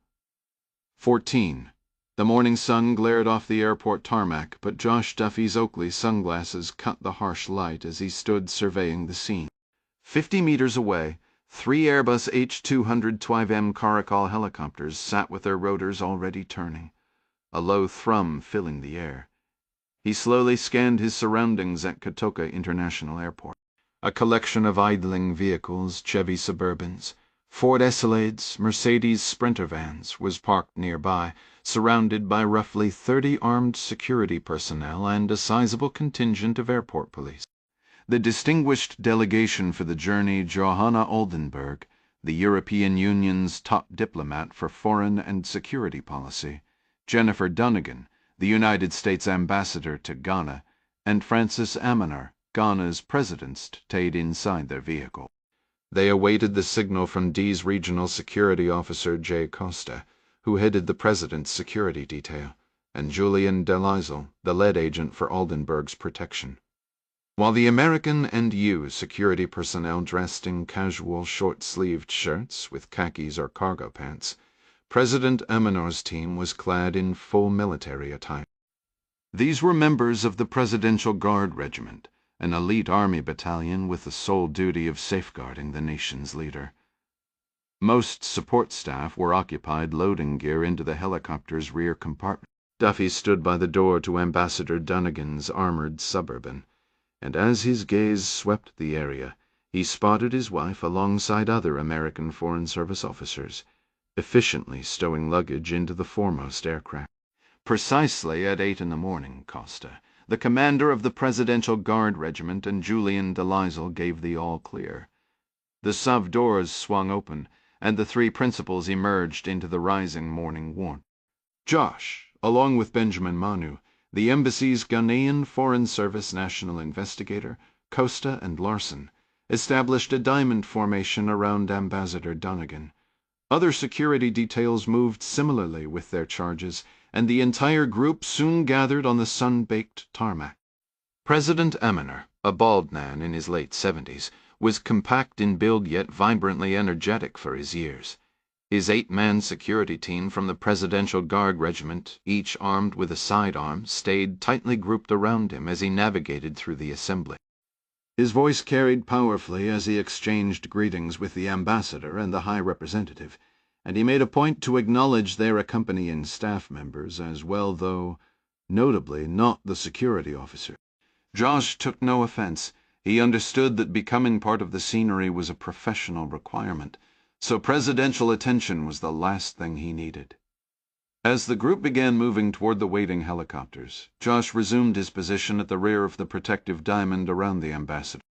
14. The morning sun glared off the airport tarmac, but Josh Duffy's Oakley sunglasses cut the harsh light as he stood surveying the scene. 50 meters away, 3 Airbus H-200-12M Caracal helicopters sat with their rotors already turning, a low thrum filling the air. He slowly scanned his surroundings at Kotoka International Airport. A collection of idling vehicles, Chevy Suburbans, Ford Escalades, Mercedes Sprinter vans, was parked nearby, surrounded by roughly 30 armed security personnel and a sizable contingent of airport police. The distinguished delegation for the journey, Johanna Oldenburg, the European Union's top diplomat for foreign and security policy, Jennifer Dunnigan, the United States ambassador to Ghana, and Francis Aminar, Ghana's president, stayed inside their vehicle. They awaited the signal from D's regional security officer J. Costa, who headed the president's security detail, and Julian Delisle, the lead agent for Oldenburg's protection. While the American and U security personnel dressed in casual short-sleeved shirts with khakis or cargo pants, President Aminar's team was clad in full military attire. These were members of the Presidential Guard Regiment, an elite army battalion with the sole duty of safeguarding the nation's leader. Most support staff were occupied loading gear into the helicopter's rear compartment. Duffy stood by the door to Ambassador Dunnigan's armored Suburban, and as his gaze swept the area, he spotted his wife alongside other American Foreign Service officers, efficiently stowing luggage into the foremost aircraft. Precisely at 8 in the morning, Costa, the commander of the Presidential Guard Regiment, and Julian Delisle gave the all-clear. The SUV doors swung open, and the three principals emerged into the rising morning warmth. Josh, along with Benjamin Manu, the embassy's Ghanaian Foreign Service national investigator, Costa, and Larson, established a diamond formation around Ambassador Dunnigan. Other security details moved similarly with their charges, and the entire group soon gathered on the sun-baked tarmac. President Eminer, a bald man in his late 70s, was compact in build yet vibrantly energetic for his years. His 8-man security team from the Presidential Guard Regiment, each armed with a sidearm, stayed tightly grouped around him as he navigated through the assembly. His voice carried powerfully as he exchanged greetings with the ambassador and the High Representative, and he made a point to acknowledge their accompanying staff members as well, though notably not the security officer. Josh took no offense. He understood that becoming part of the scenery was a professional requirement, so presidential attention was the last thing he needed. As the group began moving toward the waiting helicopters, Josh resumed his position at the rear of the protective diamond around the ambassador.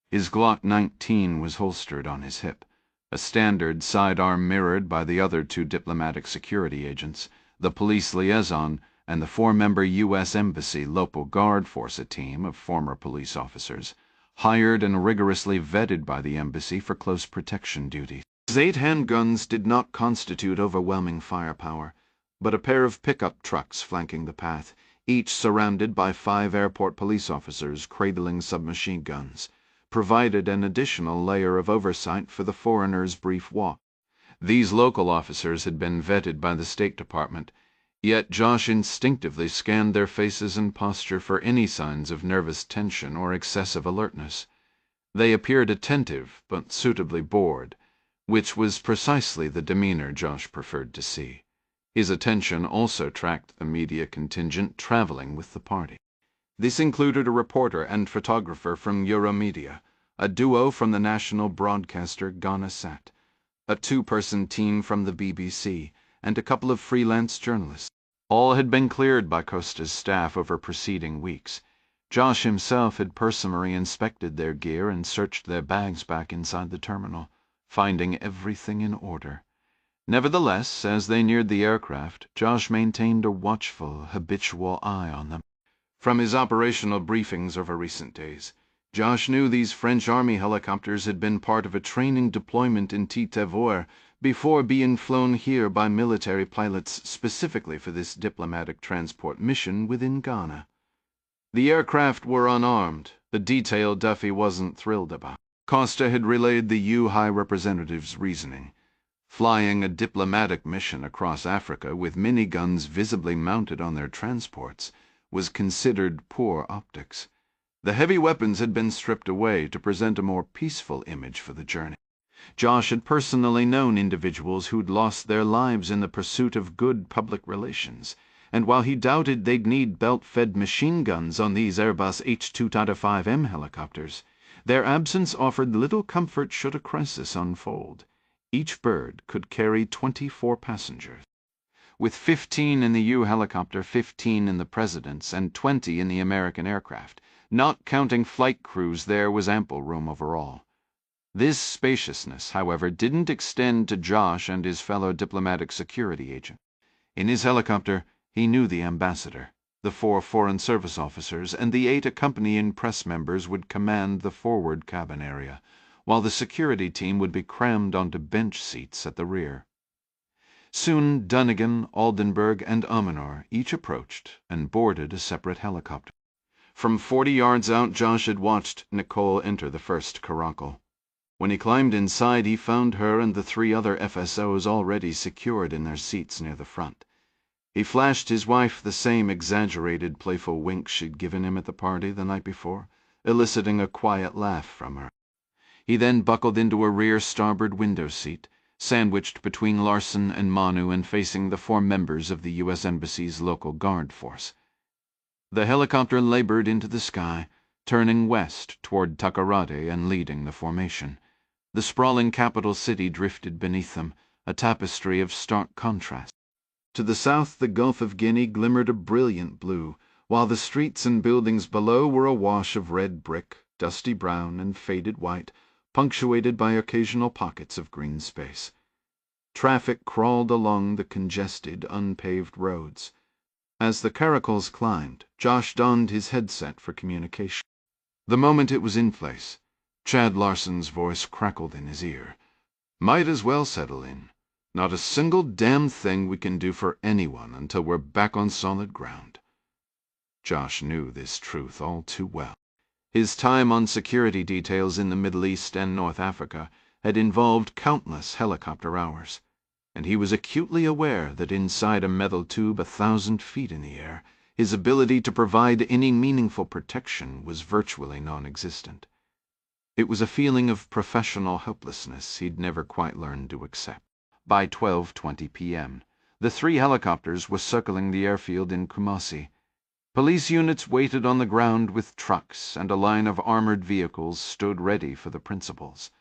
His Glock 19 was holstered on his hip, a standard sidearm mirrored by the other 2 diplomatic security agents, the police liaison, and the 4-member U.S. Embassy Local Guard Force, a team of former police officers, hired and rigorously vetted by the embassy for close protection duties. His 8 handguns did not constitute overwhelming firepower, but a pair of pickup trucks flanking the path, each surrounded by 5 airport police officers cradling submachine guns, provided an additional layer of oversight for the foreigner's brief walk. These local officers had been vetted by the State Department, yet Josh instinctively scanned their faces and posture for any signs of nervous tension or excessive alertness. They appeared attentive, but suitably bored, which was precisely the demeanor Josh preferred to see. His attention also tracked the media contingent traveling with the party. This included a reporter and photographer from Euromedia, a duo from the national broadcaster Ghana Sat, a 2-person team from the BBC, and a couple of freelance journalists. All had been cleared by Costa's staff over preceding weeks. Josh himself had personally inspected their gear and searched their bags back inside the terminal, finding everything in order. Nevertheless, as they neared the aircraft, Josh maintained a watchful, habitual eye on them. From his operational briefings over recent days, Josh knew these French Army helicopters had been part of a training deployment in Tite-d'Ivoire before being flown here by military pilots specifically for this diplomatic transport mission within Ghana. The aircraft were unarmed, a detail Duffy wasn't thrilled about. Costa had relayed the High Representative's reasoning. Flying a diplomatic mission across Africa with miniguns visibly mounted on their transports was considered poor optics. The heavy weapons had been stripped away to present a more peaceful image for the journey. Josh had personally known individuals who'd lost their lives in the pursuit of good public relations, and while he doubted they'd need belt-fed machine guns on these Airbus H-2.5M helicopters, their absence offered little comfort should a crisis unfold. Each bird could carry 24 passengers. With 15 in the helicopter, 15 in the President's, and 20 in the American aircraft, not counting flight crews, there was ample room overall. This spaciousness, however, didn't extend to Josh and his fellow diplomatic security agent. In his helicopter, he knew the ambassador, the 4 Foreign Service officers, and the 8 accompanying press members would command the forward cabin area, while the security team would be crammed onto bench seats at the rear. Soon Dunnigan, Oldenburg, and Amanor each approached and boarded a separate helicopter. From 40 yards out, Josh had watched Nicole enter the first caracal. When he climbed inside, he found her and the 3 other FSOs already secured in their seats near the front. He flashed his wife the same exaggerated, playful wink she'd given him at the party the night before, eliciting a quiet laugh from her. He then buckled into a rear starboard window seat, sandwiched between Larson and Manu and facing the 4 members of the U.S. Embassy's local guard force. The helicopter labored into the sky, turning west toward Takoradi and leading the formation. The sprawling capital city drifted beneath them, a tapestry of stark contrast. To the south, the Gulf of Guinea glimmered a brilliant blue, while the streets and buildings below were awash of red brick, dusty brown, and faded white, punctuated by occasional pockets of green space. Traffic crawled along the congested, unpaved roads. As the caracals climbed, Josh donned his headset for communication. The moment it was in place, Chad Larson's voice crackled in his ear. "Might as well settle in. Not a single damn thing we can do for anyone until we're back on solid ground." Josh knew this truth all too well. His time on security details in the Middle East and North Africa had involved countless helicopter hours, and he was acutely aware that inside a metal tube 1,000 feet in the air, his ability to provide any meaningful protection was virtually non-existent. It was a feeling of professional helplessness he'd never quite learned to accept. By 12:20 p.m., the 3 helicopters were circling the airfield in Kumasi. Police units waited on the ground with trucks, and a line of armored vehicles stood ready for the principals.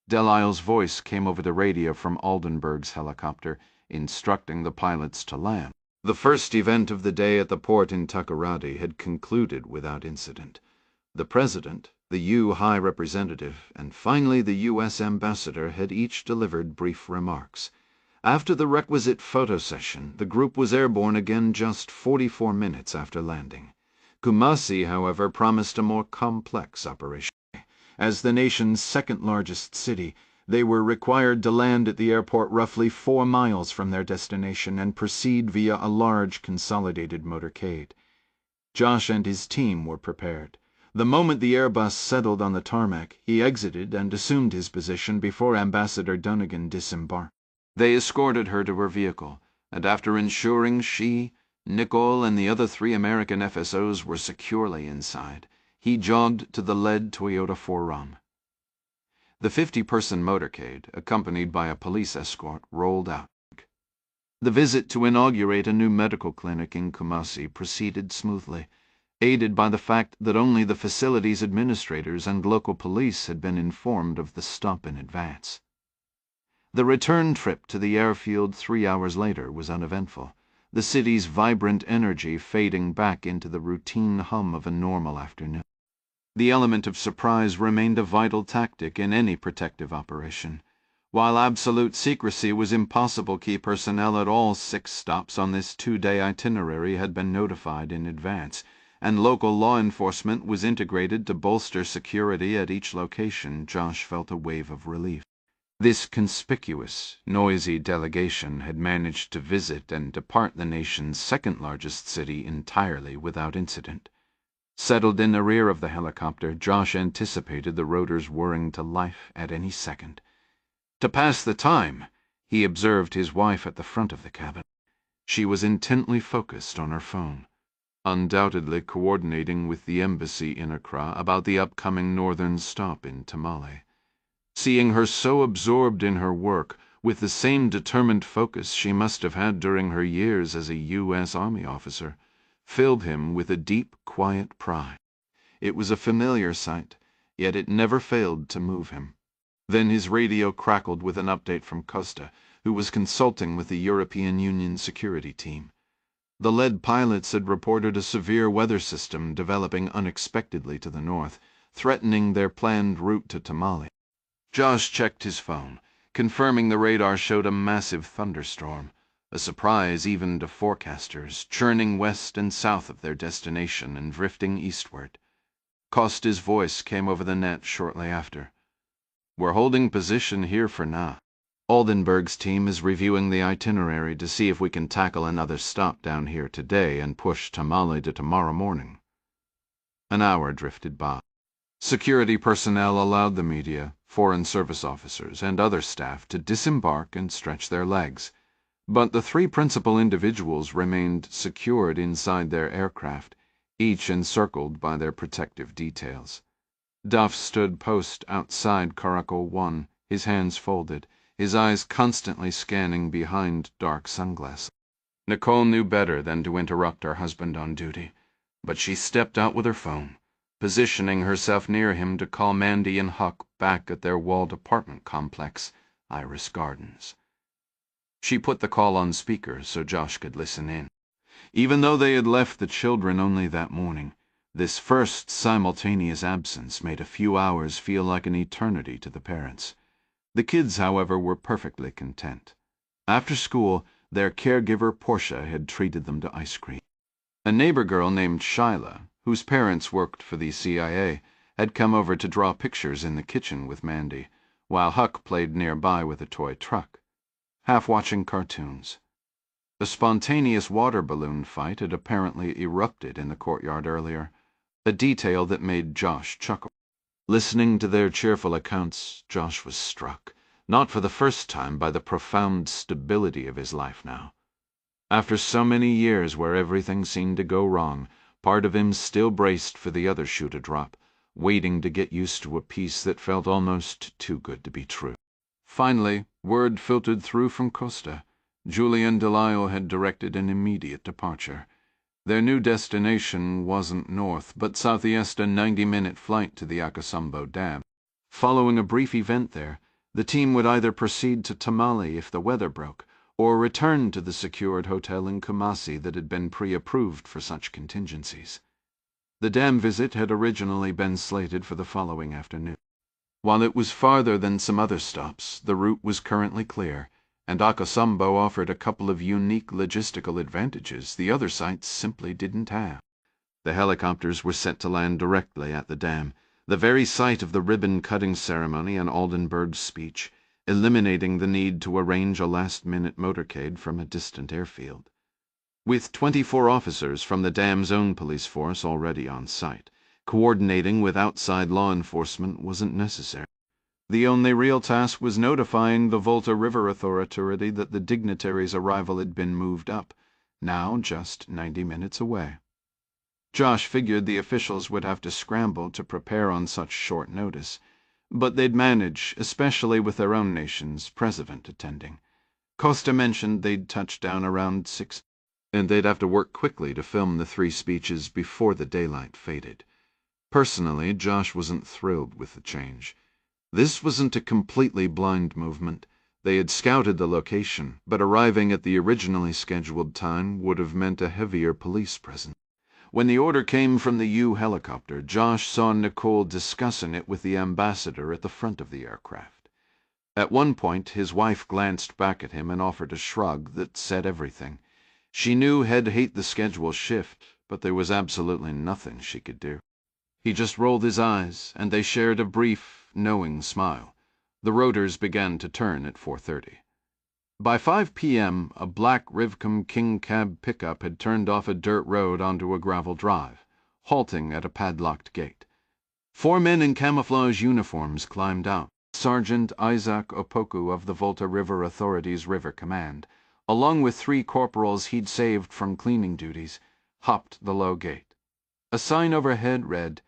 Delisle's voice came over the radio from Oldenburg's helicopter, instructing the pilots to land. The first event of the day at the port in Takoradi had concluded without incident. The President, the U High Representative, and finally the U.S. Ambassador had each delivered brief remarks. After the requisite photo session, the group was airborne again just 44 minutes after landing. Kumasi, however, promised a more complex operation. As the nation's second-largest city, they were required to land at the airport roughly 4 miles from their destination and proceed via a large consolidated motorcade. Josh and his team were prepared. The moment the Airbus settled on the tarmac, he exited and assumed his position before Ambassador Dunnigan disembarked. They escorted her to her vehicle, and after ensuring she, Nicole, and the other 3 American FSOs were securely inside, he jogged to the lead Toyota 4Ram. The 50-person motorcade, accompanied by a police escort, rolled out. The visit to inaugurate a new medical clinic in Kumasi proceeded smoothly, aided by the fact that only the facility's administrators and local police had been informed of the stop in advance. The return trip to the airfield 3 hours later was uneventful, the city's vibrant energy fading back into the routine hum of a normal afternoon. The element of surprise remained a vital tactic in any protective operation. While absolute secrecy was impossible, key personnel at all 6 stops on this 2-day itinerary had been notified in advance, and local law enforcement was integrated to bolster security at each location. Josh felt a wave of relief. This conspicuous, noisy delegation had managed to visit and depart the nation's second-largest city entirely without incident. Settled in the rear of the helicopter, Josh anticipated the rotors whirring to life at any second. To pass the time, he observed his wife at the front of the cabin. She was intently focused on her phone, undoubtedly coordinating with the embassy in Accra about the upcoming northern stop in Tamale. Seeing her so absorbed in her work, with the same determined focus she must have had during her years as a U.S. Army officer, filled him with a deep, quiet pride. It was a familiar sight, yet it never failed to move him. Then his radio crackled with an update from Costa, who was consulting with the European Union security team. The lead pilots had reported a severe weather system developing unexpectedly to the north, threatening their planned route to Tamale. Josh checked his phone, confirming the radar showed a massive thunderstorm, a surprise even to forecasters, churning west and south of their destination and drifting eastward. Costa's voice came over the net shortly after. "We're holding position here for now. Oldenburg's team is reviewing the itinerary to see if we can tackle another stop down here today and push Tamale to tomorrow morning." An hour drifted by. Security personnel allowed the media, foreign service officers, and other staff to disembark and stretch their legs, but the 3 principal individuals remained secured inside their aircraft, each encircled by their protective details. Duff stood post outside Caracal 1, his hands folded, his eyes constantly scanning behind dark sunglasses. Nicole knew better than to interrupt her husband on duty, but she stepped out with her phone, positioning herself near him to call Mandy and Huck back at their walled apartment complex, Iris Gardens. She put the call on speaker so Josh could listen in. Even though they had left the children only that morning, this first simultaneous absence made a few hours feel like an eternity to the parents. The kids, however, were perfectly content. After school, their caregiver Portia had treated them to ice cream. A neighbor girl named Shyla, whose parents worked for the CIA, had come over to draw pictures in the kitchen with Mandy, while Huck played nearby with a toy truck, half watching cartoons. A spontaneous water balloon fight had apparently erupted in the courtyard earlier, a detail that made Josh chuckle. Listening to their cheerful accounts, Josh was struck, not for the first time, by the profound stability of his life now. After so many years where everything seemed to go wrong, part of him still braced for the other shoe to drop, waiting to get used to a peace that felt almost too good to be true. Finally, word filtered through from Costa. Julian Delisle had directed an immediate departure. Their new destination wasn't north, but southeast, a 90-minute flight to the Akosombo Dam. Following a brief event there, the team would either proceed to Tamale if the weather broke, or return to the secured hotel in Kumasi that had been pre-approved for such contingencies. The dam visit had originally been slated for the following afternoon. While it was farther than some other stops, the route was currently clear, and Akosombo offered a couple of unique logistical advantages the other sites simply didn't have. The helicopters were set to land directly at the dam, the very site of the ribbon-cutting ceremony and Oldenburg's speech, eliminating the need to arrange a last-minute motorcade from a distant airfield. With 24 officers from the dam's own police force already on site, coordinating with outside law enforcement wasn't necessary. The only real task was notifying the Volta River Authority that the dignitary's arrival had been moved up, now just 90 minutes away. Josh figured the officials would have to scramble to prepare on such short notice, but they'd manage, especially with their own nation's president attending. Costa mentioned they'd touch down around 6, and they'd have to work quickly to film the 3 speeches before the daylight faded. Personally, Josh wasn't thrilled with the change. This wasn't a completely blind movement. They had scouted the location, but arriving at the originally scheduled time would have meant a heavier police presence. When the order came from the U helicopter, Josh saw Nicole discussing it with the ambassador at the front of the aircraft. At one point, his wife glanced back at him and offered a shrug that said everything. She knew he'd hate the schedule shift, but there was absolutely nothing she could do. He just rolled his eyes, and they shared a brief, knowing smile. The rotors began to turn at 4:30. By 5 p.m., a black Rivcom King Cab pickup had turned off a dirt road onto a gravel drive, halting at a padlocked gate. 4 men in camouflage uniforms climbed out. Sergeant Isaac Opoku of the Volta River Authority's River Command, along with 3 corporals he'd saved from cleaning duties, hopped the low gate. A sign overhead read,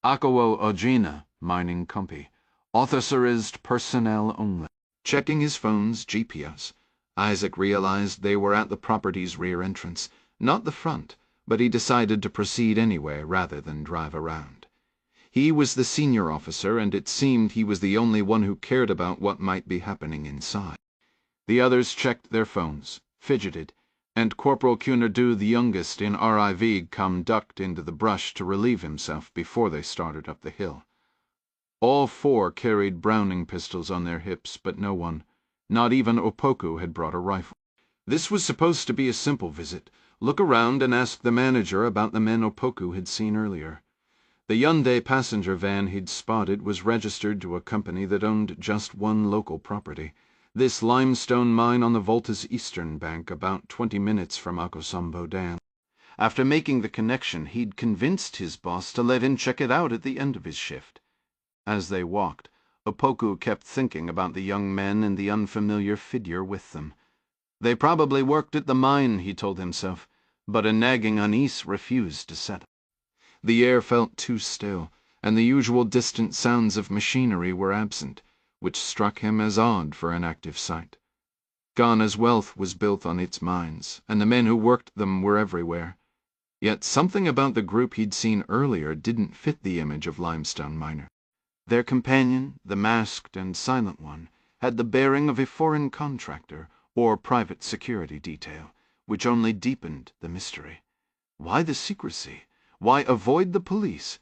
Akawo Ojina, Mining Company, authorized personnel only. Checking his phone's GPS, Isaac realized they were at the property's rear entrance, not the front, but he decided to proceed anyway rather than drive around. He was the senior officer, and it seemed he was the only one who cared about what might be happening inside. The others checked their phones, fidgeted, and Corporal Cunardu, the youngest in RIV, ducked into the brush to relieve himself before they started up the hill. All 4 carried Browning pistols on their hips, but no one, not even Opoku, had brought a rifle. This was supposed to be a simple visit. Look around and ask the manager about the men Opoku had seen earlier. The Hyundai passenger van he'd spotted was registered to a company that owned just one local property, this limestone mine on the Volta's eastern bank, about 20 minutes from Akosombo Dam. After making the connection, he'd convinced his boss to let him check it out at the end of his shift. As they walked, Opoku kept thinking about the young men and the unfamiliar figure with them. They probably worked at the mine, he told himself, but a nagging unease refused to settle. The air felt too still, and the usual distant sounds of machinery were absent, which struck him as odd for an active site. Ghana's wealth was built on its mines, and the men who worked them were everywhere. Yet something about the group he'd seen earlier didn't fit the image of limestone miners. Their companion, the masked and silent one, had the bearing of a foreign contractor or private security detail, which only deepened the mystery. Why the secrecy? Why avoid the police?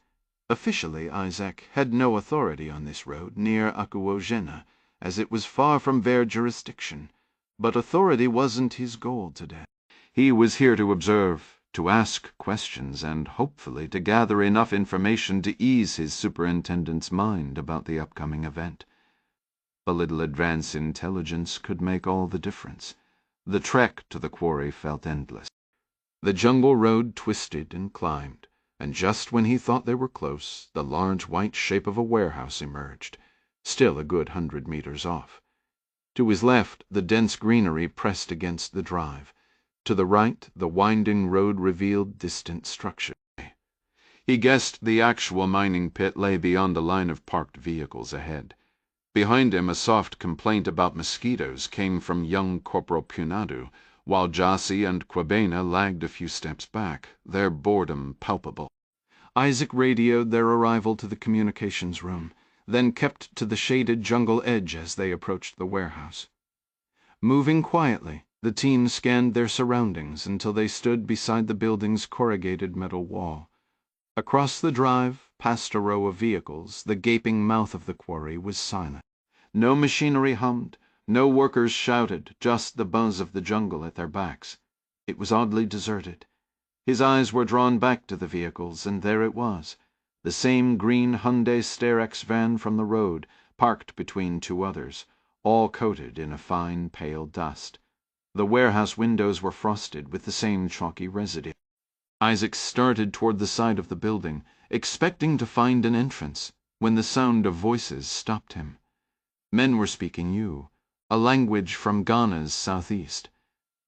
Officially, Isaac had no authority on this road near Akuogena, as it was far from their jurisdiction. But authority wasn't his goal today. He was here to observe, to ask questions, and hopefully to gather enough information to ease his superintendent's mind about the upcoming event. A little advance intelligence could make all the difference. The trek to the quarry felt endless. The jungle road twisted and climbed, and just when he thought they were close, the large white shape of a warehouse emerged, still a good 100 meters off. To his left, the dense greenery pressed against the drive. To the right, the winding road revealed distant structure. He guessed the actual mining pit lay beyond the line of parked vehicles ahead. Behind him, a soft complaint about mosquitoes came from young Corporal Punadu, while Jassy and Kwabena lagged a few steps back, their boredom palpable. Isaac radioed their arrival to the communications room, then kept to the shaded jungle edge as they approached the warehouse. Moving quietly, the team scanned their surroundings until they stood beside the building's corrugated metal wall. Across the drive, past a row of vehicles, the gaping mouth of the quarry was silent. No machinery hummed, no workers shouted, just the buzz of the jungle at their backs. It was oddly deserted. His eyes were drawn back to the vehicles, and there it was, the same green Hyundai Starex van from the road, parked between two others, all coated in a fine, pale dust. The warehouse windows were frosted with the same chalky residue. Isaac started toward the side of the building, expecting to find an entrance, when the sound of voices stopped him. Men were speaking Yu, a language from Ghana's southeast.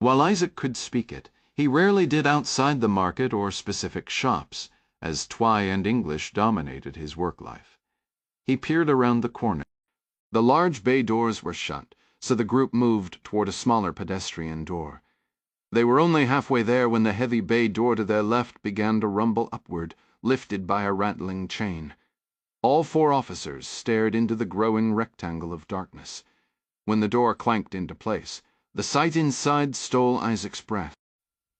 While Isaac could speak it, he rarely did outside the market or specific shops, as Twi and English dominated his work life. He peered around the corner. The large bay doors were shut, so the group moved toward a smaller pedestrian door. They were only halfway there when the heavy bay door to their left began to rumble upward, lifted by a rattling chain. All four officers stared into the growing rectangle of darkness. When the door clanked into place, the sight inside stole Isaac's breath.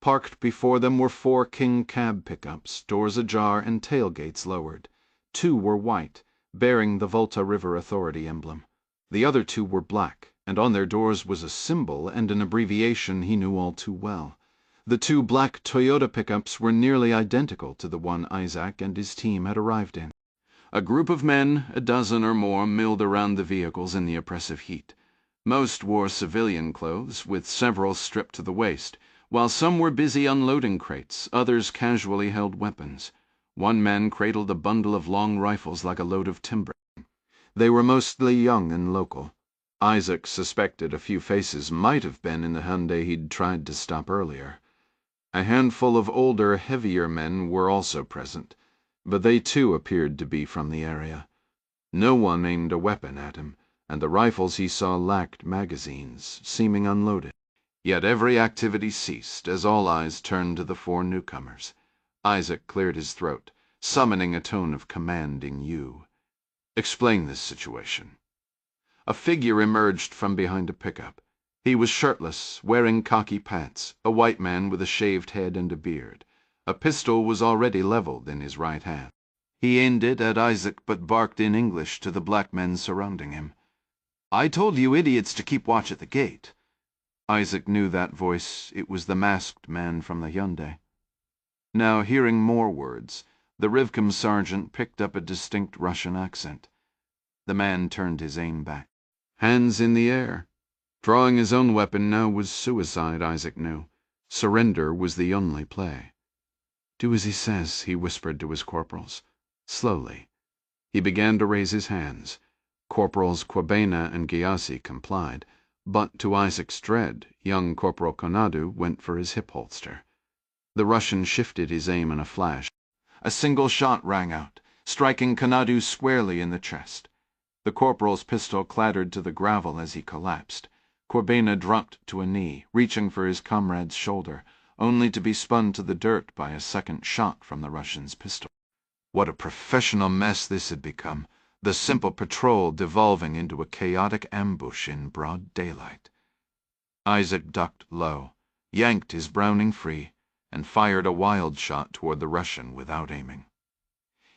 Parked before them were 4 King cab pickups, doors ajar and tailgates lowered. 2 were white, bearing the Volta River Authority emblem. The other 2 were black, and on their doors was a symbol and an abbreviation he knew all too well. The 2 black Toyota pickups were nearly identical to the one Isaac and his team had arrived in. A group of men, a dozen or more, milled around the vehicles in the oppressive heat. Most wore civilian clothes, with several stripped to the waist. While some were busy unloading crates, others casually held weapons. One man cradled a bundle of long rifles like a load of timber. They were mostly young and local. Isaac suspected a few faces might have been in the Hyundai he'd tried to stop earlier. A handful of older, heavier men were also present, but they too appeared to be from the area. No one aimed a weapon at him, and the rifles he saw lacked magazines, seeming unloaded. Yet every activity ceased as all eyes turned to the 4 newcomers. Isaac cleared his throat, summoning a tone of commanding Yu. "Explain this situation." A figure emerged from behind a pickup. He was shirtless, wearing khaki pants, a white man with a shaved head and a beard. A pistol was already leveled in his right hand. He aimed it at Isaac but barked in English to the black men surrounding him. "I told you idiots to keep watch at the gate." Isaac knew that voice. It was the masked man from the Hyundai. Now, hearing more words, the Rivcom sergeant picked up a distinct Russian accent. The man turned his aim back. Hands in the air. Drawing his own weapon now was suicide, Isaac knew. Surrender was the only play. "Do as he says," he whispered to his corporals. Slowly. He began to raise his hands. Corporals Kwabena and Gyasi complied, but to Isaac's dread, young Corporal Konadu went for his hip holster. The Russian shifted his aim in a flash. A single shot rang out, striking Kanadu squarely in the chest. The corporal's pistol clattered to the gravel as he collapsed. Corbena dropped to a knee, reaching for his comrade's shoulder, only to be spun to the dirt by a second shot from the Russian's pistol. What a professional mess this had become, the simple patrol devolving into a chaotic ambush in broad daylight. Isaac ducked low, yanked his Browning free, and fired a wild shot toward the Russian without aiming.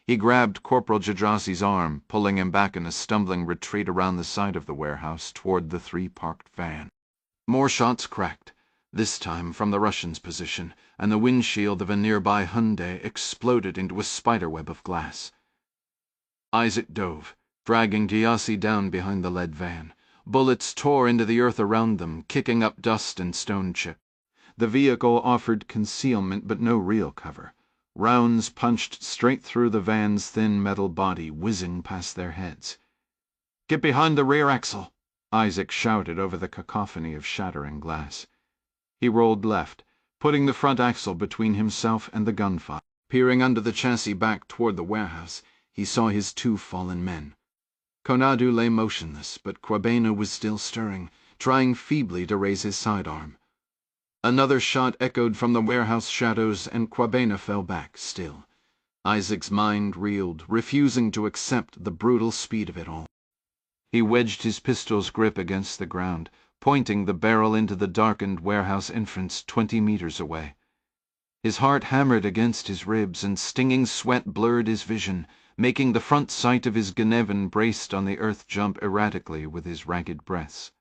He grabbed Corporal Jadrassi's arm, pulling him back in a stumbling retreat around the side of the warehouse toward the 3 parked van. More shots cracked, this time from the Russian's position, and the windshield of a nearby Hyundai exploded into a spiderweb of glass. Isaac dove, dragging Giassi down behind the lead van. Bullets tore into the earth around them, kicking up dust and stone chip. The vehicle offered concealment but no real cover. Rounds punched straight through the van's thin metal body, whizzing past their heads. "Get behind the rear axle!" Isaac shouted over the cacophony of shattering glass. He rolled left, putting the front axle between himself and the gunfire. Peering under the chassis back toward the warehouse, he saw his 2 fallen men. Konadu lay motionless, but Corbena was still stirring, trying feebly to raise his sidearm. Another shot echoed from the warehouse shadows, and Corbena fell back, still. Isaac's mind reeled, refusing to accept the brutal speed of it all. He wedged his pistol's grip against the ground, pointing the barrel into the darkened warehouse entrance 20 meters away. His heart hammered against his ribs, and stinging sweat blurred his vision, making the front sight of his Genevan braced on the earth jump erratically with his ragged breaths.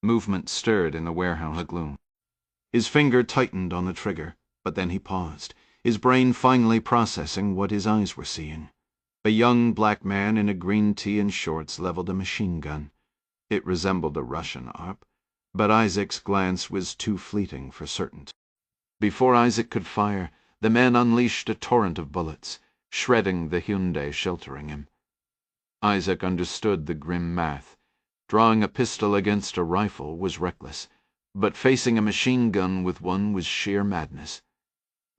Movement stirred in the warehouse gloom. His finger tightened on the trigger, but then he paused, his brain finally processing what his eyes were seeing. A young black man in a green tee and shorts leveled a machine gun. It resembled a Russian ARP, but Isaac's glance was too fleeting for certainty. Before Isaac could fire, the man unleashed a torrent of bullets, shredding the Hyundai sheltering him. Isaac understood the grim math. Drawing a pistol against a rifle was reckless, but facing a machine gun with one was sheer madness.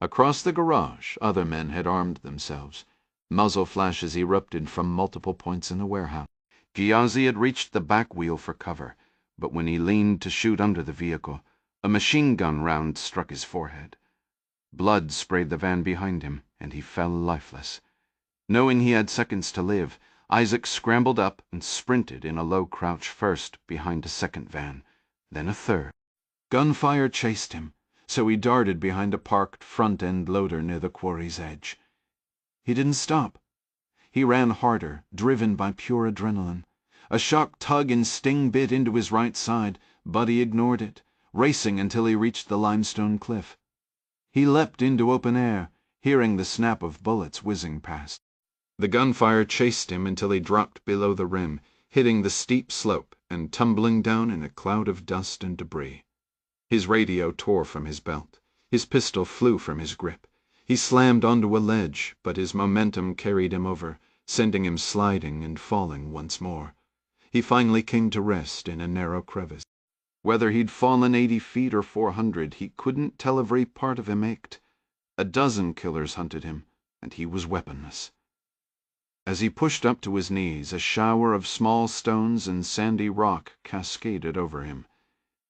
Across the garage, other men had armed themselves. Muzzle flashes erupted from multiple points in the warehouse. Giazzi had reached the back wheel for cover, but when he leaned to shoot under the vehicle, a machine gun round struck his forehead. Blood sprayed the van behind him, and he fell lifeless. Knowing he had seconds to live, Isaac scrambled up and sprinted in a low crouch first behind a second van, then a third. Gunfire chased him, so he darted behind a parked front-end loader near the quarry's edge. He didn't stop. He ran harder, driven by pure adrenaline. A shock tug and sting bit into his right side, but he ignored it, racing until he reached the limestone cliff. He leapt into open air, hearing the snap of bullets whizzing past. The gunfire chased him until he dropped below the rim, hitting the steep slope and tumbling down in a cloud of dust and debris. His radio tore from his belt. His pistol flew from his grip. He slammed onto a ledge, but his momentum carried him over, sending him sliding and falling once more. He finally came to rest in a narrow crevice. Whether he'd fallen 80 feet or 400, he couldn't tell. Every part of him ached. A dozen killers hunted him, and he was weaponless. As he pushed up to his knees, a shower of small stones and sandy rock cascaded over him.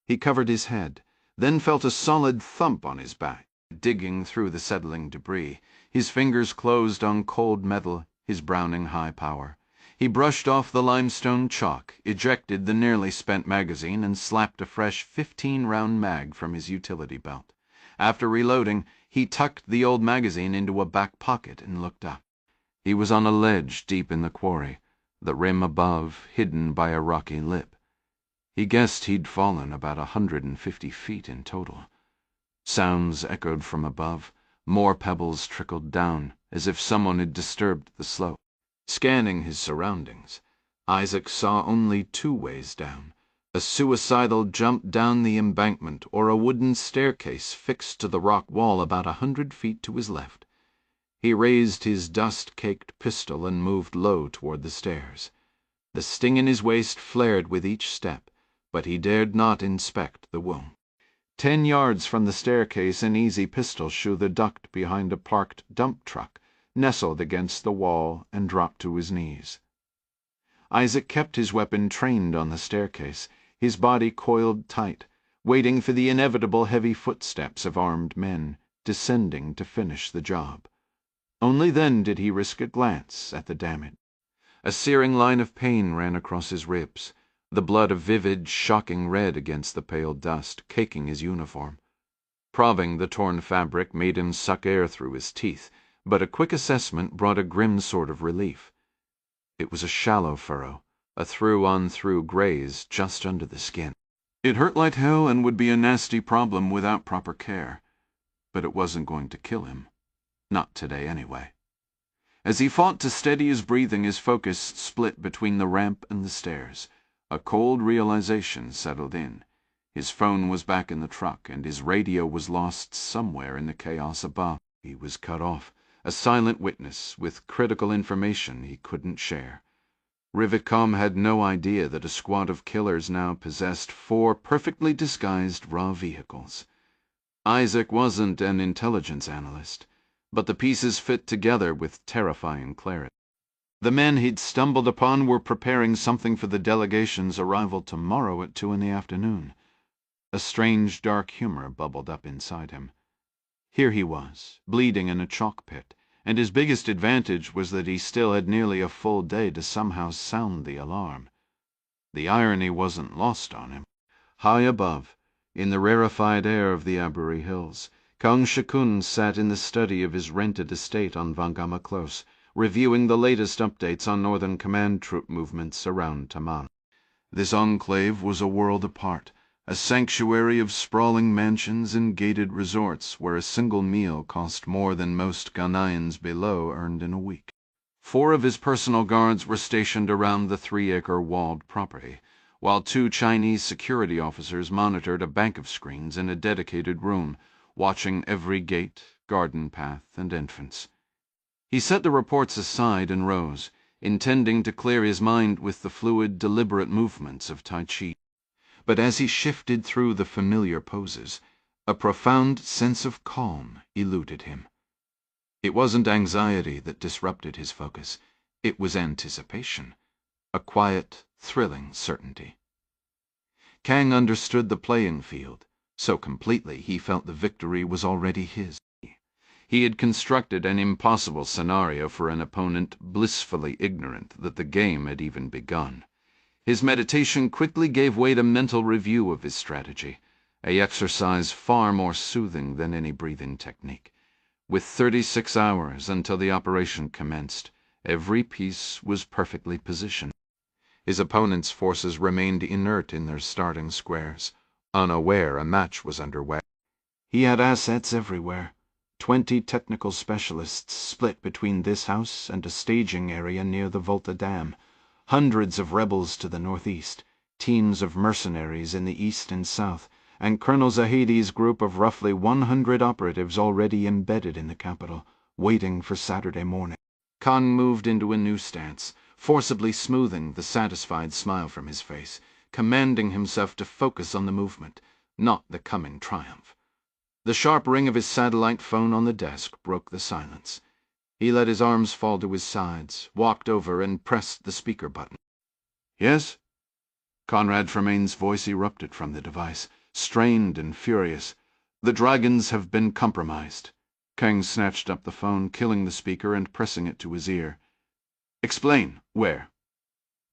He covered his head, then felt a solid thump on his back, digging through the settling debris. His fingers closed on cold metal, his Browning high power. He brushed off the limestone chalk, ejected the nearly spent magazine, and slapped a fresh 15-round mag from his utility belt. After reloading, he tucked the old magazine into a back pocket and looked up. He was on a ledge deep in the quarry, the rim above hidden by a rocky lip. He guessed he'd fallen about 150 feet in total. Sounds echoed from above. More pebbles trickled down, as if someone had disturbed the slope. Scanning his surroundings, Isaac saw only 2 ways down: a suicidal jump down the embankment, or a wooden staircase fixed to the rock wall about 100 feet to his left. He raised his dust-caked pistol and moved low toward the stairs. The sting in his waist flared with each step, but he dared not inspect the wound. 10 yards from the staircase, an easy pistol-shoother ducked behind a parked dump truck, nestled against the wall, and dropped to his knees. Isaac kept his weapon trained on the staircase, his body coiled tight, waiting for the inevitable heavy footsteps of armed men, descending to finish the job. Only then did he risk a glance at the damage. A searing line of pain ran across his ribs, the blood a vivid, shocking red against the pale dust, caking his uniform. Probing the torn fabric made him suck air through his teeth, but a quick assessment brought a grim sort of relief. It was a shallow furrow, a through-on-through graze just under the skin. It hurt like hell and would be a nasty problem without proper care, but it wasn't going to kill him. Not today, anyway. As he fought to steady his breathing, his focus split between the ramp and the stairs. A cold realization settled in. His phone was back in the truck, and his radio was lost somewhere in the chaos above. He was cut off, a silent witness with critical information he couldn't share. Rivitcom had no idea that a squad of killers now possessed 4 perfectly disguised raw vehicles. Isaac wasn't an intelligence analyst, but the pieces fit together with terrifying clarity. The men he'd stumbled upon were preparing something for the delegation's arrival tomorrow at 2 p.m. A strange dark humor bubbled up inside him. Here he was, bleeding in a chalk pit, and his biggest advantage was that he still had nearly a full day to somehow sound the alarm. The irony wasn't lost on him. High above, in the rarefied air of the Aburi Hills, Kang Shikun sat in the study of his rented estate on Vangama Close, reviewing the latest updates on Northern Command troop movements around Taman. This enclave was a world apart, a sanctuary of sprawling mansions and gated resorts where a single meal cost more than most Ghanaians below earned in a week. 4 of his personal guards were stationed around the 3-acre walled property, while 2 Chinese security officers monitored a bank of screens in a dedicated room, watching every gate, garden path, and entrance. He set the reports aside and rose, intending to clear his mind with the fluid, deliberate movements of Tai Chi. But as he shifted through the familiar poses, a profound sense of calm eluded him. It wasn't anxiety that disrupted his focus. It was anticipation, a quiet, thrilling certainty. Kang understood the playing field. So completely he felt the victory was already his. He had constructed an impossible scenario for an opponent blissfully ignorant that the game had even begun. His meditation quickly gave way to mental review of his strategy, an exercise far more soothing than any breathing technique. With 36 hours until the operation commenced, every piece was perfectly positioned. His opponent's forces remained inert in their starting squares, unaware a match was underway. He had assets everywhere. 20 technical specialists split between this house and a staging area near the Volta Dam, hundreds of rebels to the northeast, teams of mercenaries in the east and south, and Colonel Zahidi's group of roughly 100 operatives already embedded in the capital, waiting for Saturday morning. Kang moved into a new stance, forcibly smoothing the satisfied smile from his face, commanding himself to focus on the movement, not the coming triumph. The sharp ring of his satellite phone on the desk broke the silence. He let his arms fall to his sides, walked over and pressed the speaker button. "Yes?" Conrad Tremaine's voice erupted from the device, strained and furious. "The dragons have been compromised." Kang snatched up the phone, killing the speaker and pressing it to his ear. "Explain. Where?"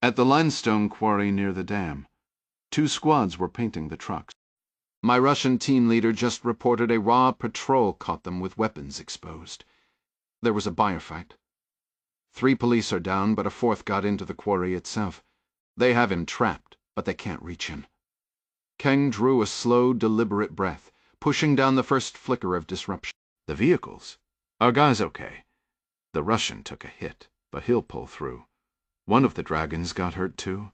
"At the limestone quarry near the dam. 2 squads were painting the trucks. My Russian team leader just reported a raw patrol caught them with weapons exposed. There was a buyer fight. 3 police are down, but a 4th got into the quarry itself. They have him trapped, but they can't reach him." Kang drew a slow, deliberate breath, pushing down the first flicker of disruption. "The vehicles? Our guy's okay. The Russian took a hit, but he'll pull through. One of the dragons got hurt too.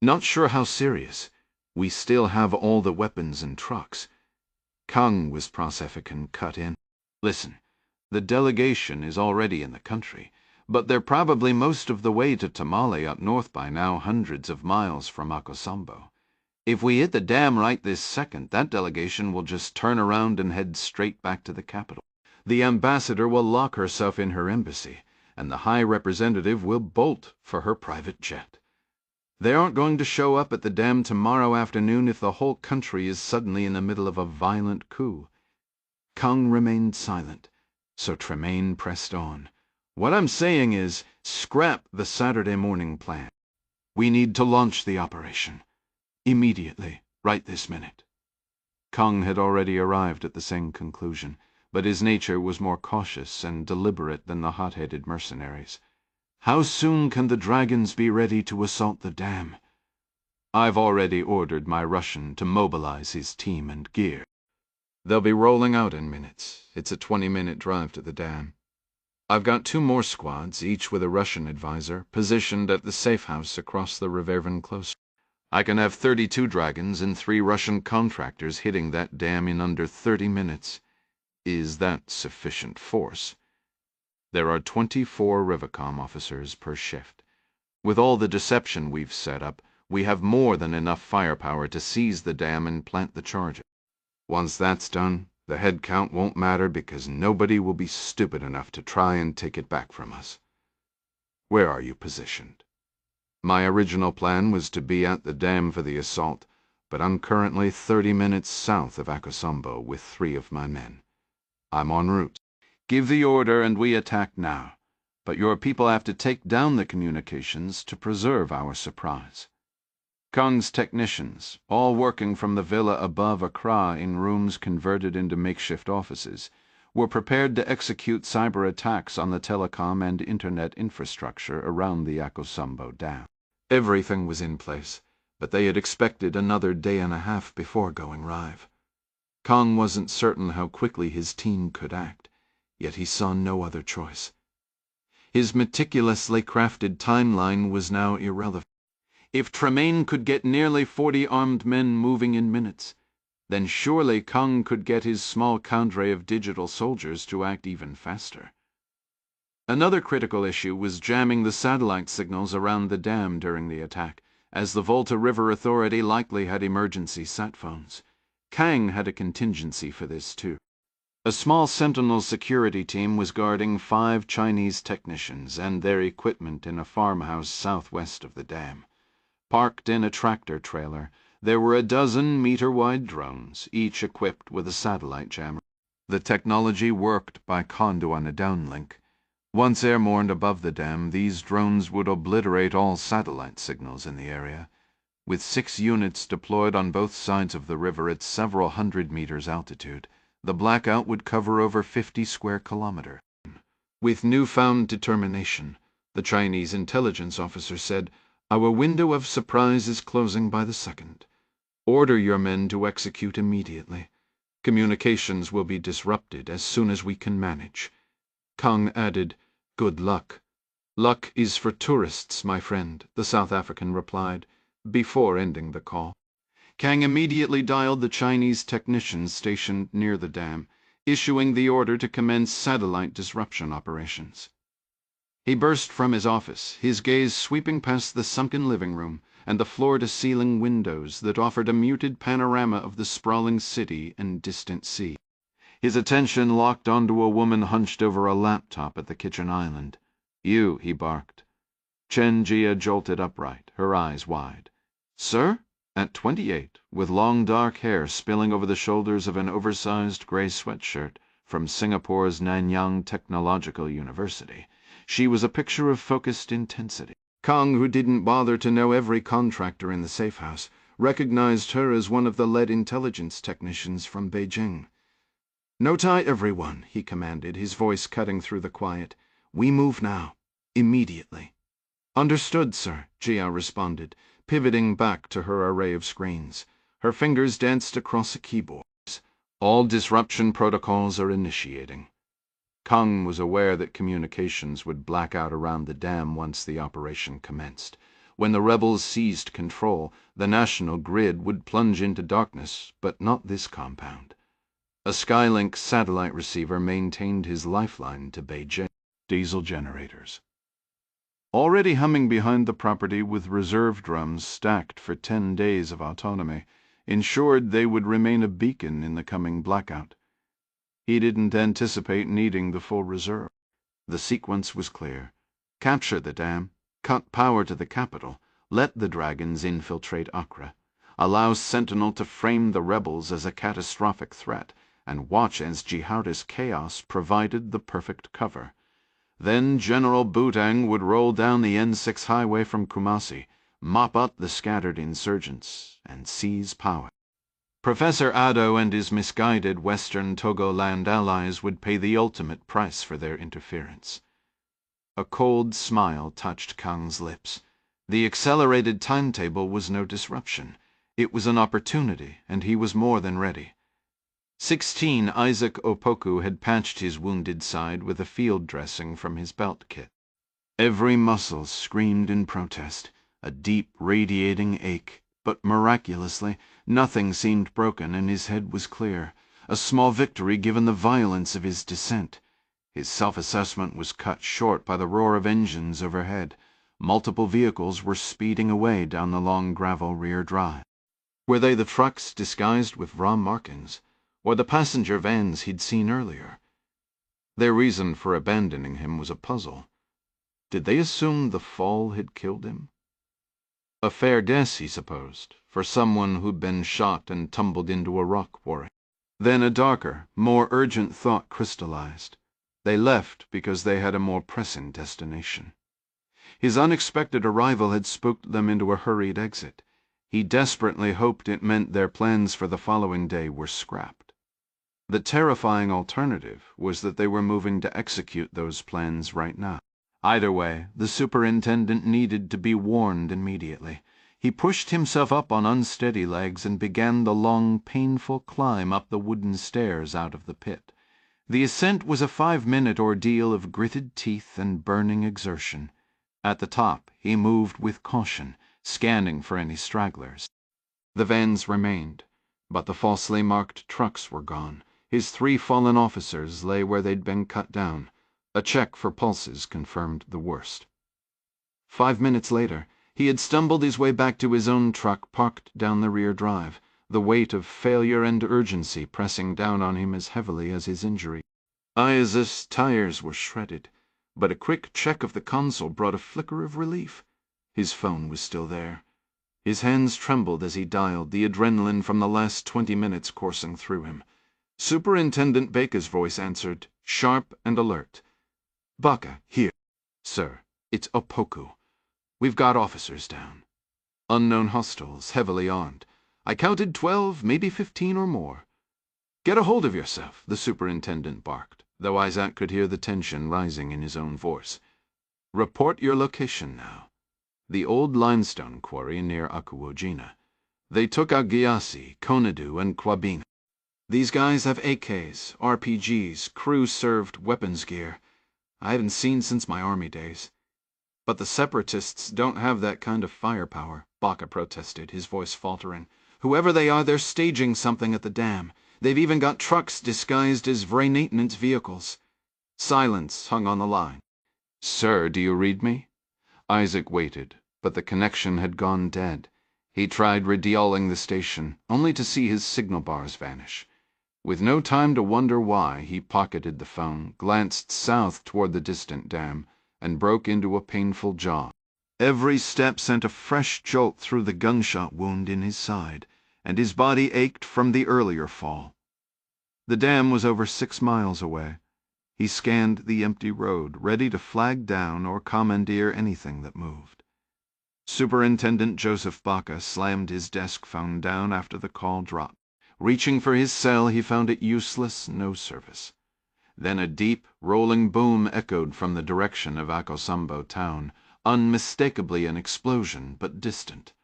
Not sure how serious. We still have all the weapons and trucks." Kang was Prosephicon cut in. "Listen, the delegation is already in the country, but they're probably most of the way to Tamale up north by now, hundreds of miles from Akosombo. If we hit the dam right this second, that delegation will just turn around and head straight back to the capital. The ambassador will lock herself in her embassy, and the High Representative will bolt for her private jet. They aren't going to show up at the dam tomorrow afternoon if the whole country is suddenly in the middle of a violent coup. Kung remained silent, so Tremaine pressed on. What I'm saying is, scrap the Saturday morning plan. We need to launch the operation. Immediately, right this minute. Kung had already arrived at the same conclusion, but his nature was more cautious and deliberate than the hot-headed mercenaries. How soon can the dragons be ready to assault the dam? I've already ordered my Russian to mobilize his team and gear. They'll be rolling out in minutes. It's a 20-minute drive to the dam. I've got 2 more squads, each with a Russian advisor, positioned at the safe house across the Reverven Close. I can have 32 dragons and 3 Russian contractors hitting that dam in under 30 minutes. Is that sufficient force? There are 24 Rivacom officers per shift. With all the deception we've set up, we have more than enough firepower to seize the dam and plant the charges. Once that's done, the head count won't matter because nobody will be stupid enough to try and take it back from us. Where are you positioned? My original plan was to be at the dam for the assault, but I'm currently 30 minutes south of Akosombo with 3 of my men. I'm en route. Give the order and we attack now, but your people have to take down the communications to preserve our surprise. Kung's technicians, all working from the villa above Accra in rooms converted into makeshift offices, were prepared to execute cyber attacks on the telecom and internet infrastructure around the Akosombo Dam. Everything was in place, but they had expected another day and a half before going live. Kung wasn't certain how quickly his team could act, yet he saw no other choice. His meticulously crafted timeline was now irrelevant. If Tremaine could get nearly 40 armed men moving in minutes, then surely Kung could get his small cadre of digital soldiers to act even faster. Another critical issue was jamming the satellite signals around the dam during the attack, as the Volta River Authority likely had emergency sat phones. Kang had a contingency for this too. A small Sentinel security team was guarding 5 Chinese technicians and their equipment in a farmhouse southwest of the dam. Parked in a tractor trailer, there were a dozen meter-wide drones, each equipped with a satellite jammer. The technology worked by Conduana downlink. Once airborne above the dam, these drones would obliterate all satellite signals in the area. With 6 units deployed on both sides of the river at several hundred meters altitude, the blackout would cover over 50 square kilometers. With newfound determination, the Chinese intelligence officer said, "Our window of surprise is closing by the second. Order your men to execute immediately. Communications will be disrupted as soon as we can manage." Kung added, "Good luck." "Luck is for tourists, my friend," the South African replied, before ending the call. Kang immediately dialed the Chinese technicians stationed near the dam, issuing the order to commence satellite disruption operations. He burst from his office, his gaze sweeping past the sunken living room and the floor-to-ceiling windows that offered a muted panorama of the sprawling city and distant sea. His attention locked onto a woman hunched over a laptop at the kitchen island. "You," he barked. Chen Jia jolted upright, her eyes wide. "Sir?" At 28, with long dark hair spilling over the shoulders of an oversized gray sweatshirt from Singapore's Nanyang Technological University, she was a picture of focused intensity. Kang, who didn't bother to know every contractor in the safe house, recognized her as one of the lead intelligence technicians from Beijing. "Note everyone," he commanded, his voice cutting through the quiet. "We move now. Immediately." "Understood, sir," Jia responded, pivoting back to her array of screens. Her fingers danced across a keyboard. "All disruption protocols are initiating." Kung was aware that communications would black out around the dam once the operation commenced. When the rebels seized control, the national grid would plunge into darkness, but not this compound. A Skylink satellite receiver maintained his lifeline to Beijing. Diesel generators. Already humming behind the property with reserve drums stacked for 10 days of autonomy, ensured they would remain a beacon in the coming blackout. He didn't anticipate needing the full reserve. The sequence was clear. Capture the dam, cut power to the capital, let the dragons infiltrate Acre, allow Sentinel to frame the rebels as a catastrophic threat, and watch as jihadist chaos provided the perfect cover. Then General Bootang would roll down the N6 highway from Kumasi, mop up the scattered insurgents, and seize power. Professor Addo and his misguided Western Togoland allies would pay the ultimate price for their interference. A cold smile touched Kang's lips. The accelerated timetable was no disruption. It was an opportunity, and he was more than ready. 16 Isaac Opoku had patched his wounded side with a field dressing from his belt kit. Every muscle screamed in protest, a deep radiating ache, but miraculously nothing seemed broken and his head was clear, a small victory given the violence of his descent. His self-assessment was cut short by the roar of engines overhead. Multiple vehicles were speeding away down the long gravel rear drive. Were they the trucks disguised with raw markings, or the passenger vans he'd seen earlier? Their reason for abandoning him was a puzzle. Did they assume the fall had killed him? A fair guess, he supposed, for someone who'd been shot and tumbled into a rock quarry. Then a darker, more urgent thought crystallized. They left because they had a more pressing destination. His unexpected arrival had spooked them into a hurried exit. He desperately hoped it meant their plans for the following day were scrapped. The terrifying alternative was that they were moving to execute those plans right now. Either way, the superintendent needed to be warned immediately. He pushed himself up on unsteady legs and began the long, painful climb up the wooden stairs out of the pit. The ascent was a 5-minute ordeal of gritted teeth and burning exertion. At the top, he moved with caution, scanning for any stragglers. The vans remained, but the falsely marked trucks were gone. His 3 fallen officers lay where they'd been cut down. A check for pulses confirmed the worst. 5 minutes later, he had stumbled his way back to his own truck parked down the rear drive, the weight of failure and urgency pressing down on him as heavily as his injury. Isaac's tires were shredded, but a quick check of the console brought a flicker of relief. His phone was still there. His hands trembled as he dialed, the adrenaline from the last 20 minutes coursing through him. Superintendent Baker's voice answered, sharp and alert. "Baka, here. Sir, it's Opoku. We've got officers down. Unknown hostiles, heavily armed. I counted 12, maybe 15 or more." "Get a hold of yourself," the superintendent barked, though Isaac could hear the tension rising in his own voice. "Report your location now." The old limestone quarry near Akuwojina. They took out Gyasi, Konadu, and Kwabina. These guys have AKs, RPGs, crew-served weapons gear. I haven't seen since my army days. But the separatists don't have that kind of firepower, Baka protested, his voice faltering. Whoever they are, they're staging something at the dam. They've even got trucks disguised as maintenance vehicles. Silence hung on the line. "Sir, do you read me?" Isaac waited, but the connection had gone dead. He tried redialing the station, only to see his signal bars vanish. With no time to wonder why, he pocketed the phone, glanced south toward the distant dam, and broke into a painful jog. Every step sent a fresh jolt through the gunshot wound in his side, and his body ached from the earlier fall. The dam was over 6 miles away. He scanned the empty road, ready to flag down or commandeer anything that moved. Superintendent Joseph Baka slammed his desk phone down after the call dropped. Reaching for his cell, he found it useless, no service. Then a deep, rolling boom echoed from the direction of Akosambo town, unmistakably an explosion, but distant.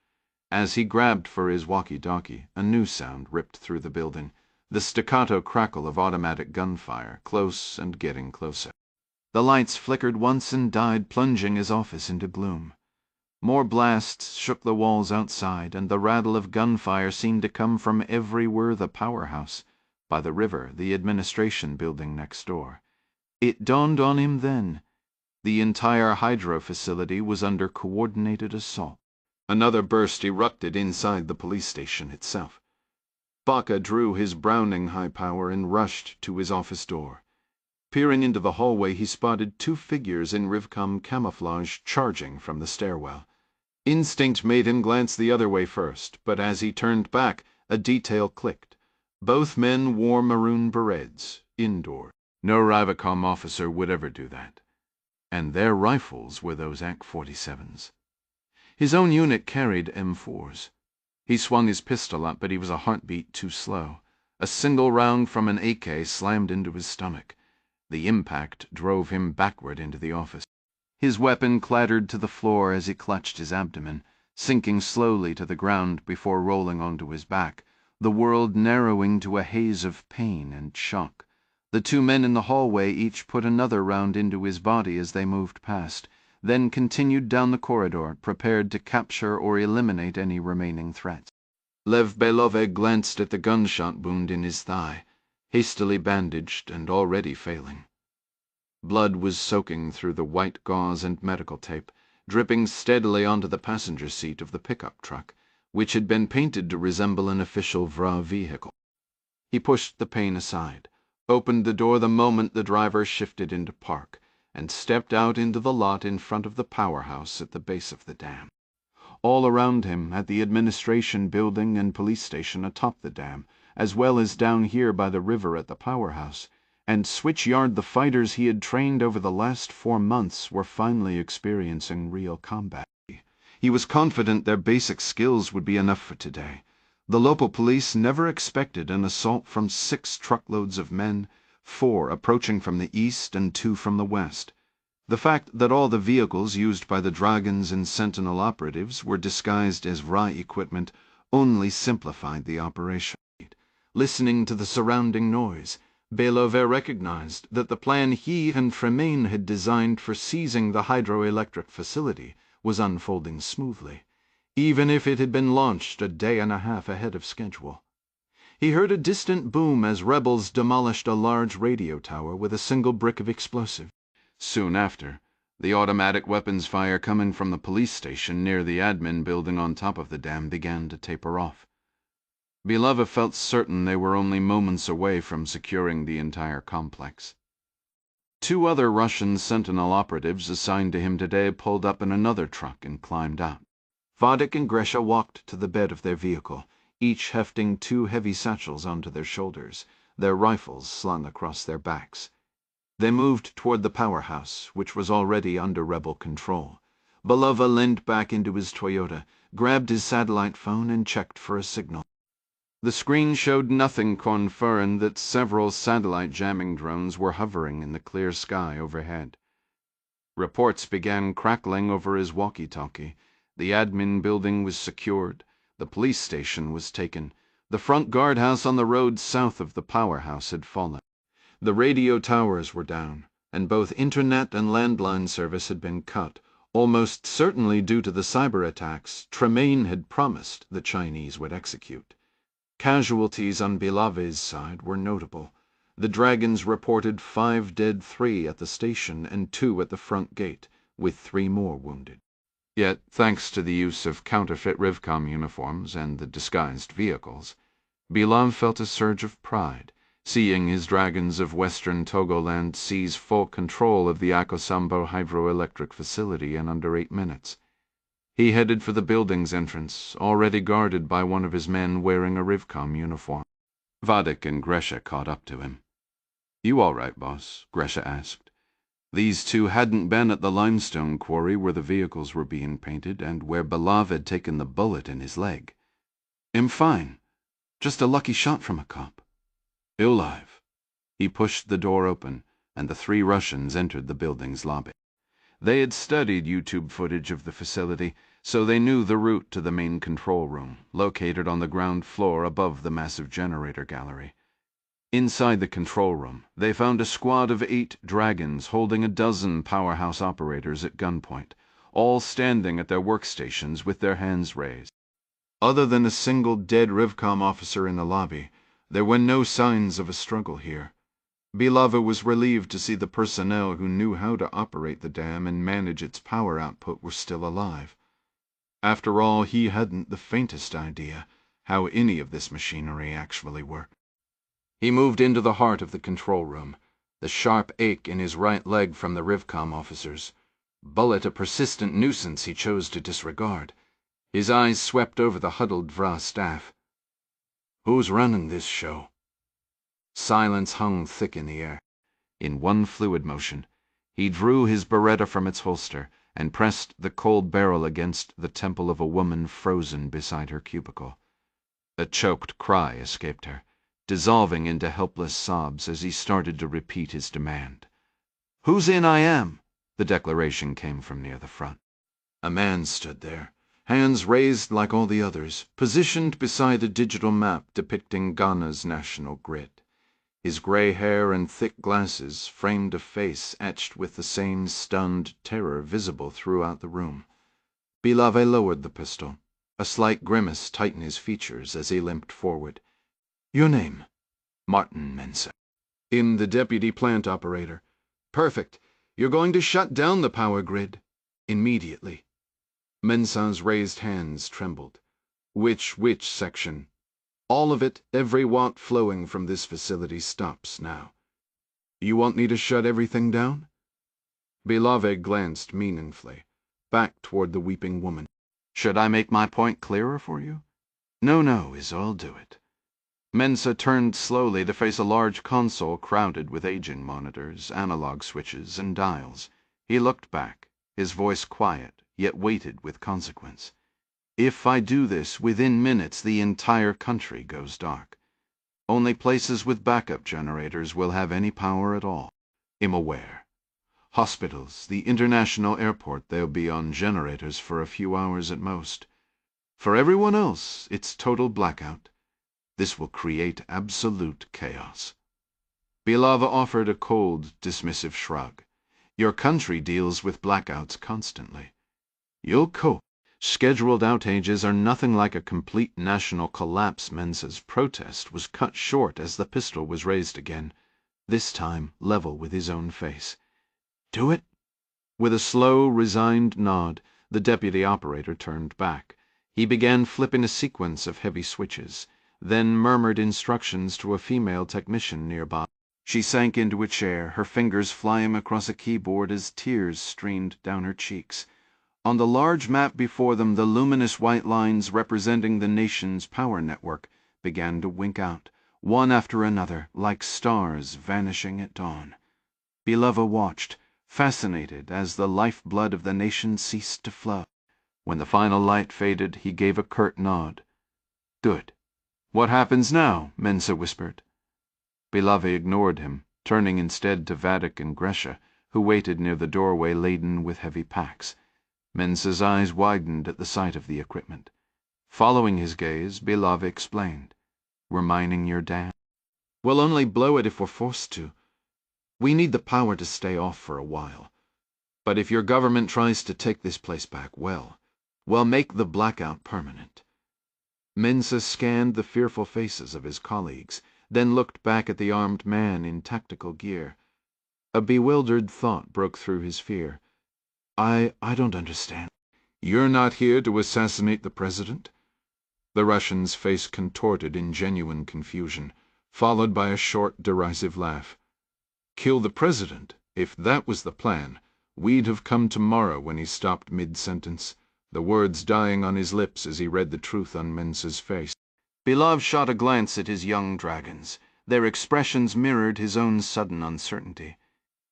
As he grabbed for his walkie-talkie, a new sound ripped through the building, the staccato crackle of automatic gunfire, close and getting closer. The lights flickered once and died, plunging his office into gloom. More blasts shook the walls outside, and the rattle of gunfire seemed to come from everywhere the powerhouse, by the river, the administration building next door. It dawned on him then. The entire hydro facility was under coordinated assault. Another burst erupted inside the police station itself. Baca drew his Browning high power and rushed to his office door. Peering into the hallway, he spotted two figures in Rivcom camouflage charging from the stairwell. Instinct made him glance the other way first, but as he turned back, a detail clicked. Both men wore maroon berets, indoor. No Rivcom officer would ever do that. And their rifles were those AK-47s. His own unit carried M4s. He swung his pistol up, but he was a heartbeat too slow. A single round from an AK slammed into his stomach. The impact drove him backward into the office. His weapon clattered to the floor as he clutched his abdomen, sinking slowly to the ground before rolling onto his back, the world narrowing to a haze of pain and shock. The two men in the hallway each put another round into his body as they moved past, then continued down the corridor, prepared to capture or eliminate any remaining threats. Lev Belove glanced at the gunshot wound in his thigh, hastily bandaged and already failing. Blood was soaking through the white gauze and medical tape, dripping steadily onto the passenger seat of the pickup truck, which had been painted to resemble an official VRA vehicle. He pushed the pain aside, opened the door the moment the driver shifted into park, and stepped out into the lot in front of the powerhouse at the base of the dam. All around him, at the administration building and police station atop the dam, as well as down here by the river at the powerhouse, and switch yard, the fighters he had trained over the last 4 months were finally experiencing real combat. He was confident their basic skills would be enough for today. The local police never expected an assault from 6 truckloads of men, 4 approaching from the east and 2 from the west. The fact that all the vehicles used by the Dragons and Sentinel operatives were disguised as VRA equipment only simplified the operation. Listening to the surrounding noise, Belove recognized that the plan he and Tremaine had designed for seizing the hydroelectric facility was unfolding smoothly, even if it had been launched a day and a half ahead of schedule. He heard a distant boom as rebels demolished a large radio tower with a single brick of explosive. Soon after, the automatic weapons fire coming from the police station near the admin building on top of the dam began to taper off. Belove felt certain they were only moments away from securing the entire complex. 2 other Russian Sentinel operatives assigned to him today pulled up in another truck and climbed out. Vadik and Gresha walked to the bed of their vehicle, each hefting 2 heavy satchels onto their shoulders, their rifles slung across their backs. They moved toward the powerhouse, which was already under rebel control. Belova leaned back into his Toyota, grabbed his satellite phone, and checked for a signal. The screen showed nothing conferring that several satellite jamming drones were hovering in the clear sky overhead. Reports began crackling over his walkie-talkie. The admin building was secured. The police station was taken. The front guardhouse on the road south of the powerhouse had fallen. The radio towers were down, and both internet and landline service had been cut, almost certainly due to the cyber attacks Tremaine had promised the Chinese would execute. Casualties on Belove's side were notable. The Dragons reported 5 dead, 3 at the station and 2 at the front gate, with 3 more wounded. Yet, thanks to the use of counterfeit Rivcom uniforms and the disguised vehicles, Belove felt a surge of pride, seeing his Dragons of Western Togoland seize full control of the Akosambo hydroelectric facility in under 8 minutes. He headed for the building's entrance, already guarded by one of his men wearing a Rivcom uniform. Vadik and Gresha caught up to him. "You all right, boss?" Gresha asked. These 2 hadn't been at the limestone quarry where the vehicles were being painted and where Belove had taken the bullet in his leg. "I'm fine. Just a lucky shot from a cop." "Alive." He pushed the door open, and the 3 Russians entered the building's lobby. They had studied YouTube footage of the facility, so they knew the route to the main control room, located on the ground floor above the massive generator gallery. Inside the control room, they found a squad of 8 Dragons holding a dozen powerhouse operators at gunpoint, all standing at their workstations with their hands raised. Other than a single dead Rivcom officer in the lobby, there were no signs of a struggle here. Belove was relieved to see the personnel who knew how to operate the dam and manage its power output were still alive. After all, he hadn't the faintest idea how any of this machinery actually worked. He moved into the heart of the control room, the sharp ache in his right leg from the Rivcom officers. Bullet a persistent nuisance he chose to disregard. His eyes swept over the huddled VRA staff. Who's running this show? Silence hung thick in the air. In one fluid motion, he drew his Beretta from its holster and pressed the cold barrel against the temple of a woman frozen beside her cubicle. A choked cry escaped her, dissolving into helpless sobs as he started to repeat his demand. "Who's in I am?" The declaration came from near the front. A man stood there, hands raised like all the others, positioned beside a digital map depicting Ghana's national grid. His gray hair and thick glasses framed a face etched with the same stunned terror visible throughout the room. Bilave lowered the pistol. A slight grimace tightened his features as he limped forward. "Your name?" "Martin Mensah." "In the deputy plant operator." "Perfect. You're going to shut down the power grid. Immediately." Mensah's raised hands trembled. Which section?" "All of it, every watt flowing from this facility stops now." "You want me to shut everything down?" Bilave glanced meaningfully, back toward the weeping woman. "Should I make my point clearer for you?" No, I'll do it." Mensah turned slowly to face a large console crowded with aging monitors, analog switches, and dials. He looked back, his voice quiet, yet weighted with consequence. "If I do this, within minutes the entire country goes dark. Only places with backup generators will have any power at all. I'm aware. Hospitals, the international airport, they'll be on generators for a few hours at most. For everyone else, it's total blackout. This will create absolute chaos." Bilava offered a cold, dismissive shrug. "Your country deals with blackouts constantly. You'll cope. Scheduled outages are nothing like a complete national collapse." Mensah's protest was cut short as the pistol was raised again, this time level with his own face. "Do it?" With a slow, resigned nod, the deputy operator turned back. He began flipping a sequence of heavy switches, then murmured instructions to a female technician nearby. She sank into a chair, her fingers flying across a keyboard as tears streamed down her cheeks. On the large map before them, the luminous white lines representing the nation's power network began to wink out, one after another, like stars vanishing at dawn. Bilava watched, fascinated, as the lifeblood of the nation ceased to flow. When the final light faded, he gave a curt nod. "Good. What happens now?" Mensah whispered. Bilave ignored him, turning instead to Vadik and Gresha, who waited near the doorway laden with heavy packs. Mensah's eyes widened at the sight of the equipment. Following his gaze, Bilave explained. "We're mining your dam." "We'll only blow it if we're forced to. We need the power to stay off for a while. But if your government tries to take this place back, we'll make the blackout permanent." Mensah scanned the fearful faces of his colleagues, then looked back at the armed man in tactical gear. A bewildered thought broke through his fear. I don't understand." "You're not here to assassinate the president?" The Russian's face contorted in genuine confusion, followed by a short, derisive laugh. "Kill the president? If that was the plan, we'd have come tomorrow." When he stopped mid-sentence, the words dying on his lips as he read the truth on Mensah's face. Bilave shot a glance at his young dragons. Their expressions mirrored his own sudden uncertainty.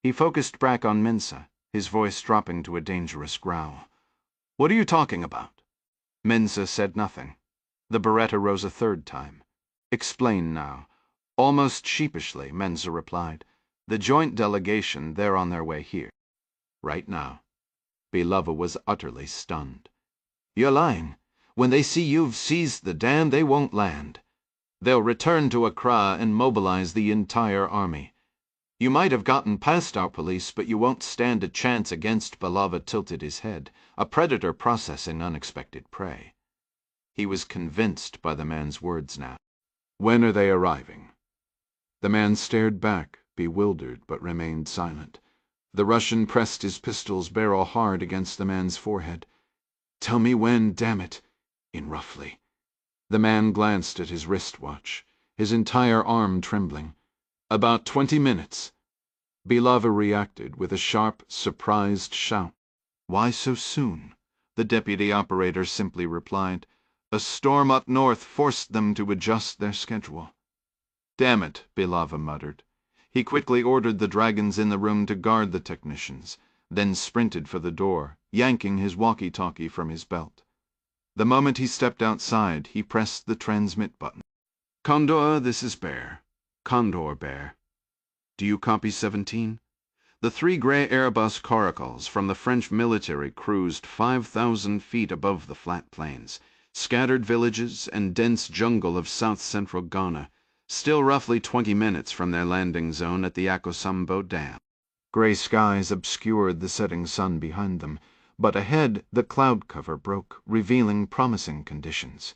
He focused back on Mensah, his voice dropping to a dangerous growl. "What are you talking about?" Mensah said nothing. The Beretta rose a third time. "Explain now." Almost sheepishly, Mensah replied. "The joint delegation, they're on their way here. Right now." Bilava was utterly stunned. "You're lying. When they see you've seized the dam, they won't land. They'll return to Accra and mobilize the entire army. You might have gotten past our police, but you won't stand a chance against." Bilava tilted his head, a predator processing unexpected prey. He was convinced by the man's words now. "When are they arriving?" The man stared back, bewildered, but remained silent. The Russian pressed his pistol's barrel hard against the man's forehead. "Tell me when, damn it!" in roughly. The man glanced at his wristwatch, his entire arm trembling. "About 20 minutes." Belava reacted with a sharp, surprised shout. "Why so soon?" The deputy operator simply replied. "A storm up north forced them to adjust their schedule." "Damn it," Belava muttered. He quickly ordered the dragons in the room to guard the technicians, then sprinted for the door, yanking his walkie-talkie from his belt. The moment he stepped outside, he pressed the transmit button. "Condor, this is Bear. Condor, Bear. Do you copy 17? The 3 gray Airbus coracles from the French military cruised 5,000 feet above the flat plains, scattered villages, and dense jungle of south-central Ghana, still roughly 20 minutes from their landing zone at the Akosombo Dam." Gray skies obscured the setting sun behind them, but ahead the cloud cover broke, revealing promising conditions.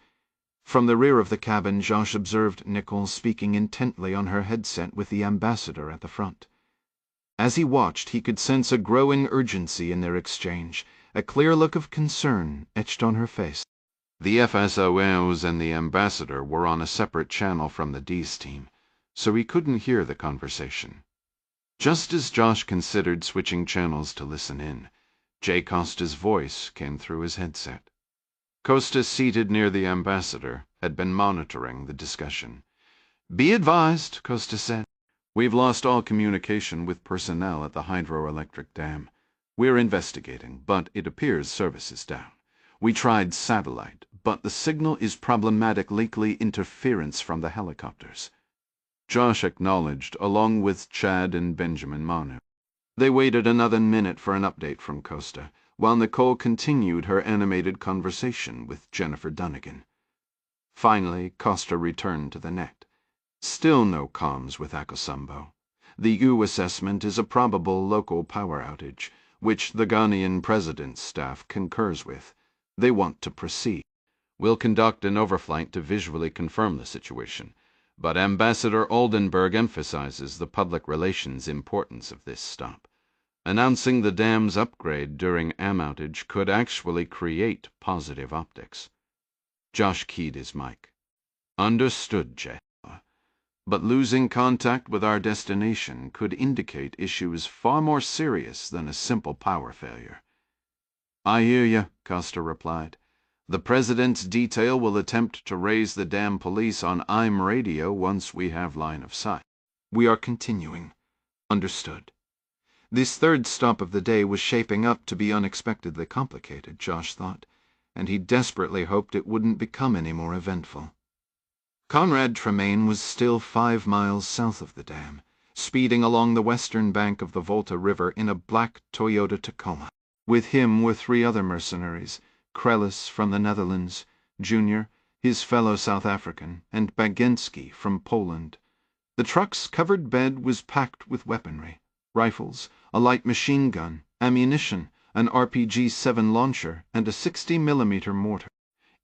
From the rear of the cabin, Josh observed Nicole speaking intently on her headset with the ambassador at the front. As he watched, he could sense a growing urgency in their exchange, a clear look of concern etched on her face. The FSOs and the ambassador were on a separate channel from the D's team, so he couldn't hear the conversation. Just as Josh considered switching channels to listen in, Jay Costa's voice came through his headset. Costa, seated near the ambassador, had been monitoring the discussion. "Be advised," Costa said. "We've lost all communication with personnel at the hydroelectric dam. We're investigating, but it appears service is down. We tried satellite, but the signal is problematically interference from the helicopters." Josh acknowledged, along with Chad and Benjamin Manu. They waited another minute for an update from Costa, while Nicole continued her animated conversation with Jennifer Dunnigan. Finally, Costa returned to the net. Still no comms with Akosombo. The U assessment is a probable local power outage, which the Ghanaian president's staff concurs with. They want to proceed. We'll conduct an overflight to visually confirm the situation, but Ambassador Oldenburg emphasizes the public relations importance of this stop. Announcing the dam's upgrade during AM outage could actually create positive optics. Josh keyed his mic. "Understood, Jay. But losing contact with our destination could indicate issues far more serious than a simple power failure." "I hear you," Costa replied. "The president's detail will attempt to raise the dam police on IM radio once we have line of sight." "We are continuing." "Understood." This third stop of the day was shaping up to be unexpectedly complicated, Josh thought, and he desperately hoped it wouldn't become any more eventful. Conrad Tremaine was still 5 miles south of the dam, speeding along the western bank of the Volta River in a black Toyota Tacoma. With him were 3 other mercenaries, Krellis from the Netherlands, Junior, his fellow South African, and Bagensky from Poland. The truck's covered bed was packed with weaponry, rifles, a light machine gun, ammunition, an RPG-7 launcher, and a 60mm mortar.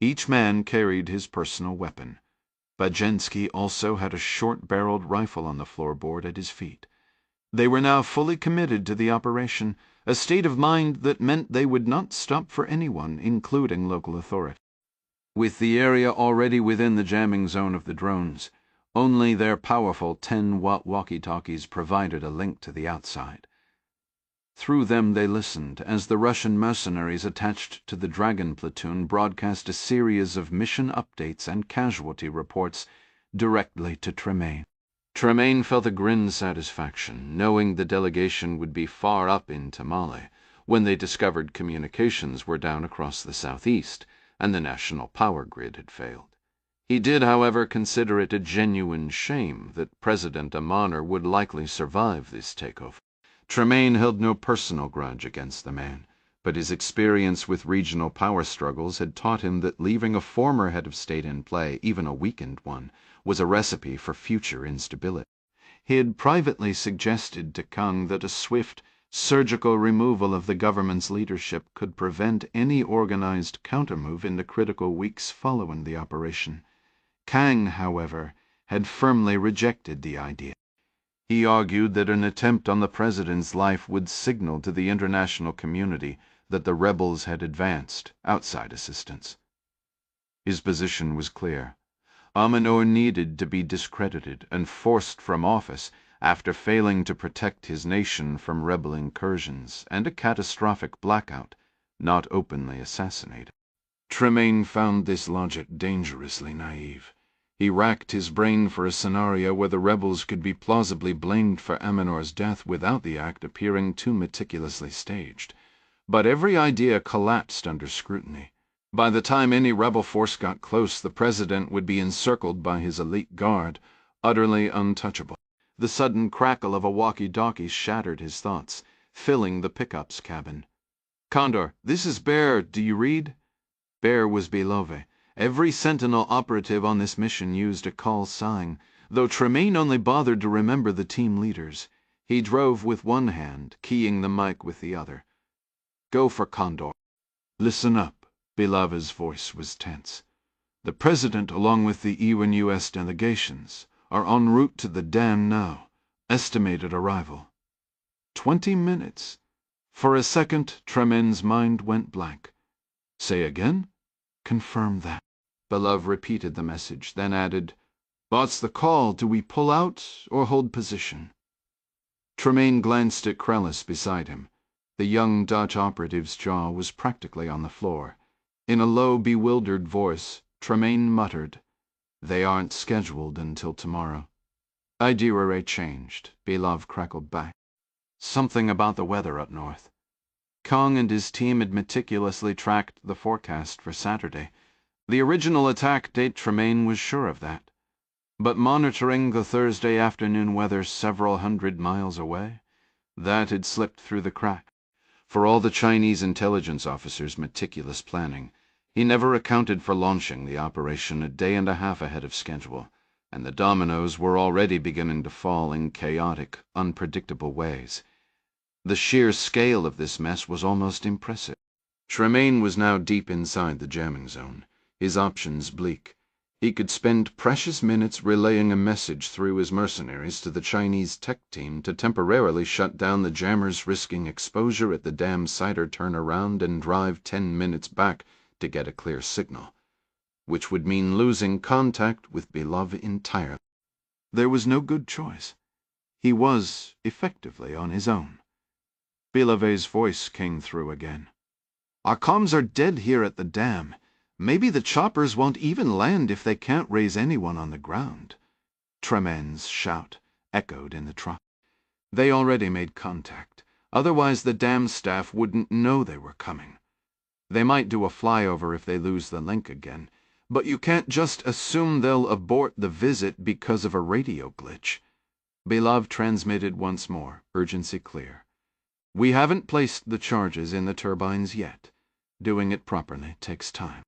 Each man carried his personal weapon. Bagensky also had a short-barreled rifle on the floorboard at his feet. They were now fully committed to the operation, a state of mind that meant they would not stop for anyone, including local authority. With the area already within the jamming zone of the drones, only their powerful 10-watt walkie-talkies provided a link to the outside. Through them they listened as the Russian mercenaries attached to the Dragon platoon broadcast a series of mission updates and casualty reports directly to Tremaine. Tremaine felt a grim satisfaction, knowing the delegation would be far up in Tamale when they discovered communications were down across the southeast and the national power grid had failed. He did, however, consider it a genuine shame that President Amaner would likely survive this takeover. Tremaine held no personal grudge against the man, but his experience with regional power struggles had taught him that leaving a former head of state in play, even a weakened one, was a recipe for future instability. He had privately suggested to Kang that a swift, surgical removal of the government's leadership could prevent any organized countermove in the critical weeks following the operation. Kang, however, had firmly rejected the idea. He argued that an attempt on the president's life would signal to the international community that the rebels had advanced outside assistance. His position was clear. Amanor needed to be discredited and forced from office after failing to protect his nation from rebel incursions and a catastrophic blackout, not openly assassinated. Tremaine found this logic dangerously naive. He racked his brain for a scenario where the rebels could be plausibly blamed for Amanor's death without the act appearing too meticulously staged. But every idea collapsed under scrutiny. By the time any rebel force got close, the president would be encircled by his elite guard, utterly untouchable. The sudden crackle of a walkie-talkie shattered his thoughts, filling the pickup's cabin. "Condor, this is Bear. Do you read?" Bear was Belove. Every Sentinel operative on this mission used a call sign, though Tremaine only bothered to remember the team leaders. He drove with one hand, keying the mic with the other. "Go for Condor." "Listen up." Belove's voice was tense. "The president, along with the E1 U.S. delegations, are en route to the dam now. Estimated arrival 20 minutes. For a second, Tremaine's mind went blank. "Say again?" "Confirm that." Belove repeated the message, then added, "What's the call? Do we pull out or hold position?" Tremaine glanced at Krellis beside him. The young Dutch operative's jaw was practically on the floor. In a low, bewildered voice, Tremaine muttered, "They aren't scheduled until tomorrow." Itinerary changed, Belove crackled back. "Something about the weather up north." Kong and his team had meticulously tracked the forecast for Saturday. The original attack date, Tremaine was sure of that. But monitoring the Thursday afternoon weather several hundred miles away, that had slipped through the crack. For all the Chinese intelligence officers' meticulous planning, he never accounted for launching the operation a day and a half ahead of schedule, and the dominoes were already beginning to fall in chaotic, unpredictable ways. The sheer scale of this mess was almost impressive. Tremaine was now deep inside the jamming zone, his options bleak. He could spend precious minutes relaying a message through his mercenaries to the Chinese tech team to temporarily shut down the jammers, risking exposure at the dam site or turn around and drive 10 minutes back to get a clear signal, which would mean losing contact with Belove entirely. There was no good choice. He was effectively on his own. Belove's voice came through again. "Our comms are dead here at the dam. Maybe the choppers won't even land if they can't raise anyone on the ground." Tremaine's shout echoed in the truck. "They already made contact. Otherwise the dam staff wouldn't know they were coming. They might do a flyover if they lose the link again, but you can't just assume they'll abort the visit because of a radio glitch." Belove transmitted once more, urgency clear. "We haven't placed the charges in the turbines yet. Doing it properly takes time.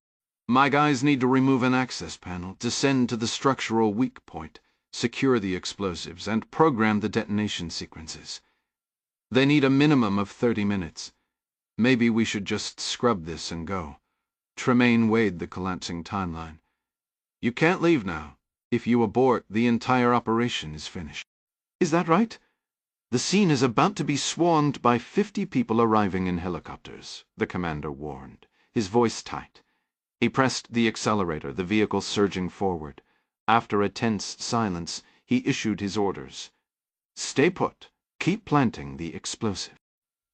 My guys need to remove an access panel, descend to the structural weak point, secure the explosives, and program the detonation sequences. They need a minimum of 30 minutes. Maybe we should just scrub this and go." Tremaine weighed the collapsing timeline. "You can't leave now. If you abort, the entire operation is finished." "Is that right?" "The scene is about to be swarmed by 50 people arriving in helicopters," the commander warned, his voice tight. He pressed the accelerator, the vehicle surging forward. After a tense silence, he issued his orders. "Stay put. Keep planting the explosive.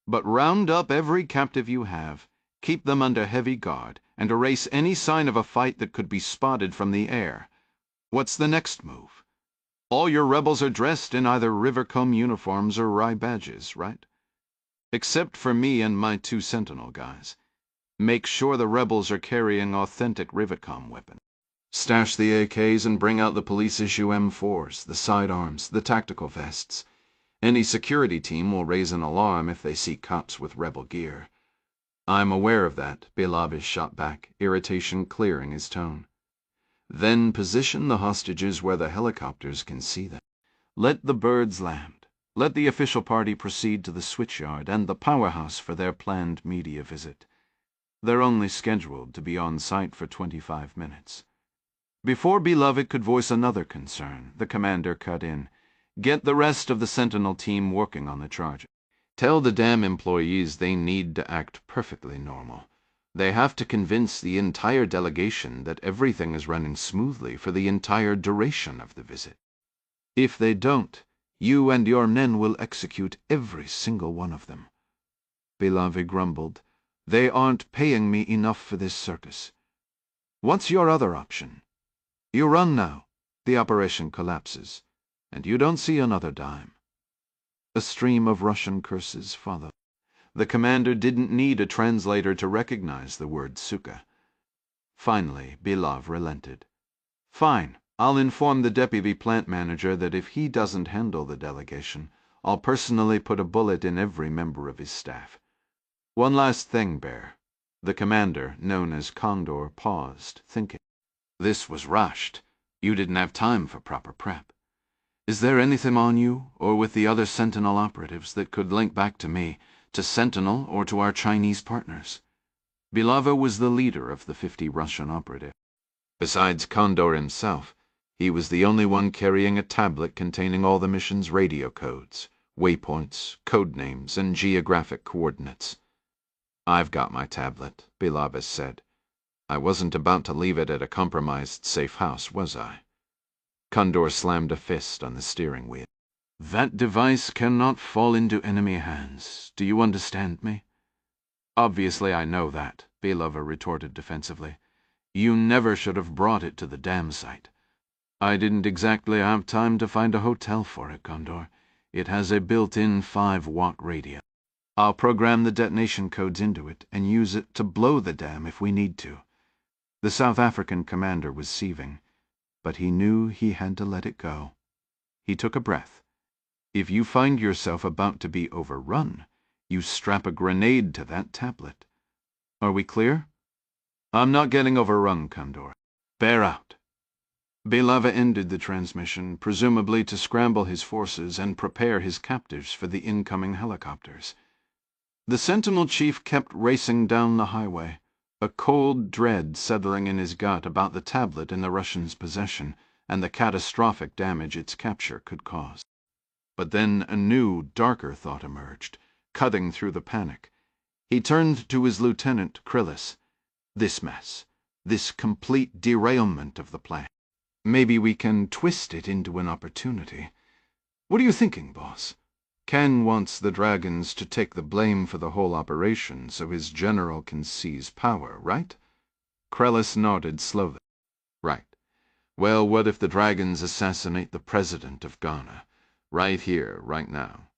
But round up every captive you have, keep them under heavy guard, and erase any sign of a fight that could be spotted from the air. What's the next move? All your rebels are dressed in either Rivercomb uniforms or Rye badges, right? Except for me and my 2 Sentinel guys. Make sure the rebels are carrying authentic Rivercomb weapons. Stash the AKs and bring out the police-issue M4s, the sidearms, the tactical vests. Any security team will raise an alarm if they see cops with rebel gear." "I'm aware of that," Belove shot back, irritation clearing his tone. "Then position the hostages where the helicopters can see them. Let the birds land. Let the official party proceed to the switchyard and the powerhouse for their planned media visit. They're only scheduled to be on site for 25 minutes. Before Belove could voice another concern, the commander cut in. "Get the rest of the Sentinel team working on the charges. Tell the dam employees they need to act perfectly normal. They have to convince the entire delegation that everything is running smoothly for the entire duration of the visit. If they don't, you and your men will execute every single one of them." Belave grumbled. "They aren't paying me enough for this circus. What's your other option? You run now, the operation collapses, and you don't see another dime." A stream of Russian curses followed. The commander didn't need a translator to recognize the word suka. Finally, Belave relented. "Fine, I'll inform the deputy plant manager that if he doesn't handle the delegation, I'll personally put a bullet in every member of his staff. One last thing, Bear." The commander, known as Condor, paused, thinking. "This was rushed. You didn't have time for proper prep. Is there anything on you, or with the other Sentinel operatives, that could link back to me, to Sentinel, or to our Chinese partners?" Belave was the leader of the 50 Russian operatives. Besides Condor himself, he was the only one carrying a tablet containing all the mission's radio codes, waypoints, code names, and geographic coordinates. "I've got my tablet," Belave said. "I wasn't about to leave it at a compromised safe house, was I?" Condor slammed a fist on the steering wheel. "That device cannot fall into enemy hands. Do you understand me?" "Obviously I know that," Belave retorted defensively. "You never should have brought it to the dam site." "I didn't exactly have time to find a hotel for it, Condor. It has a built-in 5-watt radio. I'll program the detonation codes into it and use it to blow the dam if we need to." The South African commander was seething, but he knew he had to let it go. He took a breath. "If you find yourself about to be overrun, you strap a grenade to that tablet. Are we clear?" "I'm not getting overrun, Condor. Bear out." Belave ended the transmission, presumably to scramble his forces and prepare his captives for the incoming helicopters. The Sentinel chief kept racing down the highway, a cold dread settling in his gut about the tablet in the Russians' possession and the catastrophic damage its capture could cause. But then a new, darker thought emerged, cutting through the panic. He turned to his lieutenant, Krillis. "This mess, this complete derailment of the plan. Maybe we can twist it into an opportunity. What are you thinking, boss? Kang wants the dragons to take the blame for the whole operation so his general can seize power, right?" Krillis nodded slowly. "Right. Well, what if the dragons assassinate the president of Ghana? Right here, right now.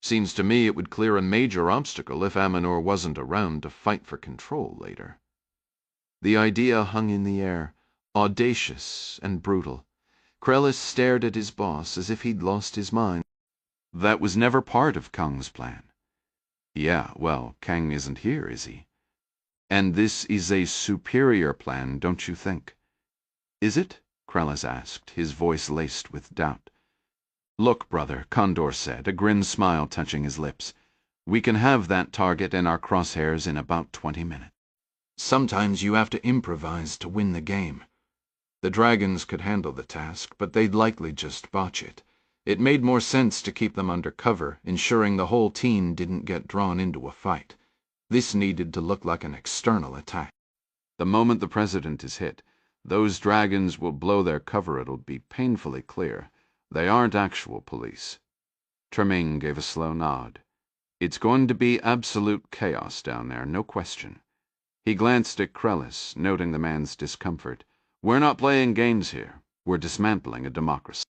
Seems to me it would clear a major obstacle if Amanor wasn't around to fight for control later." The idea hung in the air, audacious and brutal. Krillis stared at his boss as if he'd lost his mind. "That was never part of Kang's plan." "Yeah, well, Kang isn't here, is he? And this is a superior plan, don't you think?" "Is it?" Krillis asked, his voice laced with doubt. "Look, brother," Condor said, a grim smile touching his lips. "We can have that target in our crosshairs in about 20 minutes. Sometimes you have to improvise to win the game. The dragons could handle the task, but they'd likely just botch it. It made more sense to keep them under cover, ensuring the whole team didn't get drawn into a fight. This needed to look like an external attack. The moment the president is hit, those dragons will blow their cover. It'll be painfully clear. They aren't actual police." Tremaine gave a slow nod. "It's going to be absolute chaos down there, no question." He glanced at Krillis, noting the man's discomfort. "We're not playing games here. We're dismantling a democracy.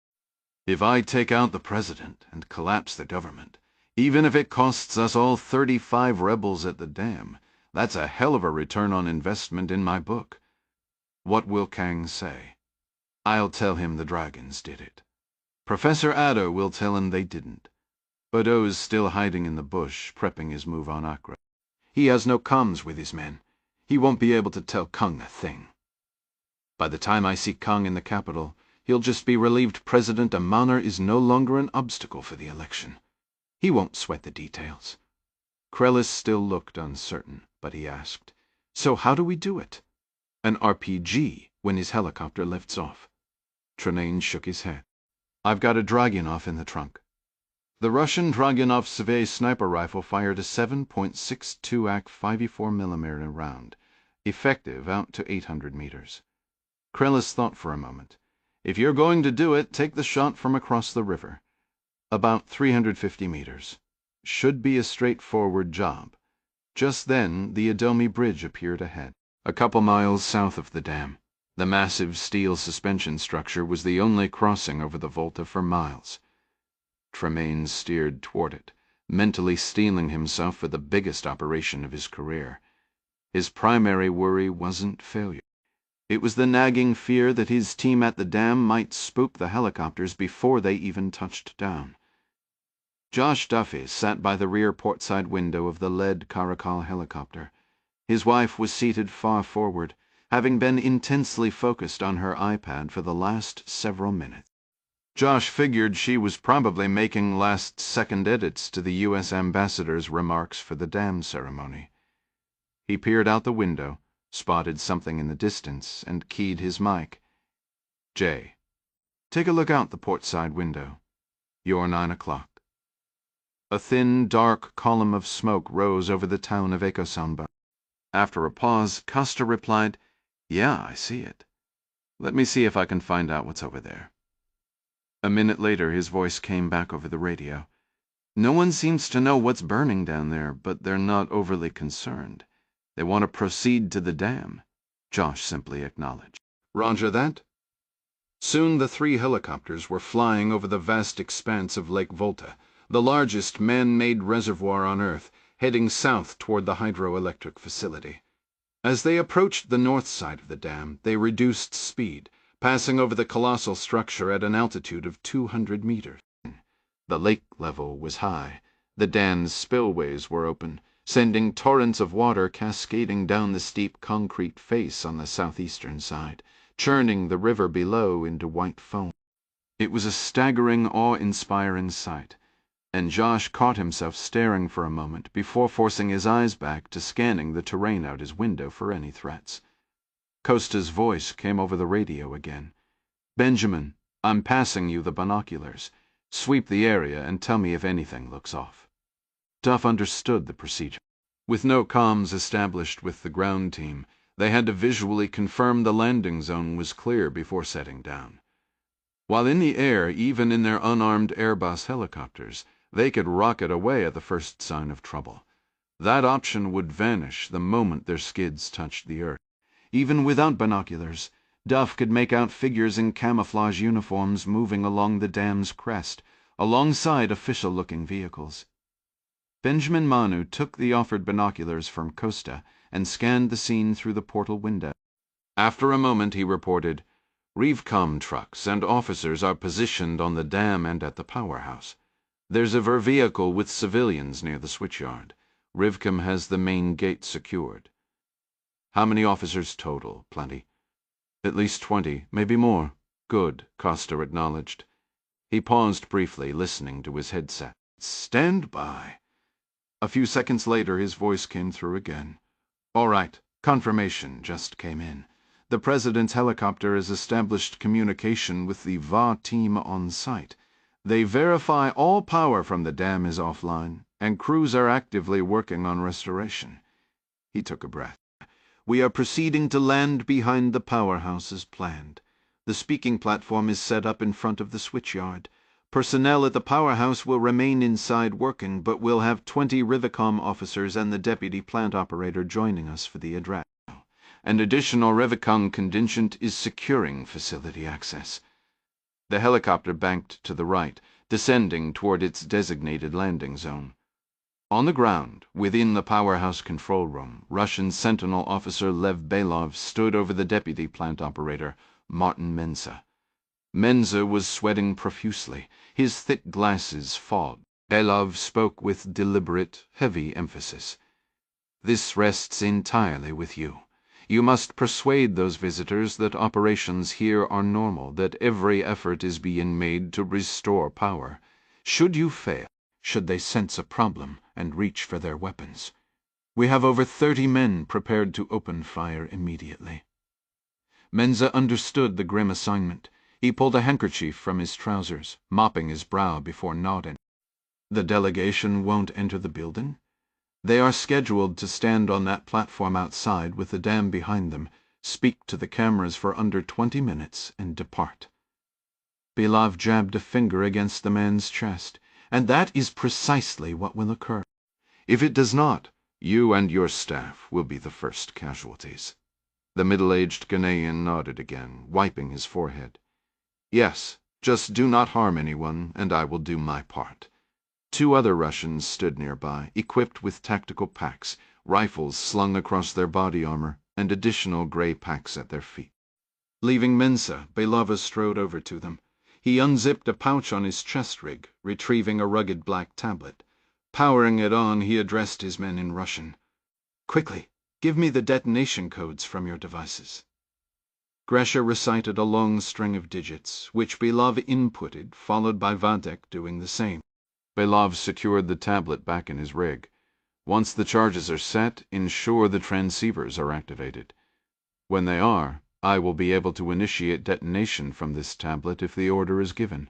If I take out the president and collapse the government, even if it costs us all 35 rebels at the dam, that's a hell of a return on investment in my book. What will Kang say? I'll tell him the dragons did it. Professor Addo will tell him they didn't. Odo's still hiding in the bush, prepping his move on Accra. He has no comms with his men. He won't be able to tell Kang a thing. By the time I see Kang in the capital, he'll just be relieved President Amanor is no longer an obstacle for the election. He won't sweat the details." Krillis still looked uncertain, but he asked, "So how do we do it?" "An RPG when his helicopter lifts off." Tremaine shook his head. "I've got a Dragunov in the trunk." The Russian Dragunov's sniper rifle fired a 7.62 ACK 54mm round, effective out to 800 meters. Krellis thought for a moment. If you're going to do it, take the shot from across the river. About 350 meters. Should be a straightforward job. Just then, the Adomi Bridge appeared ahead, a couple miles south of the dam. The massive steel suspension structure was the only crossing over the Volta for miles. Tremaine steered toward it, mentally steeling himself for the biggest operation of his career. His primary worry wasn't failure. It was the nagging fear that his team at the dam might spook the helicopters before they even touched down. Josh Duffy sat by the rear portside window of the lead Caracal helicopter. His wife was seated far forward, having been intensely focused on her iPad for the last several minutes. Josh figured she was probably making last-second edits to the U.S. ambassador's remarks for the dam ceremony. He peered out the window, spotted something in the distance, and keyed his mic. "Jay, take a look out the portside window. You're 9 o'clock." A thin, dark column of smoke rose over the town of Ekosamba. After a pause, Costa replied, "Yeah, I see it. Let me see if I can find out what's over there." A minute later, his voice came back over the radio. "No one seems to know what's burning down there, but they're not overly concerned. They want to proceed to the dam," Josh simply acknowledged. "Roger that." Soon the 3 helicopters were flying over the vast expanse of Lake Volta, the largest man-made reservoir on Earth, heading south toward the hydroelectric facility. As they approached the north side of the dam, they reduced speed, passing over the colossal structure at an altitude of 200 meters. The lake level was high. The dam's spillways were open, sending torrents of water cascading down the steep concrete face on the southeastern side, churning the river below into white foam. It was a staggering, awe-inspiring sight, and Josh caught himself staring for a moment before forcing his eyes back to scanning the terrain out his window for any threats. Costa's voice came over the radio again. "Benjamin, I'm passing you the binoculars. Sweep the area and tell me if anything looks off." Duff understood the procedure. With no comms established with the ground team, they had to visually confirm the landing zone was clear before setting down. While in the air, even in their unarmed Airbus helicopters, they could rocket away at the first sign of trouble. That option would vanish the moment their skids touched the earth. Even without binoculars, Duff could make out figures in camouflage uniforms moving along the dam's crest, alongside official-looking vehicles. Benjamin Manu took the offered binoculars from Costa and scanned the scene through the portal window. After a moment, he reported, "Revcom trucks and officers are positioned on the dam and at the powerhouse. There's a vehicle with civilians near the switchyard. Rivcom has the main gate secured." "How many officers total? Plenty?" "At least 20, maybe more." "Good," Costa acknowledged. He paused briefly, listening to his headset. "Stand by." A few seconds later, his voice came through again. "All right, confirmation just came in. The President's helicopter has established communication with the VA team on site. They verify all power from the dam is offline, and crews are actively working on restoration." He took a breath. "We are proceeding to land behind the powerhouse as planned. The speaking platform is set up in front of the switchyard. Personnel at the powerhouse will remain inside working, but we'll have 20 Rivicom officers and the deputy plant operator joining us for the address. An additional Revicom contingent is securing facility access." The helicopter banked to the right, descending toward its designated landing zone. On the ground, within the powerhouse control room, Russian Sentinel officer Lev Belov stood over the deputy plant operator, Martin Mensa. Mensa was sweating profusely, his thick glasses fogged. Belov spoke with deliberate, heavy emphasis. "This rests entirely with you. You must persuade those visitors that operations here are normal, that every effort is being made to restore power. Should you fail, should they sense a problem and reach for their weapons, we have over 30 men prepared to open fire immediately." Mensa understood the grim assignment. He pulled a handkerchief from his trousers, mopping his brow before nodding. The delegation won't enter the building? They are scheduled to stand on that platform outside with the dam behind them, speak to the cameras for under 20 minutes, and depart. Belov jabbed a finger against the man's chest. And that is precisely what will occur. If it does not, you and your staff will be the first casualties. The middle-aged Ghanaian nodded again, wiping his forehead. Yes, just do not harm anyone, and I will do my part. 2 other Russians stood nearby, equipped with tactical packs, rifles slung across their body armor, and additional gray packs at their feet. Leaving Mensa, Belova strode over to them. He unzipped a pouch on his chest rig, retrieving a rugged black tablet. Powering it on, he addressed his men in Russian. "Quickly, give me the detonation codes from your devices." Gresha recited a long string of digits, which Belov inputted, followed by Vadek doing the same. Belov secured the tablet back in his rig. Once the charges are set, ensure the transceivers are activated. When they are, I will be able to initiate detonation from this tablet if the order is given.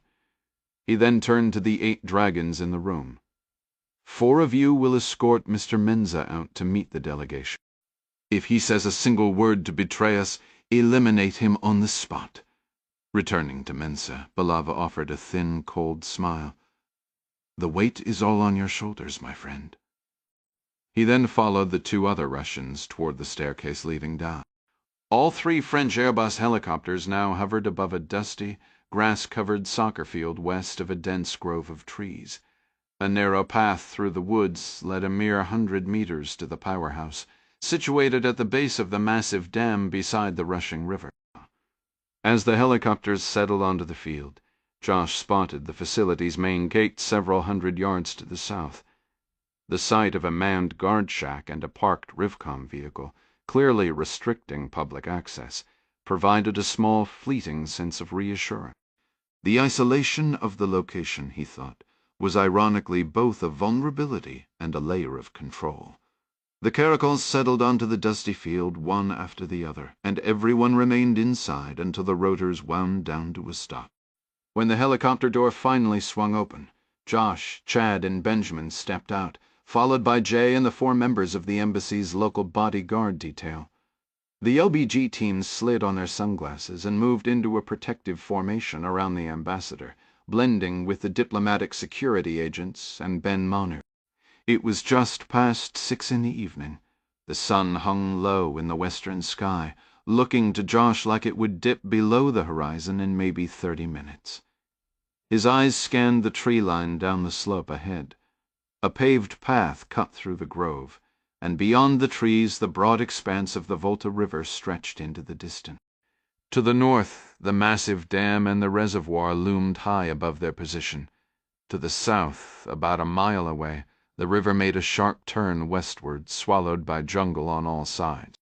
He then turned to the 8 dragons in the room. 4 of you will escort Mr. Mensa out to meet the delegation. If he says a single word to betray us, eliminate him on the spot. Returning to Mensa, Belova offered a thin, cold smile. The weight is all on your shoulders, my friend. He then followed the 2 other Russians toward the staircase leading down. All 3 French Airbus helicopters now hovered above a dusty, grass-covered soccer field west of a dense grove of trees. A narrow path through the woods led a mere 100 meters to the powerhouse, situated at the base of the massive dam beside the rushing river. As the helicopters settled onto the field, Josh spotted the facility's main gate several hundred yards to the south. The sight of a manned guard shack and a parked Rivcom vehicle, clearly restricting public access, provided a small, fleeting sense of reassurance. The isolation of the location, he thought, was ironically both a vulnerability and a layer of control. The caracols settled onto the dusty field one after the other, and everyone remained inside until the rotors wound down to a stop. When the helicopter door finally swung open, Josh, Chad, and Benjamin stepped out, followed by Jay and the 4 members of the embassy's local bodyguard detail. The LBG team slid on their sunglasses and moved into a protective formation around the ambassador, blending with the diplomatic security agents and Ben Manu. It was just past 6 in the evening. The sun hung low in the western sky, looking to Josh like it would dip below the horizon in maybe 30 minutes. His eyes scanned the tree line down the slope ahead. A paved path cut through the grove, and beyond the trees the broad expanse of the Volta River stretched into the distance. To the north, the massive dam and the reservoir loomed high above their position. To the south, about a mile away, the river made a sharp turn westward, swallowed by jungle on all sides.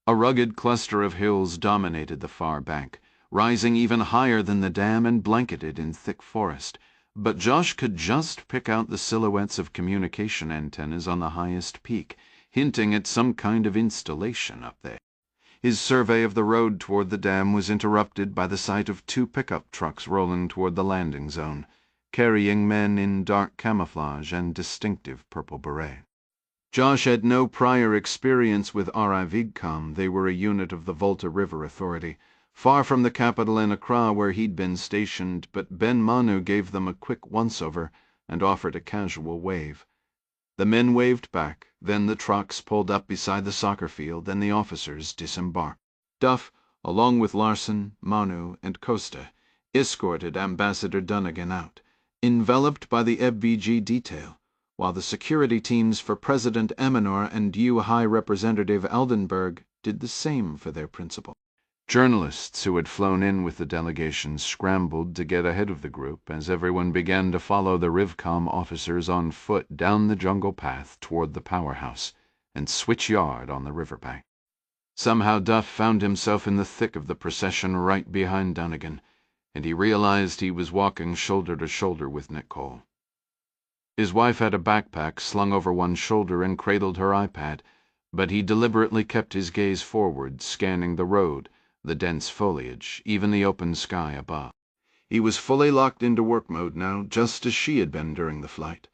A rugged cluster of hills dominated the far bank, rising even higher than the dam and blanketed in thick forest, but Josh could just pick out the silhouettes of communication antennas on the highest peak, hinting at some kind of installation up there. His survey of the road toward the dam was interrupted by the sight of 2 pickup trucks rolling toward the landing zone, carrying men in dark camouflage and distinctive purple beret. Josh had no prior experience with RIVCOM. They were a unit of the Volta River Authority, far from the capital in Accra where he'd been stationed, but Ben Manu gave them a quick once-over and offered a casual wave. The men waved back, then the trucks pulled up beside the soccer field and the officers disembarked. Duff, along with Larson, Manu, and Costa, escorted Ambassador Dunnigan out, enveloped by the FVG detail, while the security teams for President Amanor and U High Representative Aldenberg did the same for their principal. Journalists who had flown in with the delegation scrambled to get ahead of the group as everyone began to follow the Rivcom officers on foot down the jungle path toward the powerhouse and switch yard on the riverbank. Somehow Duff found himself in the thick of the procession right behind Dunnigan, and he realized he was walking shoulder to shoulder with Nicole. His wife had a backpack slung over one shoulder and cradled her iPad, but he deliberately kept his gaze forward, scanning the road, the dense foliage, even the open sky above. He was fully locked into work mode now, just as she had been during the flight.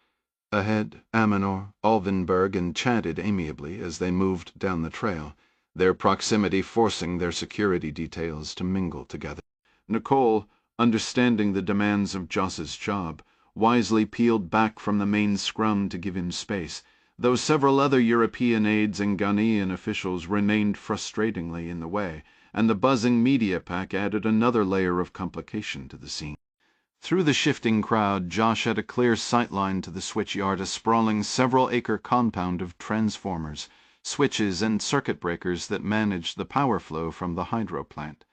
Ahead, Amanor, Alvenberg, and chatted amiably as they moved down the trail, their proximity forcing their security details to mingle together. Nicole, understanding the demands of Joss's job, wisely peeled back from the main scrum to give him space, though several other European aides and Ghanaian officials remained frustratingly in the way, and the buzzing media pack added another layer of complication to the scene. Through the shifting crowd, Josh had a clear sightline to the switchyard, a sprawling several-acre compound of transformers, switches, and circuit breakers that managed the power flow from the hydro plant.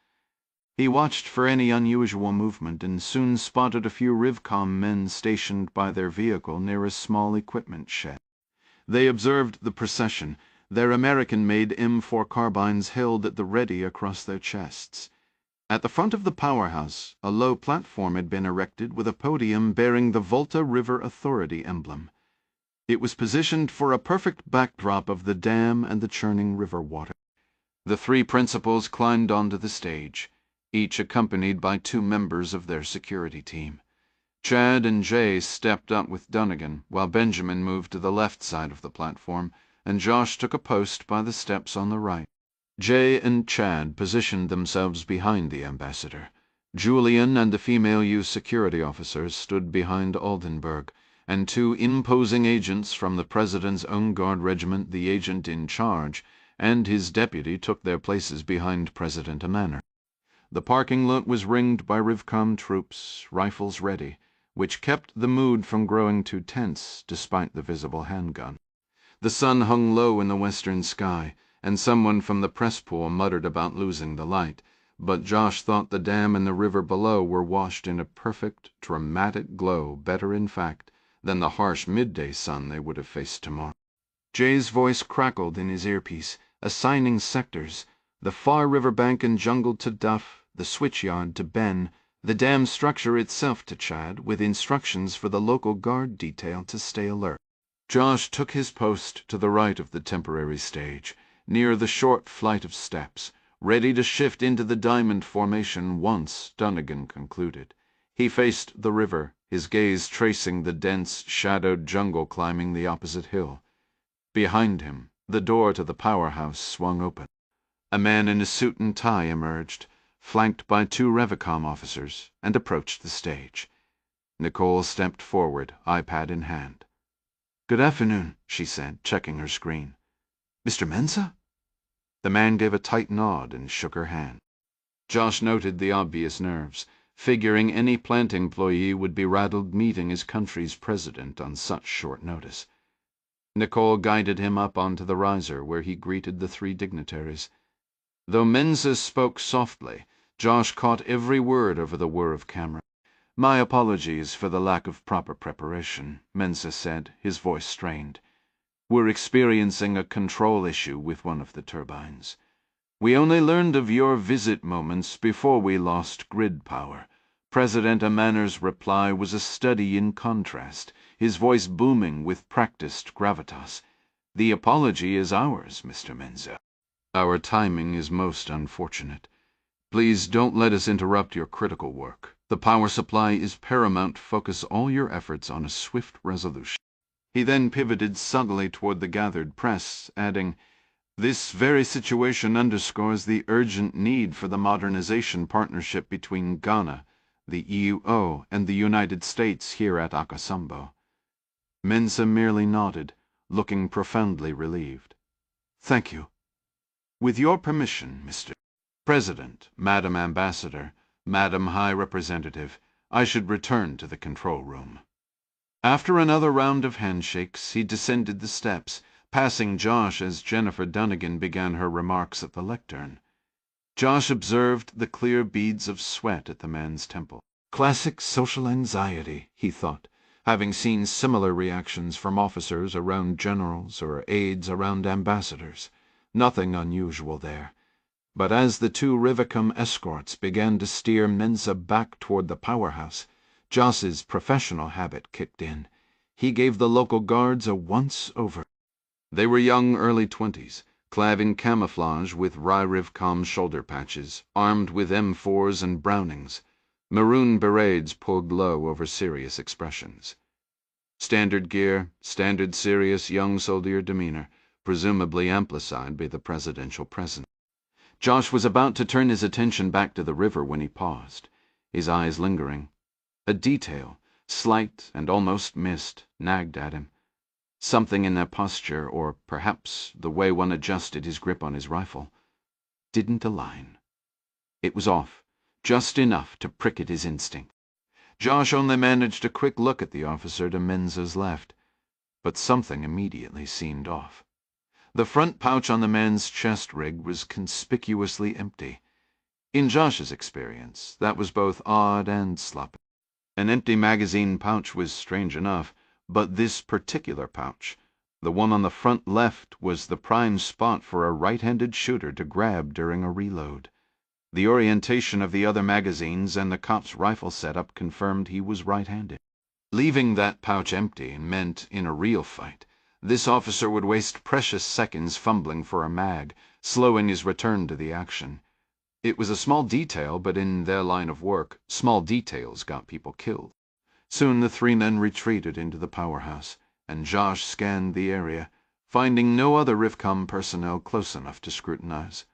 He watched for any unusual movement and soon spotted a few Rivcom men stationed by their vehicle near a small equipment shed. They observed the procession, their American-made M4 carbines held at the ready across their chests. At the front of the powerhouse, a low platform had been erected with a podium bearing the Volta River Authority emblem. It was positioned for a perfect backdrop of the dam and the churning river water. The three principals climbed onto the stage, each accompanied by two members of their security team. Chad and Jay stepped up with Dunnigan, while Benjamin moved to the left side of the platform, and Josh took a post by the steps on the right. Jay and Chad positioned themselves behind the ambassador. Julian and the female youth security officers stood behind Aldenburg, and two imposing agents from the president's own guard regiment, the agent in charge, and his deputy took their places behind President Amanor. The parking lot was ringed by Rivcom troops, rifles ready, which kept the mood from growing too tense despite the visible handgun. The sun hung low in the western sky, and someone from the press pool muttered about losing the light, but Josh thought the dam and the river below were washed in a perfect, dramatic glow, better, in fact, than the harsh midday sun they would have faced tomorrow. Jay's voice crackled in his earpiece, assigning sectors: the far river bank and jungle to Duff, the switchyard to Ben, the dam structure itself to Chad, with instructions for the local guard detail to stay alert. Josh took his post to the right of the temporary stage, near the short flight of steps, ready to shift into the diamond formation once Dunnigan concluded. He faced the river, his gaze tracing the dense, shadowed jungle climbing the opposite hill. Behind him, the door to the powerhouse swung open. A man in a suit and tie emerged, flanked by two Revicom officers, and approached the stage. Nicole stepped forward, iPad in hand. "Good afternoon," she said, checking her screen. "Mr. Mensa?" The man gave a tight nod and shook her hand. Josh noted the obvious nerves, figuring any plant employee would be rattled meeting his country's president on such short notice. Nicole guided him up onto the riser, where he greeted the three dignitaries. Though Mensa spoke softly, Josh caught every word over the whir of camera. "My apologies for the lack of proper preparation," Mensa said, his voice strained. "We're experiencing a control issue with one of the turbines. We only learned of your visit moments before we lost grid power." President Amanor's reply was a study in contrast, his voice booming with practiced gravitas. "The apology is ours, Mr. Mensa. Our timing is most unfortunate. Please don't let us interrupt your critical work. The power supply is paramount. Focus all your efforts on a swift resolution." He then pivoted subtly toward the gathered press, adding, "This very situation underscores the urgent need for the modernization partnership between Ghana, the EUO, and the United States here at Akasambo." Mensa merely nodded, looking profoundly relieved. "Thank you. With your permission, Mr. President, Madam Ambassador, Madam High Representative, I should return to the control room." After another round of handshakes, he descended the steps, passing Josh as Jennifer Dunnigan began her remarks at the lectern. Josh observed the clear beads of sweat at the man's temple. Classic social anxiety, he thought, having seen similar reactions from officers around generals or aides around ambassadors. Nothing unusual there. But as the two Rivicum escorts began to steer Mensa back toward the powerhouse, Joss's professional habit kicked in. He gave the local guards a once-over. They were young early 20s, clad in camouflage with Rivcom shoulder patches, armed with M4s and Brownings. Maroon berets pulled low over serious expressions. Standard gear, standard serious young soldier demeanor, presumably amplified by the presidential presence. Josh was about to turn his attention back to the river when he paused, his eyes lingering. A detail, slight and almost missed, nagged at him. Something in their posture, or perhaps the way one adjusted his grip on his rifle, didn't align. It was off, just enough to prick at his instinct. Josh only managed a quick look at the officer to Menza's left, but something immediately seemed off. The front pouch on the man's chest rig was conspicuously empty. In Josh's experience, that was both odd and sloppy. An empty magazine pouch was strange enough, but this particular pouch, the one on the front left, was the prime spot for a right-handed shooter to grab during a reload. The orientation of the other magazines and the cop's rifle setup confirmed he was right-handed. Leaving that pouch empty meant, in a real fight, this officer would waste precious seconds fumbling for a mag, slowing his return to the action. It was a small detail, but in their line of work, small details got people killed. Soon the three men retreated into the powerhouse, and Josh scanned the area, finding no other RIFCOM personnel close enough to scrutinize.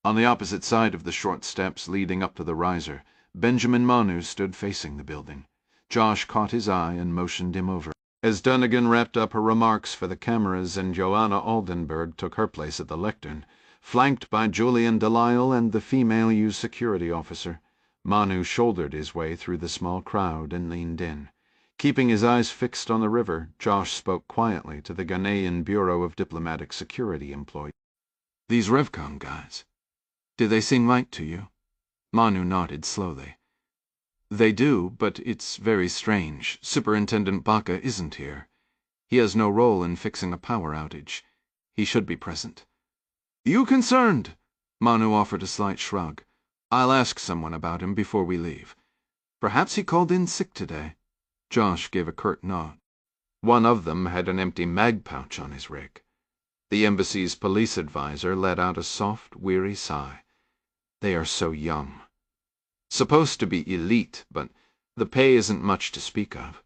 On the opposite side of the short steps leading up to the riser, Benjamin Manu stood facing the building. Josh caught his eye and motioned him over. As Dunnigan wrapped up her remarks for the cameras and Joanna Aldenburg took her place at the lectern, flanked by Julian Delisle and the female youth security officer, Manu shouldered his way through the small crowd and leaned in. Keeping his eyes fixed on the river, Josh spoke quietly to the Ghanaian Bureau of Diplomatic Security employee. "These RevCom guys, do they seem right to you?" Manu nodded slowly. "They do, but it's very strange. Superintendent Baca isn't here. He has no role in fixing a power outage. He should be present." "You concerned?" Manu offered a slight shrug. "I'll ask someone about him before we leave. Perhaps he called in sick today." Josh gave a curt nod. One of them had an empty mag pouch on his rig. The embassy's police advisor let out a soft, weary sigh. "They are so young. Supposed to be elite, but the pay isn't much to speak of."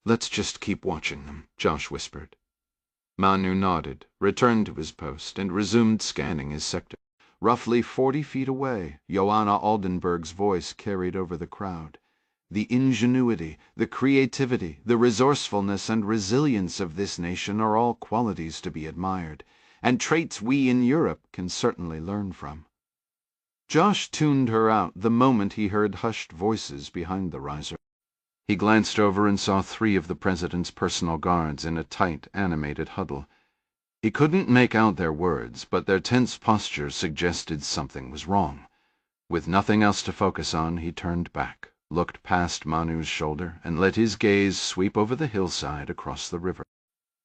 "Let's just keep watching them," Josh whispered. Manu nodded, returned to his post, and resumed scanning his sector. Roughly 40 feet away, Joanna Aldenburg's voice carried over the crowd. "The ingenuity, the creativity, the resourcefulness and resilience of this nation are all qualities to be admired, and traits we in Europe can certainly learn from." Josh tuned her out the moment he heard hushed voices behind the riser. He glanced over and saw 3 of the president's personal guards in a tight, animated huddle. He couldn't make out their words, but their tense posture suggested something was wrong. With nothing else to focus on, he turned back, looked past Manu's shoulder, and let his gaze sweep over the hillside across the river.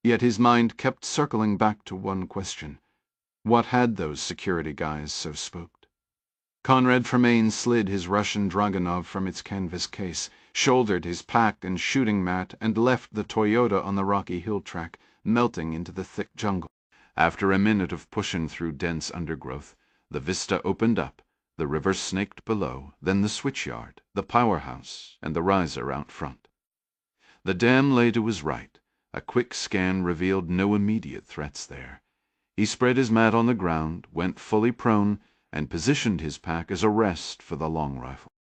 Yet his mind kept circling back to one question. What had those security guys so spooked? Conrad Tremaine slid his Russian Dragunov from its canvas case, shouldered his pack and shooting mat, and left the Toyota on the rocky hill track, melting into the thick jungle. After a minute of pushing through dense undergrowth, the vista opened up, the river snaked below, then the switchyard, the powerhouse, and the riser out front. The dam lay to his right. A quick scan revealed no immediate threats there. He spread his mat on the ground, went fully prone, and positioned his pack as a rest for the long rifle.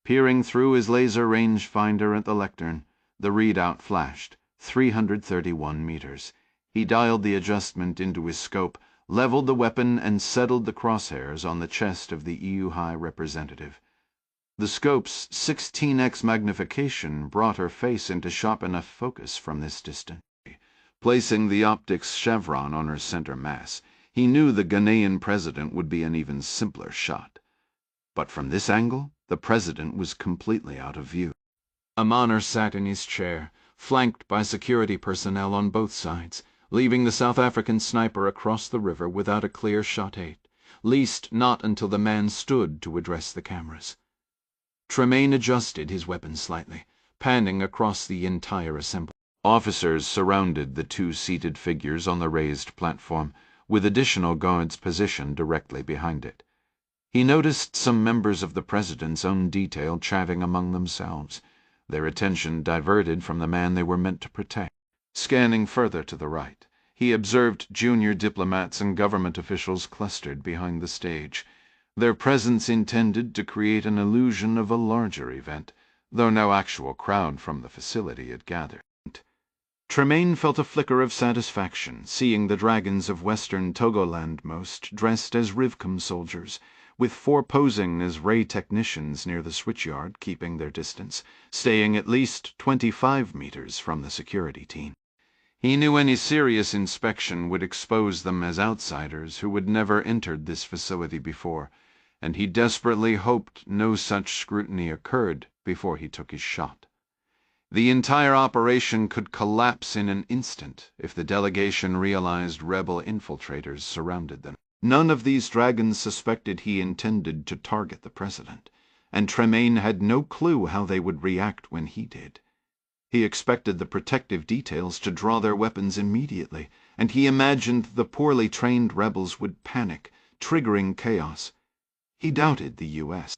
Peering through his laser range finder at the lectern, the readout flashed, 331 meters. He dialed the adjustment into his scope, leveled the weapon, and settled the crosshairs on the chest of the EU High Representative. The scope's 16x magnification brought her face into sharp enough focus from this distance. Placing the optics chevron on her center mass, he knew the Ghanaian president would be an even simpler shot. But from this angle, the president was completely out of view. Amaner sat in his chair, flanked by security personnel on both sides, leaving the South African sniper across the river without a clear shot eight, least not until the man stood to address the cameras. Tremaine adjusted his weapon slightly, panning across the entire assembly. Officers surrounded the 2 seated figures on the raised platform, with additional guards positioned directly behind it. He noticed some members of the president's own detail chatting among themselves. their attention diverted from the man they were meant to protect. Scanning further to the right, he observed junior diplomats and government officials clustered behind the stage, their presence intended to create an illusion of a larger event, though no actual crowd from the facility had gathered. Tremaine felt a flicker of satisfaction seeing the dragons of western Togoland most dressed as Rivcom soldiers, with 4 posing as ray technicians near the switchyard, keeping their distance, staying at least 25 meters from the security team. He knew any serious inspection would expose them as outsiders who had never entered this facility before, and he desperately hoped no such scrutiny occurred before he took his shot. The entire operation could collapse in an instant if the delegation realized rebel infiltrators surrounded them. None of these dragons suspected he intended to target the president, and Tremaine had no clue how they would react when he did. He expected the protective details to draw their weapons immediately, and he imagined the poorly trained rebels would panic, triggering chaos. He doubted the U.S.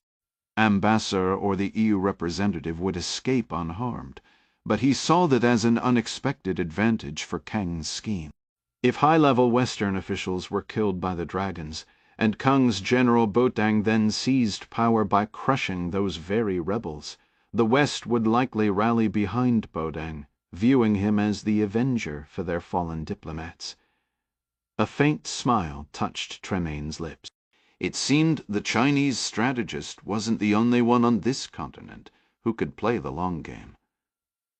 ambassador or the EU representative would escape unharmed, but he saw that as an unexpected advantage for Kang's scheme. If high-level Western officials were killed by the dragons, and Kang's General Botang then seized power by crushing those very rebels, the West would likely rally behind Botang, viewing him as the avenger for their fallen diplomats. A faint smile touched Tremaine's lips. It seemed the Chinese strategist wasn't the only one on this continent who could play the long game.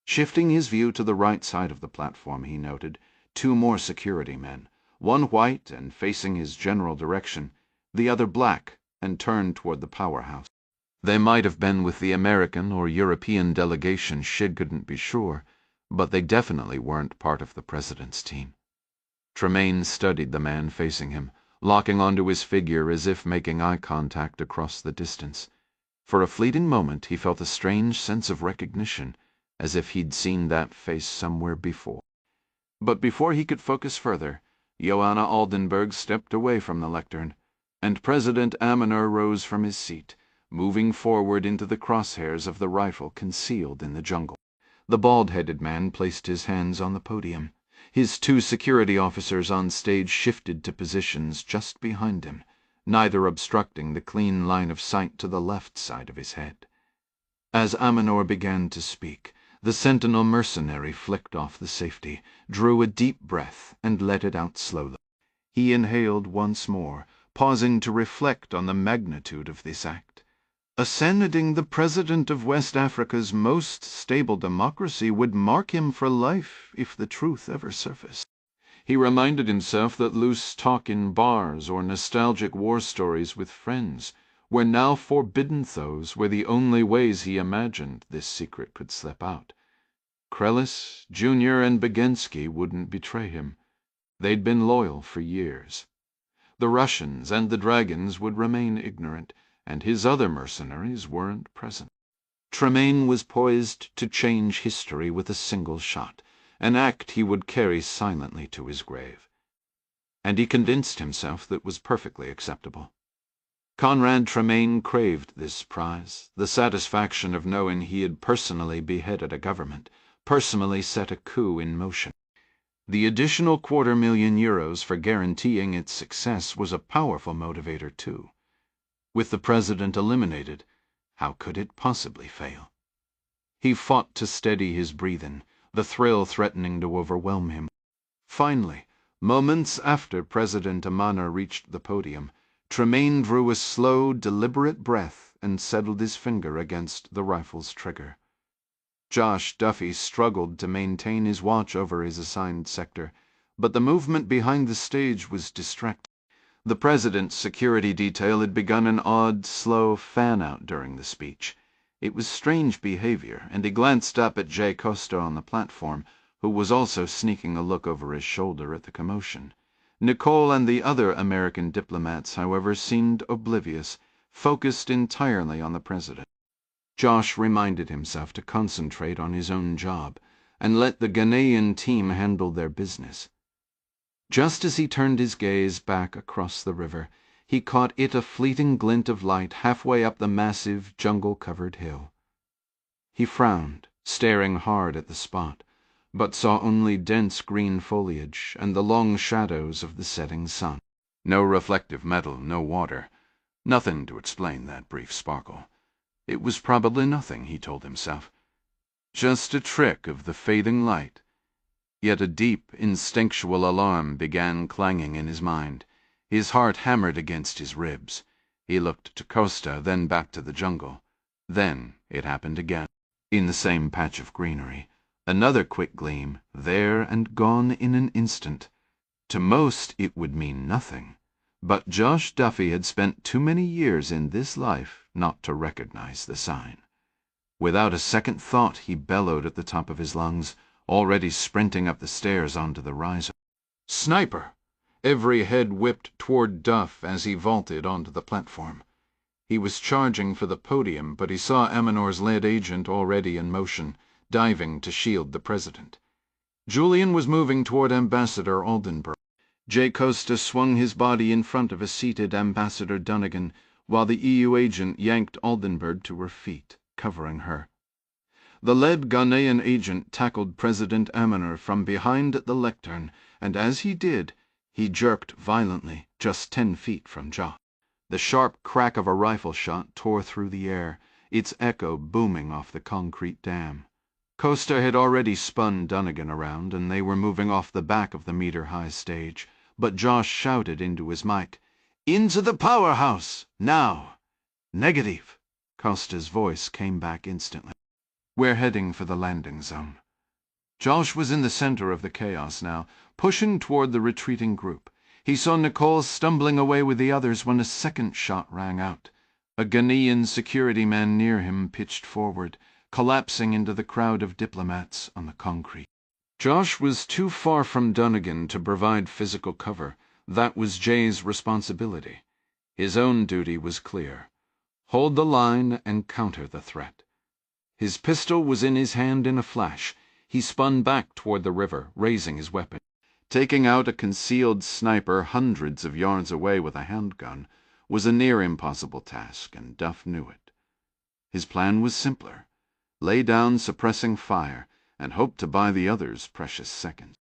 Shifting his view to the right side of the platform, he noted 2 more security men, one white and facing his general direction, the other black and turned toward the powerhouse. They might have been with the American or European delegation, Shid couldn't be sure, but they definitely weren't part of the president's team. Tremaine studied the man facing him, locking onto his figure as if making eye contact across the distance. For a fleeting moment he felt a strange sense of recognition, as if he'd seen that face somewhere before. But before he could focus further, Joanna Aldenburg stepped away from the lectern, and President Amanur rose from his seat, moving forward into the crosshairs of the rifle concealed in the jungle. The bald-headed man placed his hands on the podium. His 2 security officers on stage shifted to positions just behind him, neither obstructing the clean line of sight to the left side of his head. As Amanur began to speak, the Sentinel mercenary flicked off the safety, drew a deep breath, and let it out slowly. He inhaled once more, pausing to reflect on the magnitude of this act. Ascending the president of West Africa's most stable democracy would mark him for life if the truth ever surfaced. He reminded himself that loose talk in bars or nostalgic war stories with friends were now forbidden. Those were the only ways he imagined this secret could slip out. Krellis, Jr., and Begensky wouldn't betray him. They'd been loyal for years. The Russians and the dragons would remain ignorant, and his other mercenaries weren't present. Tremaine was poised to change history with a single shot, an act he would carry silently to his grave. And he convinced himself that was perfectly acceptable. Conrad Tremaine craved this prize, the satisfaction of knowing he had personally beheaded a government, personally set a coup in motion. The additional €250,000 for guaranteeing its success was a powerful motivator, too. With the president eliminated, how could it possibly fail? He fought to steady his breathing, the thrill threatening to overwhelm him. Finally, moments after President Amanur reached the podium, Tremaine drew a slow, deliberate breath and settled his finger against the rifle's trigger. Josh Duffy struggled to maintain his watch over his assigned sector, but the movement behind the stage was distracting. The president's security detail had begun an odd, slow fan-out during the speech. It was strange behavior, and he glanced up at Jay Costa on the platform, who was also sneaking a look over his shoulder at the commotion. Nicole and the other American diplomats, however, seemed oblivious, focused entirely on the president. Josh reminded himself to concentrate on his own job and let the Ghanaian team handle their business. Just as he turned his gaze back across the river, he caught a fleeting glint of light halfway up the massive, jungle-covered hill. He frowned, staring hard at the spot, but saw only dense green foliage and the long shadows of the setting sun. No reflective metal, no water. Nothing to explain that brief sparkle. It was probably nothing, he told himself. Just a trick of the fading light. Yet a deep, instinctual alarm began clanging in his mind. His heart hammered against his ribs. He looked to Costa, then back to the jungle. Then it happened again, in the same patch of greenery. Another quick gleam, there and gone in an instant. To most it would mean nothing, but Josh Duffy had spent too many years in this life not to recognize the sign. Without a second thought, he bellowed at the top of his lungs, already sprinting up the stairs onto the riser. "Sniper!" Every head whipped toward Duff as he vaulted onto the platform. He was charging for the podium, but he saw Aminor's lead agent already in motion, diving to shield the president. Julian was moving toward Ambassador Oldenburg. Jay Costa swung his body in front of a seated Ambassador Dunnigan, while the EU agent yanked Oldenburg to her feet, covering her. The lead Ghanaian agent tackled President Aminor from behind the lectern, and as he did, he jerked violently, just 10 feet from Josh. The sharp crack of a rifle shot tore through the air, its echo booming off the concrete dam. Costa had already spun Dunnigan around, and they were moving off the back of the meter-high stage, but Josh shouted into his mic, "Into the powerhouse, now!" "Negative." Costa's voice came back instantly. "We're heading for the landing zone." Josh was in the center of the chaos now, pushing toward the retreating group. He saw Nicole stumbling away with the others when a second shot rang out. A Ghanaian security man near him pitched forward, collapsing into the crowd of diplomats on the concrete. Josh was too far from Dunnigan to provide physical cover. That was Jay's responsibility. His own duty was clear. Hold the line and counter the threat. His pistol was in his hand in a flash. He spun back toward the river, raising his weapon. Taking out a concealed sniper hundreds of yards away with a handgun was a near impossible task, and Duff knew it. His plan was simpler. Lay down suppressing fire, and hope to buy the others precious seconds.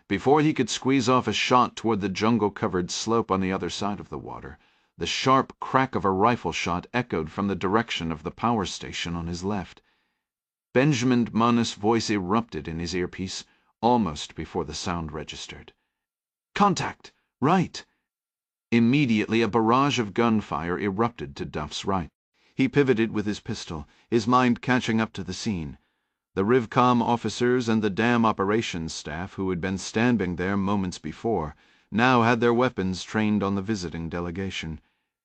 Before he could squeeze off a shot toward the jungle-covered slope on the other side of the water, the sharp crack of a rifle shot echoed from the direction of the power station on his left. Benjamin Monnis' voice erupted in his earpiece, almost before the sound registered. "Contact! Right!" Immediately a barrage of gunfire erupted to Duff's right. He pivoted with his pistol, his mind catching up to the scene. The Rivcom officers and the dam operations staff who had been standing there moments before now had their weapons trained on the visiting delegation.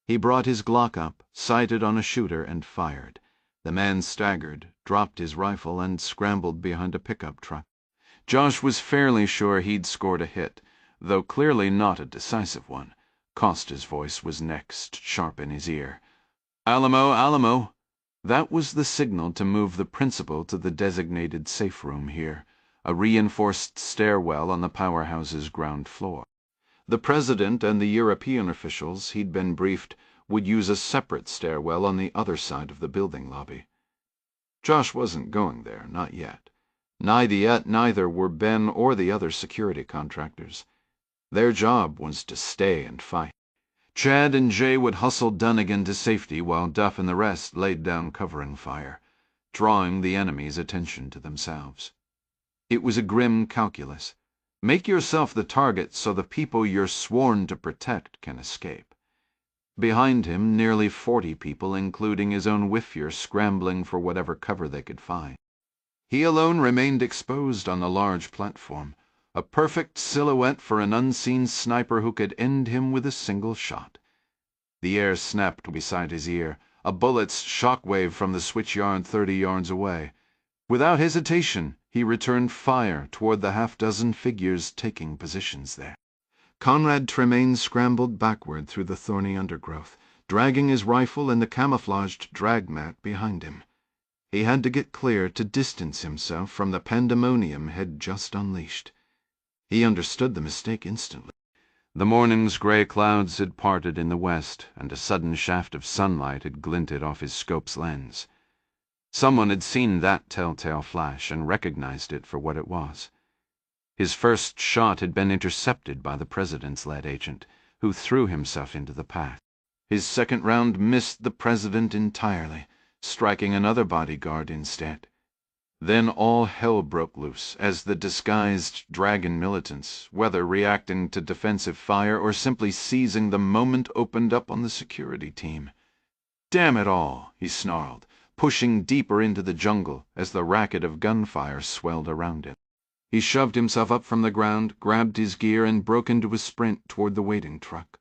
He brought his Glock up, sighted on a shooter, and fired. The man staggered, dropped his rifle, and scrambled behind a pickup truck. Josh was fairly sure he'd scored a hit, though clearly not a decisive one. Costa's voice was next, sharp in his ear. "Alamo, Alamo!" That was the signal to move the principal to the designated safe room here, a reinforced stairwell on the powerhouse's ground floor. The president and the European officials, he'd been briefed, would use a separate stairwell on the other side of the building lobby. Josh wasn't going there, not yet. Neither were Ben or the other security contractors. Their job was to stay and fight. Chad and Jay would hustle Dunnigan to safety while Duff and the rest laid down covering fire, drawing the enemy's attention to themselves. It was a grim calculus. Make yourself the target so the people you're sworn to protect can escape. Behind him, nearly 40 people, including his own whiffier, scrambling for whatever cover they could find. He alone remained exposed on the large platform, a perfect silhouette for an unseen sniper who could end him with a single shot. The air snapped beside his ear, a bullet's shockwave from the switchyard 30 yards away. Without hesitation, he returned fire toward the half-dozen figures taking positions there. Conrad Tremaine scrambled backward through the thorny undergrowth, dragging his rifle and the camouflaged drag mat behind him. He had to get clear to distance himself from the pandemonium he'd just unleashed. He understood the mistake instantly. The morning's gray clouds had parted in the west, and a sudden shaft of sunlight had glinted off his scope's lens. Someone had seen that telltale flash and recognized it for what it was. His first shot had been intercepted by the President's lead agent, who threw himself into the path. His second round missed the President entirely, striking another bodyguard instead. Then all hell broke loose as the disguised dragon militants, whether reacting to defensive fire or simply seizing the moment, opened up on the security team. "Damn it all," he snarled, pushing deeper into the jungle as the racket of gunfire swelled around him. He shoved himself up from the ground, grabbed his gear, and broke into a sprint toward the waiting truck.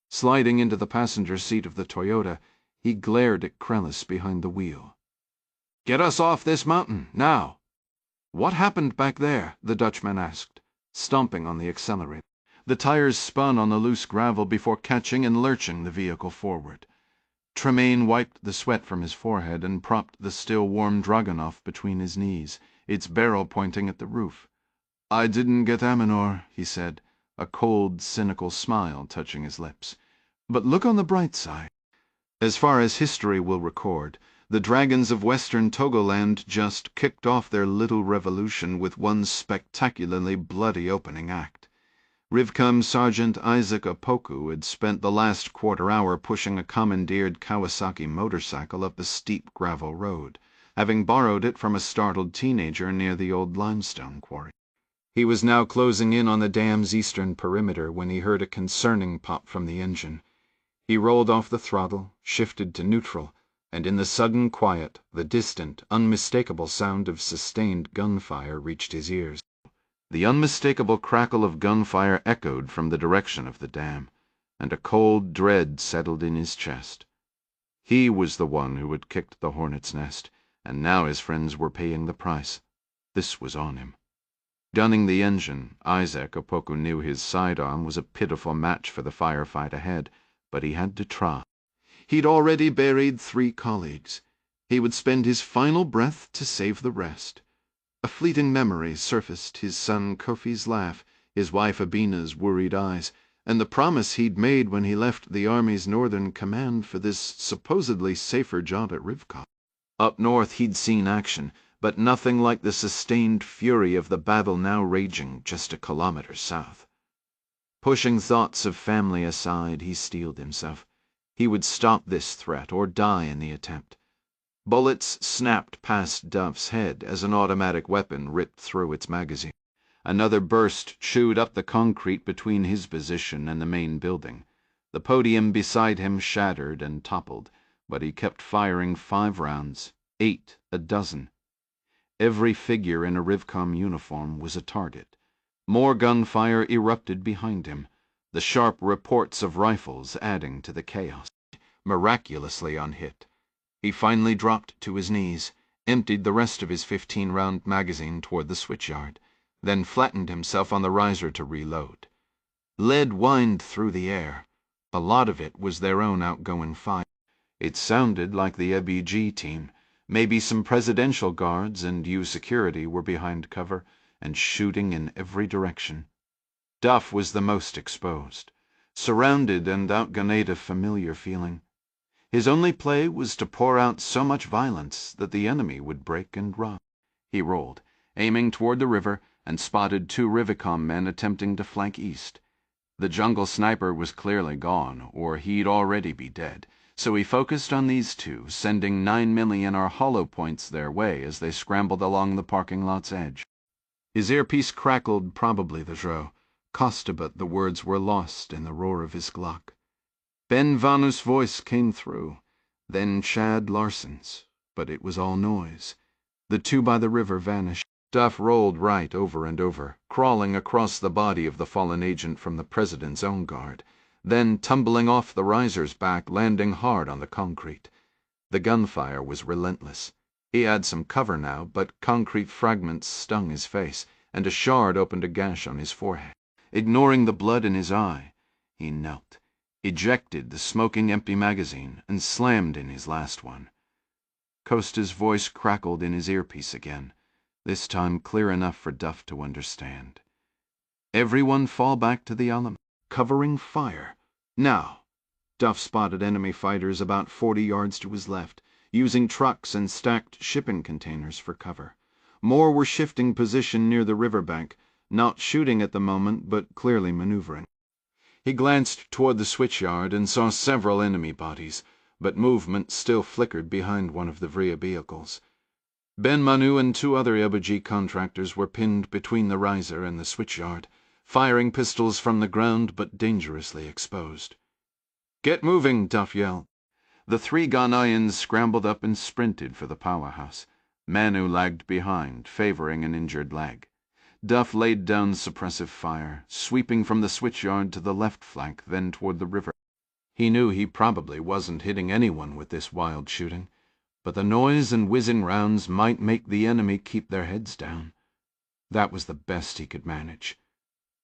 Sliding into the passenger seat of the Toyota, he glared at Krellis behind the wheel. "Get us off this mountain, now!" "What happened back there?" the Dutchman asked, stomping on the accelerator. The tires spun on the loose gravel before catching and lurching the vehicle forward. Tremaine wiped the sweat from his forehead and propped the still warm Dragunov between his knees, its barrel pointing at the roof. "I didn't get Aminor," he said, a cold, cynical smile touching his lips. "But look on the bright side. As far as history will record, the dragons of western Togoland just kicked off their little revolution with one spectacularly bloody opening act. Rivcom Sergeant Isaac Opoku had spent the last quarter hour pushing a commandeered Kawasaki motorcycle up a steep gravel road, having borrowed it from a startled teenager near the old limestone quarry. He was now closing in on the dam's eastern perimeter when he heard a concerning pop from the engine. He rolled off the throttle, shifted to neutral, and in the sudden quiet, the distant, unmistakable sound of sustained gunfire reached his ears. The unmistakable crackle of gunfire echoed from the direction of the dam, and a cold dread settled in his chest. He was the one who had kicked the hornet's nest, and now his friends were paying the price. This was on him. Gunning the engine, Isaac Opoku knew his sidearm was a pitiful match for the firefight ahead, but he had to try. He'd already buried 3 colleagues. He would spend his final breath to save the rest. A fleeting memory surfaced: his son Kofi's laugh, his wife Abina's worried eyes, and the promise he'd made when he left the Army's Northern Command for this supposedly safer job at Rivka. Up north he'd seen action, but nothing like the sustained fury of the battle now raging just a kilometer south. Pushing thoughts of family aside, he steeled himself. He would stop this threat or die in the attempt. Bullets snapped past Duff's head as an automatic weapon ripped through its magazine. Another burst chewed up the concrete between his position and the main building. The podium beside him shattered and toppled, but he kept firing 5 rounds, 8 a dozen. Every figure in a Rivcom uniform was a target. More gunfire erupted behind him, the sharp reports of rifles adding to the chaos. Miraculously unhit, he finally dropped to his knees, emptied the rest of his 15-round magazine toward the switchyard, then flattened himself on the riser to reload. Lead whined through the air. A lot of it was their own outgoing fire. It sounded like the EBG team. Maybe some presidential guards and U security were behind cover and shooting in every direction. Duff was the most exposed, surrounded and outgunned, a familiar feeling. His only play was to pour out so much violence that the enemy would break and run. He rolled, aiming toward the river, and spotted 2 Rivicom men attempting to flank east. The jungle sniper was clearly gone, or he'd already be dead, so he focused on these 2, sending 9mm hollow points their way as they scrambled along the parking lot's edge. His earpiece crackled, probably the Dro. Costabut the words were lost in the roar of his Glock. Ben Vanus' voice came through, then Chad Larson's, but it was all noise. The 2 by the river vanished. Duff rolled right over and over, crawling across the body of the fallen agent from the President's own guard, then tumbling off the riser's back, landing hard on the concrete. The gunfire was relentless. He had some cover now, but concrete fragments stung his face, and a shard opened a gash on his forehead. Ignoring the blood in his eye, he knelt, ejected the smoking empty magazine, and slammed in his last one. Costa's voice crackled in his earpiece again, this time clear enough for Duff to understand. "Everyone fall back to the element. Covering fire. Now." Duff spotted enemy fighters about 40 yards to his left. using trucks and stacked shipping containers for cover. More were shifting position near the riverbank, not shooting at the moment, but clearly maneuvering. He glanced toward the switchyard and saw several enemy bodies, but movement still flickered behind one of the Vria vehicles. Ben Manu and two other Ibuji contractors were pinned between the riser and the switchyard, firing pistols from the ground but dangerously exposed. "Get moving," Duff yelled. The three Ghanaians scrambled up and sprinted for the powerhouse. Manu lagged behind, favoring an injured leg. Duff laid down suppressive fire, sweeping from the switchyard to the left flank, then toward the river. He knew he probably wasn't hitting anyone with this wild shooting, but the noise and whizzing rounds might make the enemy keep their heads down. That was the best he could manage.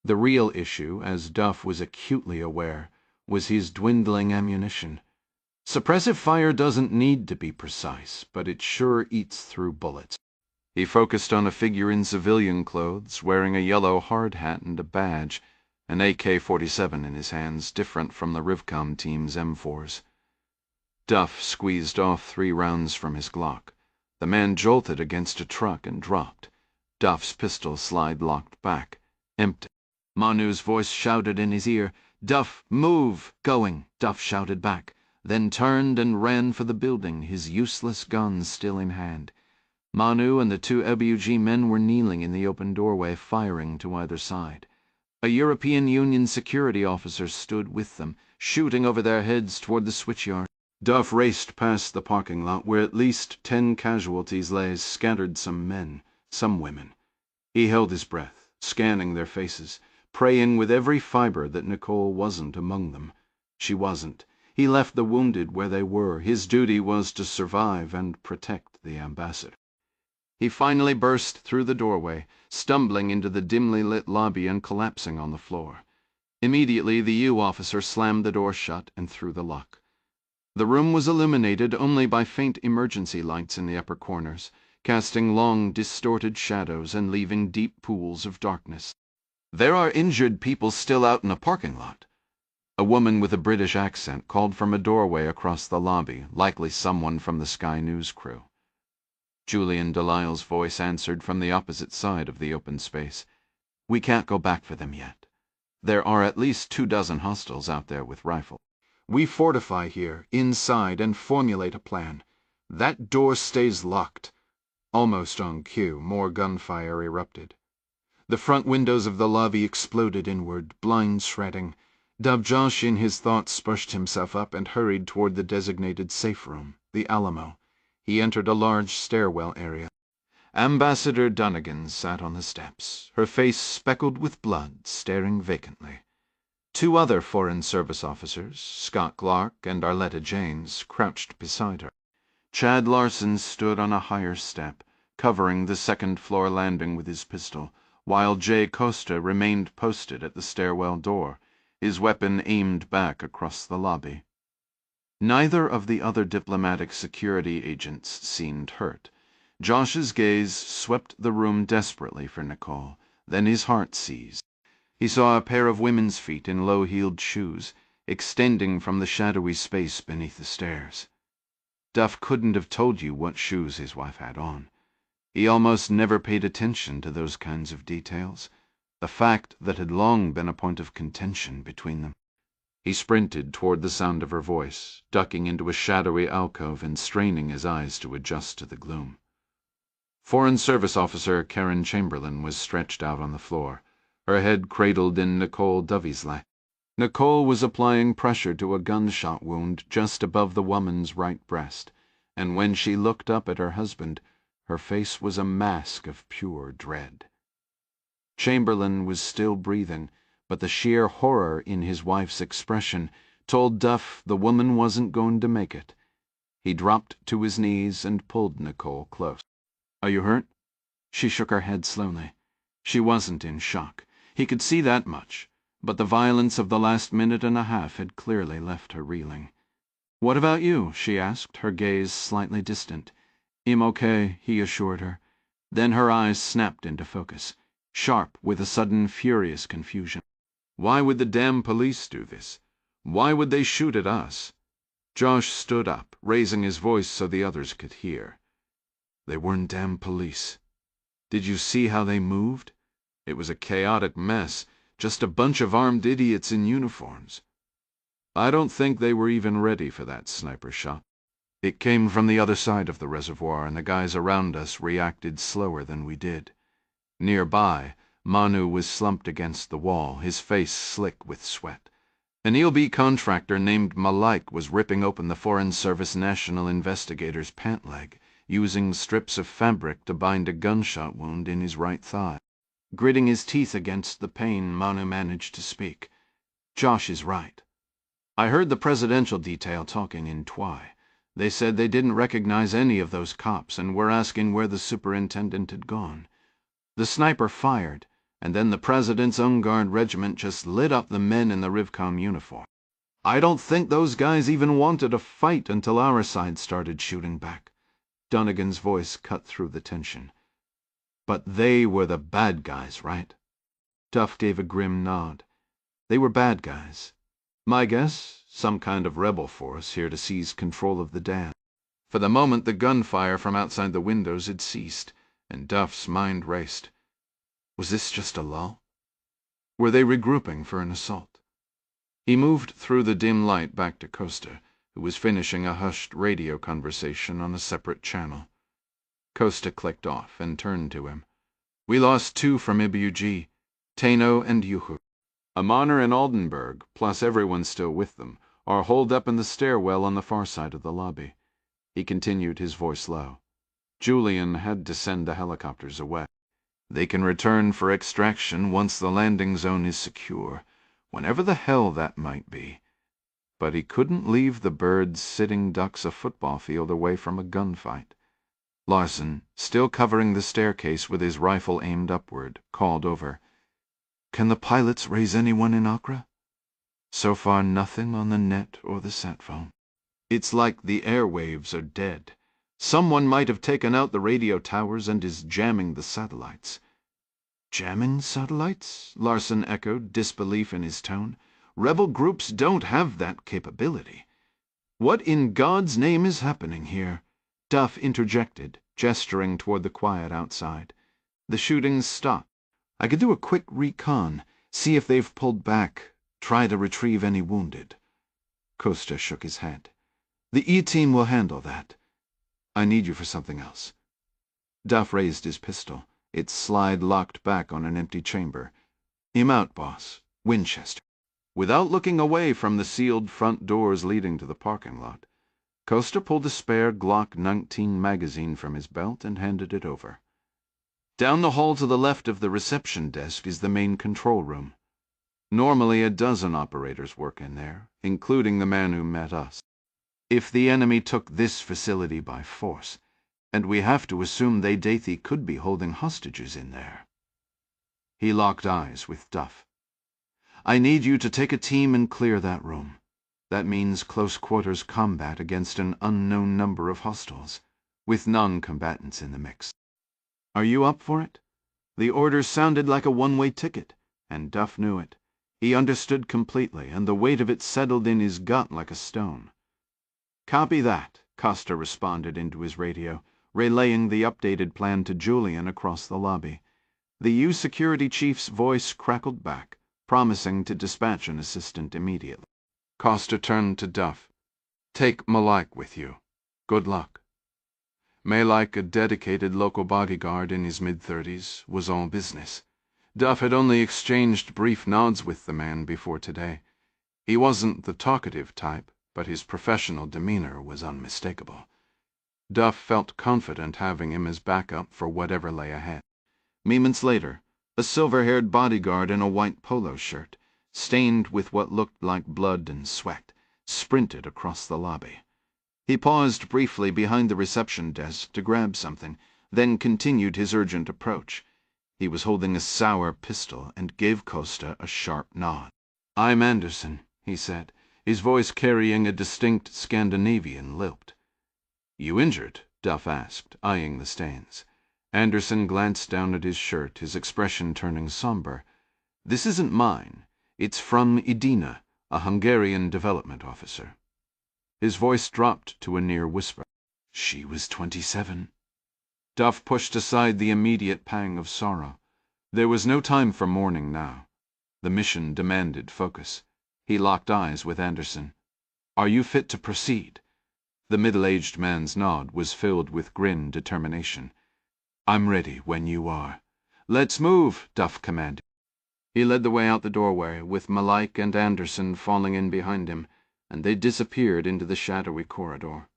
The real issue, as Duff was acutely aware, was his dwindling ammunition. Suppressive fire doesn't need to be precise, but it sure eats through bullets. He focused on a figure in civilian clothes, wearing a yellow hard hat and a badge, an AK-47 in his hands, different from the Rivcom team's M4s. Duff squeezed off 3 rounds from his Glock. The man jolted against a truck and dropped. Duff's pistol slide locked back, empty. Manu's voice shouted in his ear, "Duff, move!" "Going," Duff shouted back, then turned and ran for the building, his useless gun still in hand. Manu and the 2 LBUG men were kneeling in the open doorway, firing to either side. A European Union security officer stood with them, shooting over their heads toward the switchyard. Duff raced past the parking lot, where at least 10 casualties lay, scattered, some men, some women. He held his breath, scanning their faces, praying with every fiber that Nicole wasn't among them. She wasn't. He left the wounded where they were. His duty was to survive and protect the ambassador. He finally burst through the doorway, stumbling into the dimly lit lobby and collapsing on the floor. Immediately the U officer slammed the door shut and threw the lock. The room was illuminated only by faint emergency lights in the upper corners, casting long, distorted shadows and leaving deep pools of darkness. "There are injured people still out in a parking lot." A woman with a British accent called from a doorway across the lobby, likely someone from the Sky News crew. Julian Delisle's voice answered from the opposite side of the open space. "We can't go back for them yet. There are at least 24 hostiles out there with rifles. We fortify here, inside, and formulate a plan. That door stays locked." Almost on cue, more gunfire erupted. The front windows of the lobby exploded inward, blind shredding. Dabjosh, in his thoughts, spushed himself up and hurried toward the designated safe room, the Alamo. He entered a large stairwell area. Ambassador Dunnigan sat on the steps, her face speckled with blood, staring vacantly. 2 other Foreign Service officers, Scott Clark and Arletta Janes, crouched beside her. Chad Larson stood on a higher step, covering the second-floor landing with his pistol, while Jay Costa remained posted at the stairwell door, his weapon aimed back across the lobby. Neither of the other diplomatic security agents seemed hurt. Josh's gaze swept the room desperately for Nicole, then his heart seized. He saw a pair of women's feet in low-heeled shoes, extending from the shadowy space beneath the stairs. Duff couldn't have told you what shoes his wife had on. He almost never paid attention to those kinds of details, the fact that had long been a point of contention between them. He sprinted toward the sound of her voice, ducking into a shadowy alcove and straining his eyes to adjust to the gloom. Foreign Service Officer Karen Chamberlain was stretched out on the floor, her head cradled in Nicole Dovey's lap. Nicole was applying pressure to a gunshot wound just above the woman's right breast, and when she looked up at her husband, her face was a mask of pure dread. Chamberlain was still breathing, but the sheer horror in his wife's expression told Duff the woman wasn't going to make it. He dropped to his knees and pulled Nicole close. "Are you hurt?" She shook her head slowly. She wasn't in shock. He could see that much, but the violence of the last minute and a half had clearly left her reeling. "What about you?" she asked, her gaze slightly distant. "I'm okay," he assured her. Then her eyes snapped into focus, sharp with a sudden furious confusion. "Why would the damn police do this? Why would they shoot at us?" Josh stood up, raising his voice so the others could hear. They weren't damn police. Did you see how they moved? It was a chaotic mess, just a bunch of armed idiots in uniforms. I don't think they were even ready for that sniper shot. It came from the other side of the reservoir, and the guys around us reacted slower than we did. Nearby, Manu was slumped against the wall, his face slick with sweat. An EOB contractor named Malik was ripping open the Foreign Service National Investigator's pant leg, using strips of fabric to bind a gunshot wound in his right thigh. Gritting his teeth against the pain, Manu managed to speak. Josh is right. I heard the presidential detail talking in Twy. They said they didn't recognize any of those cops and were asking where the superintendent had gone. The sniper fired, and then the president's own guard regiment just lit up the men in the Rivcom uniform. I don't think those guys even wanted a fight until our side started shooting back. Dunnigan's voice cut through the tension. But they were the bad guys, right? Duff gave a grim nod. They were bad guys. My guess, some kind of rebel force here to seize control of the dam. For the moment, the gunfire from outside the windows had ceased, and Duff's mind raced. Was this just a lull? Were they regrouping for an assault? He moved through the dim light back to Costa, who was finishing a hushed radio conversation on a separate channel. Costa clicked off and turned to him. We lost 2 from IBUG, Tano and Yuhu. Amaner and Oldenburg, plus everyone still with them, are holed up in the stairwell on the far side of the lobby. He continued, his voice low. Julian had to send the helicopters away. They can return for extraction once the landing zone is secure, whenever the hell that might be. But he couldn't leave the birds sitting ducks a football field away from a gunfight. Larson, still covering the staircase with his rifle aimed upward, called over. Can the pilots raise anyone in Accra? So far nothing on the net or the sat phone. It's like the airwaves are dead. Someone might have taken out the radio towers and is jamming the satellites. Jamming satellites? Larson echoed, disbelief in his tone. Rebel groups don't have that capability. What in God's name is happening here? Duff interjected, gesturing toward the quiet outside. The shooting's stopped. I could do a quick recon, see if they've pulled back, try to retrieve any wounded. Costa shook his head. The E-team will handle that. I need you for something else. Duff raised his pistol, its slide locked back on an empty chamber. Him out, boss. Winchester. Without looking away from the sealed front doors leading to the parking lot, Costa pulled a spare Glock 19 magazine from his belt and handed it over. Down the hall to the left of the reception desk is the main control room. Normally a dozen operators work in there, including the man who met us. If the enemy took this facility by force, and we have to assume they Dathi could be holding hostages in there. He locked eyes with Duff. I need you to take a team and clear that room. That means close quarters combat against an unknown number of hostiles, with non-combatants in the mix. Are you up for it? The order sounded like a one-way ticket, and Duff knew it. He understood completely, and the weight of it settled in his gut like a stone. Copy that, Costa responded into his radio, relaying the updated plan to Julian across the lobby. The U security chief's voice crackled back, promising to dispatch an assistant immediately. Costa turned to Duff. Take Malik with you. Good luck. Malik, a dedicated local bodyguard in his mid-30s, was all business. Duff had only exchanged brief nods with the man before today. He wasn't the talkative type, but his professional demeanor was unmistakable. Duff felt confident having him as backup for whatever lay ahead. Moments later, a silver-haired bodyguard in a white polo shirt, stained with what looked like blood and sweat, sprinted across the lobby. He paused briefly behind the reception desk to grab something, then continued his urgent approach. He was holding a sour pistol and gave Costa a sharp nod. I'm Anderson, he said, his voice carrying a distinct Scandinavian lilt. You injured? Duff asked, eyeing the stains. Anderson glanced down at his shirt, his expression turning somber. This isn't mine. It's from Edina, a Hungarian development officer. His voice dropped to a near whisper. She was 27. Duff pushed aside the immediate pang of sorrow. There was no time for mourning now. The mission demanded focus. He locked eyes with Anderson. "Are you fit to proceed?" The middle-aged man's nod was filled with grim determination. "I'm ready when you are." "Let's move," Duff commanded. He led the way out the doorway, with Malike and Anderson falling in behind him, and they disappeared into the shadowy corridor.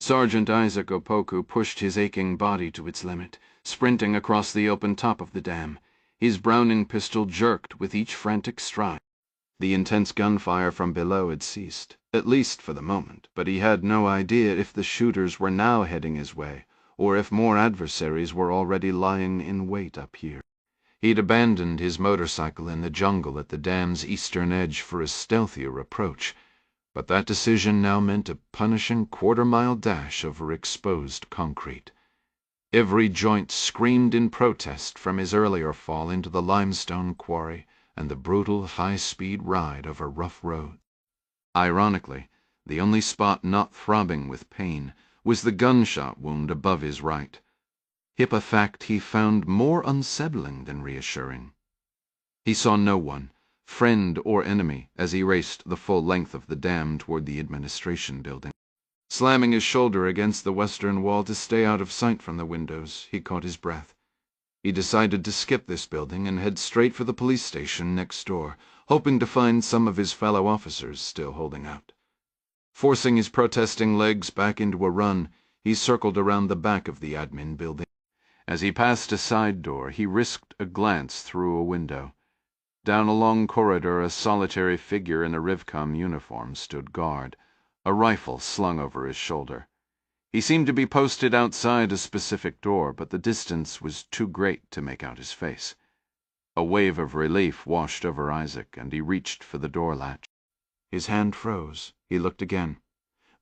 Sergeant Isaac Opoku pushed his aching body to its limit, sprinting across the open top of the dam. His Browning pistol jerked with each frantic stride. The intense gunfire from below had ceased, at least for the moment, but he had no idea if the shooters were now heading his way, or if more adversaries were already lying in wait up here. He'd abandoned his motorcycle in the jungle at the dam's eastern edge for a stealthier approach, but that decision now meant a punishing quarter-mile dash over exposed concrete. Every joint screamed in protest from his earlier fall into the limestone quarry and the brutal high-speed ride over rough roads. Ironically, the only spot not throbbing with pain was the gunshot wound above his right. A fact he found more unsettling than reassuring. He saw no one, friend or enemy, as he raced the full length of the dam toward the administration building. Slamming his shoulder against the western wall to stay out of sight from the windows, he caught his breath. He decided to skip this building and head straight for the police station next door, hoping to find some of his fellow officers still holding out. Forcing his protesting legs back into a run, he circled around the back of the admin building. As he passed a side door, he risked a glance through a window. Down a long corridor, a solitary figure in a Rivcom uniform stood guard, a rifle slung over his shoulder. He seemed to be posted outside a specific door, but the distance was too great to make out his face. A wave of relief washed over Isaac, and he reached for the door latch. His hand froze. He looked again.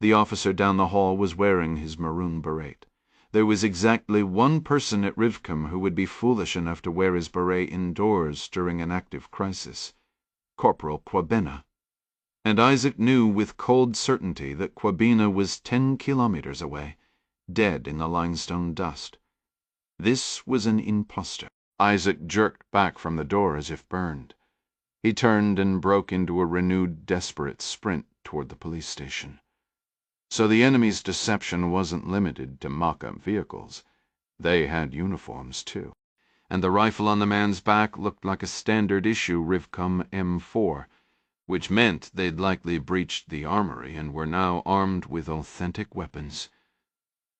The officer down the hall was wearing his maroon beret. There was exactly one person at Rivcom who would be foolish enough to wear his beret indoors during an active crisis: Corporal Kwabena. And Isaac knew with cold certainty that Kwabena was 10 kilometers away, dead in the limestone dust. This was an impostor. Isaac jerked back from the door as if burned. He turned and broke into a renewed desperate sprint toward the police station. So the enemy's deception wasn't limited to mock-up vehicles. They had uniforms, too. And the rifle on the man's back looked like a standard-issue Rivcom M4, which meant they'd likely breached the armory and were now armed with authentic weapons.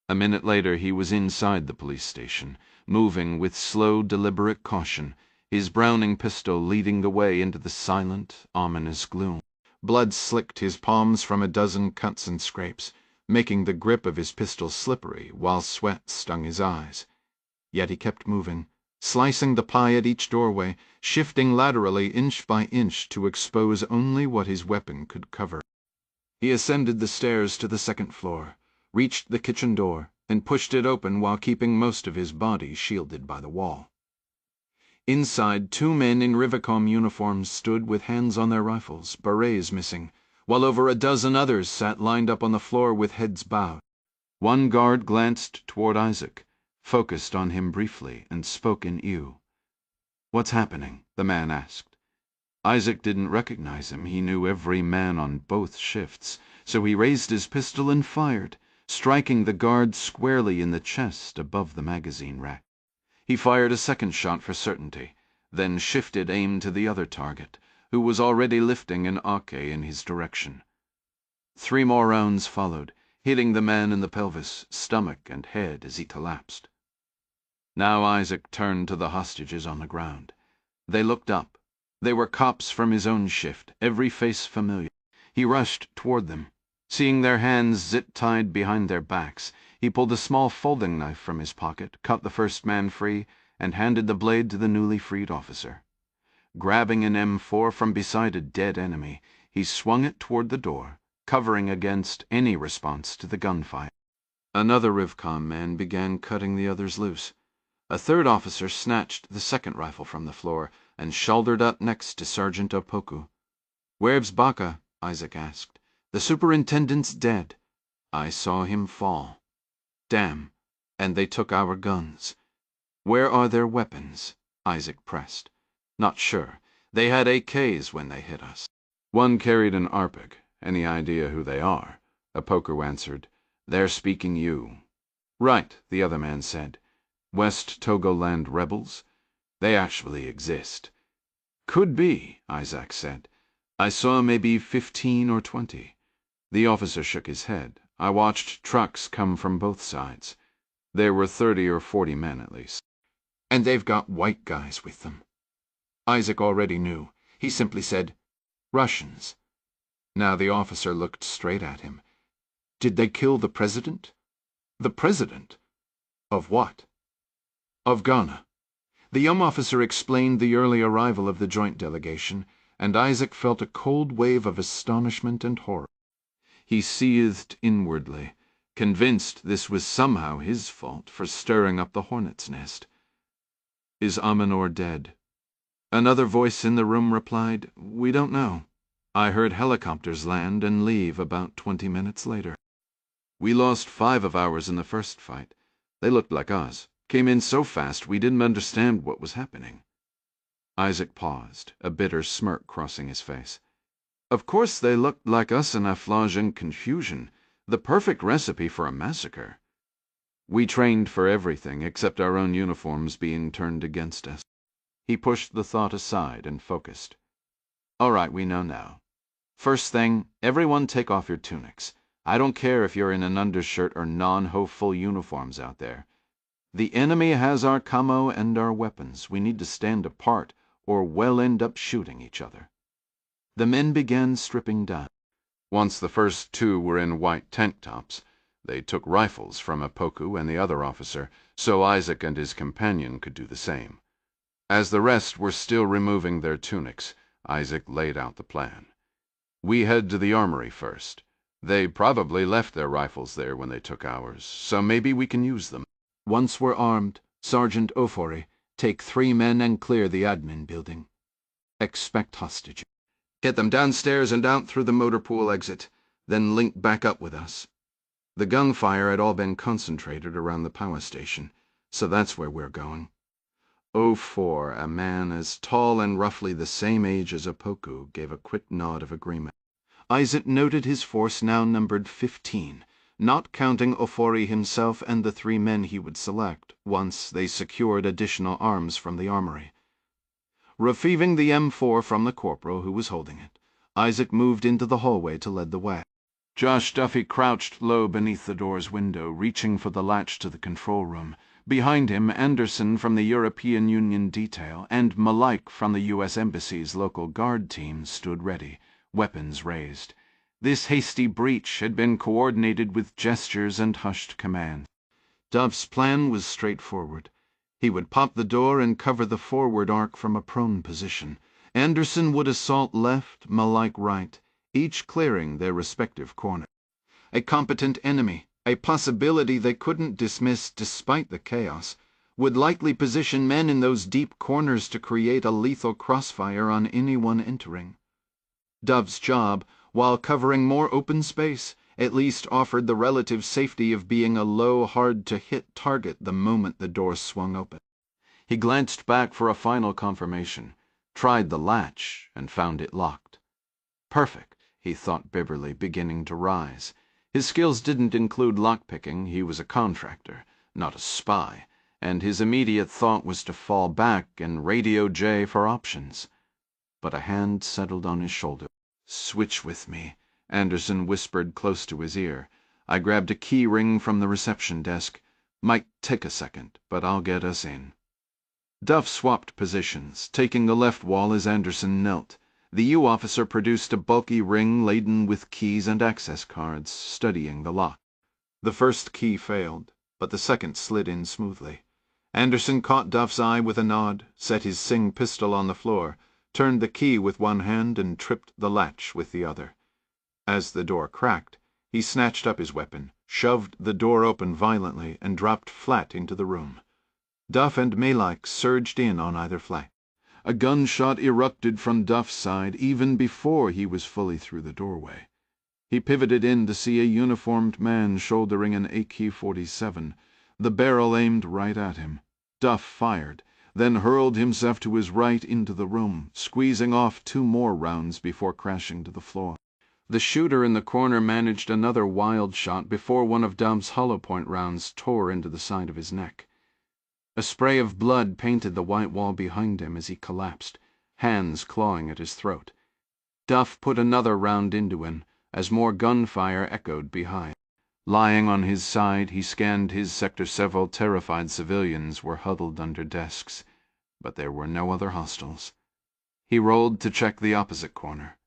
A minute later he was inside the police station, moving with slow, deliberate caution, his Browning pistol leading the way into the silent, ominous gloom. Blood slicked his palms from a dozen cuts and scrapes, making the grip of his pistol slippery, while sweat stung his eyes. Yet he kept moving, slicing the pie at each doorway, shifting laterally inch by inch to expose only what his weapon could cover. He ascended the stairs to the second floor, reached the kitchen door, and pushed it open while keeping most of his body shielded by the wall. Inside, 2 men in Rivcom uniforms stood with hands on their rifles, berets missing, while over a dozen others sat lined up on the floor with heads bowed. One guard glanced toward Isaac, focused on him briefly, and spoke in ewe. "What's happening?" the man asked. Isaac didn't recognize him. He knew every man on both shifts, so he raised his pistol and fired, striking the guard squarely in the chest above the magazine rack. He fired a second shot for certainty, then shifted aim to the other target, who was already lifting an AK in his direction. 3 more rounds followed, hitting the man in the pelvis, stomach, and head as he collapsed. Now Isaac turned to the hostages on the ground. They looked up. They were cops from his own shift, every face familiar. He rushed toward them. Seeing their hands zip-tied behind their backs, he pulled a small folding knife from his pocket, cut the first man free, and handed the blade to the newly freed officer. Grabbing an M4 from beside a dead enemy, he swung it toward the door, covering against any response to the gunfire. Another Rivcom man began cutting the others loose. A third officer snatched the second rifle from the floor and shouldered up next to Sergeant Opoku. "Where's Baka?" Isaac asked. The superintendent's dead. I saw him fall. Damn, and they took our guns. Where are their weapons? Isaac pressed. Not sure. They had AKs when they hit us. One carried an ARPIG. Any idea who they are? Opoku answered. They're speaking you. Right, the other man said. West Togoland rebels? They actually exist. Could be, Isaac said. I saw maybe 15 or 20. The officer shook his head. I watched trucks come from both sides. There were 30 or 40 men at least. And they've got white guys with them. Isaac already knew. He simply said, Russians. Now the officer looked straight at him. Did they kill the president? The president? Of what? Of Ghana. The young officer explained the early arrival of the joint delegation, and Isaac felt a cold wave of astonishment and horror. He seethed inwardly, convinced this was somehow his fault for stirring up the hornet's nest. Is Amanor dead? Another voice in the room replied, We don't know. I heard helicopters land and leave about 20 minutes later. We lost 5 of ours in the first fight. They looked like us. Came in so fast we didn't understand what was happening. Isaac paused, a bitter smirk crossing his face. Of course they looked like us in afflage and confusion, the perfect recipe for a massacre. We trained for everything except our own uniforms being turned against us. He pushed the thought aside and focused. All right, we know now. First thing, everyone take off your tunics. I don't care if you're in an undershirt or non-ho-full uniforms out there. The enemy has our camo and our weapons. We need to stand apart, or we'll end up shooting each other. The men began stripping down. Once the first 2 were in white tank tops, they took rifles from Opoku and the other officer, so Isaac and his companion could do the same. As the rest were still removing their tunics, Isaac laid out the plan. We head to the armory first. They probably left their rifles there when they took ours, so maybe we can use them. Once we're armed, Sergeant Ofori, take 3 men and clear the admin building. Expect hostages. Get them downstairs and out through the motor pool exit, then link back up with us. The gunfire had all been concentrated around the power station, so that's where we're going. 04, a man as tall and roughly the same age as Opoku, gave a quick nod of agreement. Isaac noted his force now numbered 15, not counting Ofori himself and the 3 men he would select, once they secured additional arms from the armory. Retrieving the M4 from the corporal who was holding it, Isaac moved into the hallway to lead the way. Josh Duffy crouched low beneath the door's window, reaching for the latch to the control room. Behind him, Anderson from the European Union detail and Malik from the U.S. Embassy's local guard team stood ready, weapons raised. This hasty breach had been coordinated with gestures and hushed commands. Duff's plan was straightforward. He would pop the door and cover the forward arc from a prone position. Anderson would assault left, Malik right, each clearing their respective corner. A competent enemy, a possibility they couldn't dismiss despite the chaos, would likely position men in those deep corners to create a lethal crossfire on anyone entering. Dove's job, while covering more open space, at least offered the relative safety of being a low, hard-to-hit target the moment the door swung open. He glanced back for a final confirmation, tried the latch, and found it locked. Perfect, he thought bitterly, beginning to rise. His skills didn't include lockpicking. He was a contractor, not a spy, and his immediate thought was to fall back and radio J for options. But a hand settled on his shoulder. "Switch with me," Anderson whispered close to his ear. I grabbed a key ring from the reception desk. "Might take a second, but I'll get us in." Duff swapped positions, taking the left wall as Anderson knelt. The U officer produced a bulky ring laden with keys and access cards, studying the lock. The first key failed, but the second slid in smoothly. Anderson caught Duff's eye with a nod, set his Sing pistol on the floor, turned the key with one hand and tripped the latch with the other. As the door cracked, he snatched up his weapon, shoved the door open violently, and dropped flat into the room. Duff and Malik surged in on either flank. A gunshot erupted from Duff's side even before he was fully through the doorway. He pivoted in to see a uniformed man shouldering an AK-47, the barrel aimed right at him. Duff fired, then hurled himself to his right into the room, squeezing off 2 more rounds before crashing to the floor. The shooter in the corner managed another wild shot before one of Duff's hollow-point rounds tore into the side of his neck. A spray of blood painted the white wall behind him as he collapsed, hands clawing at his throat. Duff put another round into him as more gunfire echoed behind. Lying on his side, he scanned his sector. Several terrified civilians were huddled under desks, but there were no other hostiles. He rolled to check the opposite corner.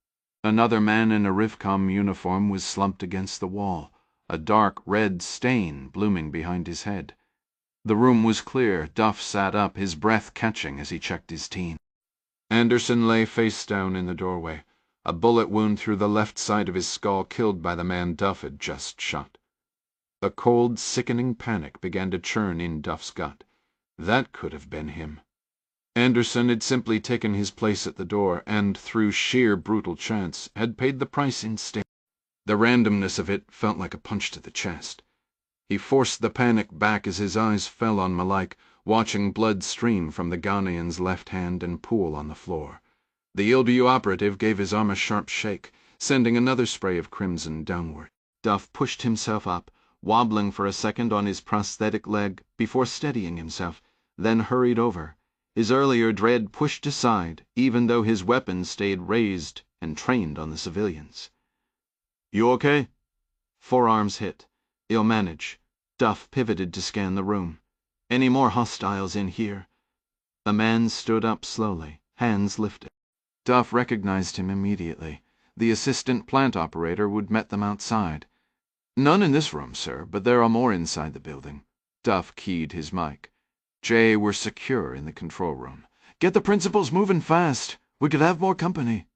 Another man in a Rifcom uniform was slumped against the wall, a dark red stain blooming behind his head. The room was clear. Duff sat up, his breath catching as he checked his team. Anderson lay face down in the doorway, a bullet wound through the left side of his skull killed by the man Duff had just shot. A cold, sickening panic began to churn in Duff's gut. That could have been him. Anderson had simply taken his place at the door and, through sheer brutal chance, had paid the price instead. The randomness of it felt like a punch to the chest. He forced the panic back as his eyes fell on Malik, watching blood stream from the Ghanaian's left hand and pool on the floor. The Ilbu operative gave his arm a sharp shake, sending another spray of crimson downward. Duff pushed himself up, wobbling for a second on his prosthetic leg before steadying himself, then hurried over, his earlier dread pushed aside, even though his weapon stayed raised and trained on the civilians. "You okay?" Forearms hit. "I'll manage." Duff pivoted to scan the room. "Any more hostiles in here?" A man stood up slowly, hands lifted. Duff recognized him immediately. The assistant plant operator who'd met them outside. "None in this room, sir, but there are more inside the building." Duff keyed his mic. "Jay, we're secure in the control room. Get the principals moving fast. We could have more company."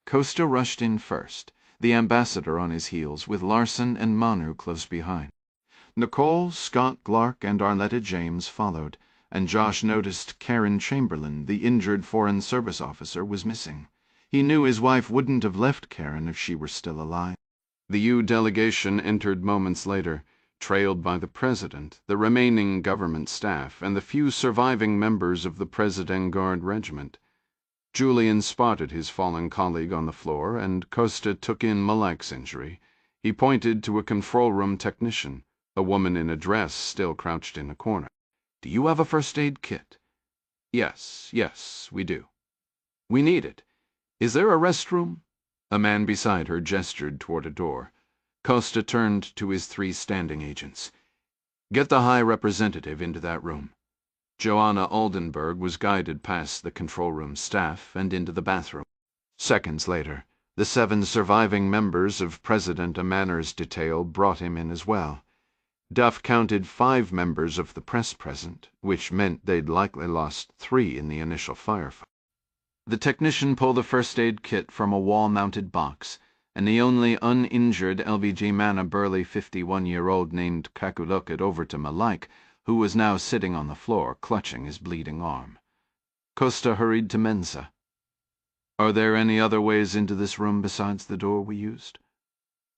Costa rushed in first, the ambassador on his heels, with Larson and Manu close behind. Nicole, Scott Clark, and Arletta James followed, and Josh noticed Karen Chamberlain, the injured Foreign Service officer, was missing. He knew his wife wouldn't have left Karen if she were still alive. The U delegation entered moments later, trailed by the president, the remaining government staff, and the few surviving members of the President Guard Regiment. Julian spotted his fallen colleague on the floor, and Costa took in Malik's injury. He pointed to a control room technician, a woman in a dress still crouched in a corner. "Do you have a first aid kit?" Yes, we do." "We need it. Is there a restroom?" A man beside her gestured toward a door. Costa turned to his 3 standing agents. "Get the High Representative into that room." Joanna Oldenburg was guided past the control room staff and into the bathroom. Seconds later, the 7 surviving members of President Amanner's detail brought him in as well. Duff counted 5 members of the press present, which meant they'd likely lost 3 in the initial firefight. The technician pulled a first aid kit from a wall-mounted box, and the only uninjured LVG man, a burly 51-year-old named Kakuluk, it over to Malik, who was now sitting on the floor, clutching his bleeding arm. Costa hurried to Mensa. "Are there any other ways into this room besides the door we used?"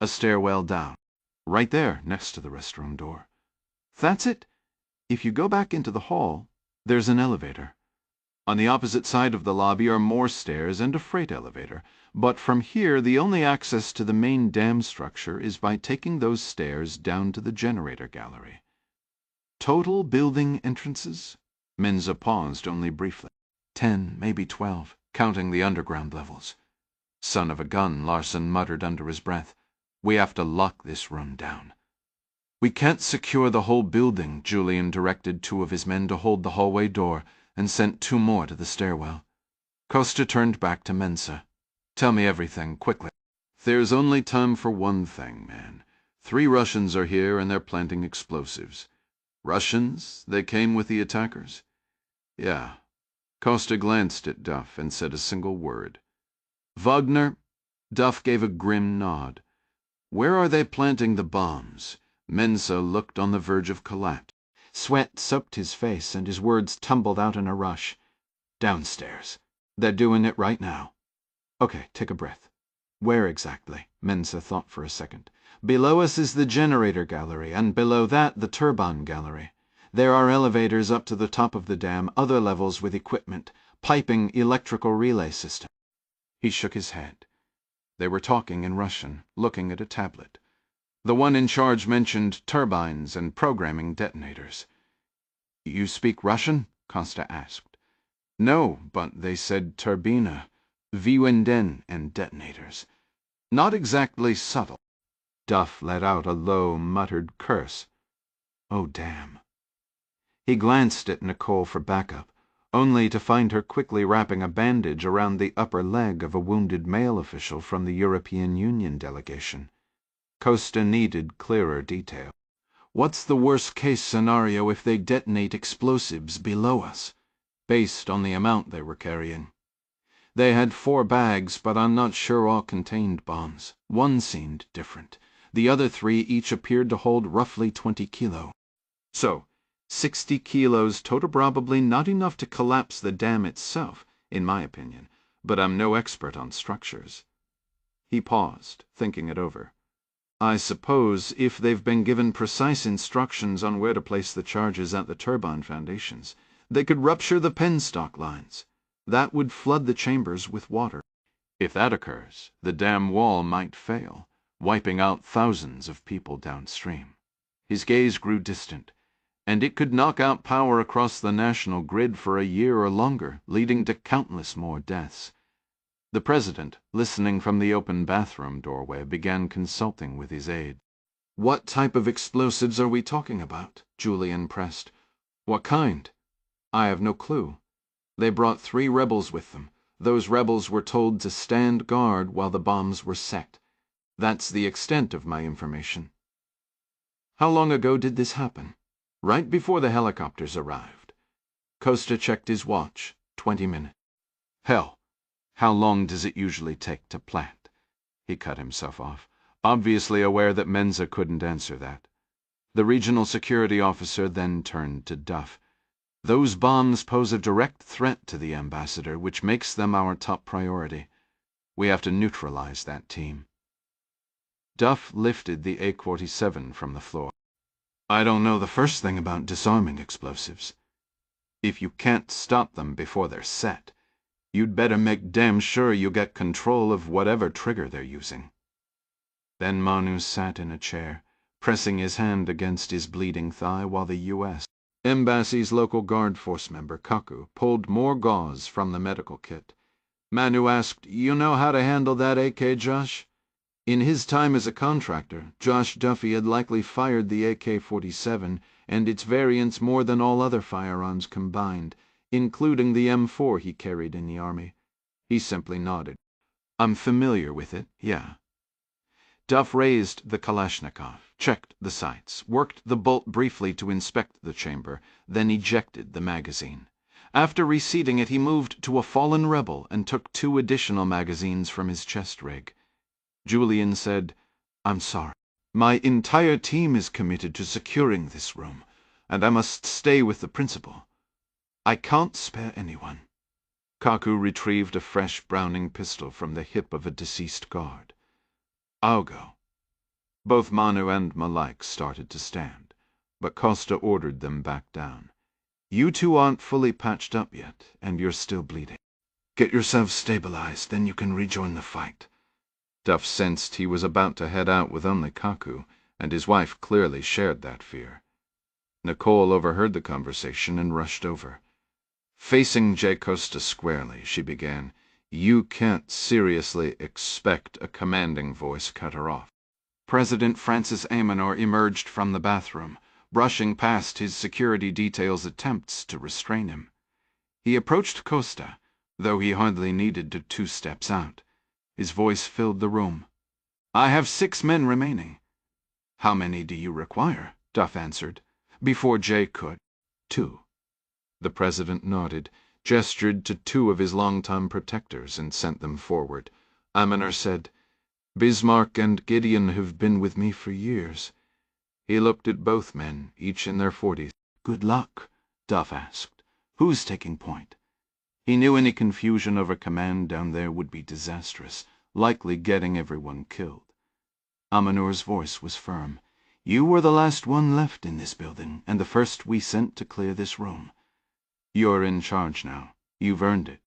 "A stairwell down. Right there, next to the restroom door." "That's it. If you go back into the hall, there's an elevator. On the opposite side of the lobby are more stairs and a freight elevator, but from here the only access to the main dam structure is by taking those stairs down to the generator gallery." "Total building entrances?" Mensa paused only briefly. 10, maybe 12, counting the underground levels. "Son of a gun," Larson muttered under his breath. "We have to lock this room down." "We can't secure the whole building." Julian directed 2 of his men to hold the hallway door and sent 2 more to the stairwell. Costa turned back to Mensa. "Tell me everything, quickly." "There's only time for one thing, man. 3 Russians are here and they're planting explosives." "Russians? They came with the attackers?" "Yeah." Costa glanced at Duff and said a single word. "Wagner?" Duff gave a grim nod. "Where are they planting the bombs?" Mensa looked on the verge of collapse. Sweat soaked his face and his words tumbled out in a rush. "Downstairs. They're doing it right now." "Okay, take a breath." Where exactly? Mensa thought for a second. Below us is the generator gallery, and below that the turbine gallery. There are elevators up to the top of the dam, other levels with equipment, piping, electrical relay system. He shook his head. They were talking in Russian, looking at a tablet. The one in charge mentioned turbines and programming detonators. You speak Russian? Costa asked. No, but they said turbina, viwenden, and detonators. Not exactly subtle. Duff let out a low, muttered curse. Oh, damn. He glanced at Nicole for backup, only to find her quickly wrapping a bandage around the upper leg of a wounded male official from the European Union delegation. Costa needed clearer detail. What's the worst-case scenario if they detonate explosives below us, based on the amount they were carrying? They had 4 bags, but I'm not sure all contained bombs. One seemed different. The other 3 each appeared to hold roughly 20 kilo. So, 60 kilos total, probably not enough to collapse the dam itself, in my opinion, but I'm no expert on structures. He paused, thinking it over. I suppose if they've been given precise instructions on where to place the charges at the turbine foundations, they could rupture the penstock lines. That would flood the chambers with water. If that occurs, the dam wall might fail, wiping out thousands of people downstream. His gaze grew distant, and it could knock out power across the national grid for a year or longer, leading to countless more deaths. The president, listening from the open bathroom doorway, began consulting with his aide. What type of explosives are we talking about? Julian pressed. What kind? I have no clue. They brought 3 rebels with them. Those rebels were told to stand guard while the bombs were set. That's the extent of my information. How long ago did this happen? Right before the helicopters arrived. Costa checked his watch. 20 minutes. Hell, how long does it usually take to plant? He cut himself off, obviously aware that Mensa couldn't answer that. The regional security officer then turned to Duff. Those bombs pose a direct threat to the ambassador, which makes them our top priority. We have to neutralize that team. Duff lifted the AK-47 from the floor. I don't know the first thing about disarming explosives. If you can't stop them before they're set, you'd better make damn sure you get control of whatever trigger they're using. Then Manu sat in a chair, pressing his hand against his bleeding thigh while the U.S. Embassy's local guard force member, Kaku, pulled more gauze from the medical kit. Manu asked, You know how to handle that AK, Josh? In his time as a contractor, Josh Duffy had likely fired the AK-47 and its variants more than all other firearms combined, including the M4 he carried in the Army. He simply nodded. I'm familiar with it, yeah. Duff raised the Kalashnikov, checked the sights, worked the bolt briefly to inspect the chamber, then ejected the magazine. After reseating it, he moved to a fallen rebel and took 2 additional magazines from his chest rig. Julian said, I'm sorry. My entire team is committed to securing this room, and I must stay with the principal. I can't spare anyone. Kaku retrieved a fresh Browning pistol from the hip of a deceased guard. I'll go. Both Manu and Malike started to stand, but Costa ordered them back down. You 2 aren't fully patched up yet, and you're still bleeding. Get yourselves stabilized, then you can rejoin the fight. Duff sensed he was about to head out with only Kaku, and his wife clearly shared that fear. Nicole overheard the conversation and rushed over. Facing J. Costa squarely, she began, You can't seriously expect a commanding voice cut her off. President Francis Amanor emerged from the bathroom, brushing past his security detail's attempts to restrain him. He approached Costa, though he hardly needed to 2 steps out. His voice filled the room. I have 6 men remaining. How many do you require? Duff answered. Before Jay could. 2. The president nodded, gestured to 2 of his longtime protectors, and sent them forward. Amanor said, Bismarck and Gideon have been with me for years. He looked at both men, each in their 40s. Good luck, Duff asked. Who's taking point? He knew any confusion over command down there would be disastrous. likely getting everyone killed. Amanur's voice was firm. "You were the last one left in this building, and the first we sent to clear this room. You're in charge now. You've earned it."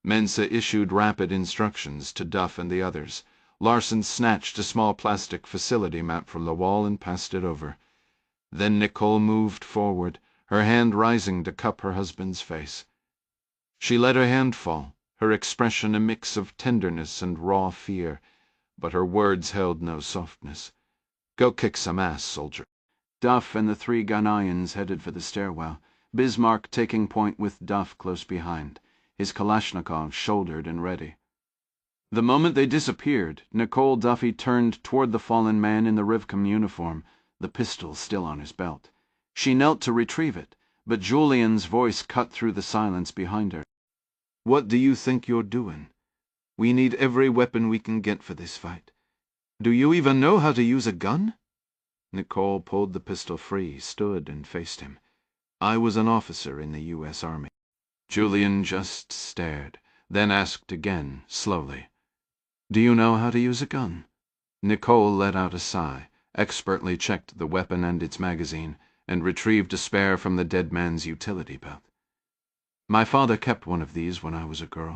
Mensa issued rapid instructions to Duff and the others. Larson snatched a small plastic facility map from the wall and passed it over. Then Nicole moved forward, her hand rising to cup her husband's face. She let her hand fall, her expression a mix of tenderness and raw fear, but her words held no softness. "Go kick some ass, soldier." Duff and the 3 Ghanaians headed for the stairwell, Bismarck taking point with Duff close behind, his Kalashnikov shouldered and ready. The moment they disappeared, Nicole Duffy turned toward the fallen man in the Rivcom uniform, the pistol still on his belt. She knelt to retrieve it, but Julian's voice cut through the silence behind her. "What do you think you're doing? We need every weapon we can get for this fight. Do you even know how to use a gun?" Nicole pulled the pistol free, stood and faced him. "I was an officer in the U.S. Army." Julian just stared, then asked again, slowly, "Do you know how to use a gun?" Nicole let out a sigh, expertly checked the weapon and its magazine, and retrieved a spare from the dead man's utility belt. "My father kept one of these when I was a girl.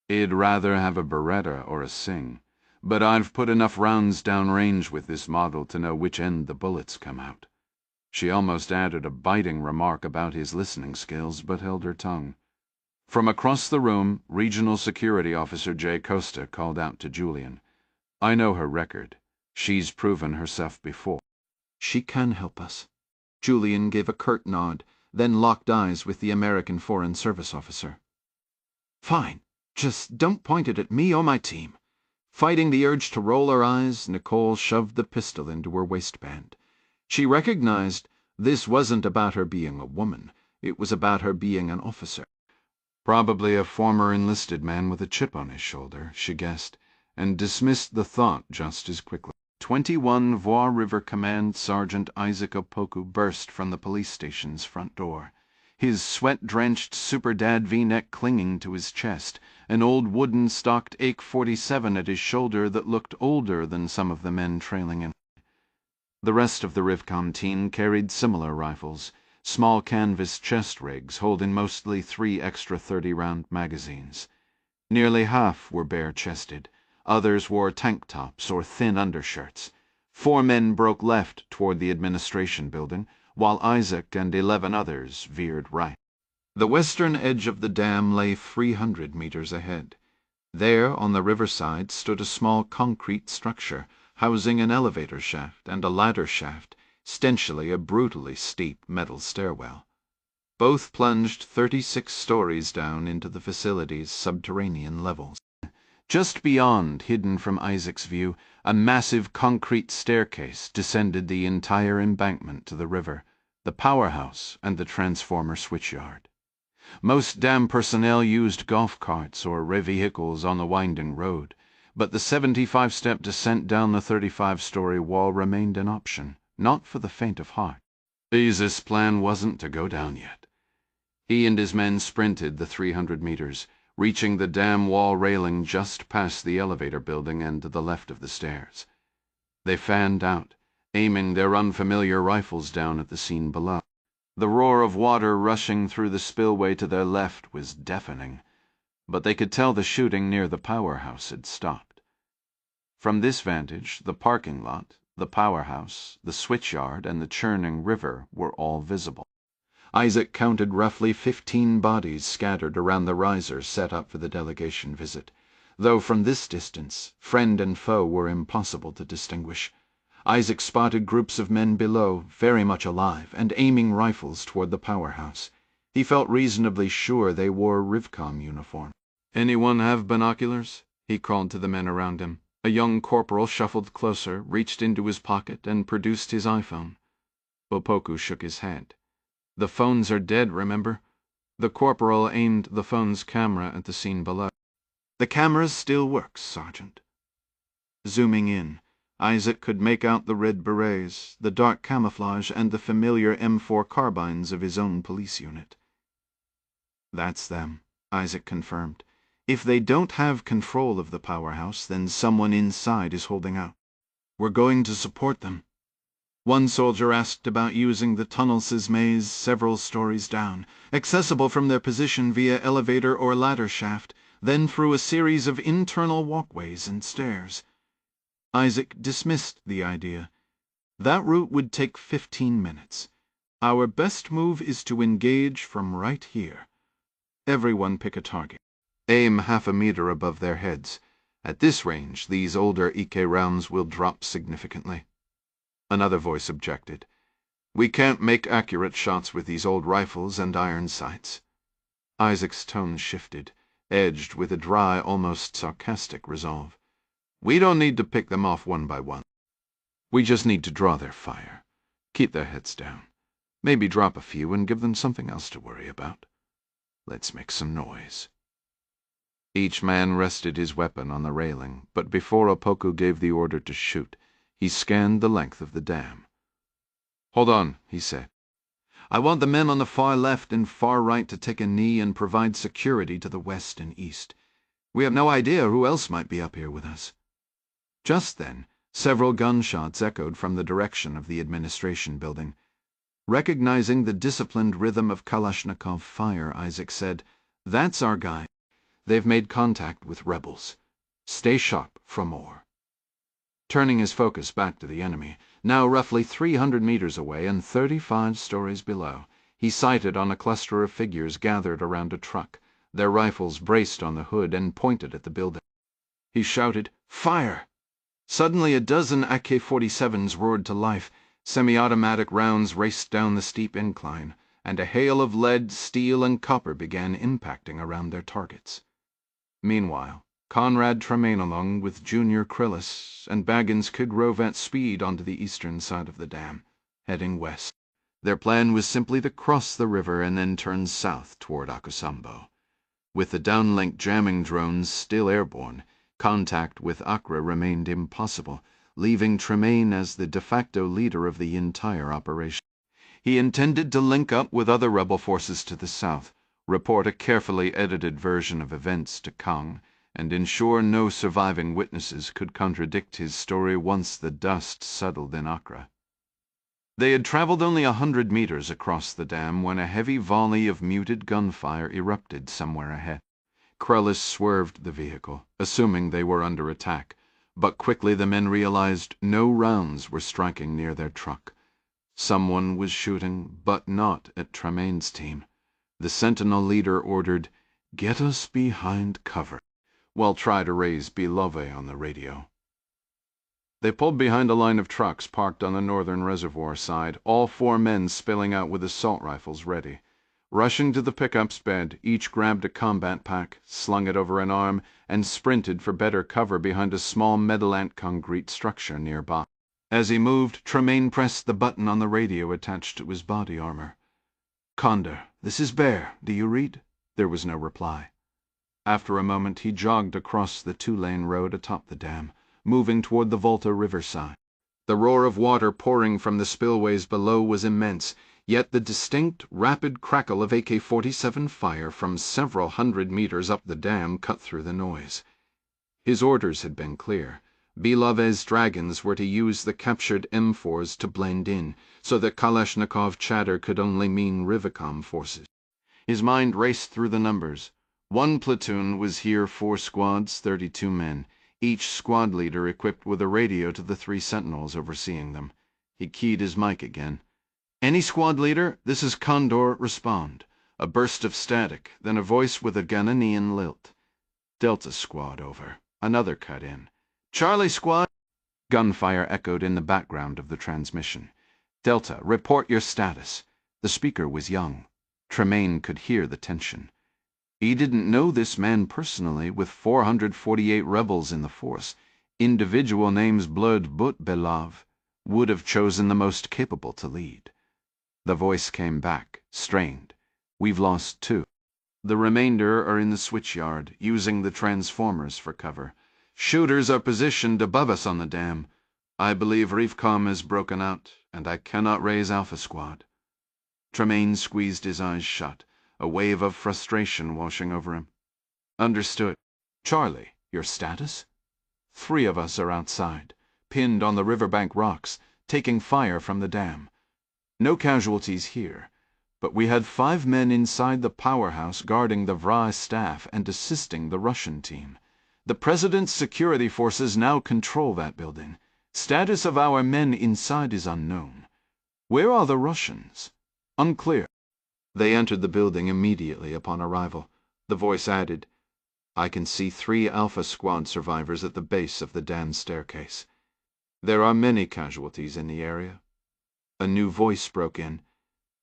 He'd rather have a Beretta or a Sing, but I've put enough rounds downrange with this model to know which end the bullets come out." She almost added a biting remark about his listening skills, but held her tongue. From across the room, Regional Security Officer J. Costa called out to Julian, "I know her record. She's proven herself before." "She can help us." Julian gave a curt nod, then locked eyes with the American Foreign Service officer. "Fine. Just don't point it at me or my team." Fighting the urge to roll her eyes, Nicole shoved the pistol into her waistband. She recognized this wasn't about her being a woman. It was about her being an officer. Probably a former enlisted man with a chip on his shoulder, she guessed, and dismissed the thought just as quickly. 21 Voir River Command Sergeant Isaac Opoku burst from the police station's front door, his sweat-drenched Super Dad V-neck clinging to his chest, an old wooden-stocked AK-47 at his shoulder that looked older than some of the men trailing him. The rest of the Rivcom team carried similar rifles, small canvas chest rigs holding mostly 3 extra 30-round magazines. Nearly half were bare-chested. Others wore tank tops or thin undershirts. 4 men broke left toward the administration building, while Isaac and 11 others veered right. The western edge of the dam lay 300 meters ahead. There, on the riverside, stood a small concrete structure, housing an elevator shaft and a ladder shaft, stenchily a brutally steep metal stairwell. Both plunged 36 stories down into the facility's subterranean levels. Just beyond, hidden from Isaac's view, a massive concrete staircase descended the entire embankment to the river, the powerhouse and the transformer switchyard. Most dam personnel used golf carts or vehicles on the winding road, but the 75-step descent down the 35-story wall remained an option, not for the faint of heart. Beza's plan wasn't to go down yet. He and his men sprinted the 300 meters, reaching the dam wall railing just past the elevator building and to the left of the stairs. They fanned out, aiming their unfamiliar rifles down at the scene below. The roar of water rushing through the spillway to their left was deafening, but they could tell the shooting near the powerhouse had stopped. From this vantage, the parking lot, the powerhouse, the switchyard, and the churning river were all visible. Isaac counted roughly 15 bodies scattered around the riser set up for the delegation visit, though from this distance friend and foe were impossible to distinguish. Isaac spotted groups of men below, very much alive, and aiming rifles toward the powerhouse. He felt reasonably sure they wore Rivcom uniform. "Anyone have binoculars?" he called to the men around him. A young corporal shuffled closer, reached into his pocket, and produced his iPhone. Opoku shook his head. "The phones are dead, remember?" The corporal aimed the phone's camera at the scene below. "The camera still works, Sergeant." Zooming in, Isaac could make out the red berets, the dark camouflage, and the familiar M4 carbines of his own police unit. "That's them," Isaac confirmed. If they don't have control of the powerhouse, then someone inside is holding out. We're going to support them. One soldier asked about using the tunnel's maze several stories down, accessible from their position via elevator or ladder shaft, then through a series of internal walkways and stairs. Isaac dismissed the idea. That route would take 15 minutes. Our best move is to engage from right here. Everyone pick a target. Aim half a meter above their heads. At this range, these older Ike rounds will drop significantly. Another voice objected. We can't make accurate shots with these old rifles and iron sights. Isaac's tone shifted, edged with a dry, almost sarcastic resolve. We don't need to pick them off one by one. We just need to draw their fire, keep their heads down, maybe drop a few and give them something else to worry about. Let's make some noise. Each man rested his weapon on the railing, but before Opoku gave the order to shoot, he scanned the length of the dam. Hold on, he said. I want the men on the far left and far right to take a knee and provide security to the west and east. We have no idea who else might be up here with us. Just then, several gunshots echoed from the direction of the administration building. Recognizing the disciplined rhythm of Kalashnikov fire, Isaac said, That's our guy. They've made contact with rebels. Stay sharp for more. Turning his focus back to the enemy, now roughly 300 meters away and 35 stories below, he sighted on a cluster of figures gathered around a truck, their rifles braced on the hood and pointed at the building. He shouted, Fire! Suddenly a dozen AK-47s roared to life. Semi-automatic rounds raced down the steep incline, and a hail of lead, steel, and copper began impacting around their targets. Meanwhile, Conrad Tremaine, along with Junior Krillis and Baggins, could rove at speed onto the eastern side of the dam, heading west. Their plan was simply to cross the river and then turn south toward Akusambo. With the downlink jamming drones still airborne, contact with Accra remained impossible, leaving Tremaine as the de facto leader of the entire operation. He intended to link up with other rebel forces to the south, report a carefully edited version of events to Kang, and ensure no surviving witnesses could contradict his story once the dust settled in Accra. They had traveled only 100 meters across the dam when a heavy volley of muted gunfire erupted somewhere ahead. Krellis swerved the vehicle, assuming they were under attack, but quickly the men realized no rounds were striking near their truck. Someone was shooting, but not at Tremaine's team. The Sentinel leader ordered, Get us behind cover, while try to raise Bilove on the radio. They pulled behind a line of trucks parked on the northern reservoir side, all 4 men spilling out with assault rifles ready. Rushing to the pickup's bed, each grabbed a combat pack, slung it over an arm, and sprinted for better cover behind a small metal-ant concrete structure nearby. As he moved, Tremaine pressed the button on the radio attached to his body armor. Condor, this is Bear. Do you read? There was no reply. After a moment, he jogged across the 2-lane road atop the dam, moving toward the Volta riverside. The roar of water pouring from the spillways below was immense, yet the distinct, rapid crackle of AK-47 fire from several hundred meters up the dam cut through the noise. His orders had been clear. Bilove's dragons were to use the captured M4s to blend in, so that Kalashnikov chatter could only mean Rivicom forces. His mind raced through the numbers. 1 platoon was here 4 squads, 32 men, each squad leader equipped with a radio to the 3 sentinels overseeing them. He keyed his mic again. Any squad leader, this is Condor, respond. A burst of static, then a voice with a Ghanaian lilt. Delta squad over. Another cut in. Charlie squad. Gunfire echoed in the background of the transmission. Delta, report your status. The speaker was young. Tremaine could hear the tension. He didn't know this man personally, with 448 rebels in the force. Individual names blurred, but Belov would have chosen the most capable to lead. The voice came back, strained. We've lost 2. The remainder are in the switchyard, using the transformers for cover. Shooters are positioned above us on the dam. I believe Rivcom has broken out, and I cannot raise Alpha Squad. Tremaine squeezed his eyes shut, a wave of frustration washing over him. Understood. Charlie, your status? 3 of us are outside, pinned on the riverbank rocks, taking fire from the dam. No casualties here, but we had 5 men inside the powerhouse guarding the Vrai staff and assisting the Russian team. The President's security forces now control that building. Status of our men inside is unknown. Where are the Russians? Unclear. They entered the building immediately upon arrival. The voice added, I can see 3 Alpha Squad survivors at the base of the dam staircase. There are many casualties in the area. A new voice broke in.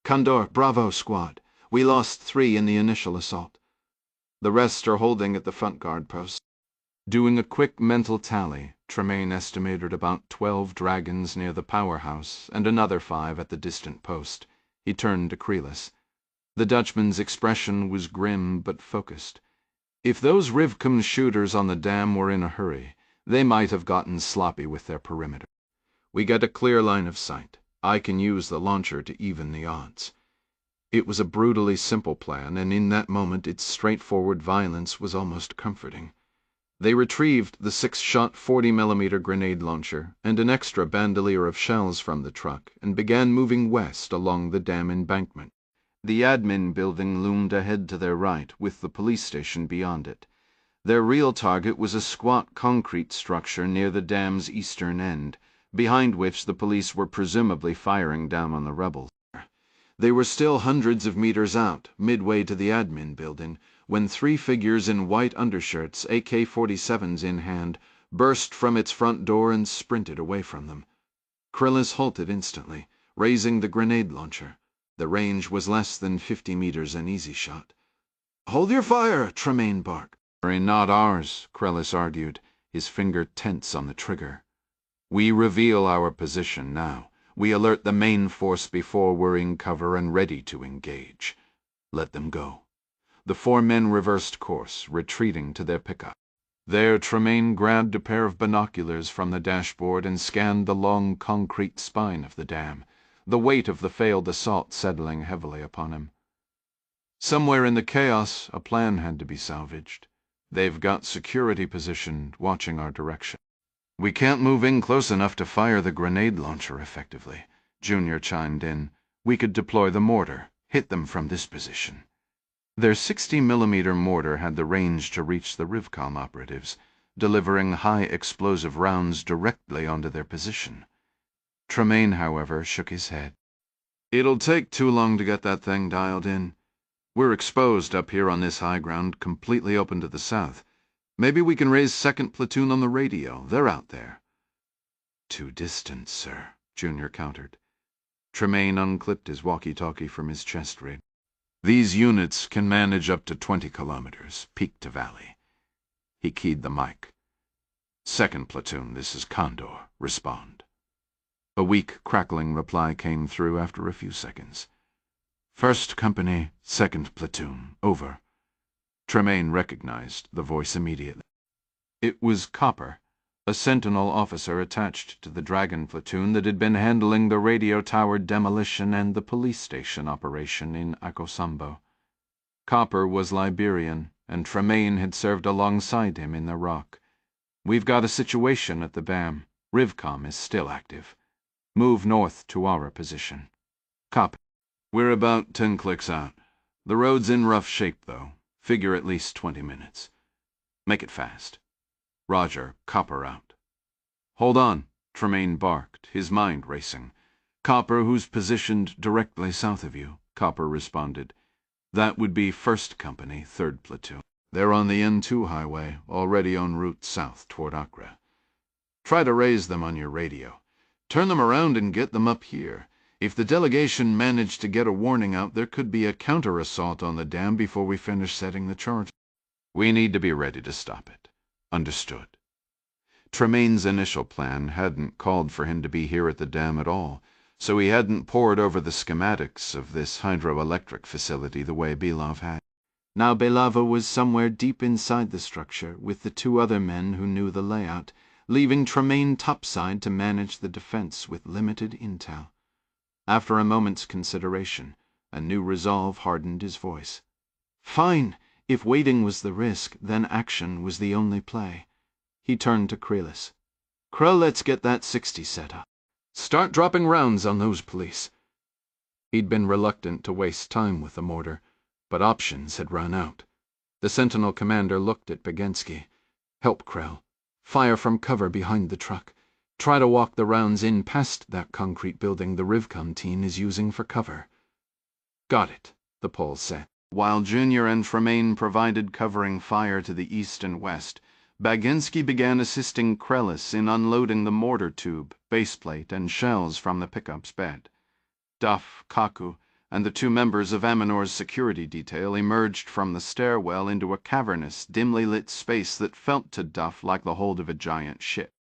Condor, Bravo Squad. We lost 3 in the initial assault. The rest are holding at the front guard post. Doing a quick mental tally, Tremaine estimated about 12 dragons near the powerhouse and another 5 at the distant post. He turned to Creelis. The Dutchman's expression was grim but focused. If those Rivcom shooters on the dam were in a hurry, they might have gotten sloppy with their perimeter. We get a clear line of sight. I can use the launcher to even the odds. It was a brutally simple plan, and in that moment its straightforward violence was almost comforting. They retrieved the 6-shot 40mm grenade launcher and an extra bandolier of shells from the truck and began moving west along the dam embankment. The admin building loomed ahead to their right, with the police station beyond it. Their real target was a squat concrete structure near the dam's eastern end, behind which the police were presumably firing down on the rebels. They were still hundreds of meters out, midway to the admin building, when 3 figures in white undershirts, AK-47s in hand, burst from its front door and sprinted away from them. Creelis halted instantly, raising the grenade launcher. The range was less than 50 meters an easy shot. "Hold your fire!" Tremaine barked. "Not ours," Creelis argued, his finger tense on the trigger. "We reveal our position now. We alert the main force before we're in cover and ready to engage. Let them go." The 4 men reversed course, retreating to their pickup. There Tremaine grabbed a pair of binoculars from the dashboard and scanned the long concrete spine of the dam, the weight of the failed assault settling heavily upon him. Somewhere in the chaos, a plan had to be salvaged. They've got security positioned, watching our direction. "We can't move in close enough to fire the grenade launcher effectively," Junior chimed in. "We could deploy the mortar, hit them from this position." Their 60mm mortar had the range to reach the Rivcom operatives, delivering high explosive rounds directly onto their position. Tremaine, however, shook his head. "It'll take too long to get that thing dialed in. We're exposed up here on this high ground, completely open to the south. Maybe we can raise 2nd Platoon on the radio. They're out there." "Too distant, sir," Junior countered. Tremaine unclipped his walkie-talkie from his chest rig. "These units can manage up to 20 kilometers, peak to valley." He keyed the mic. "2nd Platoon, this is Condor. Respond." A weak, crackling reply came through after a few seconds. "1st Company, 2nd Platoon. Over." Tremaine recognized the voice immediately. It was Copper, a Sentinel officer attached to the Dragon platoon that had been handling the radio tower demolition and the police station operation in Akosambo. Copper was Liberian, and Tremaine had served alongside him in the Rock. "We've got a situation at the BAM. Rivcom is still active. Move north to our position." "Copy." "We're about 10 clicks out. The road's in rough shape, though. Figure at least 20 minutes. Make it fast." "Roger. Copper out." "Hold on," Tremaine barked, his mind racing. "Copper, who's positioned directly south of you?" Copper responded. "That would be 1st Company, 3rd Platoon. They're on the N2 highway, already en route south toward Accra. Try to raise them on your radio. Turn them around and get them up here. If the delegation managed to get a warning out, there could be a counter-assault on the dam before we finish setting the charge. We need to be ready to stop it." "Understood." Tremaine's initial plan hadn't called for him to be here at the dam at all, so he hadn't pored over the schematics of this hydroelectric facility the way Belov had. Now Belava was somewhere deep inside the structure with the 2 other men who knew the layout, leaving Tremaine topside to manage the defense with limited intel. After a moment's consideration, a new resolve hardened his voice. "Fine. If waiting was the risk, then action was the only play. He turned to Krelis. "Krell, let's get that 60 set up. Start dropping rounds on those police." He'd been reluctant to waste time with the mortar, but options had run out. The Sentinel commander looked at Bagensky. "Help, Krell. Fire from cover behind the truck. Try to walk the rounds in past that concrete building the Rivcom team is using for cover." "Got it," the Pole said. While Junior and Tremaine provided covering fire to the east and west, Bagensky began assisting Krelis in unloading the mortar tube, baseplate, and shells from the pickup's bed. Duff, Kaku, and the two members of Aminor's security detail emerged from the stairwell into a cavernous, dimly lit space that felt to Duff like the hold of a giant ship.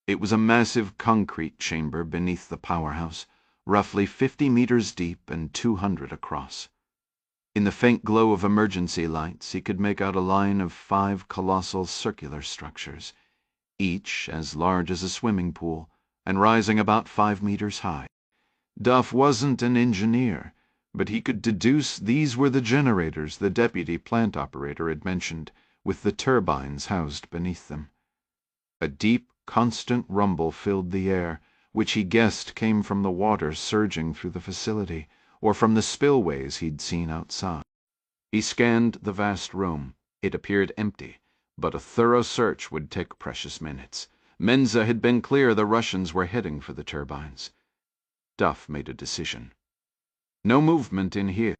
It was a massive concrete chamber beneath the powerhouse, roughly 50 meters deep and 200 across. In the faint glow of emergency lights, he could make out a line of 5 colossal circular structures, each as large as a swimming pool and rising about 5 meters high. Duff wasn't an engineer, but he could deduce these were the generators the deputy plant operator had mentioned, with the turbines housed beneath them. A deep, constant rumble filled the air, which he guessed came from the water surging through the facility, or from the spillways he'd seen outside. He scanned the vast room. It appeared empty, but a thorough search would take precious minutes. Menza had been clear the Russians were heading for the turbines. Duff made a decision. "No movement in here.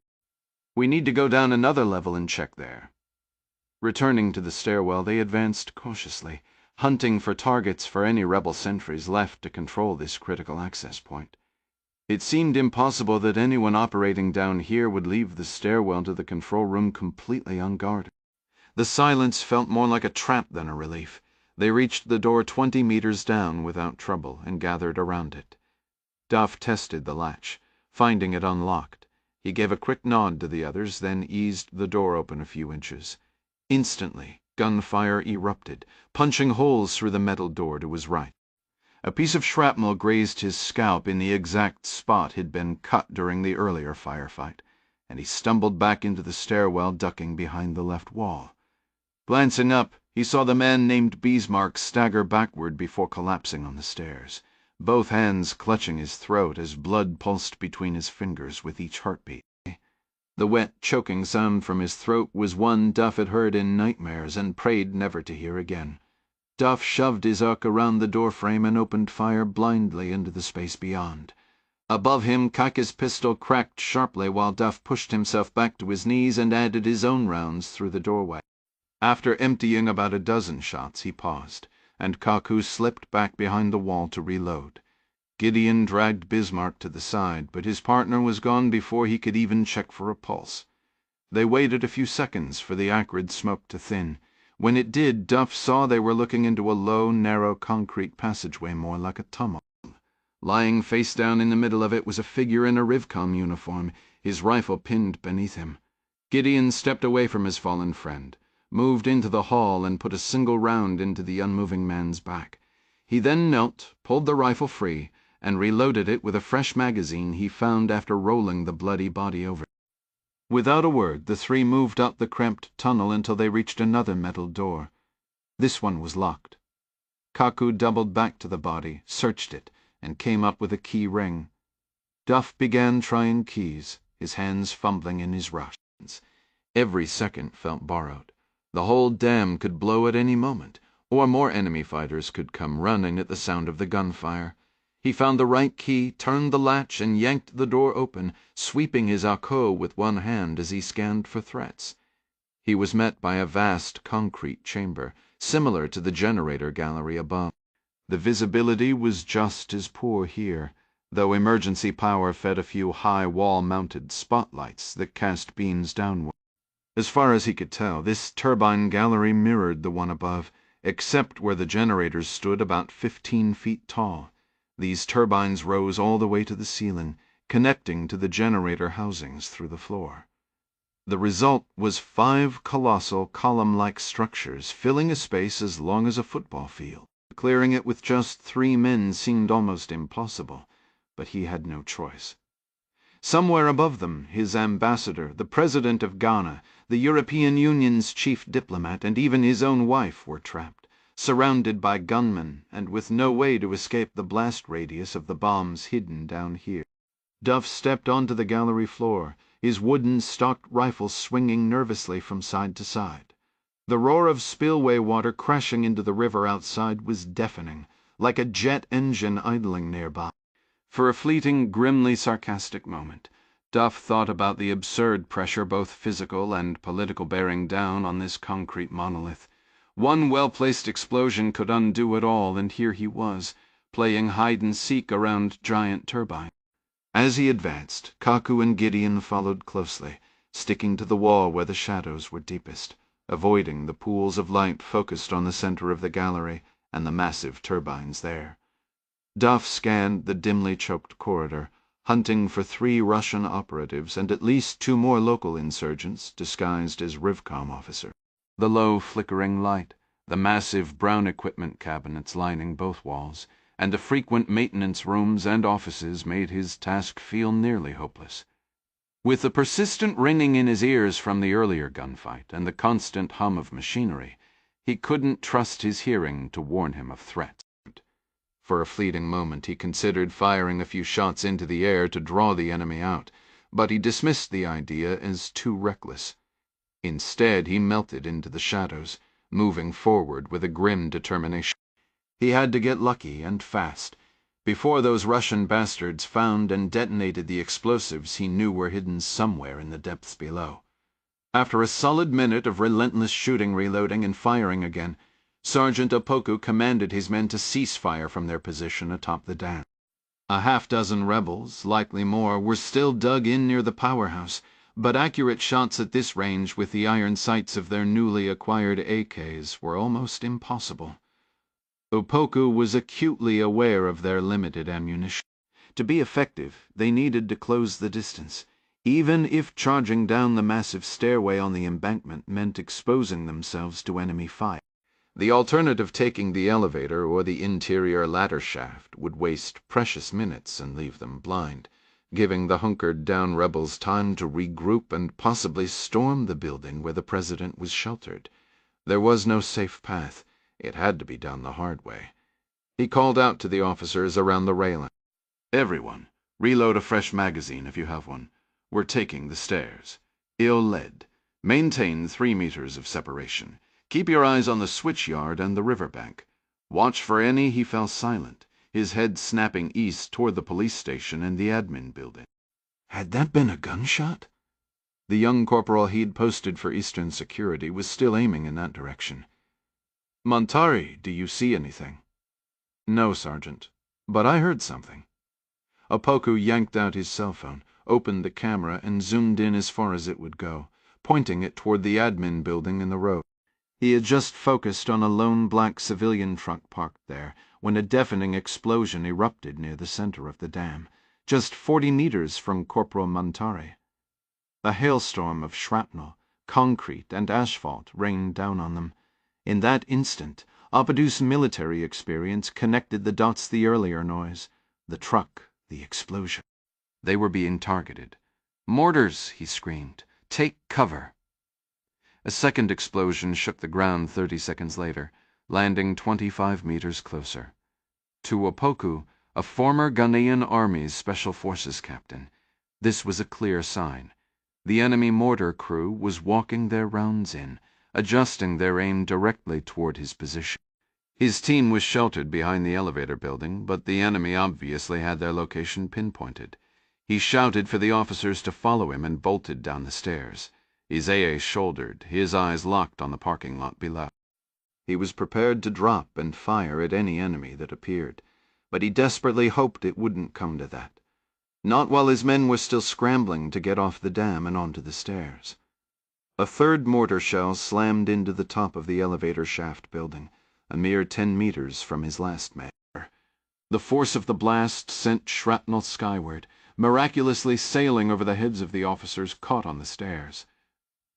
We need to go down another level and check there." Returning to the stairwell, they advanced cautiously, hunting for targets for any rebel sentries left to control this critical access point. It seemed impossible that anyone operating down here would leave the stairwell to the control room completely unguarded. The silence felt more like a trap than a relief. They reached the door 20 meters down without trouble and gathered around it. Duff tested the latch, finding it unlocked. He gave a quick nod to the others, then eased the door open a few inches. Instantly, gunfire erupted, punching holes through the metal door to his right. A piece of shrapnel grazed his scalp in the exact spot he'd been cut during the earlier firefight, and he stumbled back into the stairwell, ducking behind the left wall. Glancing up, he saw the man named Bismarck stagger backward before collapsing on the stairs, both hands clutching his throat as blood pulsed between his fingers with each heartbeat. The wet, choking sound from his throat was one Duff had heard in nightmares and prayed never to hear again. Duff shoved his arc around the doorframe and opened fire blindly into the space beyond. Above him, Kaka's pistol cracked sharply while Duff pushed himself back to his knees and added his own rounds through the doorway. After emptying about a dozen shots, he paused, and Kaku slipped back behind the wall to reload. Gideon dragged Bismarck to the side, but his partner was gone before he could even check for a pulse. They waited a few seconds for the acrid smoke to thin. When it did, Duff saw they were looking into a low, narrow concrete passageway more like a tunnel. Lying face down in the middle of it was a figure in a Rivcom uniform, his rifle pinned beneath him. Gideon stepped away from his fallen friend, moved into the hall, and put a single round into the unmoving man's back. He then knelt, pulled the rifle free, and reloaded it with a fresh magazine he found after rolling the bloody body over. Without a word, the three moved up the cramped tunnel until they reached another metal door. This one was locked. Kaku doubled back to the body, searched it, and came up with a key ring. Duff began trying keys, his hands fumbling in his rations. Every second felt borrowed. The whole dam could blow at any moment, or more enemy fighters could come running at the sound of the gunfire. He found the right key, turned the latch, and yanked the door open, sweeping his alcove with one hand as he scanned for threats. He was met by a vast concrete chamber, similar to the generator gallery above. The visibility was just as poor here, though emergency power fed a few high wall-mounted spotlights that cast beams downward. As far as he could tell, this turbine gallery mirrored the one above, except where the generators stood about 15 feet tall. These turbines rose all the way to the ceiling, connecting to the generator housings through the floor. The result was 5 colossal column-like structures filling a space as long as a football field. Clearing it with just 3 men seemed almost impossible, but he had no choice. Somewhere above them, his ambassador, the president of Ghana, the European Union's chief diplomat, and even his own wife were trapped, surrounded by gunmen, and with no way to escape the blast radius of the bombs hidden down here. Duff stepped onto the gallery floor, his wooden stocked rifle swinging nervously from side to side. The roar of spillway water crashing into the river outside was deafening, like a jet engine idling nearby. For a fleeting, grimly sarcastic moment, Duff thought about the absurd pressure, both physical and political, bearing down on this concrete monolith. One well-placed explosion could undo it all, and here he was, playing hide-and-seek around giant turbines. As he advanced, Kaku and Gideon followed closely, sticking to the wall where the shadows were deepest, avoiding the pools of light focused on the center of the gallery and the massive turbines there. Duff scanned the dimly choked corridor, hunting for 3 Russian operatives and at least 2 more local insurgents disguised as Rivcom officers. The low, flickering light, the massive brown equipment cabinets lining both walls, and the frequent maintenance rooms and offices made his task feel nearly hopeless. With the persistent ringing in his ears from the earlier gunfight and the constant hum of machinery, he couldn't trust his hearing to warn him of threats. For a fleeting moment he considered firing a few shots into the air to draw the enemy out, but he dismissed the idea as too reckless. Instead, he melted into the shadows, moving forward with a grim determination. He had to get lucky, and fast, before those Russian bastards found and detonated the explosives he knew were hidden somewhere in the depths below. After a solid minute of relentless shooting, reloading, and firing again, Sergeant Opoku commanded his men to cease fire from their position atop the dam. A half-dozen rebels, likely more, were still dug in near the powerhouse, but accurate shots at this range with the iron sights of their newly acquired AKs were almost impossible. Opoku was acutely aware of their limited ammunition. To be effective, they needed to close the distance, even if charging down the massive stairway on the embankment meant exposing themselves to enemy fire. The alternative, taking the elevator or the interior ladder shaft, would waste precious minutes and leave them blind, giving the hunkered-down rebels time to regroup and possibly storm the building where the president was sheltered. There was no safe path. It had to be done the hard way. He called out to the officers around the railing. "Everyone, reload a fresh magazine if you have one. We're taking the stairs. Ill lead. Maintain 3 meters of separation. Keep your eyes on the switch yard and the riverbank. Watch for any." He fell silent, his head snapping east toward the police station and the admin building. Had that been a gunshot? The young corporal he'd posted for Eastern Security was still aiming in that direction. "Montari, do you see anything?" "No, Sergeant, but I heard something." Opoku yanked out his cell phone, opened the camera, and zoomed in as far as it would go, pointing it toward the admin building in the road. He had just focused on a lone black civilian truck parked there when a deafening explosion erupted near the center of the dam, just 40 meters from Corporal Montari. A hailstorm of shrapnel, concrete, and asphalt rained down on them. In that instant, Opadu's military experience connected the dots. The earlier noise, the truck, the explosion. They were being targeted. "Mortars!" he screamed. "Take cover!" A second explosion shook the ground 30 seconds later, landing 25 meters closer. To Opoku, a former Ghanaian Army's Special Forces captain, this was a clear sign. The enemy mortar crew was walking their rounds in, adjusting their aim directly toward his position. His team was sheltered behind the elevator building, but the enemy obviously had their location pinpointed. He shouted for the officers to follow him and bolted down the stairs. His AA shouldered, his eyes locked on the parking lot below. He was prepared to drop and fire at any enemy that appeared, but he desperately hoped it wouldn't come to that. Not while his men were still scrambling to get off the dam and onto the stairs. A third mortar shell slammed into the top of the elevator shaft building, a mere 10 meters from his last man. The force of the blast sent shrapnel skyward, miraculously sailing over the heads of the officers caught on the stairs.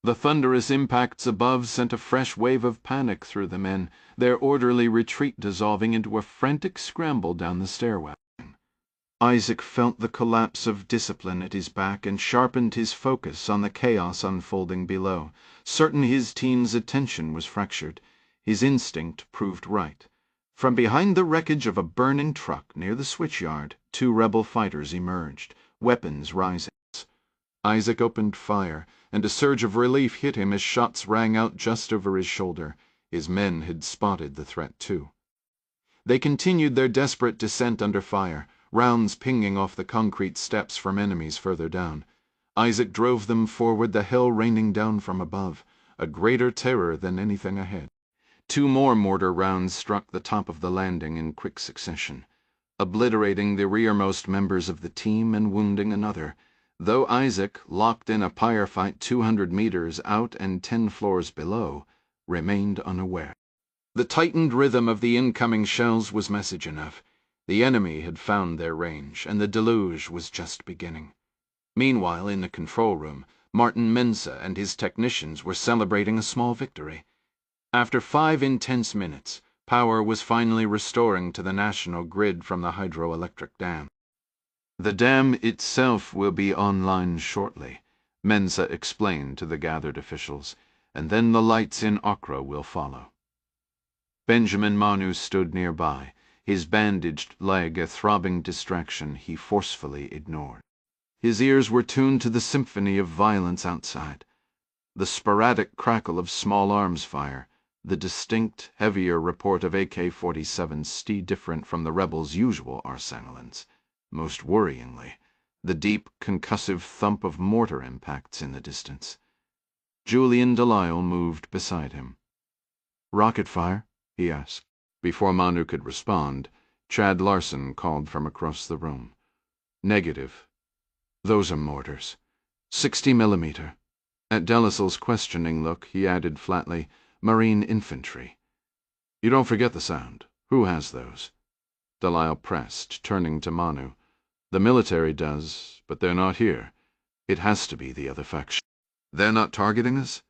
The thunderous impacts above sent a fresh wave of panic through the men, their orderly retreat dissolving into a frantic scramble down the stairwell. Isaac felt the collapse of discipline at his back and sharpened his focus on the chaos unfolding below. Certain his team's attention was fractured. His instinct proved right. From behind the wreckage of a burning truck near the switchyard, 2 rebel fighters emerged, weapons rising. Isaac opened fire, and a surge of relief hit him as shots rang out just over his shoulder. His men had spotted the threat too. They continued their desperate descent under fire, rounds pinging off the concrete steps from enemies further down. Isaac drove them forward, the hell raining down from above, a greater terror than anything ahead. 2 more mortar rounds struck the top of the landing in quick succession, obliterating the rearmost members of the team and wounding another, though Isaac, locked in a firefight 200 meters out and 10 floors below, remained unaware. The tightened rhythm of the incoming shells was message enough. The enemy had found their range, and the deluge was just beginning. Meanwhile, in the control room, Martin Mensa and his technicians were celebrating a small victory. After 5 intense minutes, power was finally restoring to the national grid from the hydroelectric dam. The dam itself will be online shortly, Mensa explained to the gathered officials, and then the lights in Accra will follow. Benjamin Manu stood nearby, his bandaged leg a throbbing distraction he forcefully ignored. His ears were tuned to the symphony of violence outside. The sporadic crackle of small arms fire, the distinct, heavier report of AK-47s different from the rebels' usual arsenalins. Most worryingly, the deep, concussive thump of mortar impacts in the distance. Julian Delisle moved beside him. "Rocket fire?" he asked. Before Manu could respond, Chad Larson called from across the room. "Negative. Those are mortars. 60 millimeter. At Delisle's questioning look, he added flatly, "Marine infantry." "You don't forget the sound. Who has those?" Delisle pressed, turning to Manu. "The military does, but they're not here. It has to be the other faction." "They're not targeting us?"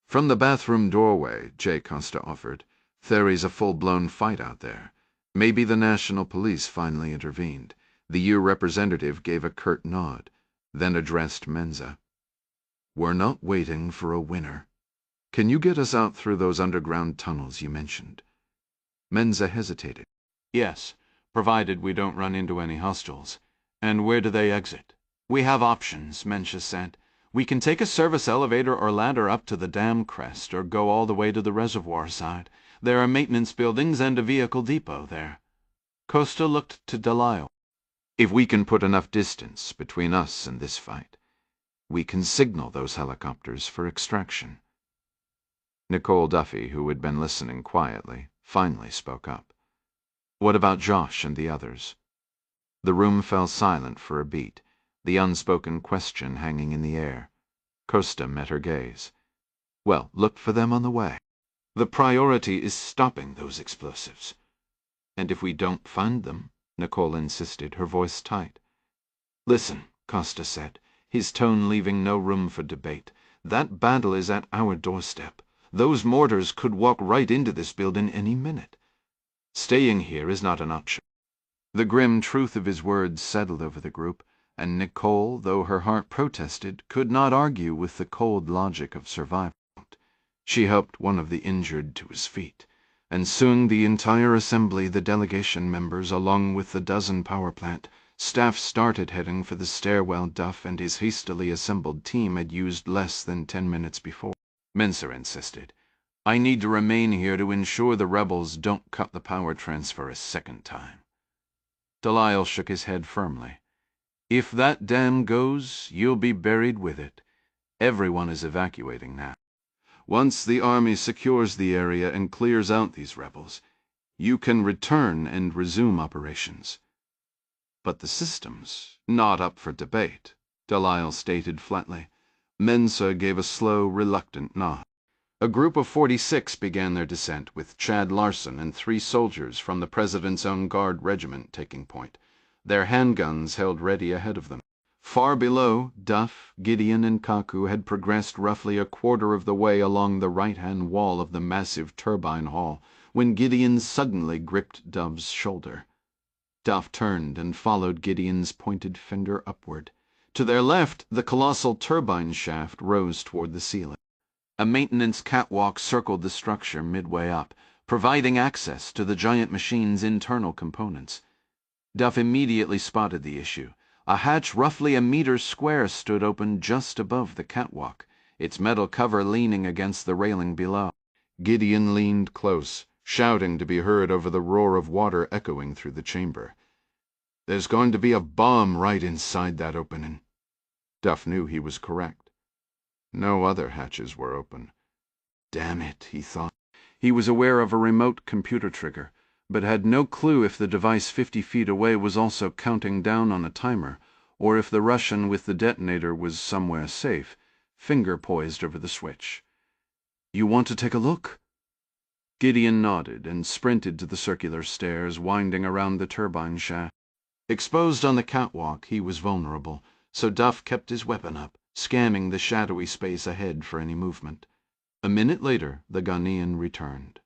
"From the bathroom doorway," Jay Costa offered. "There's a full-blown fight out there. Maybe the National Police finally intervened." The U representative gave a curt nod, then addressed Mensa. "We're not waiting for a winner. Can you get us out through those underground tunnels you mentioned?" Mensa hesitated. "Yes, provided we don't run into any hostiles. And where do they exit?" "We have options," Mensa said. "We can take a service elevator or ladder up to the dam crest, or go all the way to the reservoir side. There are maintenance buildings and a vehicle depot there." Costa looked to Delisle. "If we can put enough distance between us and this fight, we can signal those helicopters for extraction." Nicole Duffy, who had been listening quietly, finally spoke up. "What about Josh and the others?" The room fell silent for a beat, the unspoken question hanging in the air. Costa met her gaze. "Well, look for them on the way. The priority is stopping those explosives." "And if we don't find them?" Nicole insisted, her voice tight. "Listen," Costa said, his tone leaving no room for debate. "That battle is at our doorstep. Those mortars could walk right into this building any minute. Staying here is not an option." The grim truth of his words settled over the group, and Nicole, though her heart protested, could not argue with the cold logic of survival. She helped one of the injured to his feet, and soon the entire assembly, the delegation members, along with the dozen power plant staff, started heading for the stairwell Duff and his hastily assembled team had used less than 10 minutes before. Mensa insisted, "I need to remain here to ensure the rebels don't cut the power transfer a second time." Delisle shook his head firmly. "If that dam goes, you'll be buried with it. Everyone is evacuating now. Once the army secures the area and clears out these rebels, you can return and resume operations." "But the systems—" "Not up for debate," Delisle stated flatly. Mensa gave a slow, reluctant nod. A group of 46 began their descent, with Chad Larson and 3 soldiers from the President's own Guard regiment taking point, their handguns held ready ahead of them. Far below, Duff, Gideon, and Kaku had progressed roughly a quarter of the way along the right-hand wall of the massive turbine hall when Gideon suddenly gripped Dove's shoulder. Duff turned and followed Gideon's pointed finger upward. To their left, the colossal turbine shaft rose toward the ceiling. A maintenance catwalk circled the structure midway up, providing access to the giant machine's internal components. Duff immediately spotted the issue. A hatch roughly a meter square stood open just above the catwalk, its metal cover leaning against the railing below. Gideon leaned close, shouting to be heard over the roar of water echoing through the chamber. "There's going to be a bomb right inside that opening." Duff knew he was correct. No other hatches were open. Damn it, he thought. He was aware of a remote computer trigger, but had no clue if the device 50 feet away was also counting down on a timer, or if the Russian with the detonator was somewhere safe, finger poised over the switch. "You want to take a look?" Gideon nodded and sprinted to the circular stairs winding around the turbine shaft. Exposed on the catwalk, he was vulnerable, so Duff kept his weapon up, scanning the shadowy space ahead for any movement. A minute later, the Ghanaian returned.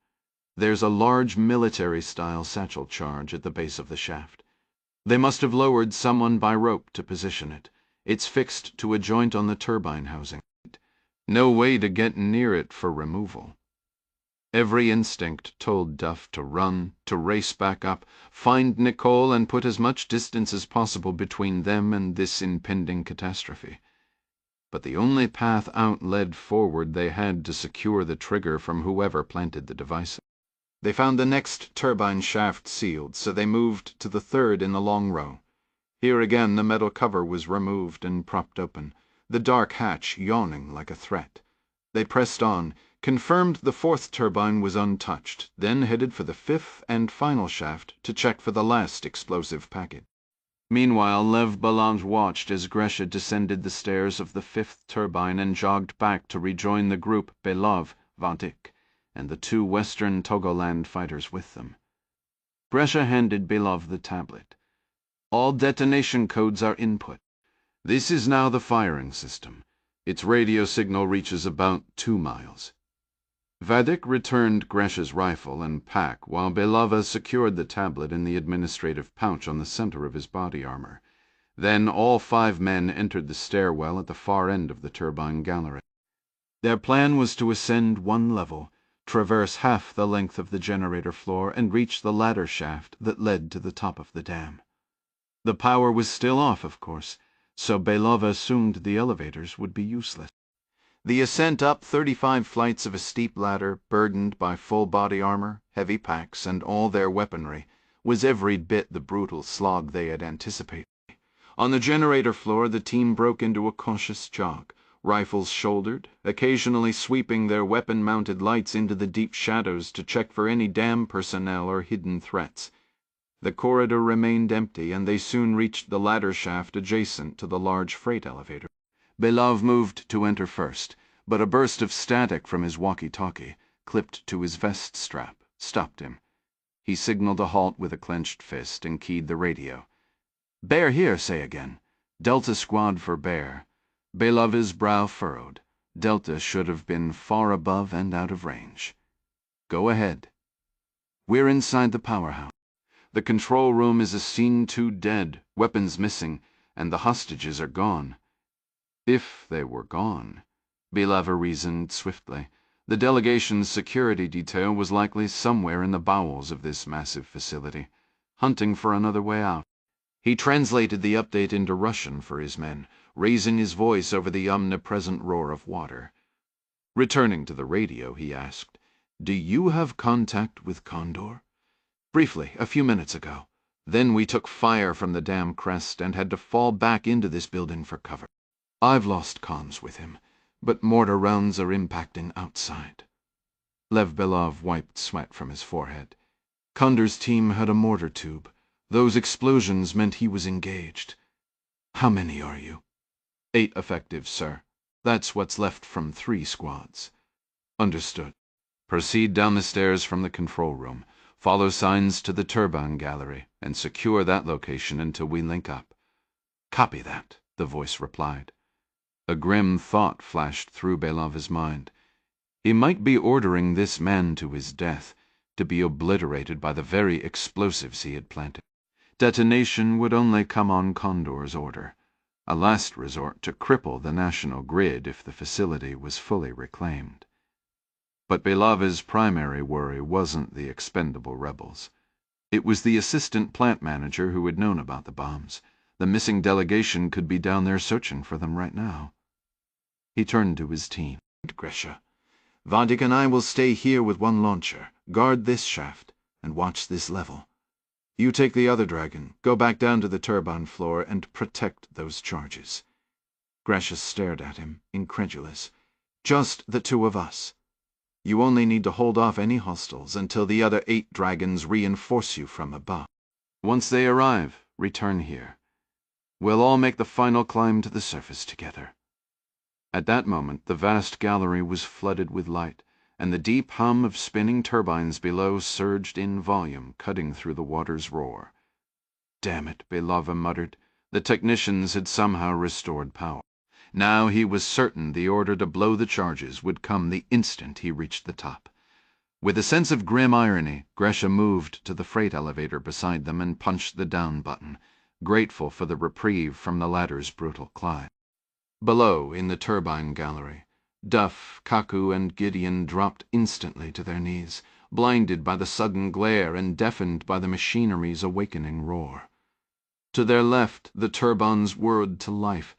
"There's a large military-style satchel charge at the base of the shaft. They must have lowered someone by rope to position it. It's fixed to a joint on the turbine housing. No way to get near it for removal." Every instinct told Duff to run, to race back up, find Nicole and put as much distance as possible between them and this impending catastrophe. But the only path out led forward. They had to secure the trigger from whoever planted the device. They found the next turbine shaft sealed, so they moved to the third in the long row. Here again the metal cover was removed and propped open, the dark hatch yawning like a threat. They pressed on, confirmed the fourth turbine was untouched, then headed for the fifth and final shaft to check for the last explosive packet. Meanwhile, Lev Belov watched as Gresha descended the stairs of the fifth turbine and jogged back to rejoin the group Belov, Vadik, and the two Western Togoland fighters with them. Gresha handed Belov the tablet. "All detonation codes are input. This is now the firing system. Its radio signal reaches about 2 miles." Vadik returned Gresha's rifle and pack while Belova secured the tablet in the administrative pouch on the center of his body armor. Then all 5 men entered the stairwell at the far end of the turbine gallery. Their plan was to ascend 1 level, traverse half the length of the generator floor, and reach the ladder shaft that led to the top of the dam. The power was still off, of course, so Belova assumed the elevators would be useless. The ascent up 35 flights of a steep ladder, burdened by full body armor, heavy packs, and all their weaponry, was every bit the brutal slog they had anticipated. On the generator floor, the team broke into a cautious jog, rifles shouldered, occasionally sweeping their weapon-mounted lights into the deep shadows to check for any dam personnel or hidden threats. The corridor remained empty, and they soon reached the ladder shaft adjacent to the large freight elevator. Belov moved to enter first, but a burst of static from his walkie-talkie, clipped to his vest strap, stopped him. He signaled a halt with a clenched fist and keyed the radio. "Bear here, say again. Delta squad for Bear." Belov's brow furrowed. Delta should have been far above and out of range. "Go ahead." "We're inside the powerhouse. The control room is a scene too dead, weapons missing, and the hostages are gone." If they were gone, Belova reasoned swiftly, the delegation's security detail was likely somewhere in the bowels of this massive facility, hunting for another way out. He translated the update into Russian for his men, raising his voice over the omnipresent roar of water. Returning to the radio, he asked, "Do you have contact with Condor?" "Briefly, a few minutes ago. Then we took fire from the dam crest and had to fall back into this building for cover. I've lost comms with him, but mortar rounds are impacting outside." Lev Belov wiped sweat from his forehead. "Condor's team had a mortar tube. Those explosions meant he was engaged. How many are you?" "8 effective, sir. That's what's left from 3 squads." "Understood. Proceed down the stairs from the control room. Follow signs to the turbine gallery, and secure that location until we link up." "Copy that," the voice replied. A grim thought flashed through Belov's mind. He might be ordering this man to his death, to be obliterated by the very explosives he had planted. Detonation would only come on Condor's order, a last resort to cripple the national grid if the facility was fully reclaimed. But Belove's primary worry wasn't the expendable rebels. It was the assistant plant manager who had known about the bombs. The missing delegation could be down there searching for them right now. He turned to his team. Gresha, Vadik and I will stay here with one launcher, guard this shaft, and watch this level. You take the other dragon, go back down to the turbine floor, and protect those charges. Gresha stared at him, incredulous. Just the two of us. You only need to hold off any hostiles until the other 8 dragons reinforce you from above. Once they arrive, return here. We'll all make the final climb to the surface together. At that moment, the vast gallery was flooded with light, and the deep hum of spinning turbines below surged in volume, cutting through the water's roar. Damn it, Belova muttered. The technicians had somehow restored power. Now he was certain the order to blow the charges would come the instant he reached the top. With a sense of grim irony, Gresha moved to the freight elevator beside them and punched the down button, grateful for the reprieve from the ladder's brutal climb. Below, in the turbine gallery, Duff, Kaku, and Gideon dropped instantly to their knees, blinded by the sudden glare and deafened by the machinery's awakening roar. To their left, the turbines whirred to life,